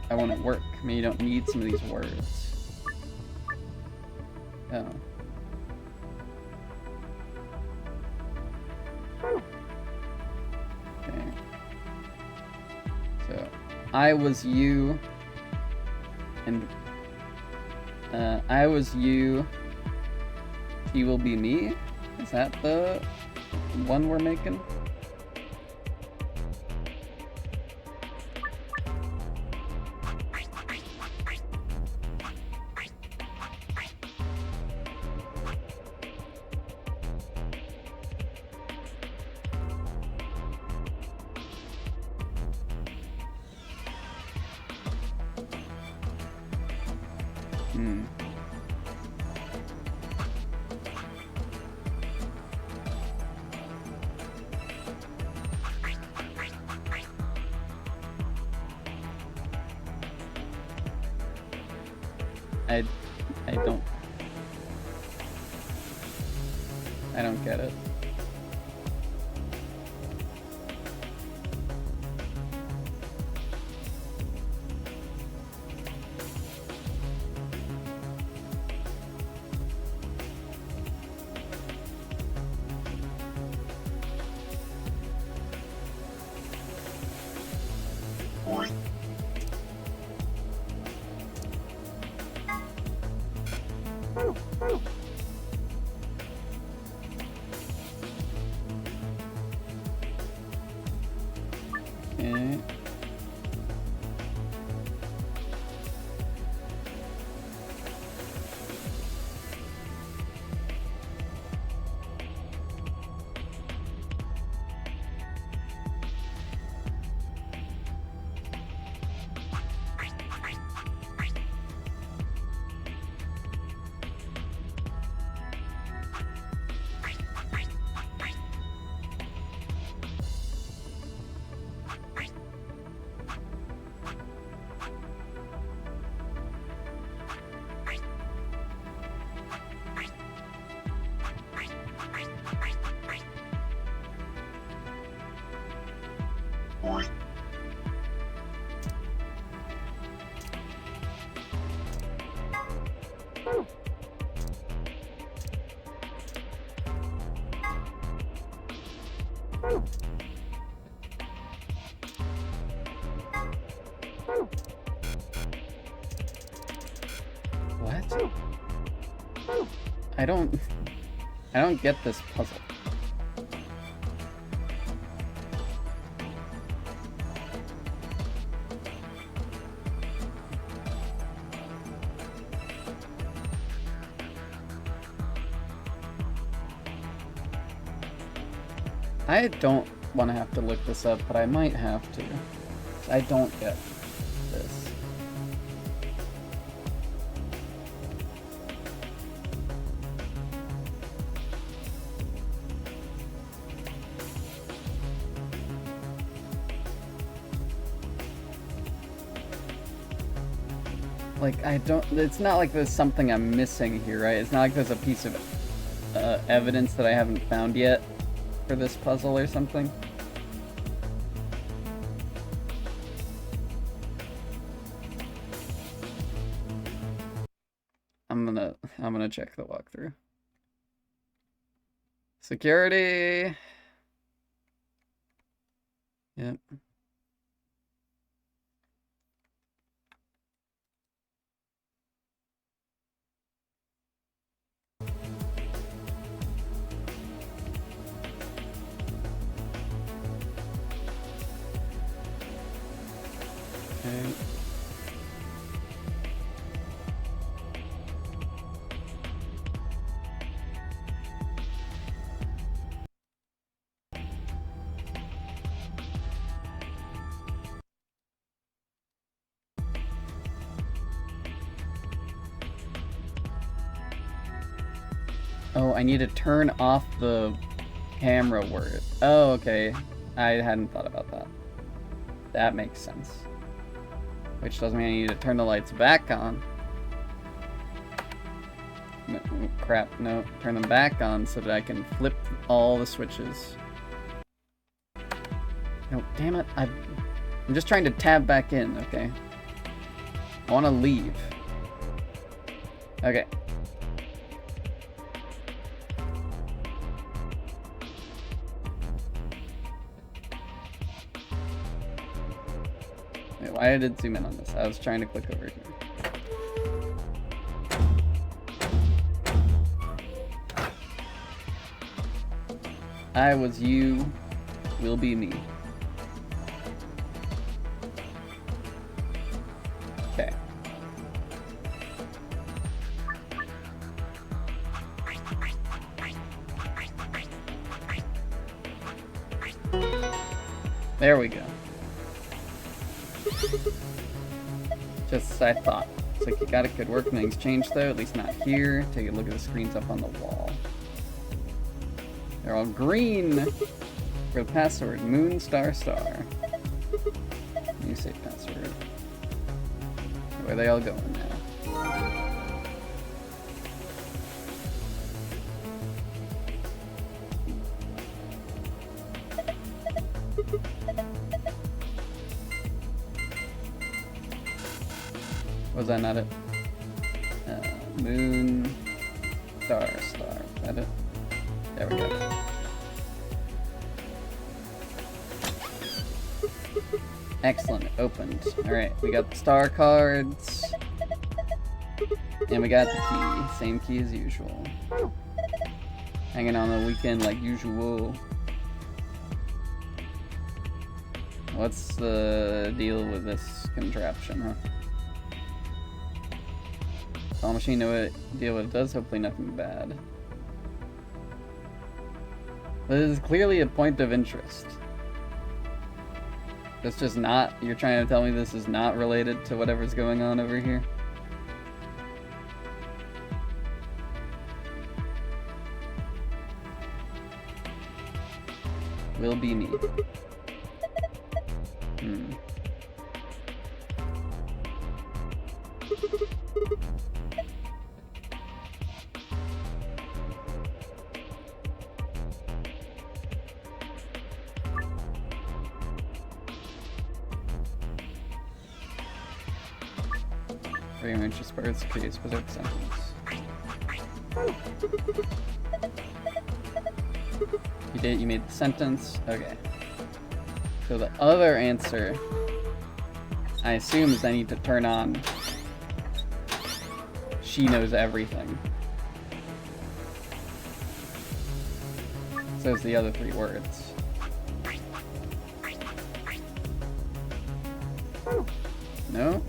I want it work. Maybe you don't need some of these words. Oh. Okay. So, I was you, and I was you, he will be me? Is that the one we're making? I don't get it. Okay. What? I don't get this puzzle. I don't want to have to look this up, but I might have to. I don't get this. Like, it's not like there's something I'm missing here, right? It's not like there's a piece of evidence that I haven't found yet for this puzzle or something. I'm gonna check the walkthrough. Security. Yep. Okay. Oh, I need to turn off the camera word. Oh, okay. I hadn't thought about that. That makes sense. Which doesn't mean I need to turn the lights back on. No, crap, no. Turn them back on so that I can flip all the switches. No, damn it. I'm just trying to tab back in, okay? I want to leave. Okay. Wait, why did it zoom in on this? I was trying to click over here. I was you, will be me. Okay. There we go. Just as I thought. Looks like you got it, good work. Nothing's changed though, at least not here. Take a look at the screens up on the wall. They're all green for the password. Moon star star. New safe password. Where are they all going now? Was that not it? Moon star star. Is that it? There we go. Excellent, opened. Alright, we got the star cards. And we got the key. Same key as usual. Hanging on the weekend like usual. What's the deal with this contraption, huh? Claw machine, know what deal what it does, hopefully nothing bad. But it is clearly a point of interest. That's just not, you're trying to tell me this is not related to whatever's going on over here? Will be me. Very interest birds, curious, preserve the sentence. You did, you made the sentence. Okay. So the other answer, I assume, is I need to turn on she knows everything. So it's the other three words. No?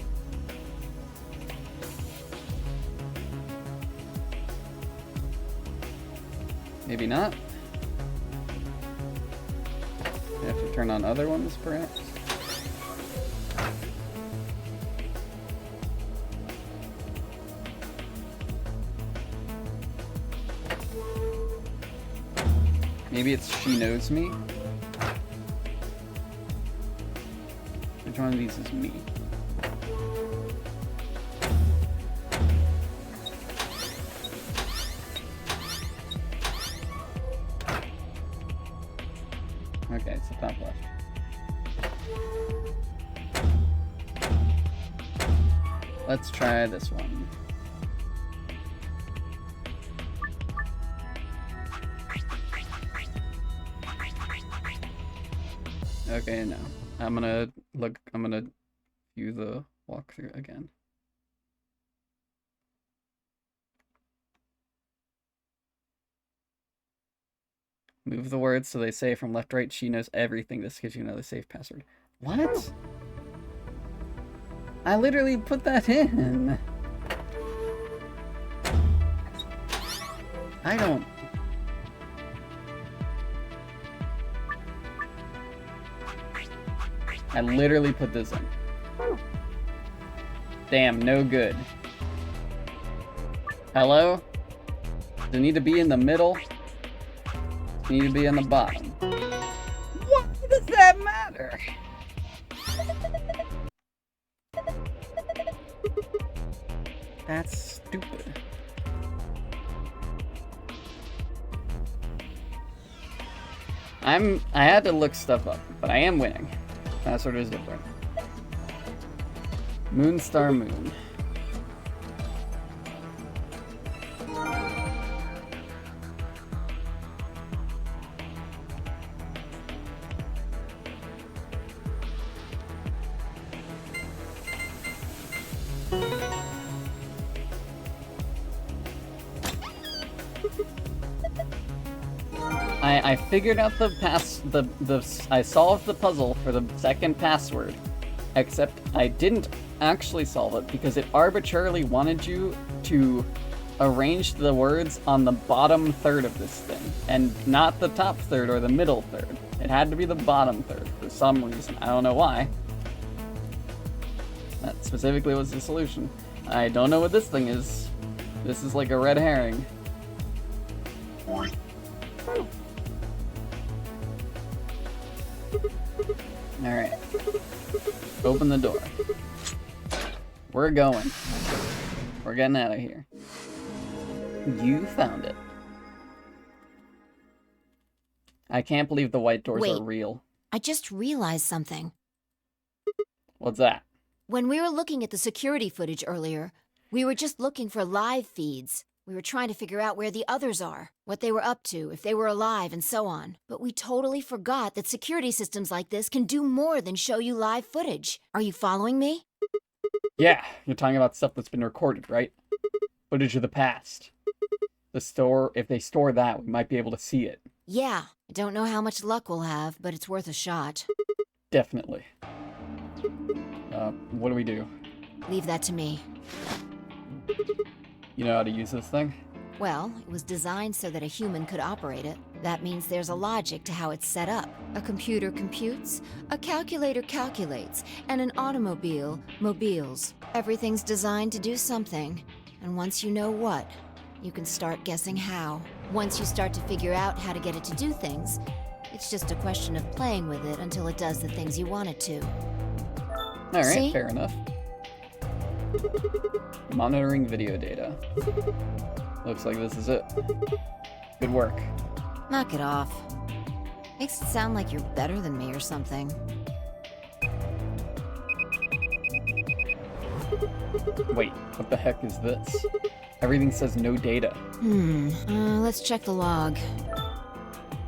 Maybe not. You have to turn on other ones, perhaps? Maybe it's she knows me? Which one of these is me? Okay, it's the top left. Let's try this one. Okay, no. I'm gonna view the walkthrough again. Move the words so they say from left to right, she knows everything. This gives you another safe password. What? I literally put that in. I don't... I literally put this in. Damn, no good. Hello? Does it need to be in the middle? Does it need to be in the bottom? What does that matter? That's stupid. I had to look stuff up, but I am winning. Password is different. Moonstar Moon. I figured out I solved the puzzle for the second password, except I didn't actually solve it because it arbitrarily wanted you to arrange the words on the bottom third of this thing, and not the top third or the middle third. It had to be the bottom third for some reason. I don't know why. That specifically was the solution. I don't know what this thing is. This is like a red herring. Alright. Open the door. We're going. We're getting out of here. You found it. I can't believe the white doors are real. I just realized something. What's that? When we were looking at the security footage earlier, we were just looking for live feeds. We were trying to figure out where the others are, what they were up to, if they were alive, and so on. But we totally forgot that security systems like this can do more than show you live footage. Are you following me? Yeah, you're talking about stuff that's been recorded, right? Footage of the past. If they store that, we might be able to see it. Yeah, I don't know how much luck we'll have, but it's worth a shot. Definitely. What do we do? Leave that to me. You know how to use this thing? Well, it was designed so that a human could operate it. That means there's a logic to how it's set up. A computer computes, a calculator calculates, and an automobile mobiles. Everything's designed to do something, and once you know what, you can start guessing how. Once you start to figure out how to get it to do things, it's just a question of playing with it until it does the things you want it to. Alright, See? fair enough. Monitoring video data. Looks like this is it. Good work. Knock it off. Makes it sound like you're better than me or something. Wait, what the heck is this? Everything says no data. Let's check the log.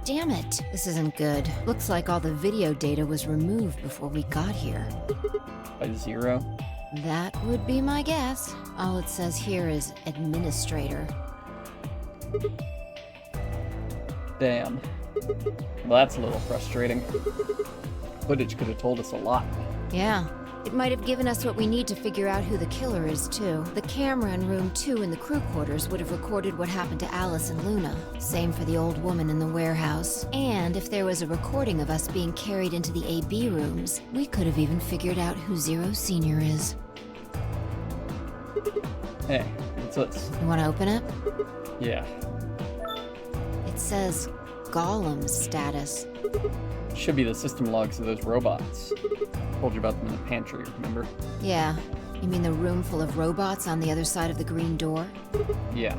Damn it, this isn't good. Looks like all the video data was removed before we got here. By 0? That would be my guess. All it says here is administrator. Damn. Well, that's a little frustrating. Footage could have told us a lot. Yeah. It might have given us what we need to figure out who the killer is, too. The camera in room 2 in the crew quarters would have recorded what happened to Alice and Luna. Same for the old woman in the warehouse. And if there was a recording of us being carried into the AB rooms, we could have even figured out who Zero Senior is. Hey, what's this? You want to open it? Yeah. It says Golem status. Should be the system logs of those robots. Told you about them in the pantry, remember? Yeah. You mean the room full of robots on the other side of the green door? Yeah.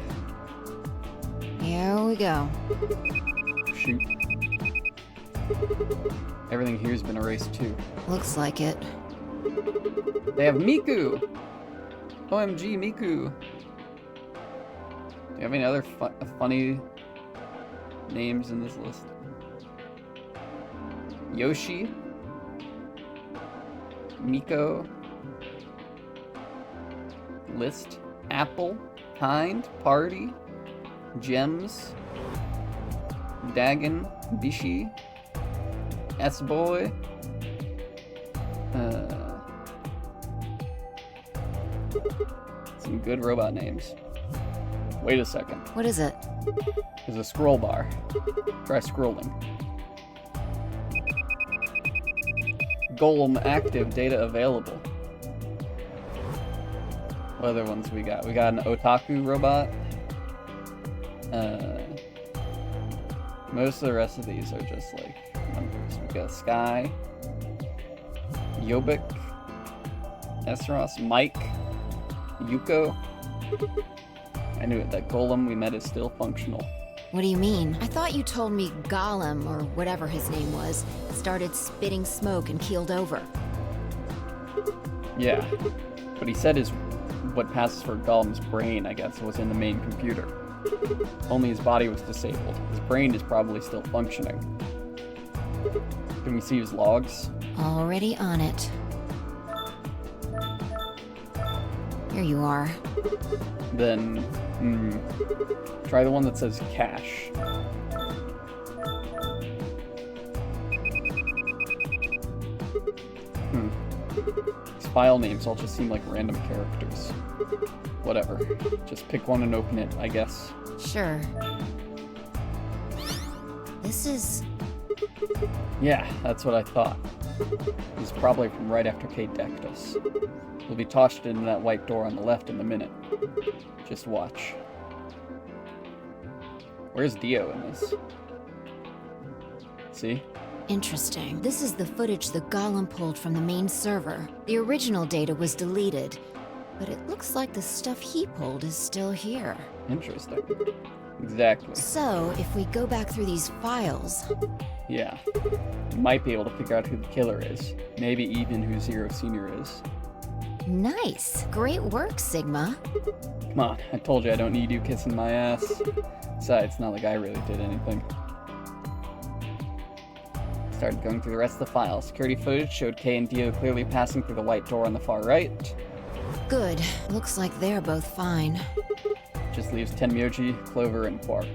Here we go. Shoot. Everything here's been erased too. Looks like it. They have Miku! OMG, Miku! Do you have any other funny names in this list? Yoshi? Miko? List? Apple? Kind? Party? Gems? Dagon? Bishi? S-Boy? Some good robot names. Wait a second. What is it? There's a scroll bar. Try scrolling. Golem active, data available. What other ones we got? We got an otaku robot. Most of the rest of these are just like numbers. We got Sky, Yobik, Esros, Mike, Yuko. I knew it. That golem we met is still functional. What do you mean? I thought you told me Gollum, or whatever his name was, started spitting smoke and keeled over. Yeah, but he said what passes for Gollum's brain, I guess, was in the main computer. Only his body was disabled. His brain is probably still functioning. Can we see his logs? Already on it. Here you are. Then, try the one that says cash. These file names all just seem like random characters. Whatever. Just pick one and open it, I guess. Sure. This is... Yeah, that's what I thought. This is probably from right after Kate decked us. We'll be tossed into that white door on the left in a minute. Just watch. Where's Dio in this? See? Interesting. This is the footage the Golem pulled from the main server. The original data was deleted, but it looks like the stuff he pulled is still here. Interesting. Exactly. So, if we go back through these files... Yeah. We might be able to figure out who the killer is. Maybe even who Zero Senior is. Nice. Great work, Sigma. Come on, I told you I don't need you kissing my ass. Besides, it's not like I really did anything. Started going through the rest of the files. Security footage showed Kay and Dio clearly passing through the white door on the far right. Good. Looks like they're both fine. Just leaves Tenmyoji, Clover, and Quark.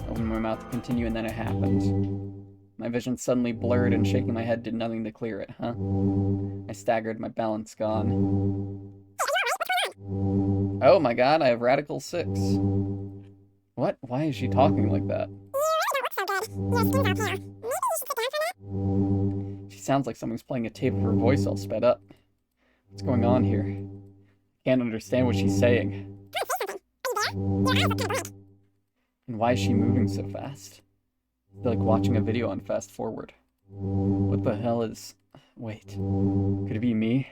Opened my mouth to continue, and then it happened. My vision suddenly blurred, and shaking my head did nothing to clear it, huh? I staggered, my balance gone. Oh my god, I have Radical 6. What? Why is she talking like that? She sounds like someone's playing a tape of her voice all sped up. What's going on here? Can't understand what she's saying. And why is she moving so fast? I feel like watching a video on fast forward. What the hell is... Wait. Could it be me?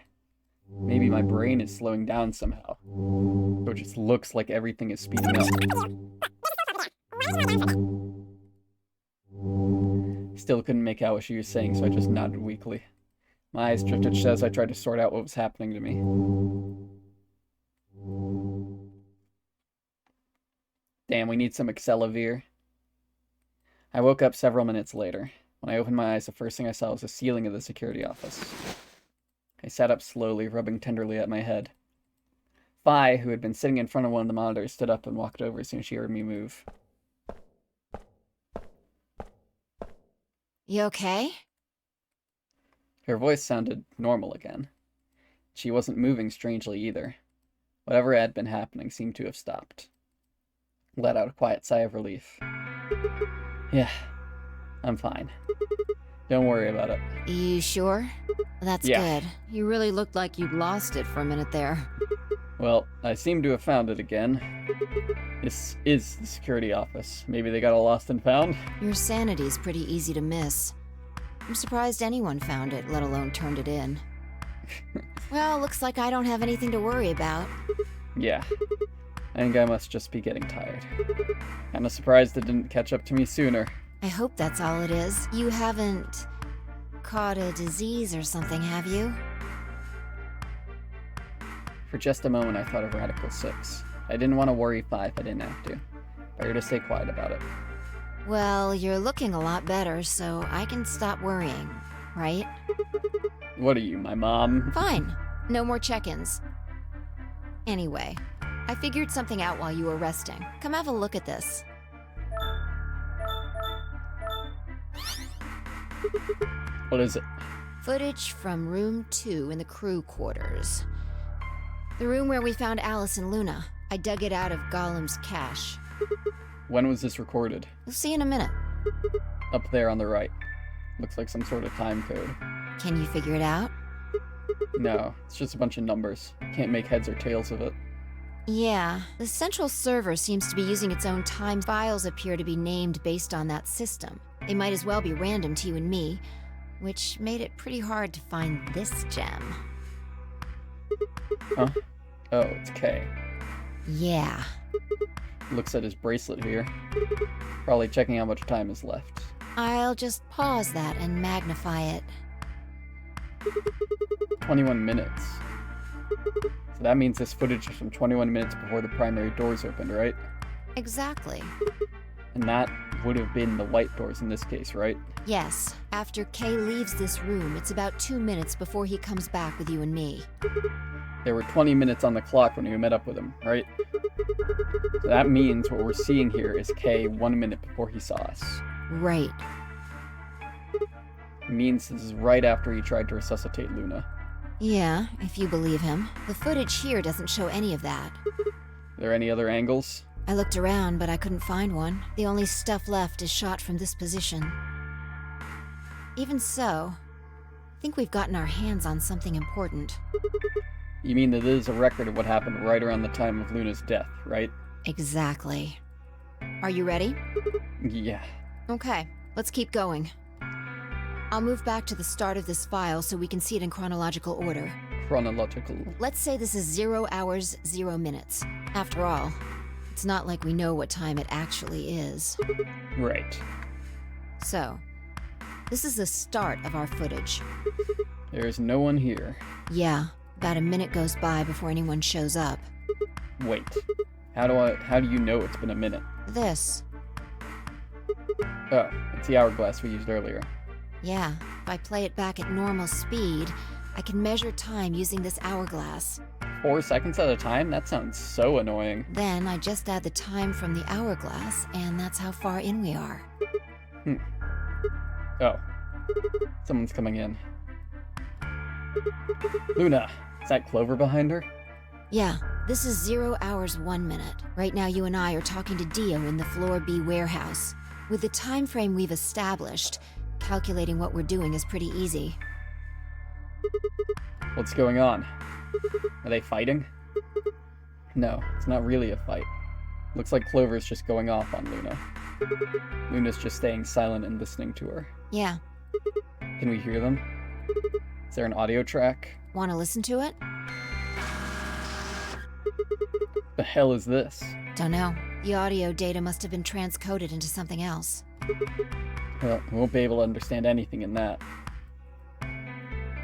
Maybe my brain is slowing down somehow. So it just looks like everything is speeding up. Still couldn't make out what she was saying, so I just nodded weakly. My eyes drifted shut as I tried to sort out what was happening to me. Damn, we need some Accelavir. I woke up several minutes later. When I opened my eyes, the first thing I saw was the ceiling of the security office. I sat up slowly, rubbing tenderly at my head. Phi, who had been sitting in front of one of the monitors, stood up and walked over as soon as she heard me move. You okay? Her voice sounded normal again. She wasn't moving strangely either. Whatever had been happening seemed to have stopped. Let out a quiet sigh of relief. Yeah, I'm fine. Don't worry about it. You sure? That's Yeah. good. You really looked like you'd lost it for a minute there. Well, I seem to have found it again. This is the security office. Maybe they got all lost and found? Your sanity's pretty easy to miss. I'm surprised anyone found it, let alone turned it in. Well, looks like I don't have anything to worry about. Yeah. I think I must just be getting tired. Kinda surprised it didn't catch up to me sooner. I hope that's all it is. You haven't caught a disease or something, have you? For just a moment, I thought of Radical 6. I didn't want to worry Phi if I didn't have to. Better to stay quiet about it. Well, you're looking a lot better, so I can stop worrying, right? What are you, my mom? Fine. No more check-ins. Anyway, I figured something out while you were resting. Come have a look at this. What is it? Footage from room 2 in the crew quarters. The room where we found Alice and Luna. I dug it out of Gollum's cache. When was this recorded? You'll see in a minute. Up there on the right. Looks like some sort of time code. Can you figure it out? No, it's just a bunch of numbers. Can't make heads or tails of it. Yeah, the central server seems to be using its own time. Files appear to be named based on that system. They might as well be random to you and me, which made it pretty hard to find this gem. Huh? Oh, it's K. Yeah. Looks at his bracelet here. Probably checking how much time is left. I'll just pause that and magnify it. 21 minutes. So that means this footage is from 21 minutes before the primary doors opened, right? Exactly. And that would have been the white doors in this case, right? Yes. After Kay leaves this room, it's about 2 minutes before he comes back with you and me. There were 20 minutes on the clock when we met up with him, right? So that means what we're seeing here is Kay 1 minute before he saw us. Right. It means this is right after he tried to resuscitate Luna. Yeah, if you believe him. The footage here doesn't show any of that. Are there any other angles? I looked around, but I couldn't find one. The only stuff left is shot from this position. Even so, I think we've gotten our hands on something important. You mean that it is a record of what happened right around the time of Luna's death, right? Exactly. Are you ready? Yeah. Okay, let's keep going. I'll move back to the start of this file so we can see it in chronological order. Chronological. Let's say this is 0 hours, 0 minutes. After all, it's not like we know what time it actually is. Right. So, this is the start of our footage. There's no one here. Yeah, about a minute goes by before anyone shows up. Wait. How do you know it's been a minute? This. Oh, it's the hourglass we used earlier. Yeah, if I play it back at normal speed, I can measure time using this hourglass. 4 seconds at a time? That sounds so annoying. Then I just add the time from the hourglass, and that's how far in we are. Oh. Someone's coming in. Luna, is that Clover behind her? Yeah, this is 0 hours, 1 minute. Right now you and I are talking to Dio in the Floor B warehouse. With the time frame we've established, calculating what we're doing is pretty easy. What's going on? Are they fighting? No, it's not really a fight. Looks like Clover's just going off on Luna. Luna's just staying silent and listening to her. Yeah. Can we hear them? Is there an audio track? Want to listen to it? The hell is this? Don't know. The audio data must have been transcoded into something else. Well, we won't be able to understand anything in that.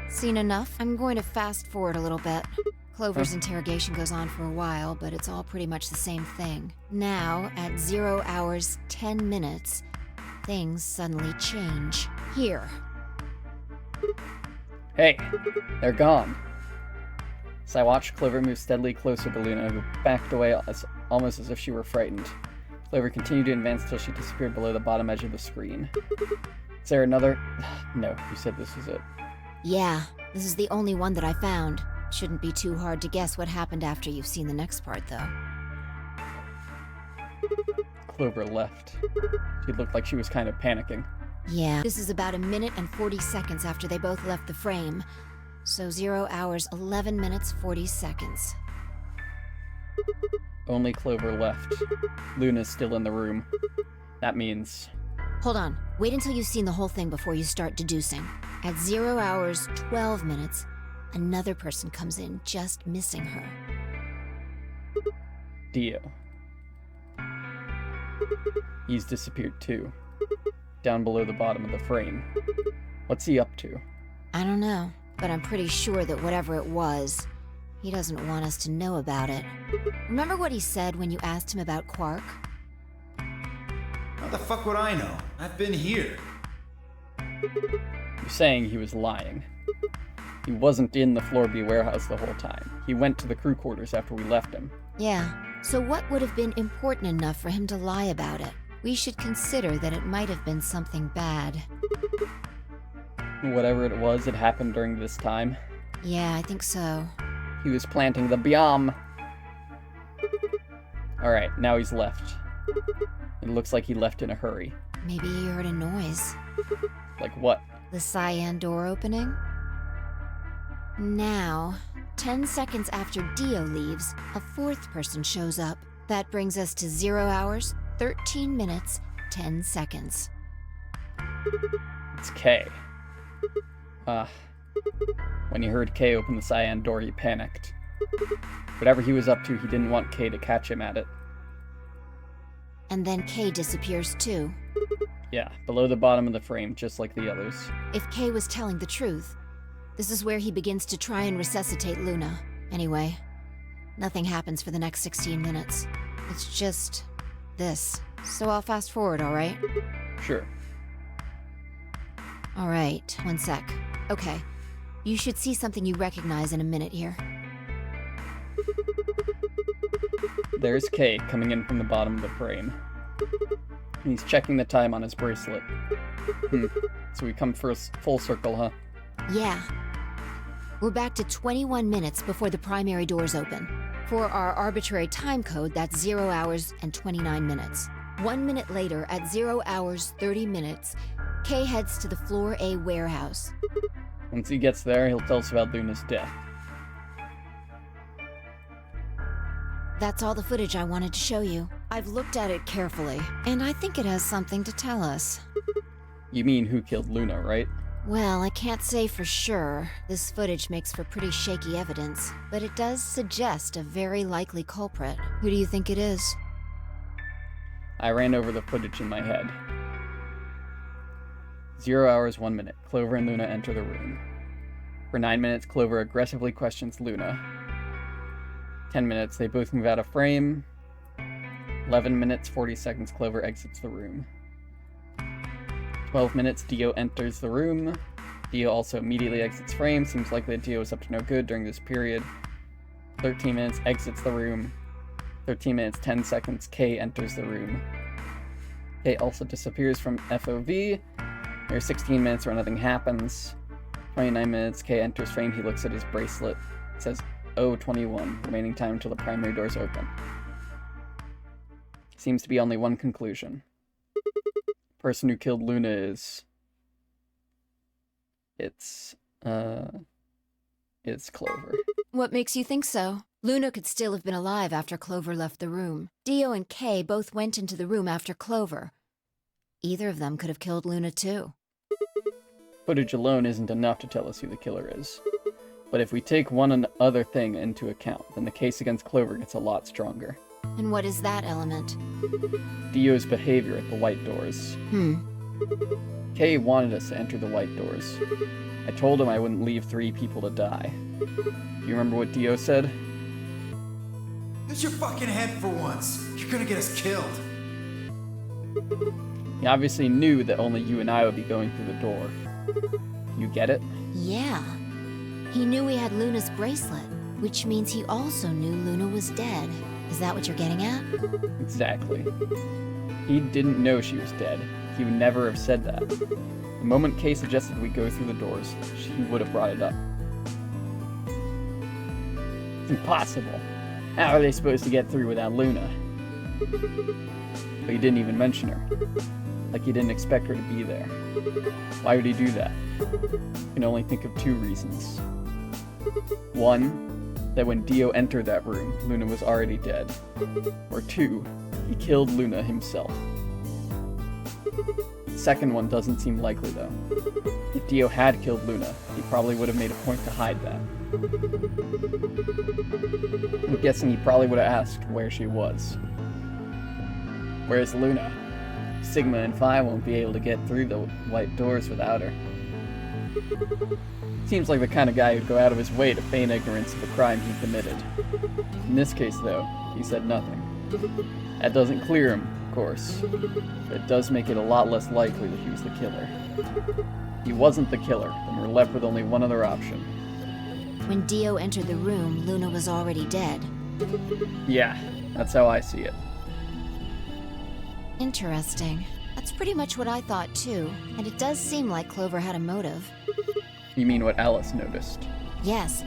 Seen enough? I'm going to fast forward a little bit. Clover's interrogation goes on for a while, but it's all pretty much the same thing. Now, at 0 hours, 10 minutes, things suddenly change. Here. Hey, they're gone. As I watched Clover move steadily closer to Luna, who backed away almost as if she were frightened. Clover continued to advance until she disappeared below the bottom edge of the screen. Is there another? No, you said this was it. Yeah, this is the only one that I found. Shouldn't be too hard to guess what happened after you've seen the next part, though. Clover left. She looked like she was kind of panicking. Yeah, this is about 1 minute and 40 seconds after they both left the frame. So 0 hours, 11 minutes, 40 seconds. Only Clover left. Luna's still in the room. That means... Hold on. Wait until you've seen the whole thing before you start deducing. At 0 hours, 12 minutes, another person comes in, just missing her. Dio. He's disappeared too. Down below the bottom of the frame. What's he up to? I don't know, but I'm pretty sure that whatever it was, he doesn't want us to know about it. Remember what he said when you asked him about Quark? How the fuck would I know? I've been here. You're saying he was lying. He wasn't in the Floor B warehouse the whole time. He went to the crew quarters after we left him. Yeah, so what would have been important enough for him to lie about it? We should consider that it might have been something bad. Whatever it was, it happened during this time. Yeah, I think so. He was planting the bomb. Alright, now he's left. It looks like he left in a hurry. Maybe he heard a noise. Like what? The cyan door opening? Now, 10 seconds after Dio leaves, a fourth person shows up. That brings us to 0 hours, 13 minutes, 10 seconds. It's Kay. When he heard Kay open the cyan door, he panicked. Whatever he was up to, he didn't want Kay to catch him at it. and then Kay disappears too. Yeah, below the bottom of the frame, just like the others. If Kay was telling the truth, this is where he begins to try and resuscitate Luna. Anyway, nothing happens for the next 16 minutes. It's just this. So I'll fast forward, alright? Sure. Alright, one sec. Okay. You should see something you recognize in a minute here. There's Kay coming in from the bottom of the frame. He's checking the time on his bracelet. So we come first full circle, huh? Yeah. We're back to 21 minutes before the primary doors open. For our arbitrary time code, that's 0 hours and 29 minutes. 1 minute later, at 0 hours 30 minutes, Kay heads to the Floor A warehouse. Once he gets there, he'll tell us about Luna's death. That's all the footage I wanted to show you. I've looked at it carefully, and I think it has something to tell us. You mean who killed Luna, right? Well, I can't say for sure. This footage makes for pretty shaky evidence, but it does suggest a very likely culprit. Who do you think it is? I ran over the footage in my head. 0 hours, 1 minute. Clover and Luna enter the room. For 9 minutes, Clover aggressively questions Luna. 10 minutes, they both move out of frame. 11 minutes, 40 seconds, Clover exits the room. 12 minutes, Dio enters the room. Dio also immediately exits frame. Seems likely that Dio is up to no good during this period. 13 minutes, exits the room. 13 minutes, 10 seconds, Kay enters the room. Kay also disappears from FOV. There's 16 minutes where nothing happens. 29 minutes, Kay enters frame. He looks at his bracelet. It says 0:21, remaining time until the primary doors open. Seems to be only one conclusion. Person who killed Luna is... It's Clover. What makes you think so? Luna could still have been alive after Clover left the room. Dio and Kay both went into the room after Clover. Either of them could have killed Luna too. Footage alone isn't enough to tell us who the killer is. But if we take one other thing into account, then the case against Clover gets a lot stronger. And what is that element? Dio's behavior at the white doors. Kay wanted us to enter the white doors. I told him I wouldn't leave 3 people to die. Do you remember what Dio said? Use your fucking head for once. You're gonna get us killed. He obviously knew that only you and I would be going through the door. You get it? Yeah. He knew we had Luna's bracelet, which means he also knew Luna was dead. Is that what you're getting at? Exactly. He didn't know she was dead. He would never have said that. The moment Kay suggested we go through the doors, he would have brought it up. It's impossible. How are they supposed to get through without Luna? But he didn't even mention her. Like he didn't expect her to be there. Why would he do that? I can only think of 2 reasons. One, that when Dio entered that room, Luna was already dead. Or 2, he killed Luna himself. The second one doesn't seem likely, though. If Dio had killed Luna, he probably would have made a point to hide that. I'm guessing he probably would have asked where she was. Where's Luna? Sigma and Phi won't be able to get through the white doors without her. Seems like the kind of guy who'd go out of his way to feign ignorance of a crime he committed. In this case, though, he said nothing. That doesn't clear him, of course, but it does make it a lot less likely that he was the killer. If he wasn't the killer, then we're left with only one other option. When Dio entered the room, Luna was already dead. Yeah, that's how I see it. Interesting. That's pretty much what I thought too, and it does seem like Clover had a motive. You mean what Alice noticed? Yes.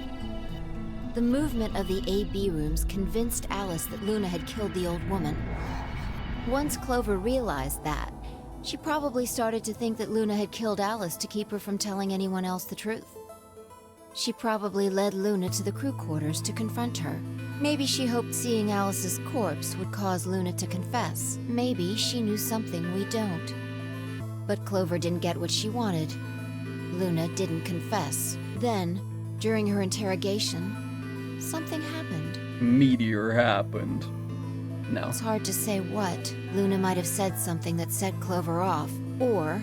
The movement of the A-B rooms convinced Alice that Luna had killed the old woman. Once Clover realized that, she probably started to think that Luna had killed Alice to keep her from telling anyone else the truth. She probably led Luna to the crew quarters to confront her. Maybe she hoped seeing Alice's corpse would cause Luna to confess. Maybe she knew something we don't. But Clover didn't get what she wanted. Luna didn't confess. Then, during her interrogation, something happened. Meteor happened. No. It's hard to say what. Luna might have said something that set Clover off. Or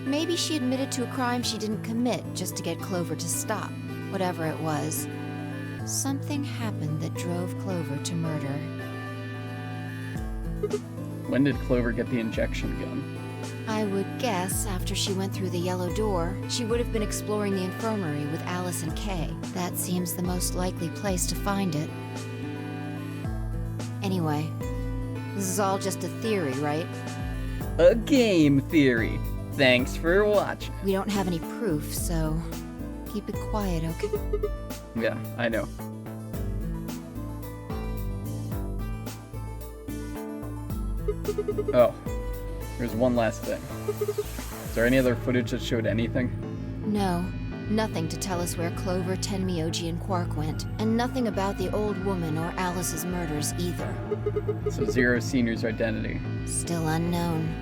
maybe she admitted to a crime she didn't commit just to get Clover to stop. Whatever it was, something happened that drove Clover to murder. When did Clover get the injection gun? I would guess after she went through the yellow door, she would have been exploring the infirmary with Alice and Kay. That seems the most likely place to find it. Anyway, this is all just a theory, right? A game theory. Thanks for watching. We don't have any proof, so keep it quiet, okay? Yeah, I know. Oh, there's one last thing. Is there any other footage that showed anything? No, nothing to tell us where Clover, Tenmyoji, and Quark went, and nothing about the old woman or Alice's murders either. So Zero Senior's identity. Still unknown.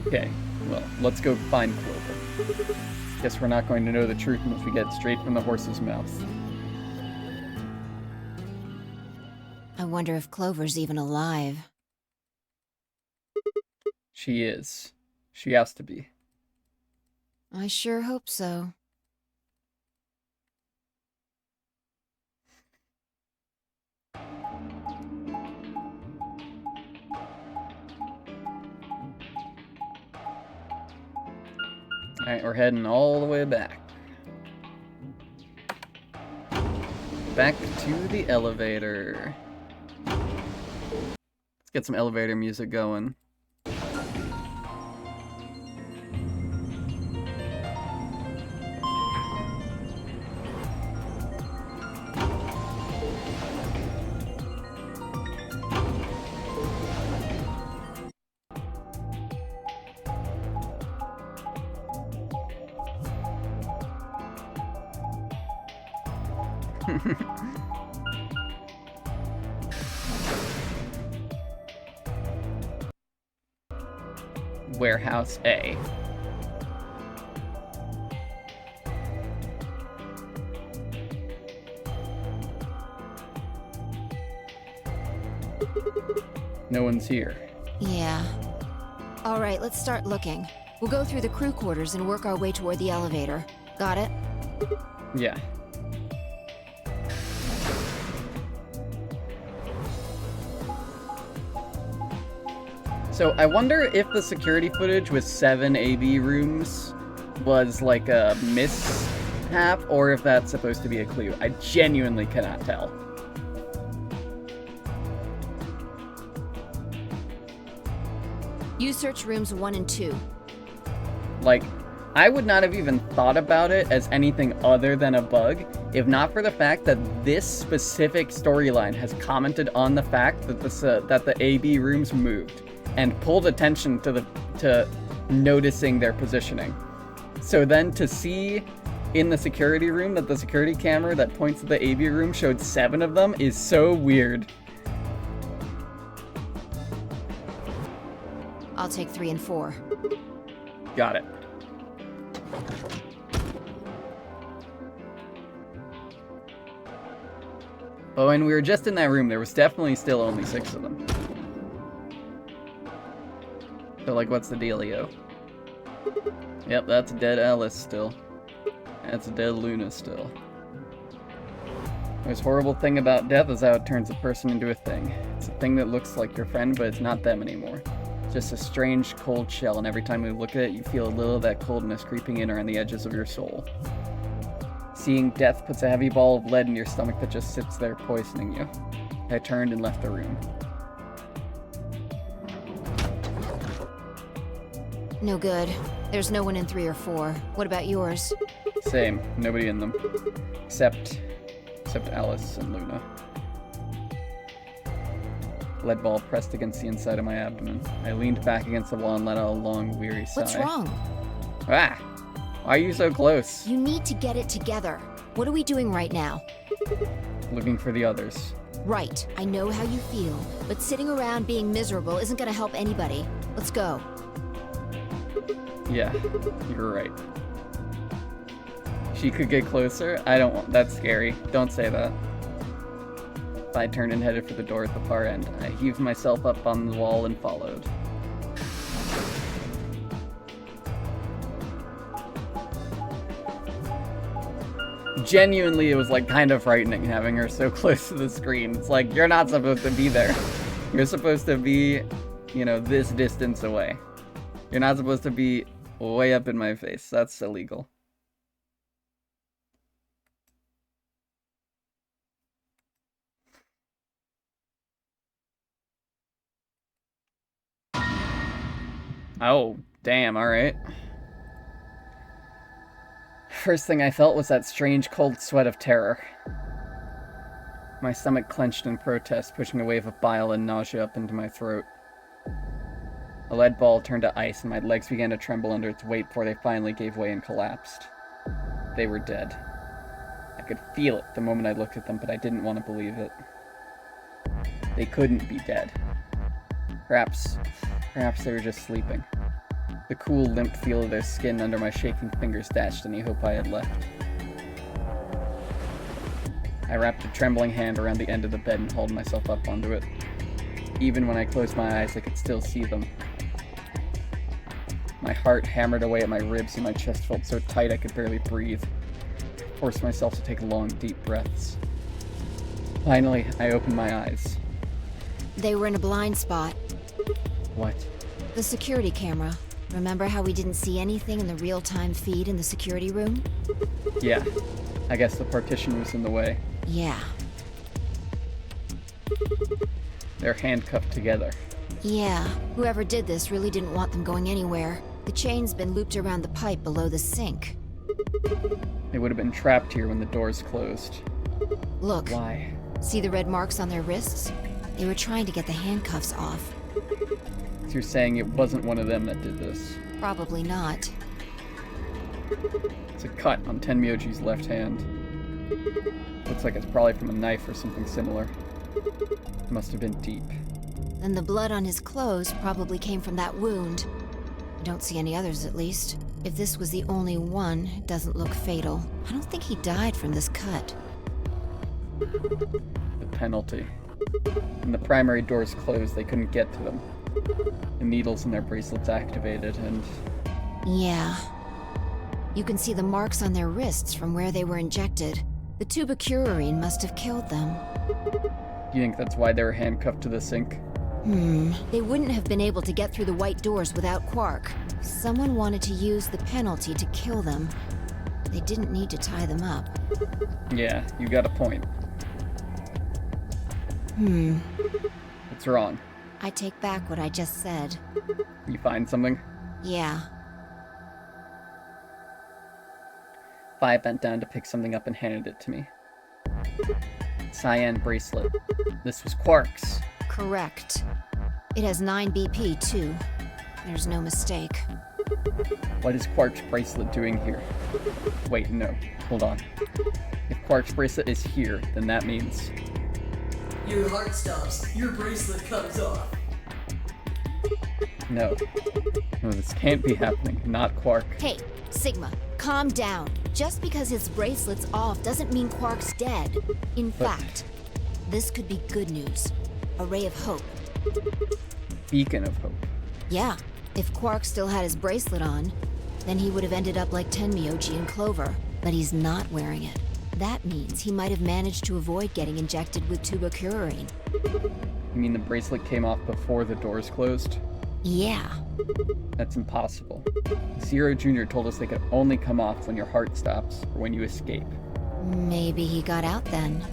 Okay, well, let's go find Clover. Guess we're not going to know the truth unless we get straight from the horse's mouth. I wonder if Clover's even alive. She is. She has to be. I sure hope so. Alright, we're heading all the way back. Back to the elevator. Let's get some elevator music going. Warehouse A. No one's here. Yeah. Alright, let's start looking. We'll go through the crew quarters and work our way toward the elevator. Got it? Yeah. So I wonder if the security footage with 7 AB rooms was like a mishap, or if that's supposed to be a clue. I genuinely cannot tell. You search rooms 1 and 2. Like, I would not have even thought about it as anything other than a bug, if not for the fact that this specific storyline has commented on the fact that that the AB rooms moved, and pulled attention to noticing their positioning. So then to see in the security room that the security camera that points to the AB room showed 7 of them is so weird. I'll take 3 and 4. Got it. But when we were just in that room, there was definitely still only 6 of them. So, like, what's the dealio? Yep, that's a dead Alice still. That's a dead Luna still. The most horrible thing about death is how it turns a person into a thing. It's a thing that looks like your friend, but it's not them anymore. It's just a strange, cold shell, and every time you look at it, you feel a little of that coldness creeping in around the edges of your soul. Seeing death puts a heavy ball of lead in your stomach that just sits there poisoning you. I turned and left the room. No good. There's no one in 3 or 4. What about yours? Same. Nobody in them. Except Alice and Luna. Lead ball pressed against the inside of my abdomen. I leaned back against the wall and let out a long, weary sigh. What's wrong? Ah! Why are you so close? You need to get it together. What are we doing right now? Looking for the others. Right. I know how you feel, but sitting around being miserable isn't gonna help anybody. Let's go. Yeah, you're right. She could get closer? I don't want... That's scary. Don't say that. I turned and headed for the door at the far end. I heaved myself up on the wall and followed. Genuinely, it was like kind of frightening having her so close to the screen. It's like, you're not supposed to be there. You're supposed to be, you know, this distance away. You're not supposed to be way up in my face. That's illegal. Oh, damn, alright. First thing I felt was that strange cold sweat of terror. My stomach clenched in protest, pushing a wave of bile and nausea up into my throat. A lead ball turned to ice, and my legs began to tremble under its weight before they finally gave way and collapsed. They were dead. I could feel it the moment I looked at them, but I didn't want to believe it. They couldn't be dead. Perhaps they were just sleeping. The cool, limp feel of their skin under my shaking fingers dashed any hope I had left. I wrapped a trembling hand around the end of the bed and hauled myself up onto it. Even when I closed my eyes, I could still see them. My heart hammered away at my ribs and my chest felt so tight I could barely breathe. I forced myself to take long, deep breaths. Finally, I opened my eyes. They were in a blind spot. What? The security camera. Remember how we didn't see anything in the real-time feed in the security room? Yeah. I guess the partition was in the way. Yeah. They're handcuffed together. Yeah. Whoever did this really didn't want them going anywhere. The chain's been looped around the pipe below the sink. They would have been trapped here when the doors closed. Look. Why? See the red marks on their wrists? They were trying to get the handcuffs off. So you're saying it wasn't one of them that did this? Probably not. It's a cut on Tenmyoji's left hand. Looks like it's probably from a knife or something similar. It must have been deep. And the blood on his clothes probably came from that wound. I don't see any others, at least. If this was the only one, it doesn't look fatal. I don't think he died from this cut. The penalty. When the primary doors closed, they couldn't get to them. The needles in their bracelets activated, and... Yeah. You can see the marks on their wrists from where they were injected. The tubocurarine must have killed them. You think that's why they were handcuffed to the sink? They wouldn't have been able to get through the white doors without Quark. Someone wanted to use the penalty to kill them. They didn't need to tie them up. Yeah, you got a point. What's wrong? I take back what I just said. You find something? Yeah. Vi bent down to pick something up and handed it to me. Cyan bracelet. This was Quark's. Correct. It has 9 BP, too. There's no mistake. What is Quark's bracelet doing here? Wait, no. Hold on. If Quark's bracelet is here, then that means... Your heart stops. Your bracelet comes off. No. No, this can't be happening. Not Quark. Hey, Sigma, calm down. Just because his bracelet's off doesn't mean Quark's dead. In fact, this could be good news. A ray of hope. Beacon of hope. Yeah. If Quark still had his bracelet on, then he would have ended up like Tenmyoji and Clover. But he's not wearing it. That means he might have managed to avoid getting injected with tubocurarine. You mean the bracelet came off before the doors closed? Yeah. That's impossible. Zero Jr. told us they could only come off when your heart stops or when you escape. Maybe he got out then.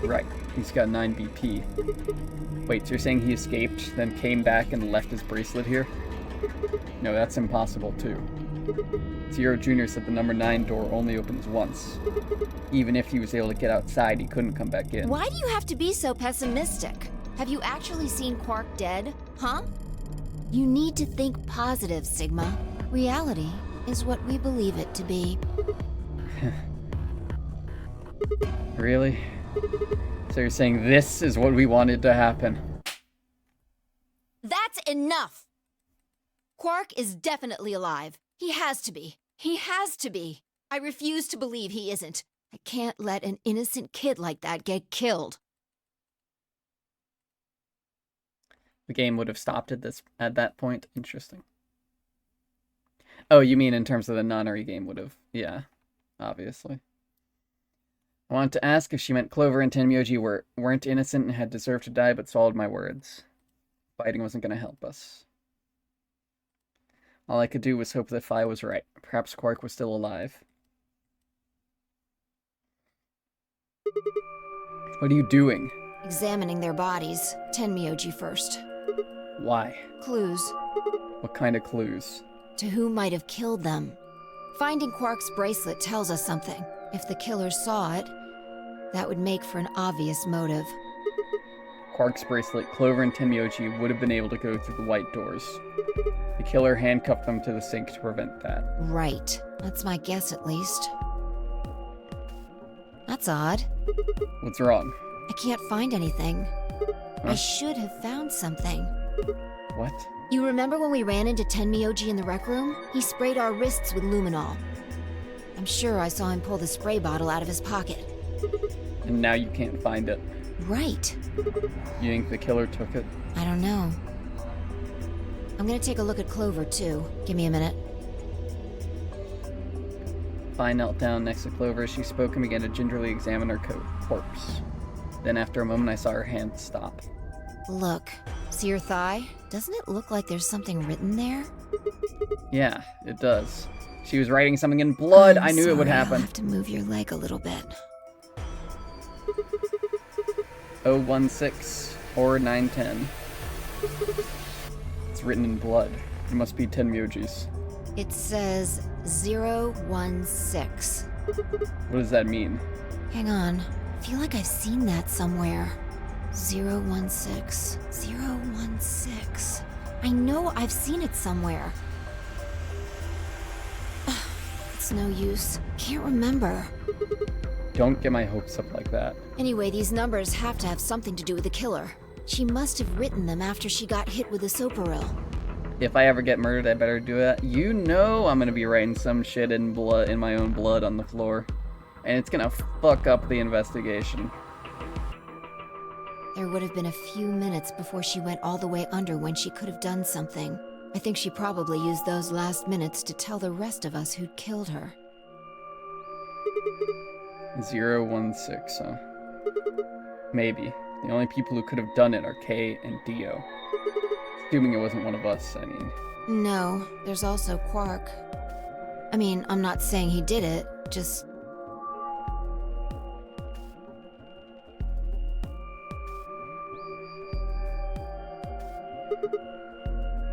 Right. He's got 9 BP. Wait, so you're saying he escaped, then came back and left his bracelet here? No, that's impossible too. Zero Jr. said the number 9 door only opens once. Even if he was able to get outside, he couldn't come back in. Why do you have to be so pessimistic? Have you actually seen Quark dead? Huh? You need to think positive, Sigma. Reality is what we believe it to be. Really? So you're saying this is what we wanted to happen? That's enough! Quark is definitely alive. He has to be. He has to be. I refuse to believe he isn't. I can't let an innocent kid like that get killed. The game would have stopped at that point. Interesting. Oh, you mean in terms of the nonary game would have? Yeah, obviously. I wanted to ask if she meant Clover and Tenmyoji weren't innocent and had deserved to die, but swallowed my words. Fighting wasn't going to help us. All I could do was hope that Fi was right. Perhaps Quark was still alive. What are you doing? Examining their bodies. Tenmyoji first. Why? Clues. What kind of clues? To who might have killed them. Finding Quark's bracelet tells us something. If the killer saw it, that would make for an obvious motive. Quark's bracelet, Clover and Tenmyoji would have been able to go through the white doors. The killer handcuffed them to the sink to prevent that. Right. That's my guess, at least. That's odd. What's wrong? I can't find anything. Huh? I should have found something. What? You remember when we ran into Tenmyoji in the rec room? He sprayed our wrists with luminol. I'm sure I saw him pull the spray bottle out of his pocket. And now you can't find it. Right. You think the killer took it? I don't know. I'm gonna take a look at Clover, too. Give me a minute. Fi knelt down next to Clover as she spoke and began to gingerly examine her corpse. Then after a moment I saw her hand stop. Look. See your thigh? Doesn't it look like there's something written there? Yeah, it does. She was writing something in blood. I knew it would Sorry, happen. I'll have to move your leg a little bit. 016 or 910. It's written in blood. It must be Tenmyoji's. It says 016. What does that mean? Hang on. I feel like I've seen that somewhere. 016. 016. I know I've seen it somewhere. It's no use. Can't remember. Don't get my hopes up like that. Anyway, these numbers have to have something to do with the killer. She must have written them after she got hit with a soparil. If I ever get murdered, I better do that. You know I'm gonna be writing some shit in blood, in my own blood on the floor. And it's gonna fuck up the investigation. There would have been a few minutes before she went all the way under when she could have done something. I think she probably used those last minutes to tell the rest of us who'd killed her. 016, huh? Maybe. The only people who could have done it are Kay and Dio. Assuming it wasn't one of us, I mean. No, there's also Quark. I mean, I'm not saying he did it, just...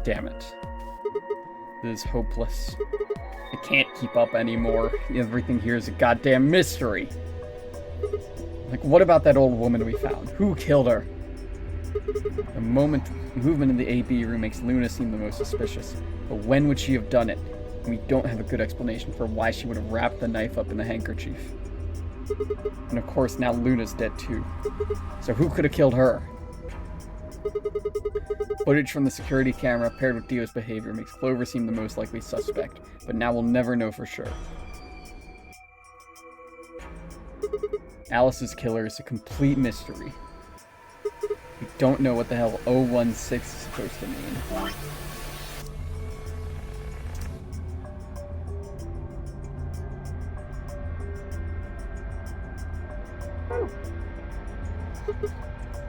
Damn it. This is hopeless. I can't keep up anymore. Everything here is a goddamn mystery. Like, what about that old woman we found? Who killed her? The movement in the AB room makes Luna seem the most suspicious. But when would she have done it? And we don't have a good explanation for why she would have wrapped the knife up in the handkerchief. And of course, now Luna's dead too. So who could have killed her? Footage from the security camera paired with Dio's behavior makes Clover seem the most likely suspect, but now we'll never know for sure. Alice's killer is a complete mystery. We don't know what the hell 016 is supposed to mean.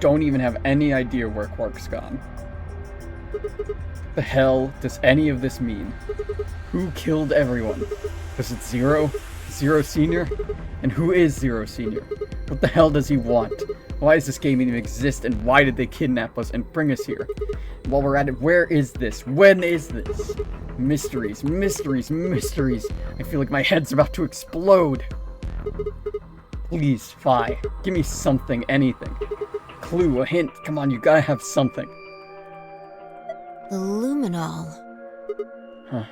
Don't even have any idea where Quark's gone. The hell does any of this mean? Who killed everyone? Was it Zero? Zero Senior? And who is Zero Senior? What the hell does he want? Why does this game even exist, and why did they kidnap us and bring us here? While we're at it, where is this? When is this? Mysteries, mysteries, mysteries. I feel like my head's about to explode. Please, Fi, give me something, anything. Clue, a hint. Come on, you gotta have something. The luminol. Huh.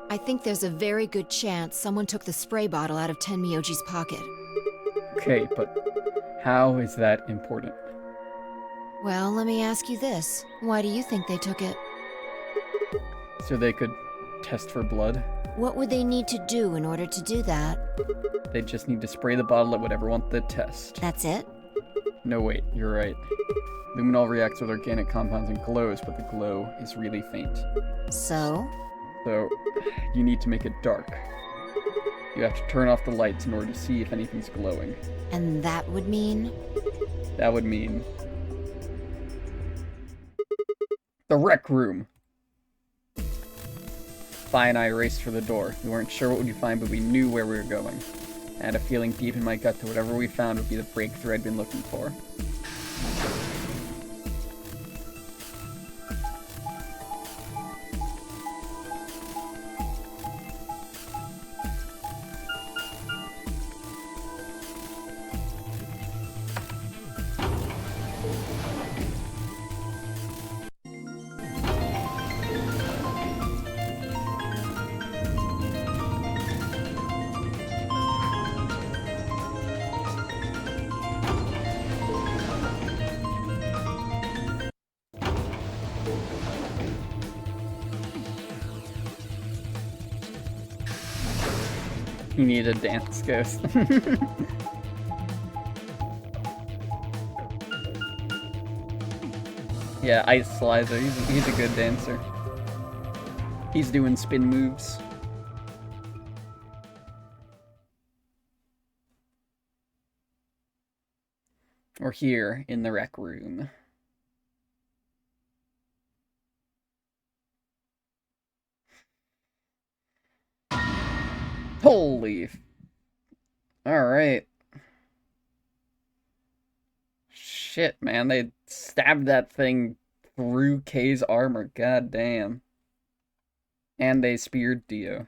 I think there's a very good chance someone took the spray bottle out of Tenmyoji's pocket. Okay, but how is that important? Well, let me ask you this. Why do you think they took it? So they could test for blood? What would they need to do in order to do that? They just need to spray the bottle at whatever want the test. That's it? No, wait, you're right. Luminol reacts with organic compounds and glows, but the glow is really faint. So? So, you need to make it dark. You have to turn off the lights in order to see if anything's glowing. And that would mean? That would mean... the rec room! Fi and I raced for the door. We weren't sure what we'd find, but we knew where we were going. I had a feeling deep in my gut that whatever we found would be the breakthrough I'd been looking for. You need a dance ghost. Yeah, Ice Slicer, he's a good dancer. He's doing spin moves. We're here in the rec room. Holy... Alright. Shit, man, they stabbed that thing through Kay's armor, god damn. And they speared Dio.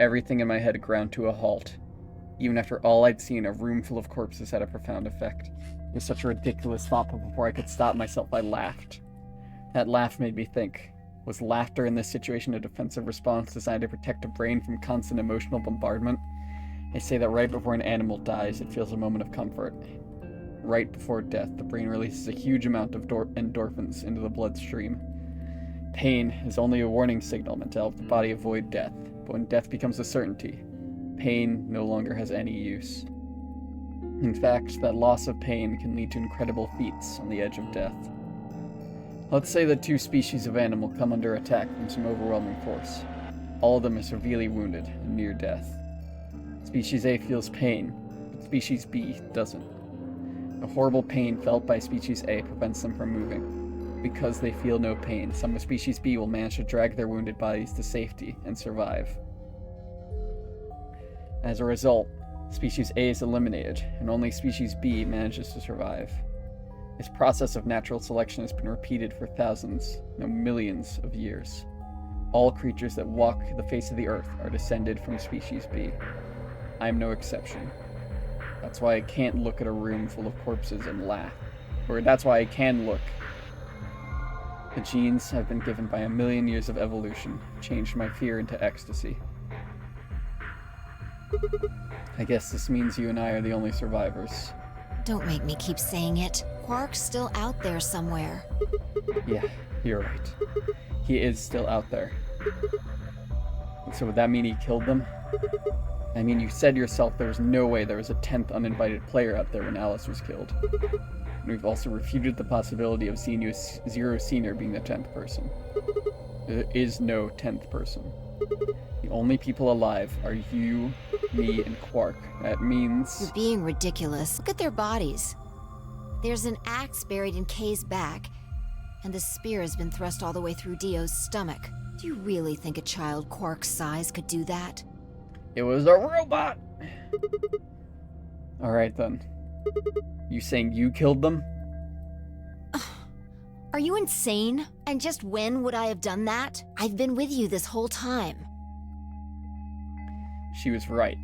Everything in my head ground to a halt. Even after all I'd seen, a room full of corpses had a profound effect. It was such a ridiculous thought, but before I could stop myself, I laughed. That laugh made me think. Was laughter in this situation a defensive response designed to protect a brain from constant emotional bombardment? They say that right before an animal dies, it feels a moment of comfort. Right before death, the brain releases a huge amount of endorphins into the bloodstream. Pain is only a warning signal meant to help the body avoid death, but when death becomes a certainty, pain no longer has any use. In fact, that loss of pain can lead to incredible feats on the edge of death. Let's say that two species of animal come under attack from some overwhelming force. All of them are severely wounded and near death. Species A feels pain, but Species B doesn't. The horrible pain felt by Species A prevents them from moving. Because they feel no pain, some of Species B will manage to drag their wounded bodies to safety and survive. As a result, Species A is eliminated, and only Species B manages to survive. This process of natural selection has been repeated for thousands, no millions of years. All creatures that walk the face of the earth are descended from Species B. I'm no exception. That's why I can't look at a room full of corpses and laugh. Or that's why I can look. The genes I've been given by a million years of evolution changed my fear into ecstasy. I guess this means you and I are the only survivors. Don't make me keep saying it. Quark's still out there somewhere. Yeah, you're right. He is still out there. So would that mean he killed them? I mean, you said yourself there was no way there was a 10th uninvited player out there when Alice was killed. And we've also refuted the possibility of Zero Senior being the 10th person. There is no 10th person. The only people alive are you, me, and Quark. That means... You're being ridiculous. Look at their bodies. There's an axe buried in Kay's back, and the spear has been thrust all the way through Dio's stomach. Do you really think a child Quark's size could do that? It was a robot! Alright then. You saying you killed them? Are you insane? And just when would I have done that? I've been with you this whole time. She was right.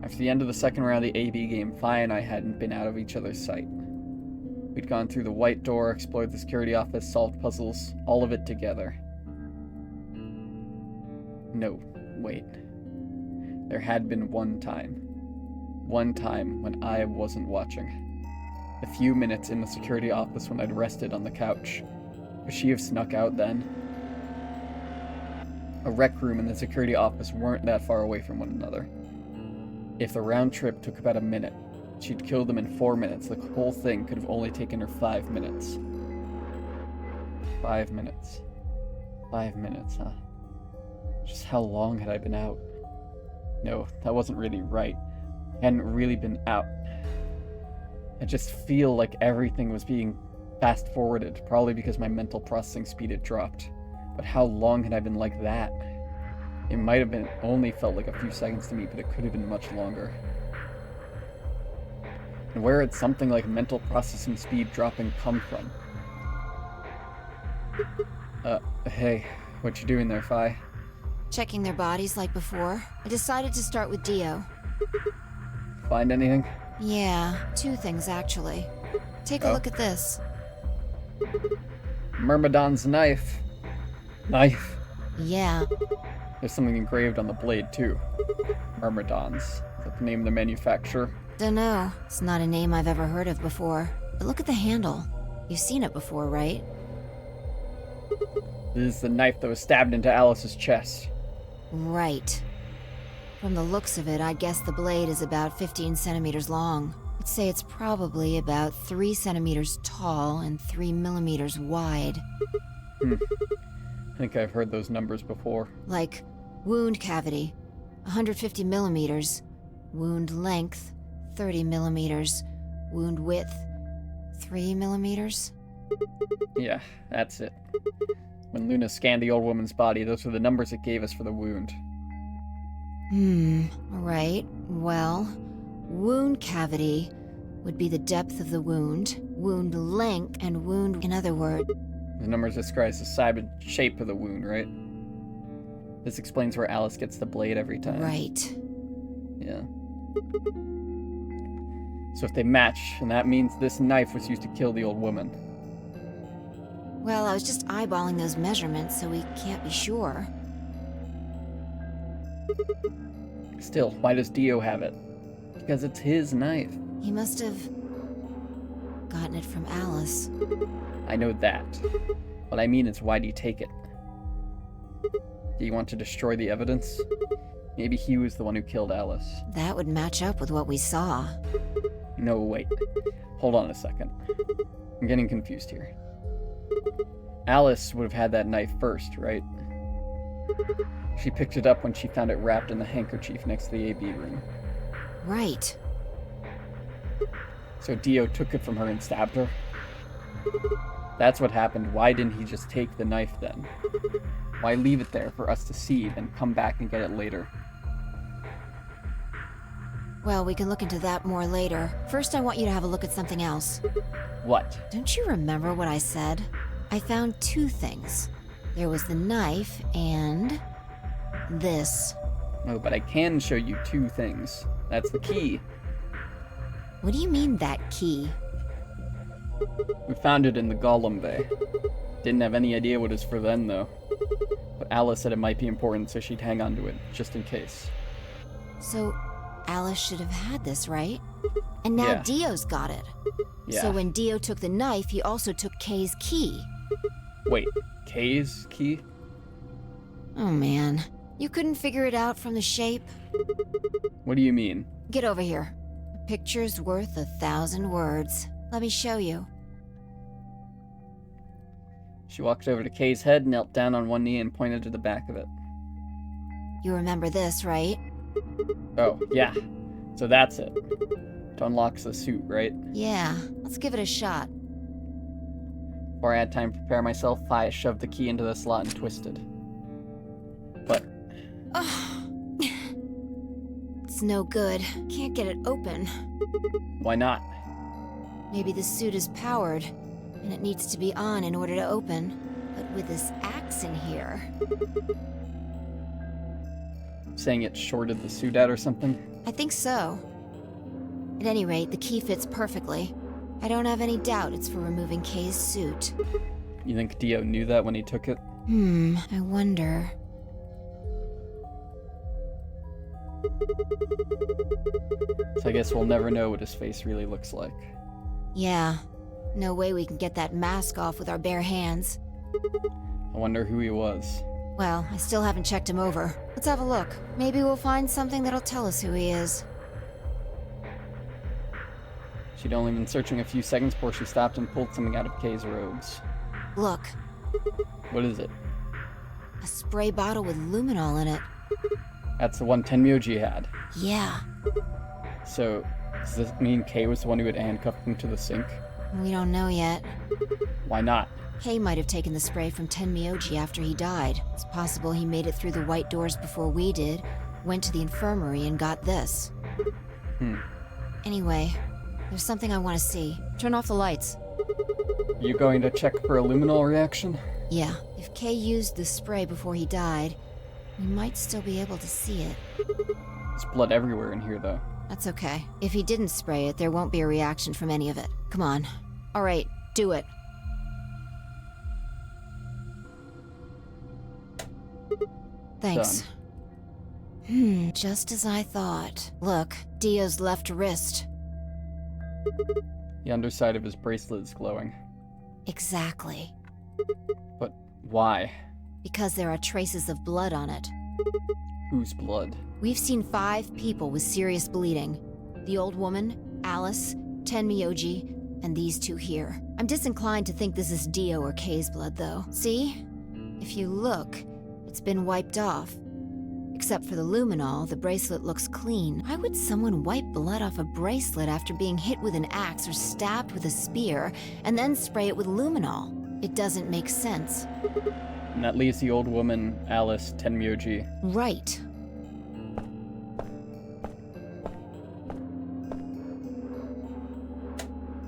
After the end of the second round of the AB game, Fi and I hadn't been out of each other's sight. We'd gone through the white door, explored the security office, solved puzzles, all of it together. No, wait. There had been one time. One time when I wasn't watching. A few minutes in the security office when I'd rested on the couch. Would she have snuck out then? A rec room and the security office weren't that far away from one another. If the round trip took about a minute, she'd killed them in 4 minutes. The whole thing could have only taken her 5 minutes. 5 minutes. 5 minutes, huh? Just how long had I been out? No, that wasn't really right. I hadn't really been out. I just feel like everything was being fast-forwarded, probably because my mental processing speed had dropped. But how long had I been like that? It might have been only felt like a few seconds to me, but it could have been much longer. And where had something like mental processing speed dropping come from? Hey, what you doing there, Fi? Checking their bodies like before. I decided to start with Dio. Find anything? Yeah, 2 things actually. Take a look at this. Myrmidon's knife. Knife? Yeah. There's something engraved on the blade, too. Myrmidon's. Is that the name of the manufacturer? Dunno. It's not a name I've ever heard of before. But look at the handle. You've seen it before, right? This is the knife that was stabbed into Alice's chest. Right. From the looks of it, I guess the blade is about 15 centimeters long. I'd say it's probably about 3 centimeters tall and 3 millimeters wide. I think I've heard those numbers before. Like, wound cavity, 150 millimeters. Wound length, 30 millimeters. Wound width, 3 millimeters. Yeah, that's it. When Luna scanned the old woman's body, those were the numbers it gave us for the wound. Right. Well, wound cavity would be the depth of the wound, wound length, and wound, in other words. The numbers describe the size and shape of the wound, right? This explains where Alice gets the blade every time. Right. Yeah. So if they match, and that means this knife was used to kill the old woman. Well, I was just eyeballing those measurements, so we can't be sure. Still, why does Dio have it? Because it's his knife. He must have gotten it from Alice. I know that. What I mean is, why do you take it? Do you want to destroy the evidence? Maybe he was the one who killed Alice. That would match up with what we saw. No, wait. Hold on a second. I'm getting confused here. Alice would have had that knife first, right? She picked it up when she found it wrapped in the handkerchief next to the AB room. Right. So Dio took it from her and stabbed her? That's what happened. Why didn't he just take the knife then? Why leave it there for us to see, then come back and get it later? Well, we can look into that more later. First, I want you to have a look at something else. What? Don't you remember what I said? I found 2 things. There was the knife and this. No, but I can show you 2 things. That's the key. What do you mean, that key? We found it in the Golem Bay. Didn't have any idea what it was for then, though. But Alice said it might be important, so she'd hang on to it, just in case. So, Alice should have had this, right? And now Yeah. Dio's got it. Yeah. So when Dio took the knife, he also took Kay's key. Wait, Kay's key? Oh man, you couldn't figure it out from the shape? What do you mean? Get over here. A picture's worth 1,000 words. Let me show you. She walked over to Kay's head, knelt down on one knee, and pointed to the back of it. You remember this, right? Oh, yeah. So that's it. It unlocks the suit, right? Yeah, let's give it a shot. Before I had time to prepare myself, I shoved the key into the slot and twisted. But It's no good. Can't get it open. why not? Maybe the suit is powered, and it needs to be on in order to open. But with this axe in here... Saying it shorted the suit out or something? I think so. At any rate, the key fits perfectly. I don't have any doubt it's for removing Kay's suit. You think Dio knew that when he took it? I wonder... So I guess we'll never know what his face really looks like. Yeah. No way we can get that mask off with our bare hands. I wonder who he was. Well, I still haven't checked him over. Let's have a look. Maybe we'll find something that'll tell us who he is. She'd only been searching a few seconds before she stopped and pulled something out of Kay's robes. Look, What is it? a spray bottle with luminol in it. That's the one Tenmyoji had. Yeah, So, does this mean Kay was the one who had handcuffed him to the sink? we don't know yet. Why not? Kay might have taken the spray from Tenmyoji after he died. It's possible he made it through the white doors before we did, went to the infirmary and got this. Anyway, there's something I want to see. Turn off the lights. You going to check for a luminol reaction? Yeah, if Kay used the spray before he died, we might still be able to see it. There's blood everywhere in here, though. That's okay. If he didn't spray it, there won't be a reaction from any of it. Come on. Alright, do it. Thanks. Just as I thought. Look, Dio's left wrist. The underside of his bracelet is glowing. Exactly. But why? Because there are traces of blood on it. Whose blood? We've seen 5 people with serious bleeding. The old woman, Alice, Tenmyoji, and these 2 here. I'm disinclined to think this is Dio or Kay's blood, though. See? If you look, it's been wiped off. Except for the luminol, the bracelet looks clean. Why would someone wipe blood off a bracelet after being hit with an axe or stabbed with a spear, and then spray it with luminol? It doesn't make sense. And that leaves the old woman, Alice, Tenmyoji. Right.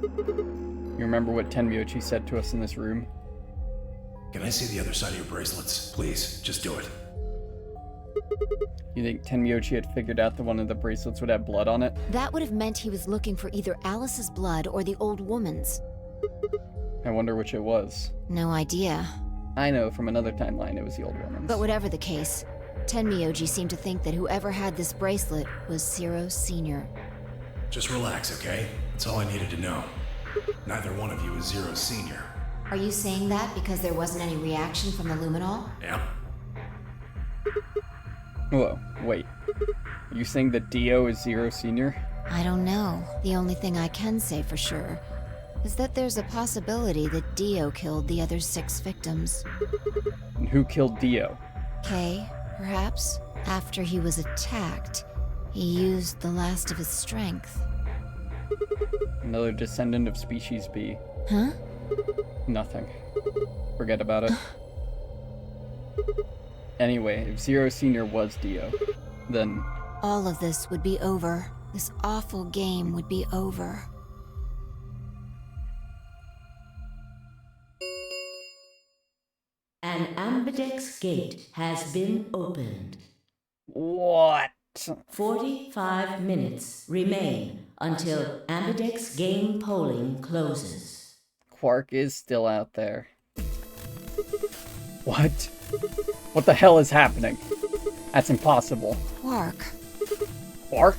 You remember what Tenmyoji said to us in this room? Can I see the other side of your bracelets? Please, just do it. You think Tenmyoji had figured out that one of the bracelets would have blood on it? That would have meant he was looking for either Alice's blood or the old woman's. I wonder which it was. No idea. I know from another timeline it was the old woman's. But whatever the case, Tenmyoji seemed to think that whoever had this bracelet was Zero Sr. Just relax, okay? That's all I needed to know. Neither one of you is Zero Senior. Are you saying that because there wasn't any reaction from the luminol? Yeah? Whoa, wait. Are you saying that Dio is Zero Senior? I don't know. The only thing I can say for sure is that there's a possibility that Dio killed the other 6 victims. And who killed Dio? Kay, perhaps? After he was attacked, he used the last of his strength. Another descendant of Species B. Huh? Nothing. Forget about it. Anyway, if Zero Senior was Dio, then... all of this would be over. This awful game would be over. An ambidex gate has been opened. What? 45 minutes remain until ambidex game polling closes. Quark is still out there. What? What the hell is happening? That's impossible. Quark. Quark?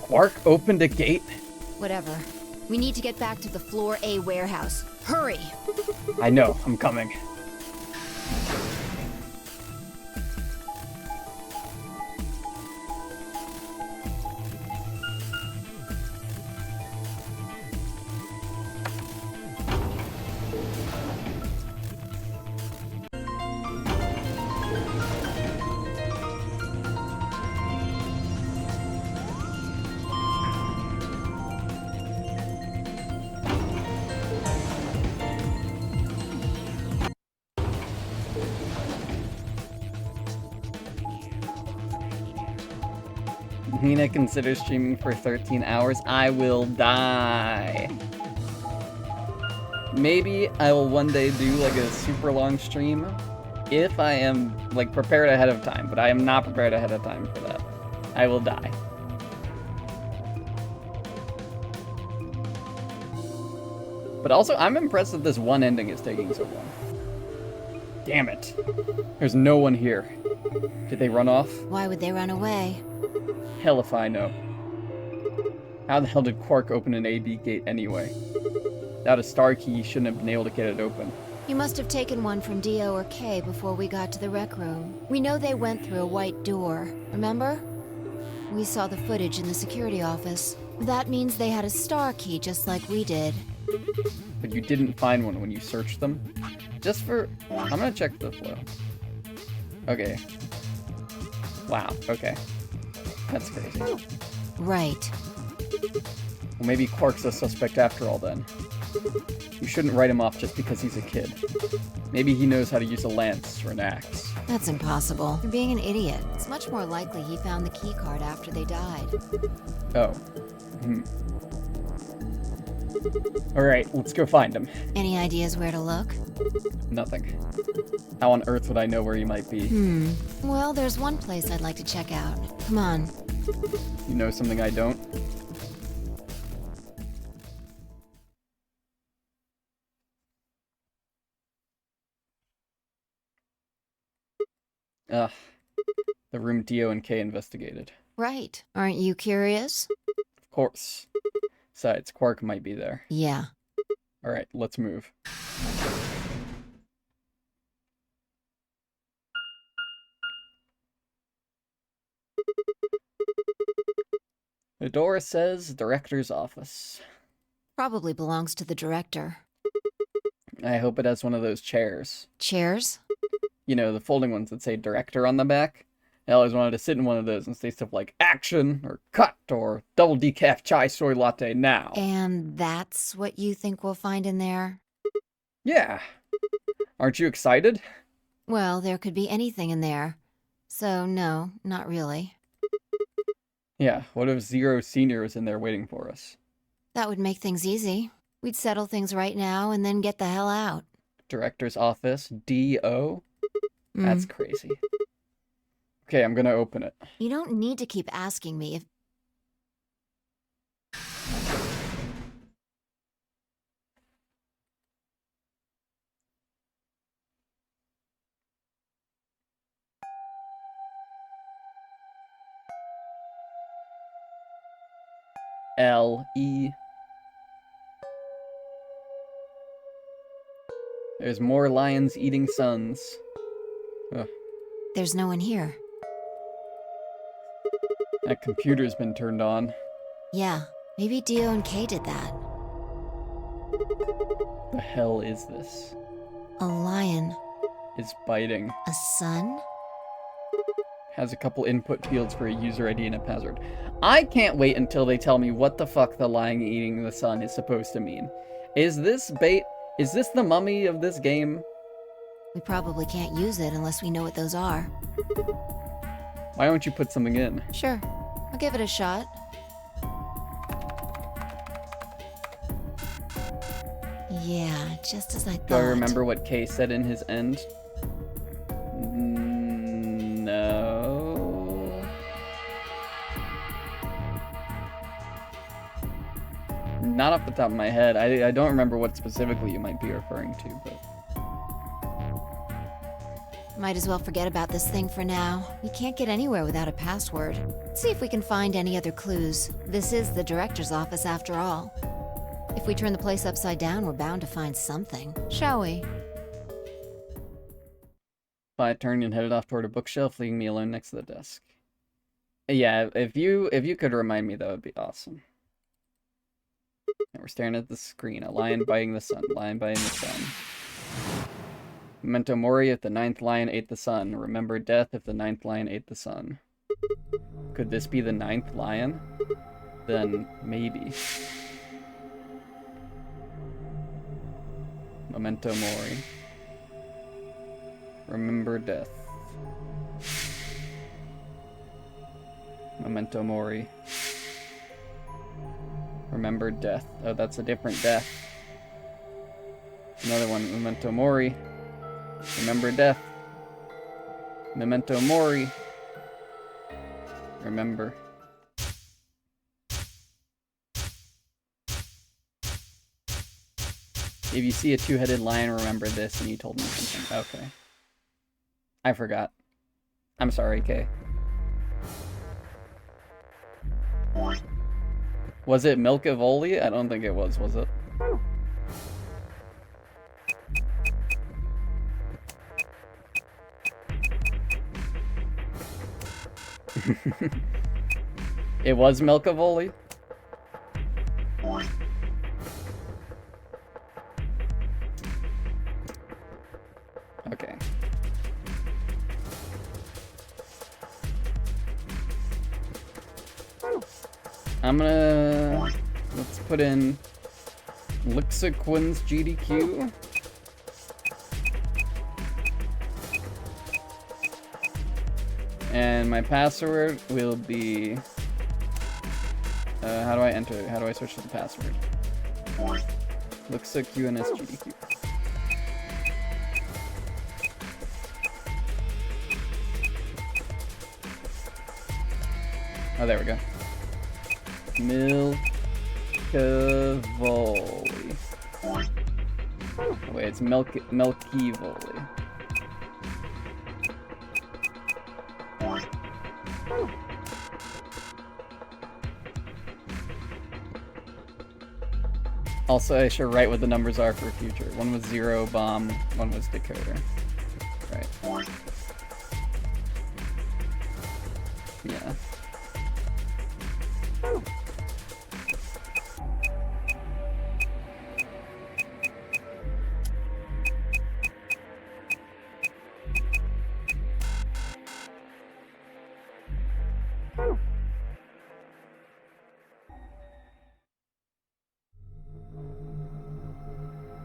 Quark opened a gate? Whatever. We need to get back to the Floor A warehouse. Hurry! I know, I'm coming. Nina considers streaming for 13 hours. I will die. Maybe I will one day do like a super long stream if I am like prepared ahead of time, but I am not prepared ahead of time for that. I will die. But also, I'm impressed that this one ending is taking so long. Damn it. There's no one here. Did they run off? Why would they run away? Hell if I know. How the hell did Quark open an AB gate anyway? Without a star key, he shouldn't have been able to get it open. You must have taken one from Dio or Kay before we got to the rec room. We know they went through a white door, remember? We saw the footage in the security office. That means they had a star key just like we did. But you didn't find one when you searched them? Just for... I'm gonna check the flow. Okay. Wow, okay. That's crazy. Right. Well, maybe Quark's a suspect after all, then. You shouldn't write him off just because he's a kid. Maybe he knows how to use a lance or an axe. That's impossible. You're being an idiot. It's much more likely he found the key card after they died. Oh. Hmm. Alright, let's go find him. Any ideas where to look? Nothing. How on earth would I know where he might be? Well, there's one place I'd like to check out. Come on. You know something I don't? Ugh. The room Dio and Kay investigated. Right. Aren't you curious? Of course. Besides, Quark might be there. Yeah. Alright, let's move. The door says director's office. Probably belongs to the director. I hope it has one of those chairs. Chairs? You know, the folding ones that say director on the back. I always wanted to sit in one of those and say stuff like action, or cut, or double decaf chai soy latte now. And that's what you think we'll find in there? Yeah. Aren't you excited? Well, there could be anything in there. So, no, not really. Yeah, what if Zero Senior is in there waiting for us? That would make things easy. We'd settle things right now and then get the hell out. Director's office, D.O.? That's crazy. Okay, I'm gonna open it. You don't need to keep asking me if... L.E. There's more lions eating suns. Ugh. There's no one here. That computer's been turned on. Yeah, maybe Dio and Kay did that. The hell is this? A lion. It's biting. A sun? Has a couple input fields for a user ID and a password. I can't wait until they tell me what the fuck the lion eating the sun is supposed to mean. Is this bait? Is this the mummy of this game? We probably can't use it unless we know what those are. Why don't you put something in? Sure, I'll give it a shot. Yeah, just as I thought. Do I remember what Kay said in his end? No. Not off the top of my head. I don't remember what specifically you might be referring to, but... Might as well forget about this thing for now. We can't get anywhere without a password. Let's see if we can find any other clues. This is the director's office after all. If we turn the place upside down, we're bound to find something. Shall we? I turned and headed off toward a bookshelf, leaving me alone next to the desk. Yeah, if you could remind me, that would be awesome. And we're staring at the screen. A lion biting the sun. Lion biting the sun. Memento mori, if the ninth lion ate the sun. Remember death if the ninth lion ate the sun. Could this be the ninth lion? Then maybe. Memento mori. Remember death. Memento mori. Remember death. Oh, that's a different death. Another one. Memento mori. Remember death. Memento mori. Remember. If you see a two-headed lion, remember this, and you told me something. Okay. I forgot. I'm sorry, Kay. Was it Milkivoli? I don't think it was it? It was Milkivoli? Okay. I'm gonna... Let's put in Lixaquin's GDQ. And my password will be... how do I enter it? How do I switch to the password? Lixaqns GDQ. Oh, there we go. Milkivoli. Oh, wait, it's Milkivoli. Also, I should write what the numbers are for future. One was 0, bomb, one was decoder. Right. Yeah.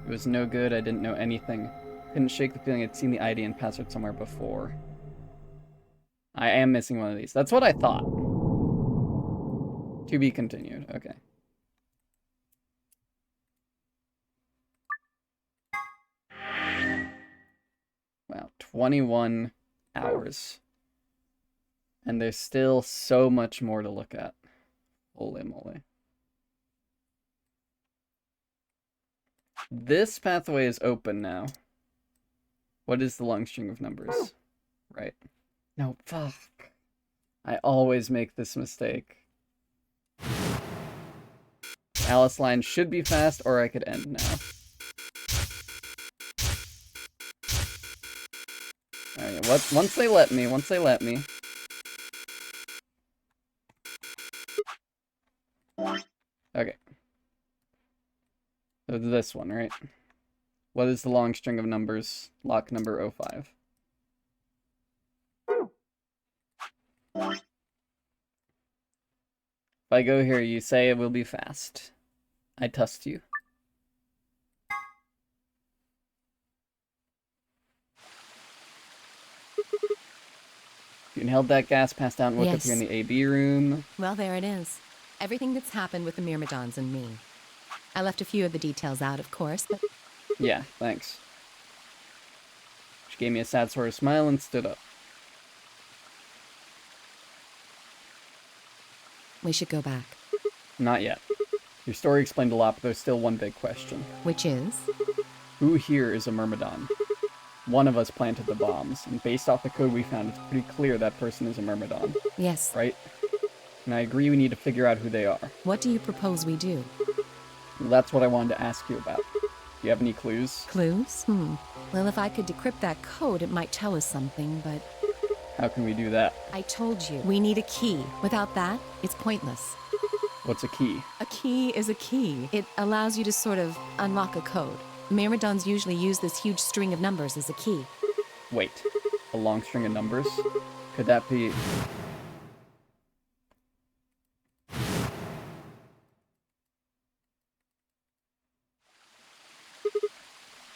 It was no good, I didn't know anything. Couldn't shake the feeling I'd seen the ID and password somewhere before. I am missing one of these. That's what I thought. To be continued, okay. Wow, 21 hours. And there's still so much more to look at. Holy moly. This pathway is open now. What is the long string of numbers? Right. No, fuck. I always make this mistake. Alice line should be fast, or I could end now. Alright, once they let me. Okay. So this one, right? What is the long string of numbers? Lock number 05. If I go here, you say it will be fast. I trust you. You inhaled that gas, passed out, and woke up here in the AB room. Well, there it is. Everything that's happened with the Myrmidons and me. I left a few of the details out, of course, but... Yeah, thanks. She gave me a sad sort of smile and stood up. We should go back. Not yet. Your story explained a lot, but there's still one big question. Which is? Who here is a Myrmidon? One of us planted the bombs, and based off the code we found, it's pretty clear that person is a Myrmidon. Yes. Right? And I agree we need to figure out who they are. What do you propose we do? That's what I wanted to ask you about. Do you have any clues? Clues? Well, if I could decrypt that code, it might tell us something, but... How can we do that? I told you, we need a key. Without that, it's pointless. What's a key? A key is a key. It allows you to sort of unlock a code. Myrmidons usually use this huge string of numbers as a key. Wait, a long string of numbers? Could that be...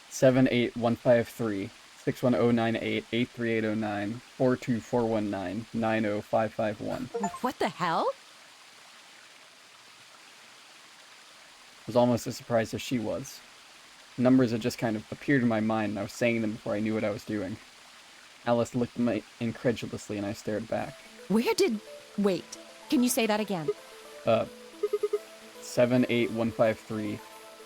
78153 61098 83809 42419 90551. What the hell? I was almost as surprised as she was. Numbers had just kind of appeared in my mind, and I was saying them before I knew what I was doing. Alice looked at me incredulously, and I stared back. Where did... Wait, can you say that again? 78153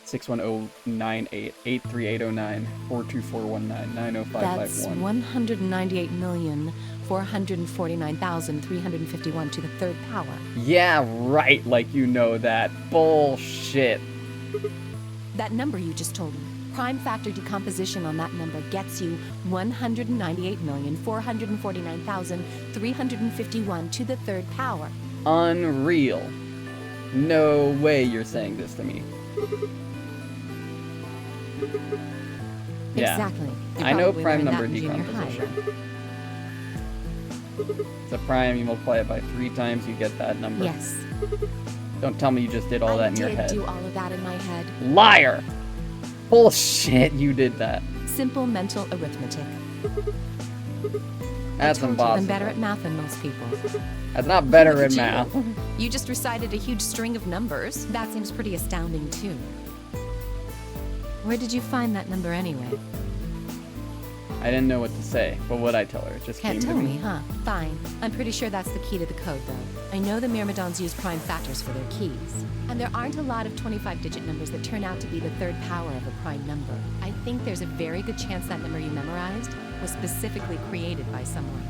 61098 83809 42419 90551. That's 198,449,351 to the third power. Yeah, right, like you know that. Bullshit. That number you just told me, prime factor decomposition on that number gets you 198,449,351 to the third power. Unreal. No way you're saying this to me. Yeah. Exactly. You I know probably prime learned that number in junior high. decomposition. It's a prime, you multiply it by 3 times, you get that number. Yes. Don't tell me you just did all that in your I head. did do all of that in my head. Liar! Bullshit, you did that. Simple mental arithmetic. That's I told impossible. you I'm better at math than most people. That's not better Look at at math. you. You just recited a huge string of numbers. That seems pretty astounding, too. Where did you find that number anyway? I didn't know what to say. What would I tell her? It just Can't came tell to me, huh? Fine. I'm pretty sure that's the key to the code, though. I know the Myrmidons use prime factors for their keys. And there aren't a lot of 25-digit numbers that turn out to be the third power of a prime number. I think there's a very good chance that number you memorized was specifically created by someone.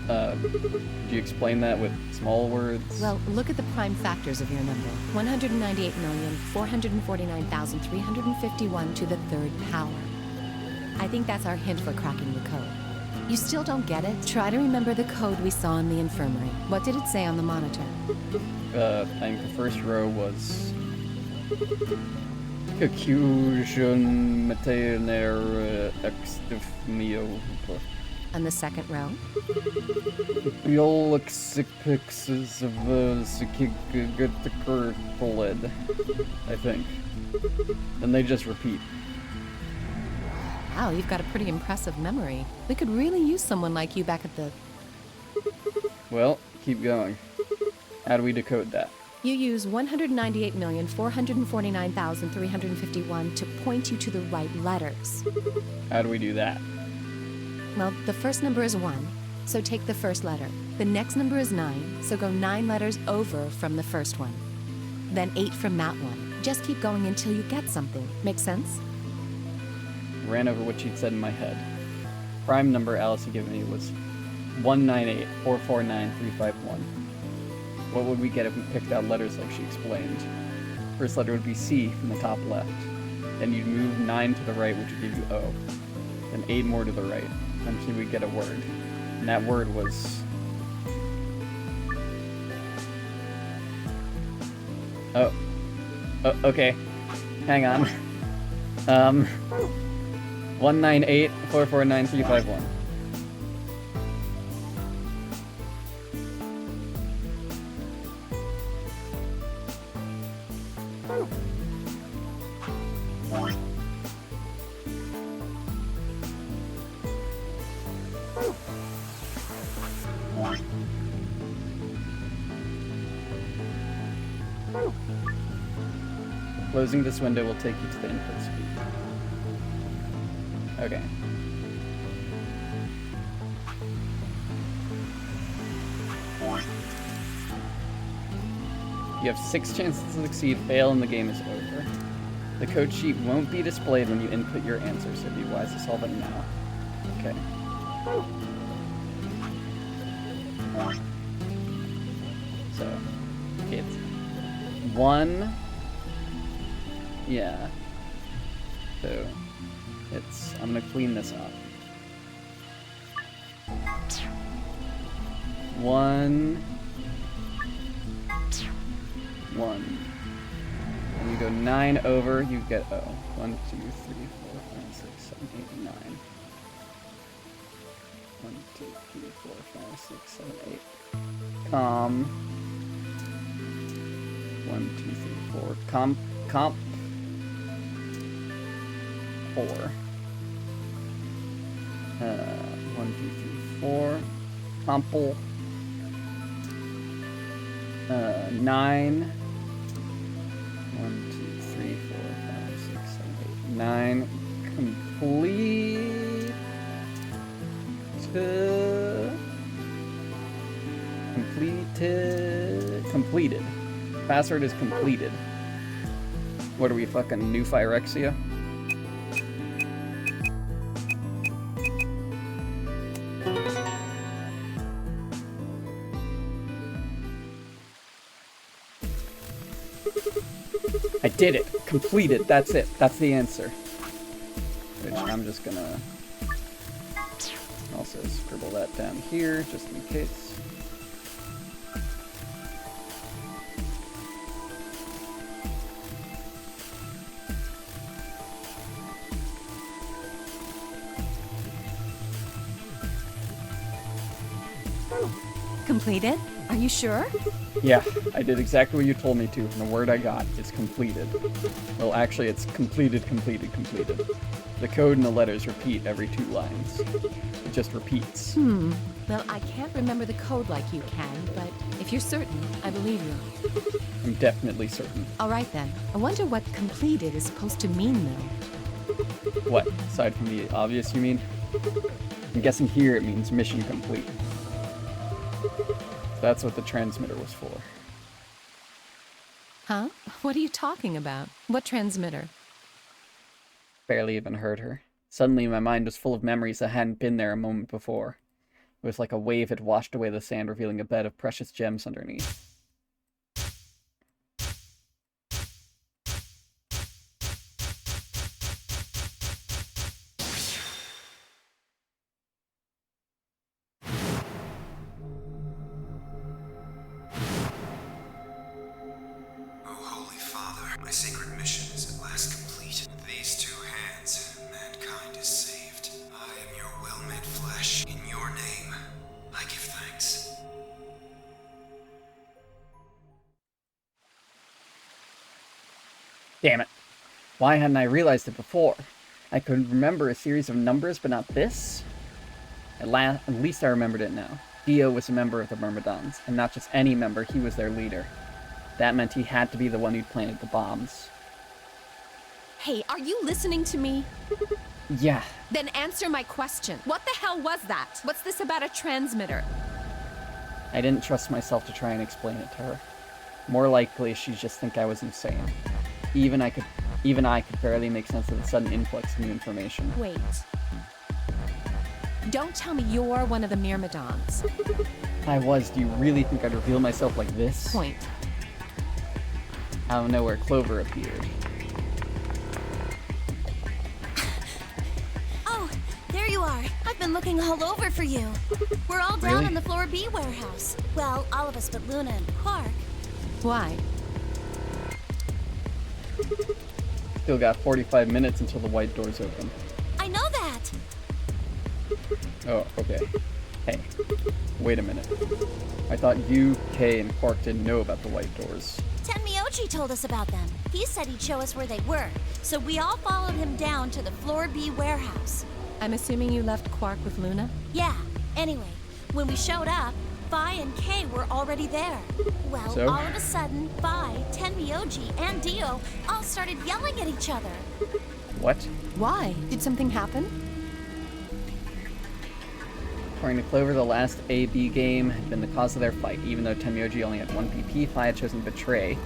Could you explain that with small words? Well, look at the prime factors of your number. 198,449,351 to the third power. I think that's our hint for cracking the code. You still don't get it? Try to remember the code we saw in the infirmary. What did it say on the monitor? I think the first row was... Conclusion Mater Extifmio. And the second row? Biolexipixes of Sikigutkulid, I think. Then they just repeat. Wow, you've got a pretty impressive memory. We could really use someone like you back at the... Well, keep going. How do we decode that? You use 198,449,351 to point you to the right letters. How do we do that? Well, the first number is 1, so take the first letter. The next number is 9, so go 9 letters over from the first one. Then 8 from that one. Just keep going until you get something. Make sense? Ran over what she'd said in my head. Prime number Alice had given me was 198449351. What would we get if we picked out letters like she explained? First letter would be C from the top left. Then you'd move 9 to the right, which would give you O. Then 8 more to the right. Eventually we'd get a word. And that word was... Oh. Okay. Hang on. 198449351. Closing this window will take you to the input speed. Okay. You have 6 chances to succeed, fail, and the game is over. The code sheet won't be displayed when you input your answer, so be wise to solve it now. Okay. So, it's 1... Yeah. So, it's... I'm gonna clean this up. 1... 1. And you go 9 over, you get O. 1, 2, 3, 4, 5, 6, 7, 8, 9. 1, 2, 3, 4, 5, 6, 7, 8. 1, 2, 3, 4. Comp 4. 1, 2, 3, 4. Comple 9. 1, 2, 3, 4, 5, 6, 7, 8, 9. Completed. Password is completed. What are we, fucking new Phyrexia? I did it. Completed. That's it. That's the answer. Which I'm just gonna also scribble that down here, just in case. Completed? Are you sure? Yeah, I did exactly what you told me to, and the word I got is completed. Well, actually, it's completed, completed, completed. The code and the letters repeat every 2 lines. It just repeats. Well, I can't remember the code like you can, but if you're certain, I believe you. I'm definitely certain. All right then. I wonder what completed is supposed to mean, though. What? Aside from the obvious, you mean? I'm guessing here it means mission complete. That's what the transmitter was for. Huh? What are you talking about? What transmitter? Barely even heard her. Suddenly my mind was full of memories that hadn't been there a moment before. It was like a wave had washed away the sand, revealing a bed of precious gems underneath. My sacred mission is at last complete. With these 2 hands, mankind is saved. I am your well-made flesh. In your name, I give thanks. Damn it. Why hadn't I realized it before? I could remember a series of numbers, but not this? At least I remembered it now. Dio was a member of the Myrmidons, and not just any member, he was their leader. That meant he had to be the one who'd planted the bombs. Hey, are you listening to me? Yeah. Then answer my question. What the hell was that? What's this about a transmitter? I didn't trust myself to try and explain it to her. More likely, she'd just think I was insane. Even I could barely make sense of the sudden influx of new information. Wait. Don't tell me you're one of the Myrmidons. I was. Do you really think I'd reveal myself like this? Point. Out of nowhere, Clover appeared. Oh, there you are. I've been looking all over for you. We're all down Really? in the Floor B warehouse. Well, all of us but Luna and Quark. Why? Still got 45 minutes until the white doors open. I know that! Oh, okay. Hey, wait a minute. I thought you, Kay, and Quark didn't know about the white doors. Tenmyoji told us about them. He said he'd show us where they were, so we all followed him down to the Floor B warehouse. I'm assuming you left Quark with Luna? Yeah, anyway, when we showed up, Phi and Kay were already there. Well, So? all of a sudden, Phi, Tenmyoji, and Dio all started yelling at each other. What? Why? Did something happen? According to Clover, the last A-B game had been the cause of their fight. Even though Tenmyoji only had 1 PP, Phi had chosen Betray.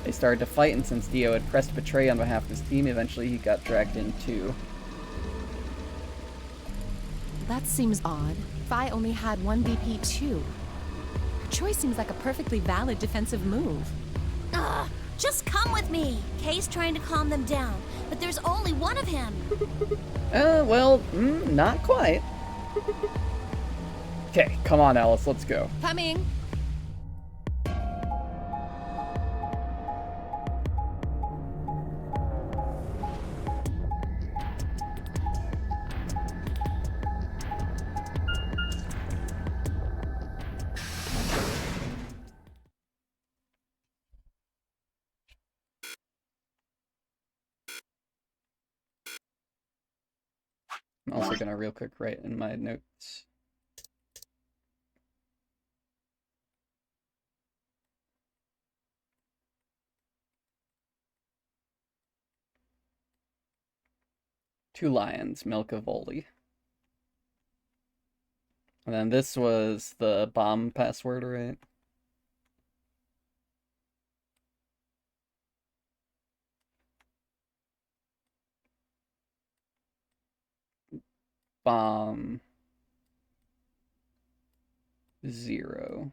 They started to fight, and since Dio had pressed Betray on behalf of his team, eventually he got dragged in too. That seems odd. Phi only had 1 BP too. Her choice seems like a perfectly valid defensive move. Ugh, just come with me. Kay's trying to calm them down, but there's only one of him. Not quite. Okay, come on, Alice, let's go. Coming! I'm also gonna real quick write in my notes. Two lions, milk of Oli. And then this was the bomb password, right? Bomb 0.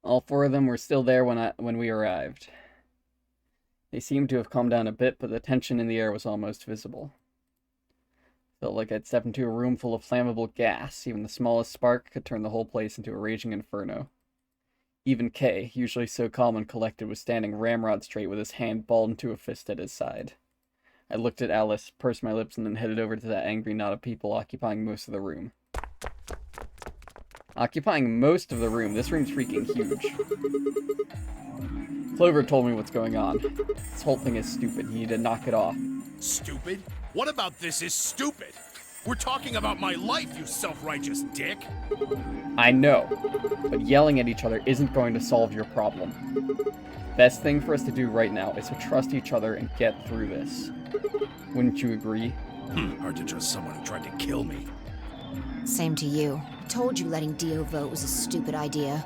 All 4 of them were still there when we arrived. They seemed to have calmed down a bit, but the tension in the air was almost visible. Felt like I'd stepped into a room full of flammable gas. Even the smallest spark could turn the whole place into a raging inferno. Even Kay, usually so calm and collected, was standing ramrod straight with his hand balled into a fist at his side. I looked at Alice, pursed my lips, and then headed over to that angry knot of people occupying most of the room. Occupying most of the room? This room's freaking huge. Clover told me what's going on. This whole thing is stupid. You need to knock it off. Stupid? What about this is stupid? We're talking about my life, you self-righteous dick. I know, but yelling at each other isn't going to solve your problem. Best thing for us to do right now is to trust each other and get through this. Wouldn't you agree? Hard to trust someone who tried to kill me. Same to you. I told you letting Dio vote was a stupid idea.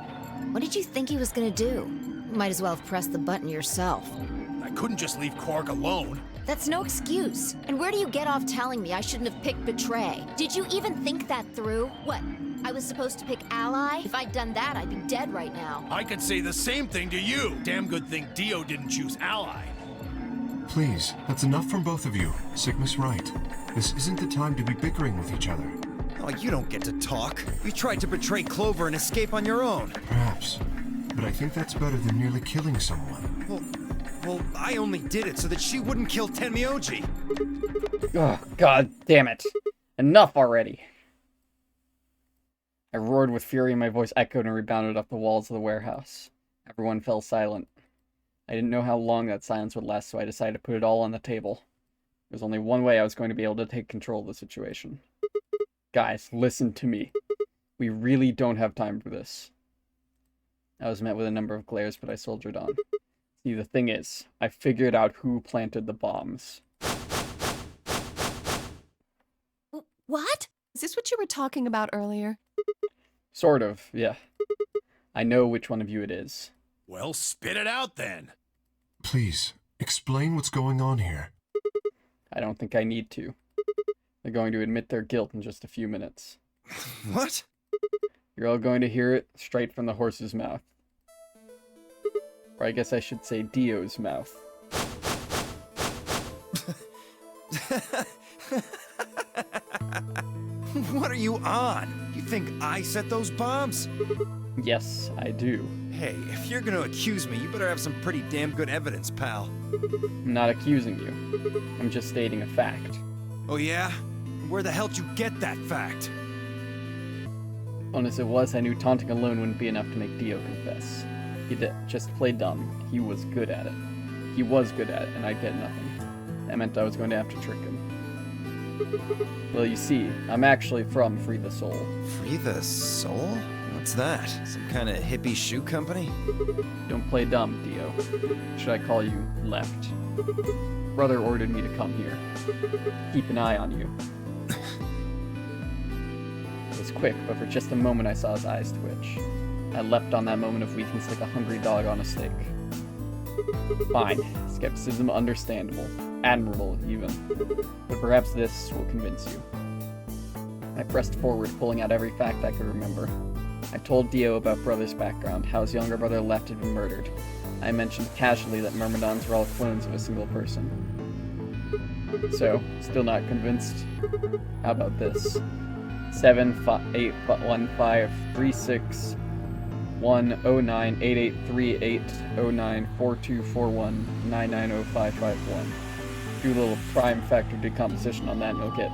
What did you think he was gonna do? You might as well have pressed the button yourself. I couldn't just leave Quark alone. That's no excuse. And where do you get off telling me I shouldn't have picked Betray? Did you even think that through? What? I was supposed to pick Ally? If I'd done that, I'd be dead right now. I could say the same thing to you. Damn good thing Dio didn't choose Ally. Please, that's enough from both of you. Sigma's right. This isn't the time to be bickering with each other. Oh, you don't get to talk. You tried to betray Clover and escape on your own. Perhaps. But I think that's better than merely killing someone. Well, I only did it so that she wouldn't kill Tenmyoji. Oh, god damn it. Enough already. I roared with fury and my voice echoed and rebounded off the walls of the warehouse. Everyone fell silent. I didn't know how long that silence would last, so I decided to put it all on the table. There's only one way I was going to be able to take control of the situation. Guys, listen to me. We really don't have time for this. I was met with a number of glares, but I soldiered on. See, the thing is, I figured out who planted the bombs. What? Is this what you were talking about earlier? Sort of, yeah. I know which one of you it is. Well, spit it out then. Please, explain what's going on here. I don't think I need to. They're going to admit their guilt in just a few minutes. What? You're all going to hear it straight from the horse's mouth. Or I guess I should say Dio's mouth. What are you on? You think I set those bombs? Yes, I do. Hey, if you're gonna accuse me, you better have some pretty damn good evidence, pal. I'm not accusing you. I'm just stating a fact. Oh yeah? Where the hell'd you get that fact? Honest it was, I knew taunting alone wouldn't be enough to make Dio confess. He did just play dumb. He was good at it. He was good at it, and I'd get nothing. That meant I was going to have to trick him. Well, you see, I'm actually from Free the Soul. Free the Soul? What's that? Some kind of hippie shoe company? Don't play dumb, Dio. Should I call you Left? Brother ordered me to come here. Keep an eye on you. It was quick, but for just a moment I saw his eyes twitch. I leapt on that moment of weakness like a hungry dog on a steak. Fine. Skepticism understandable. Admirable, even. But perhaps this will convince you. I pressed forward, pulling out every fact I could remember. I told Dio about Brother's background, how his younger brother Left had been murdered. I mentioned casually that Myrmidons were all clones of a single person. So, still not convinced? How about this? 758153610988388094241990551. Do a little prime factor decomposition on that and you'll get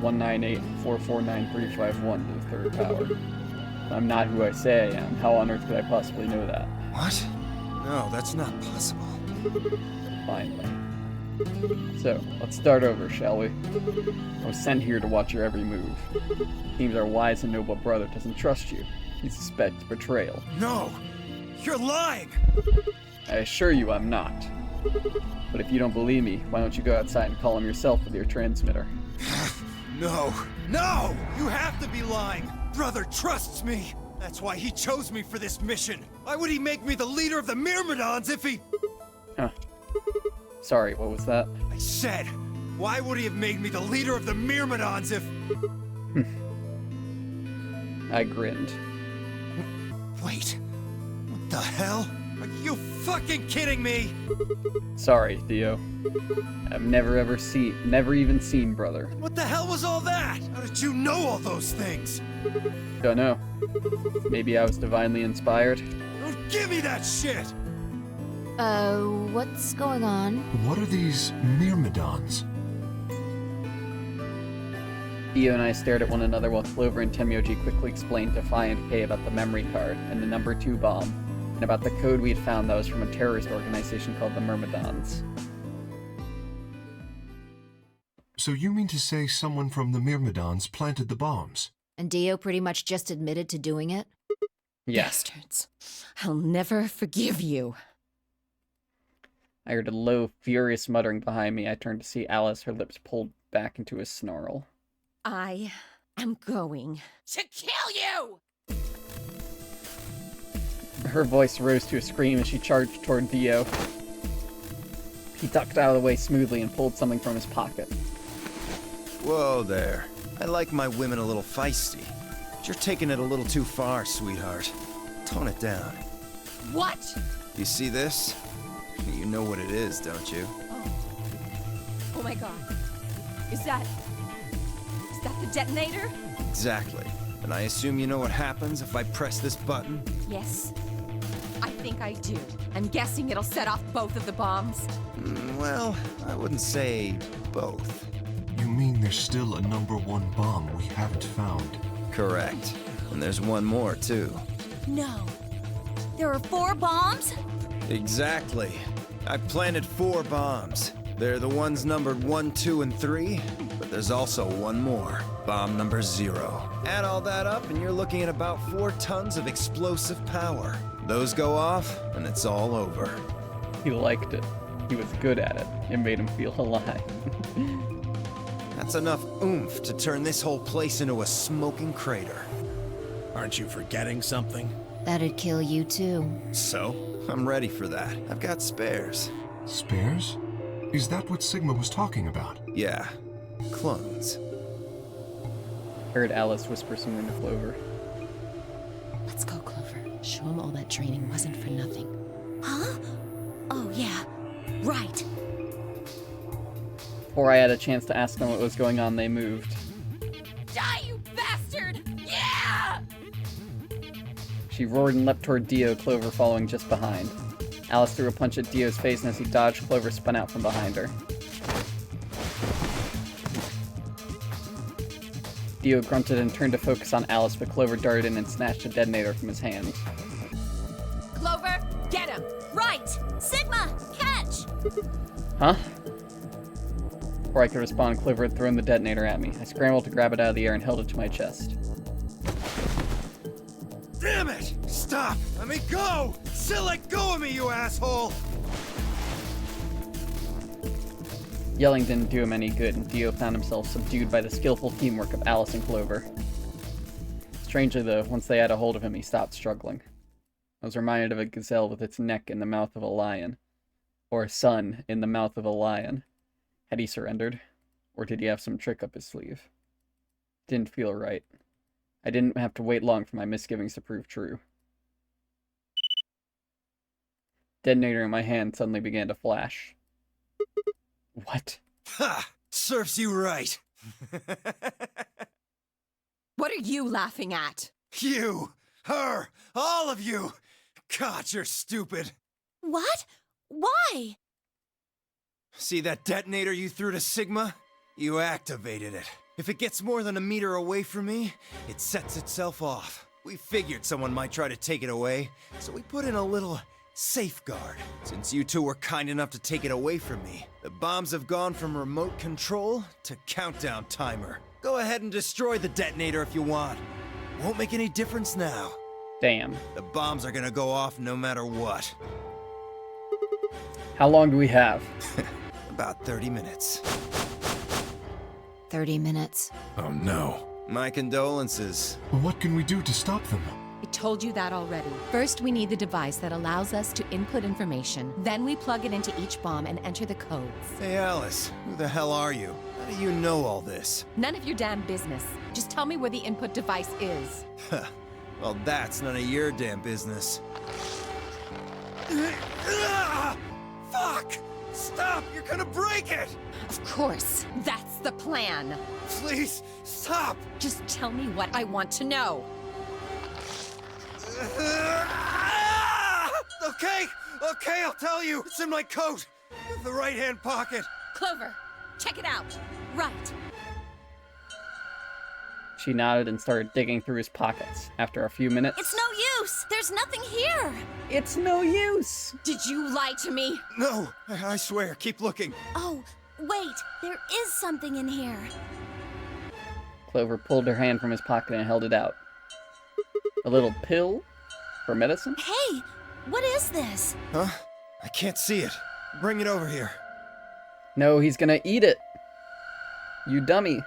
198449351 to the third power. I'm not who I say I am. How on earth could I possibly know that? What? No, that's not possible. Finally. So, let's start over, shall we? I was sent here to watch your every move. Seems our wise and noble brother doesn't trust you. He suspects betrayal. No! You're lying! I assure you I'm not. But if you don't believe me, why don't you go outside and call him yourself with your transmitter? No! No! You have to be lying! Brother trusts me! That's why he chose me for this mission! Why would he make me the leader of the Myrmidons if he... Huh. Sorry, what was that? I said, why would he have made me the leader of the Myrmidons if... I grinned. Wait. What the hell? Are you fucking kidding me? Sorry, Dio. I've never even seen Brother. What the hell was all that? How did you know all those things? Don't know. Maybe I was divinely inspired? Don't Give me that shit! What's going on? What are these myrmidons? Dio and I stared at one another while Clover and Tenmyoji quickly explained to Phi and Kay about the memory card and the number 2 bomb, and about the code we had found that was from a terrorist organization called the Myrmidons. So you mean to say someone from the Myrmidons planted the bombs? And Dio pretty much just admitted to doing it? Yes. Bastards. I'll never forgive you. I heard a low, furious muttering behind me. I turned to see Alice, her lips pulled back into a snarl. I am going to kill you! Her voice rose to a scream as she charged toward Dio. He ducked out of the way smoothly and pulled something from his pocket. Whoa there. I like my women a little feisty. But you're taking it a little too far, sweetheart. Tone it down. What? You see this? You know what it is, don't you? Oh my god. Is that the detonator? Exactly. And I assume you know what happens if I press this button? Yes. I think I do. I'm guessing it'll set off both of the bombs. Well, I wouldn't say both. You mean there's still a number 1 bomb we haven't found? Correct. And there's one more, too. No. There are 4 bombs? Exactly. I planted 4 bombs. They're the ones numbered 1, 2, and 3, but there's also one more. Bomb number 0. Add all that up and you're looking at about 4 tons of explosive power. Those go off, and it's all over. He liked it. He was good at it. It made him feel alive. That's enough oomph to turn this whole place into a smoking crater. Aren't you forgetting something? That'd kill you too. So, I'm ready for that. I've got spares. Spares? Is that what Sigma was talking about? Yeah. Clones. Heard Alice whisper something to Clover. Let's go, Clover. Show him all that training wasn't for nothing. Huh? Oh, yeah. Right. Before I had a chance to ask them what was going on, they moved. Die, you bastard! Yeah! She roared and leapt toward Dio, Clover following just behind. Alice threw a punch at Dio's face, and as he dodged, Clover spun out from behind her. Dio grunted and turned to focus on Alice, but Clover darted in and snatched a detonator from his hand. Clover, get him! Right! Sigma, catch! Huh? Before I could respond, Clover had thrown the detonator at me. I scrambled to grab it out of the air and held it to my chest. Damn it! Stop! Let me go! Still let go of me, you asshole! Yelling didn't do him any good, and Dio found himself subdued by the skillful teamwork of Alice and Clover. Strangely, though, once they had a hold of him, he stopped struggling. I was reminded of a gazelle with its neck in the mouth of a lion. Or a sun in the mouth of a lion. Had he surrendered? Or did he have some trick up his sleeve? Didn't feel right. I didn't have to wait long for my misgivings to prove true. Detonator in my hand suddenly began to flash. What? Ha! Serves you right. What are you laughing at? You! Her! All of you! God, you're stupid. What? Why? See that detonator you threw to Sigma? You activated it. If it gets more than a meter away from me, it sets itself off. We figured someone might try to take it away, so we put in a little safeguard. Since you two were kind enough to take it away from me, the bombs have gone from remote control to countdown timer. Go ahead and destroy the detonator if you want. Won't make any difference now. Damn. The bombs are gonna go off no matter what. How long do we have? About 30 minutes. 30 minutes. Oh no. My condolences. What can we do to stop them? I told you that already. First, we need the device that allows us to input information. Then we plug it into each bomb and enter the codes. Hey Alice, who the hell are you? How do you know all this? None of your damn business. Just tell me where the input device is. Well, that's none of your damn business. Fuck! Stop! You're gonna break it! Of course. That's the plan. Please, stop! Just tell me what I want to know. Okay, I'll tell you. It's in my coat. The right-hand pocket. Clover, check it out. Right. She nodded and started digging through his pockets. After a few minutes... It's no use! There's nothing here! It's no use! Did you lie to me? No, I swear, keep looking. Oh, wait, there is something in here. Clover pulled her hand from his pocket and held it out. A little pill? For medicine? Hey, what is this? Huh? I can't see it. Bring it over here. No, he's gonna eat it. You dummy.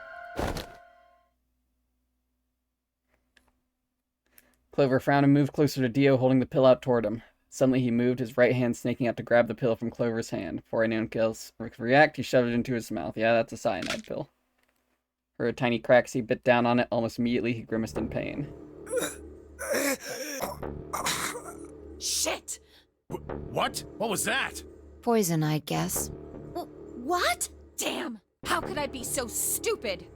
Clover frowned and moved closer to Dio, holding the pill out toward him. Suddenly he moved, his right hand snaking out to grab the pill from Clover's hand. Before anyone else could react, he shoved it into his mouth. Yeah, that's a cyanide pill. Heard a tiny crack as he bit down on it. Almost immediately, he grimaced in pain. Shit! What? What was that? Poison, I guess. What? Damn! How could I be so stupid?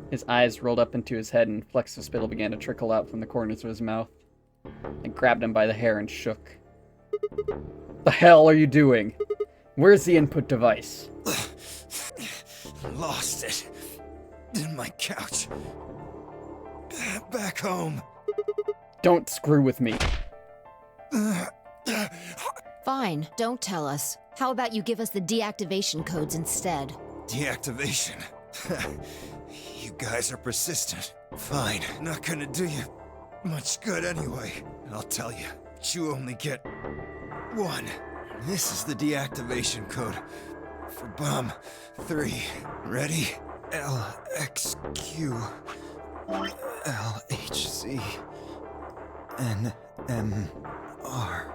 His eyes rolled up into his head and flecks of spittle began to trickle out from the corners of his mouth. I grabbed him by the hair and shook. The hell are you doing? Where's the input device? Lost it. In my couch. Back home. Don't screw with me. Fine, don't tell us. How about you give us the deactivation codes instead? Deactivation? You guys are persistent. Fine, not gonna do you much good anyway. I'll tell you, but you only get one. This is the deactivation code for Bomb 3. Ready? LXQ LHC NMR.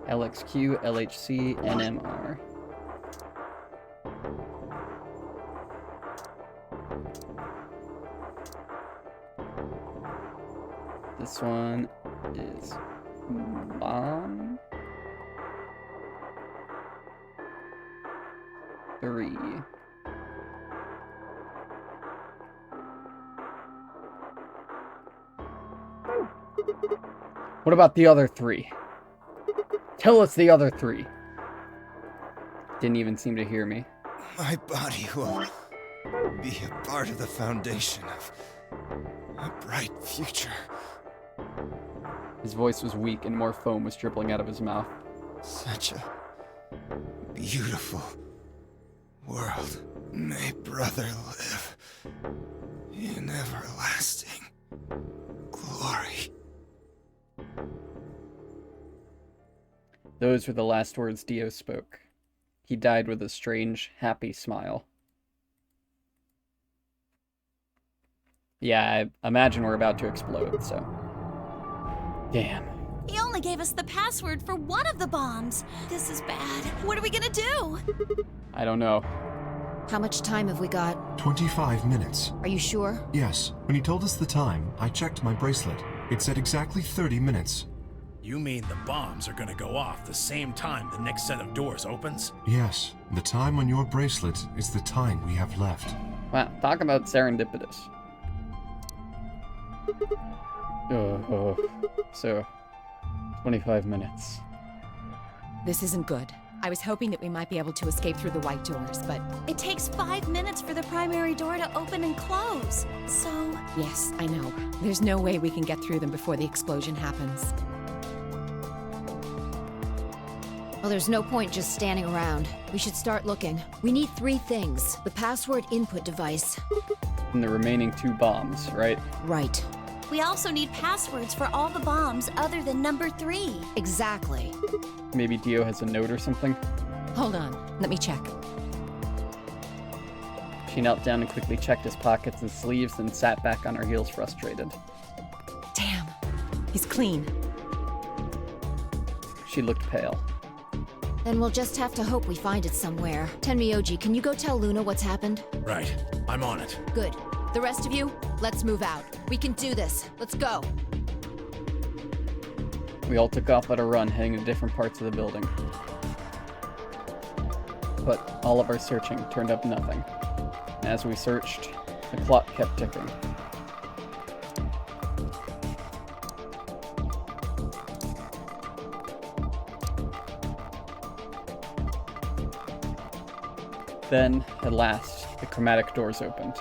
LXQ, LHC, NMR. This one is Bomb 3. What about the other 3? Tell us the other 3. Didn't even seem to hear me. My body will be a part of the foundation of a bright future. His voice was weak and more foam was dribbling out of his mouth. Such a beautiful world. May brother live in everlasting glory. Those were the last words Dio spoke. He died with a strange, happy smile. Yeah, I imagine we're about to explode, so... Damn. He only gave us the password for one of the bombs. This is bad. What are we gonna do? I don't know. How much time have we got? 25 minutes. Are you sure? Yes. When he told us the time, I checked my bracelet. It said exactly 30 minutes. You mean the bombs are gonna go off the same time the next set of doors opens? Yes. The time on your bracelet is the time we have left. Wow, talk about serendipitous. So, 25 minutes. This isn't good. I was hoping that we might be able to escape through the white doors, but... It takes 5 minutes for the primary door to open and close, so... Yes, I know. There's no way we can get through them before the explosion happens. Well, there's no point just standing around. We should start looking. We need 3 things. The password input device. And the remaining 2 bombs, right? Right. We also need passwords for all the bombs other than number 3. Exactly. Maybe Dio has a note or something? Hold on, let me check. She knelt down and quickly checked his pockets and sleeves, then sat back on her heels frustrated. Damn, he's clean. She looked pale. Then we'll just have to hope we find it somewhere. Tenmyoji, can you go tell Luna what's happened? Right. I'm on it. Good. The rest of you, let's move out. We can do this. Let's go. We all took off at a run, heading to different parts of the building. But all of our searching turned up nothing. As we searched, the clock kept ticking. Then, at last, the chromatic doors opened.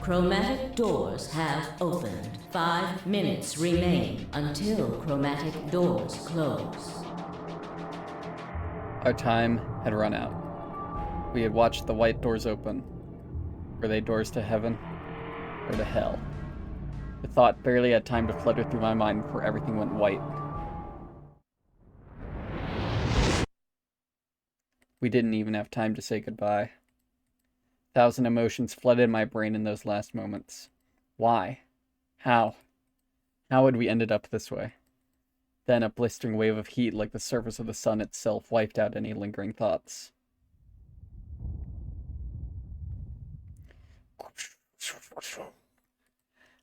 Chromatic doors have opened. 5 minutes remain until chromatic doors close. Our time had run out. We had watched the white doors open. Were they doors to heaven or to hell? The thought barely had time to flutter through my mind before everything went white. We didn't even have time to say goodbye. 1,000 emotions flooded my brain in those last moments. Why? How? How had we ended up this way? Then a blistering wave of heat like the surface of the sun itself wiped out any lingering thoughts.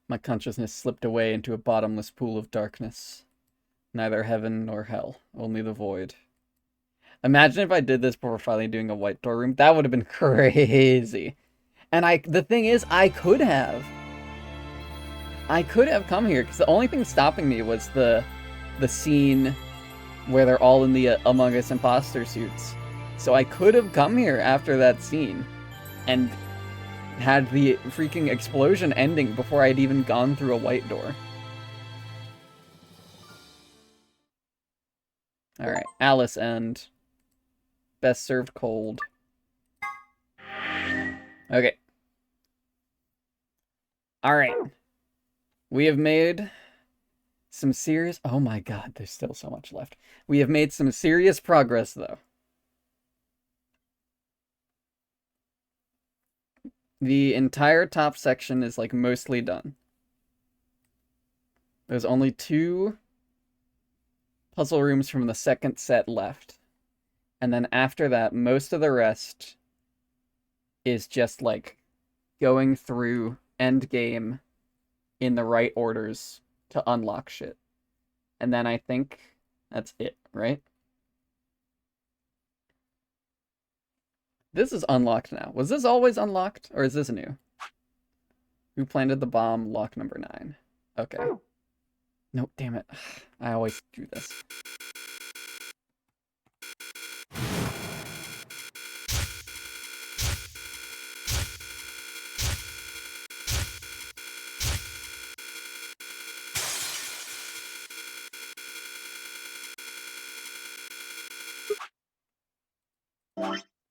My consciousness slipped away into a bottomless pool of darkness. Neither heaven nor hell, only the void. Imagine if I did this before finally doing a white door room. That would have been crazy. And the thing is, I could have come here, because the only thing stopping me was the scene where they're all in the Among Us imposter suits. So I could have come here after that scene and had the freaking explosion ending before I'd even gone through a white door. Alright, Alice end. Best served cold. Okay. Alright. We have made some serious... Oh my god, there's still so much left. We have made some serious progress, though. The entire top section is, like, mostly done. There's only 2 puzzle rooms from the second set left. And then after that, most of the rest is just, like, going through endgame in the right orders to unlock shit. And then I think that's it, right? This is unlocked now. Was this always unlocked, or is this new? Who planted the bomb? Lock number 9. Okay. No, damn it. I always do this.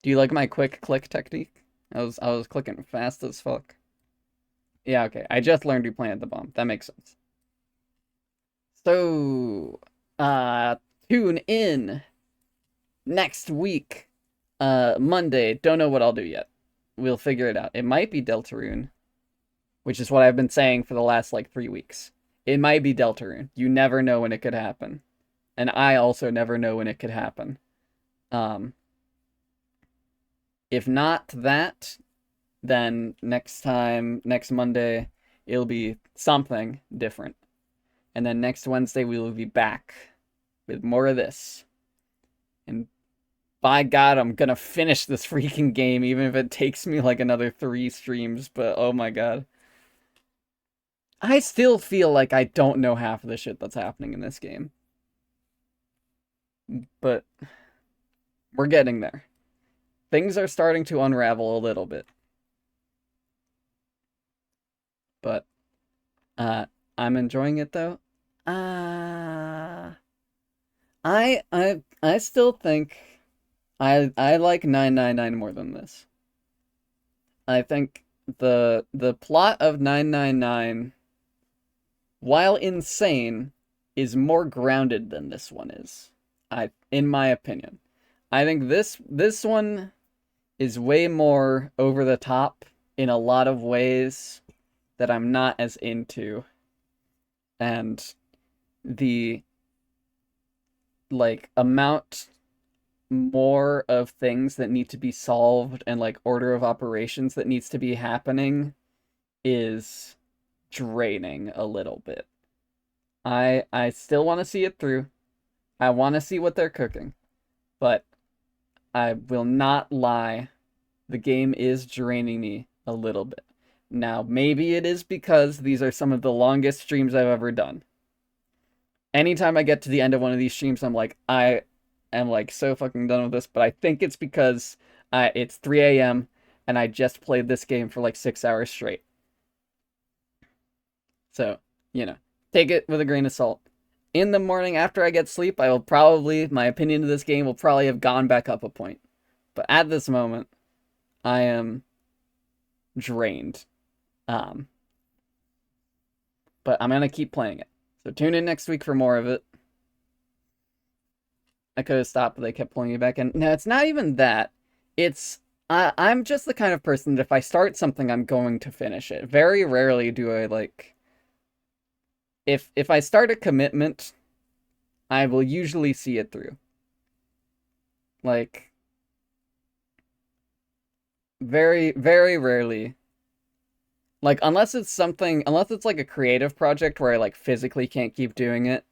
Do you like my quick click technique? I was clicking fast as fuck. Yeah, okay. I just learned you planted the bomb. That makes sense. So, tune in next week. Monday. Don't know what I'll do yet. We'll figure it out. It might be Deltarune, which is what I've been saying for the last, like, 3 weeks. It might be Deltarune. You never know when it could happen. And I also never know when it could happen. If not that, then next Monday, it'll be something different. And then next Wednesday, we will be back with more of this. And by God, I'm gonna finish this freaking game, even if it takes me like another 3 streams, but oh my God. I still feel like I don't know half of the shit that's happening in this game. But we're getting there. Things are starting to unravel a little bit. But I'm enjoying it though. I still think I like 999 more than this. I think the plot of 999, while insane, is more grounded than this one is. In my opinion. I think this one is way more over the top in a lot of ways that I'm not as into. And the, like, amount more of things that need to be solved and like order of operations that needs to be happening is draining a little bit. I still want to see it through. I want to see what they're cooking. But I will not lie. The game is draining me a little bit. Now, maybe it is because these are some of the longest streams I've ever done. Anytime I get to the end of one of these streams, I'm like, I am like so fucking done with this. But I think it's because it's 3 a.m. and I just played this game for like 6 hours straight. So, you know, take it with a grain of salt. In the morning after I get sleep, my opinion of this game will probably have gone back up a point. But at this moment, I am drained. But I'm going to keep playing it. So tune in next week for more of it. I could have stopped, but they kept pulling me back in. No, it's not even that. I'm just the kind of person that if I start something, I'm going to finish it. Very rarely do I, like... If I start a commitment, I will usually see it through. Like... Very, very rarely. Like, unless it's like a creative project where I, like, physically can't keep doing it,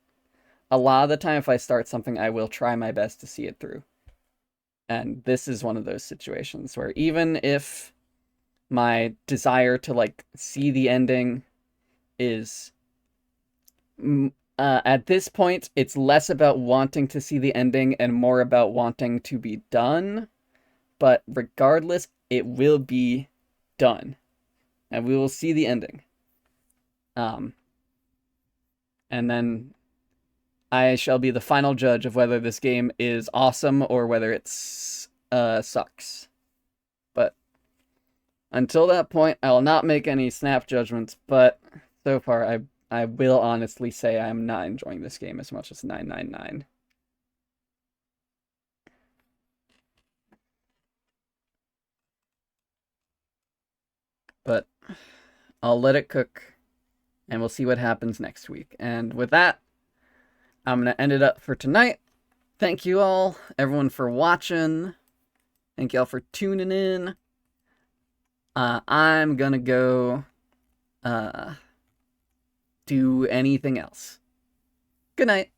a lot of the time if I start something, I will try my best to see it through. And this is one of those situations where even if my desire to, like, see the ending is... at this point, it's less about wanting to see the ending and more about wanting to be done. But regardless, it will be done. And we will see the ending. And then I shall be the final judge of whether this game is awesome or whether it's sucks. But until that point, I will not make any snap judgments, but so far I will honestly say I'm not enjoying this game as much as 999. But I'll let it cook, and we'll see what happens next week. And with that, I'm going to end it up for tonight. Thank you all, everyone, for watching. Thank you all for tuning in. I'm going to go do anything else. Good night.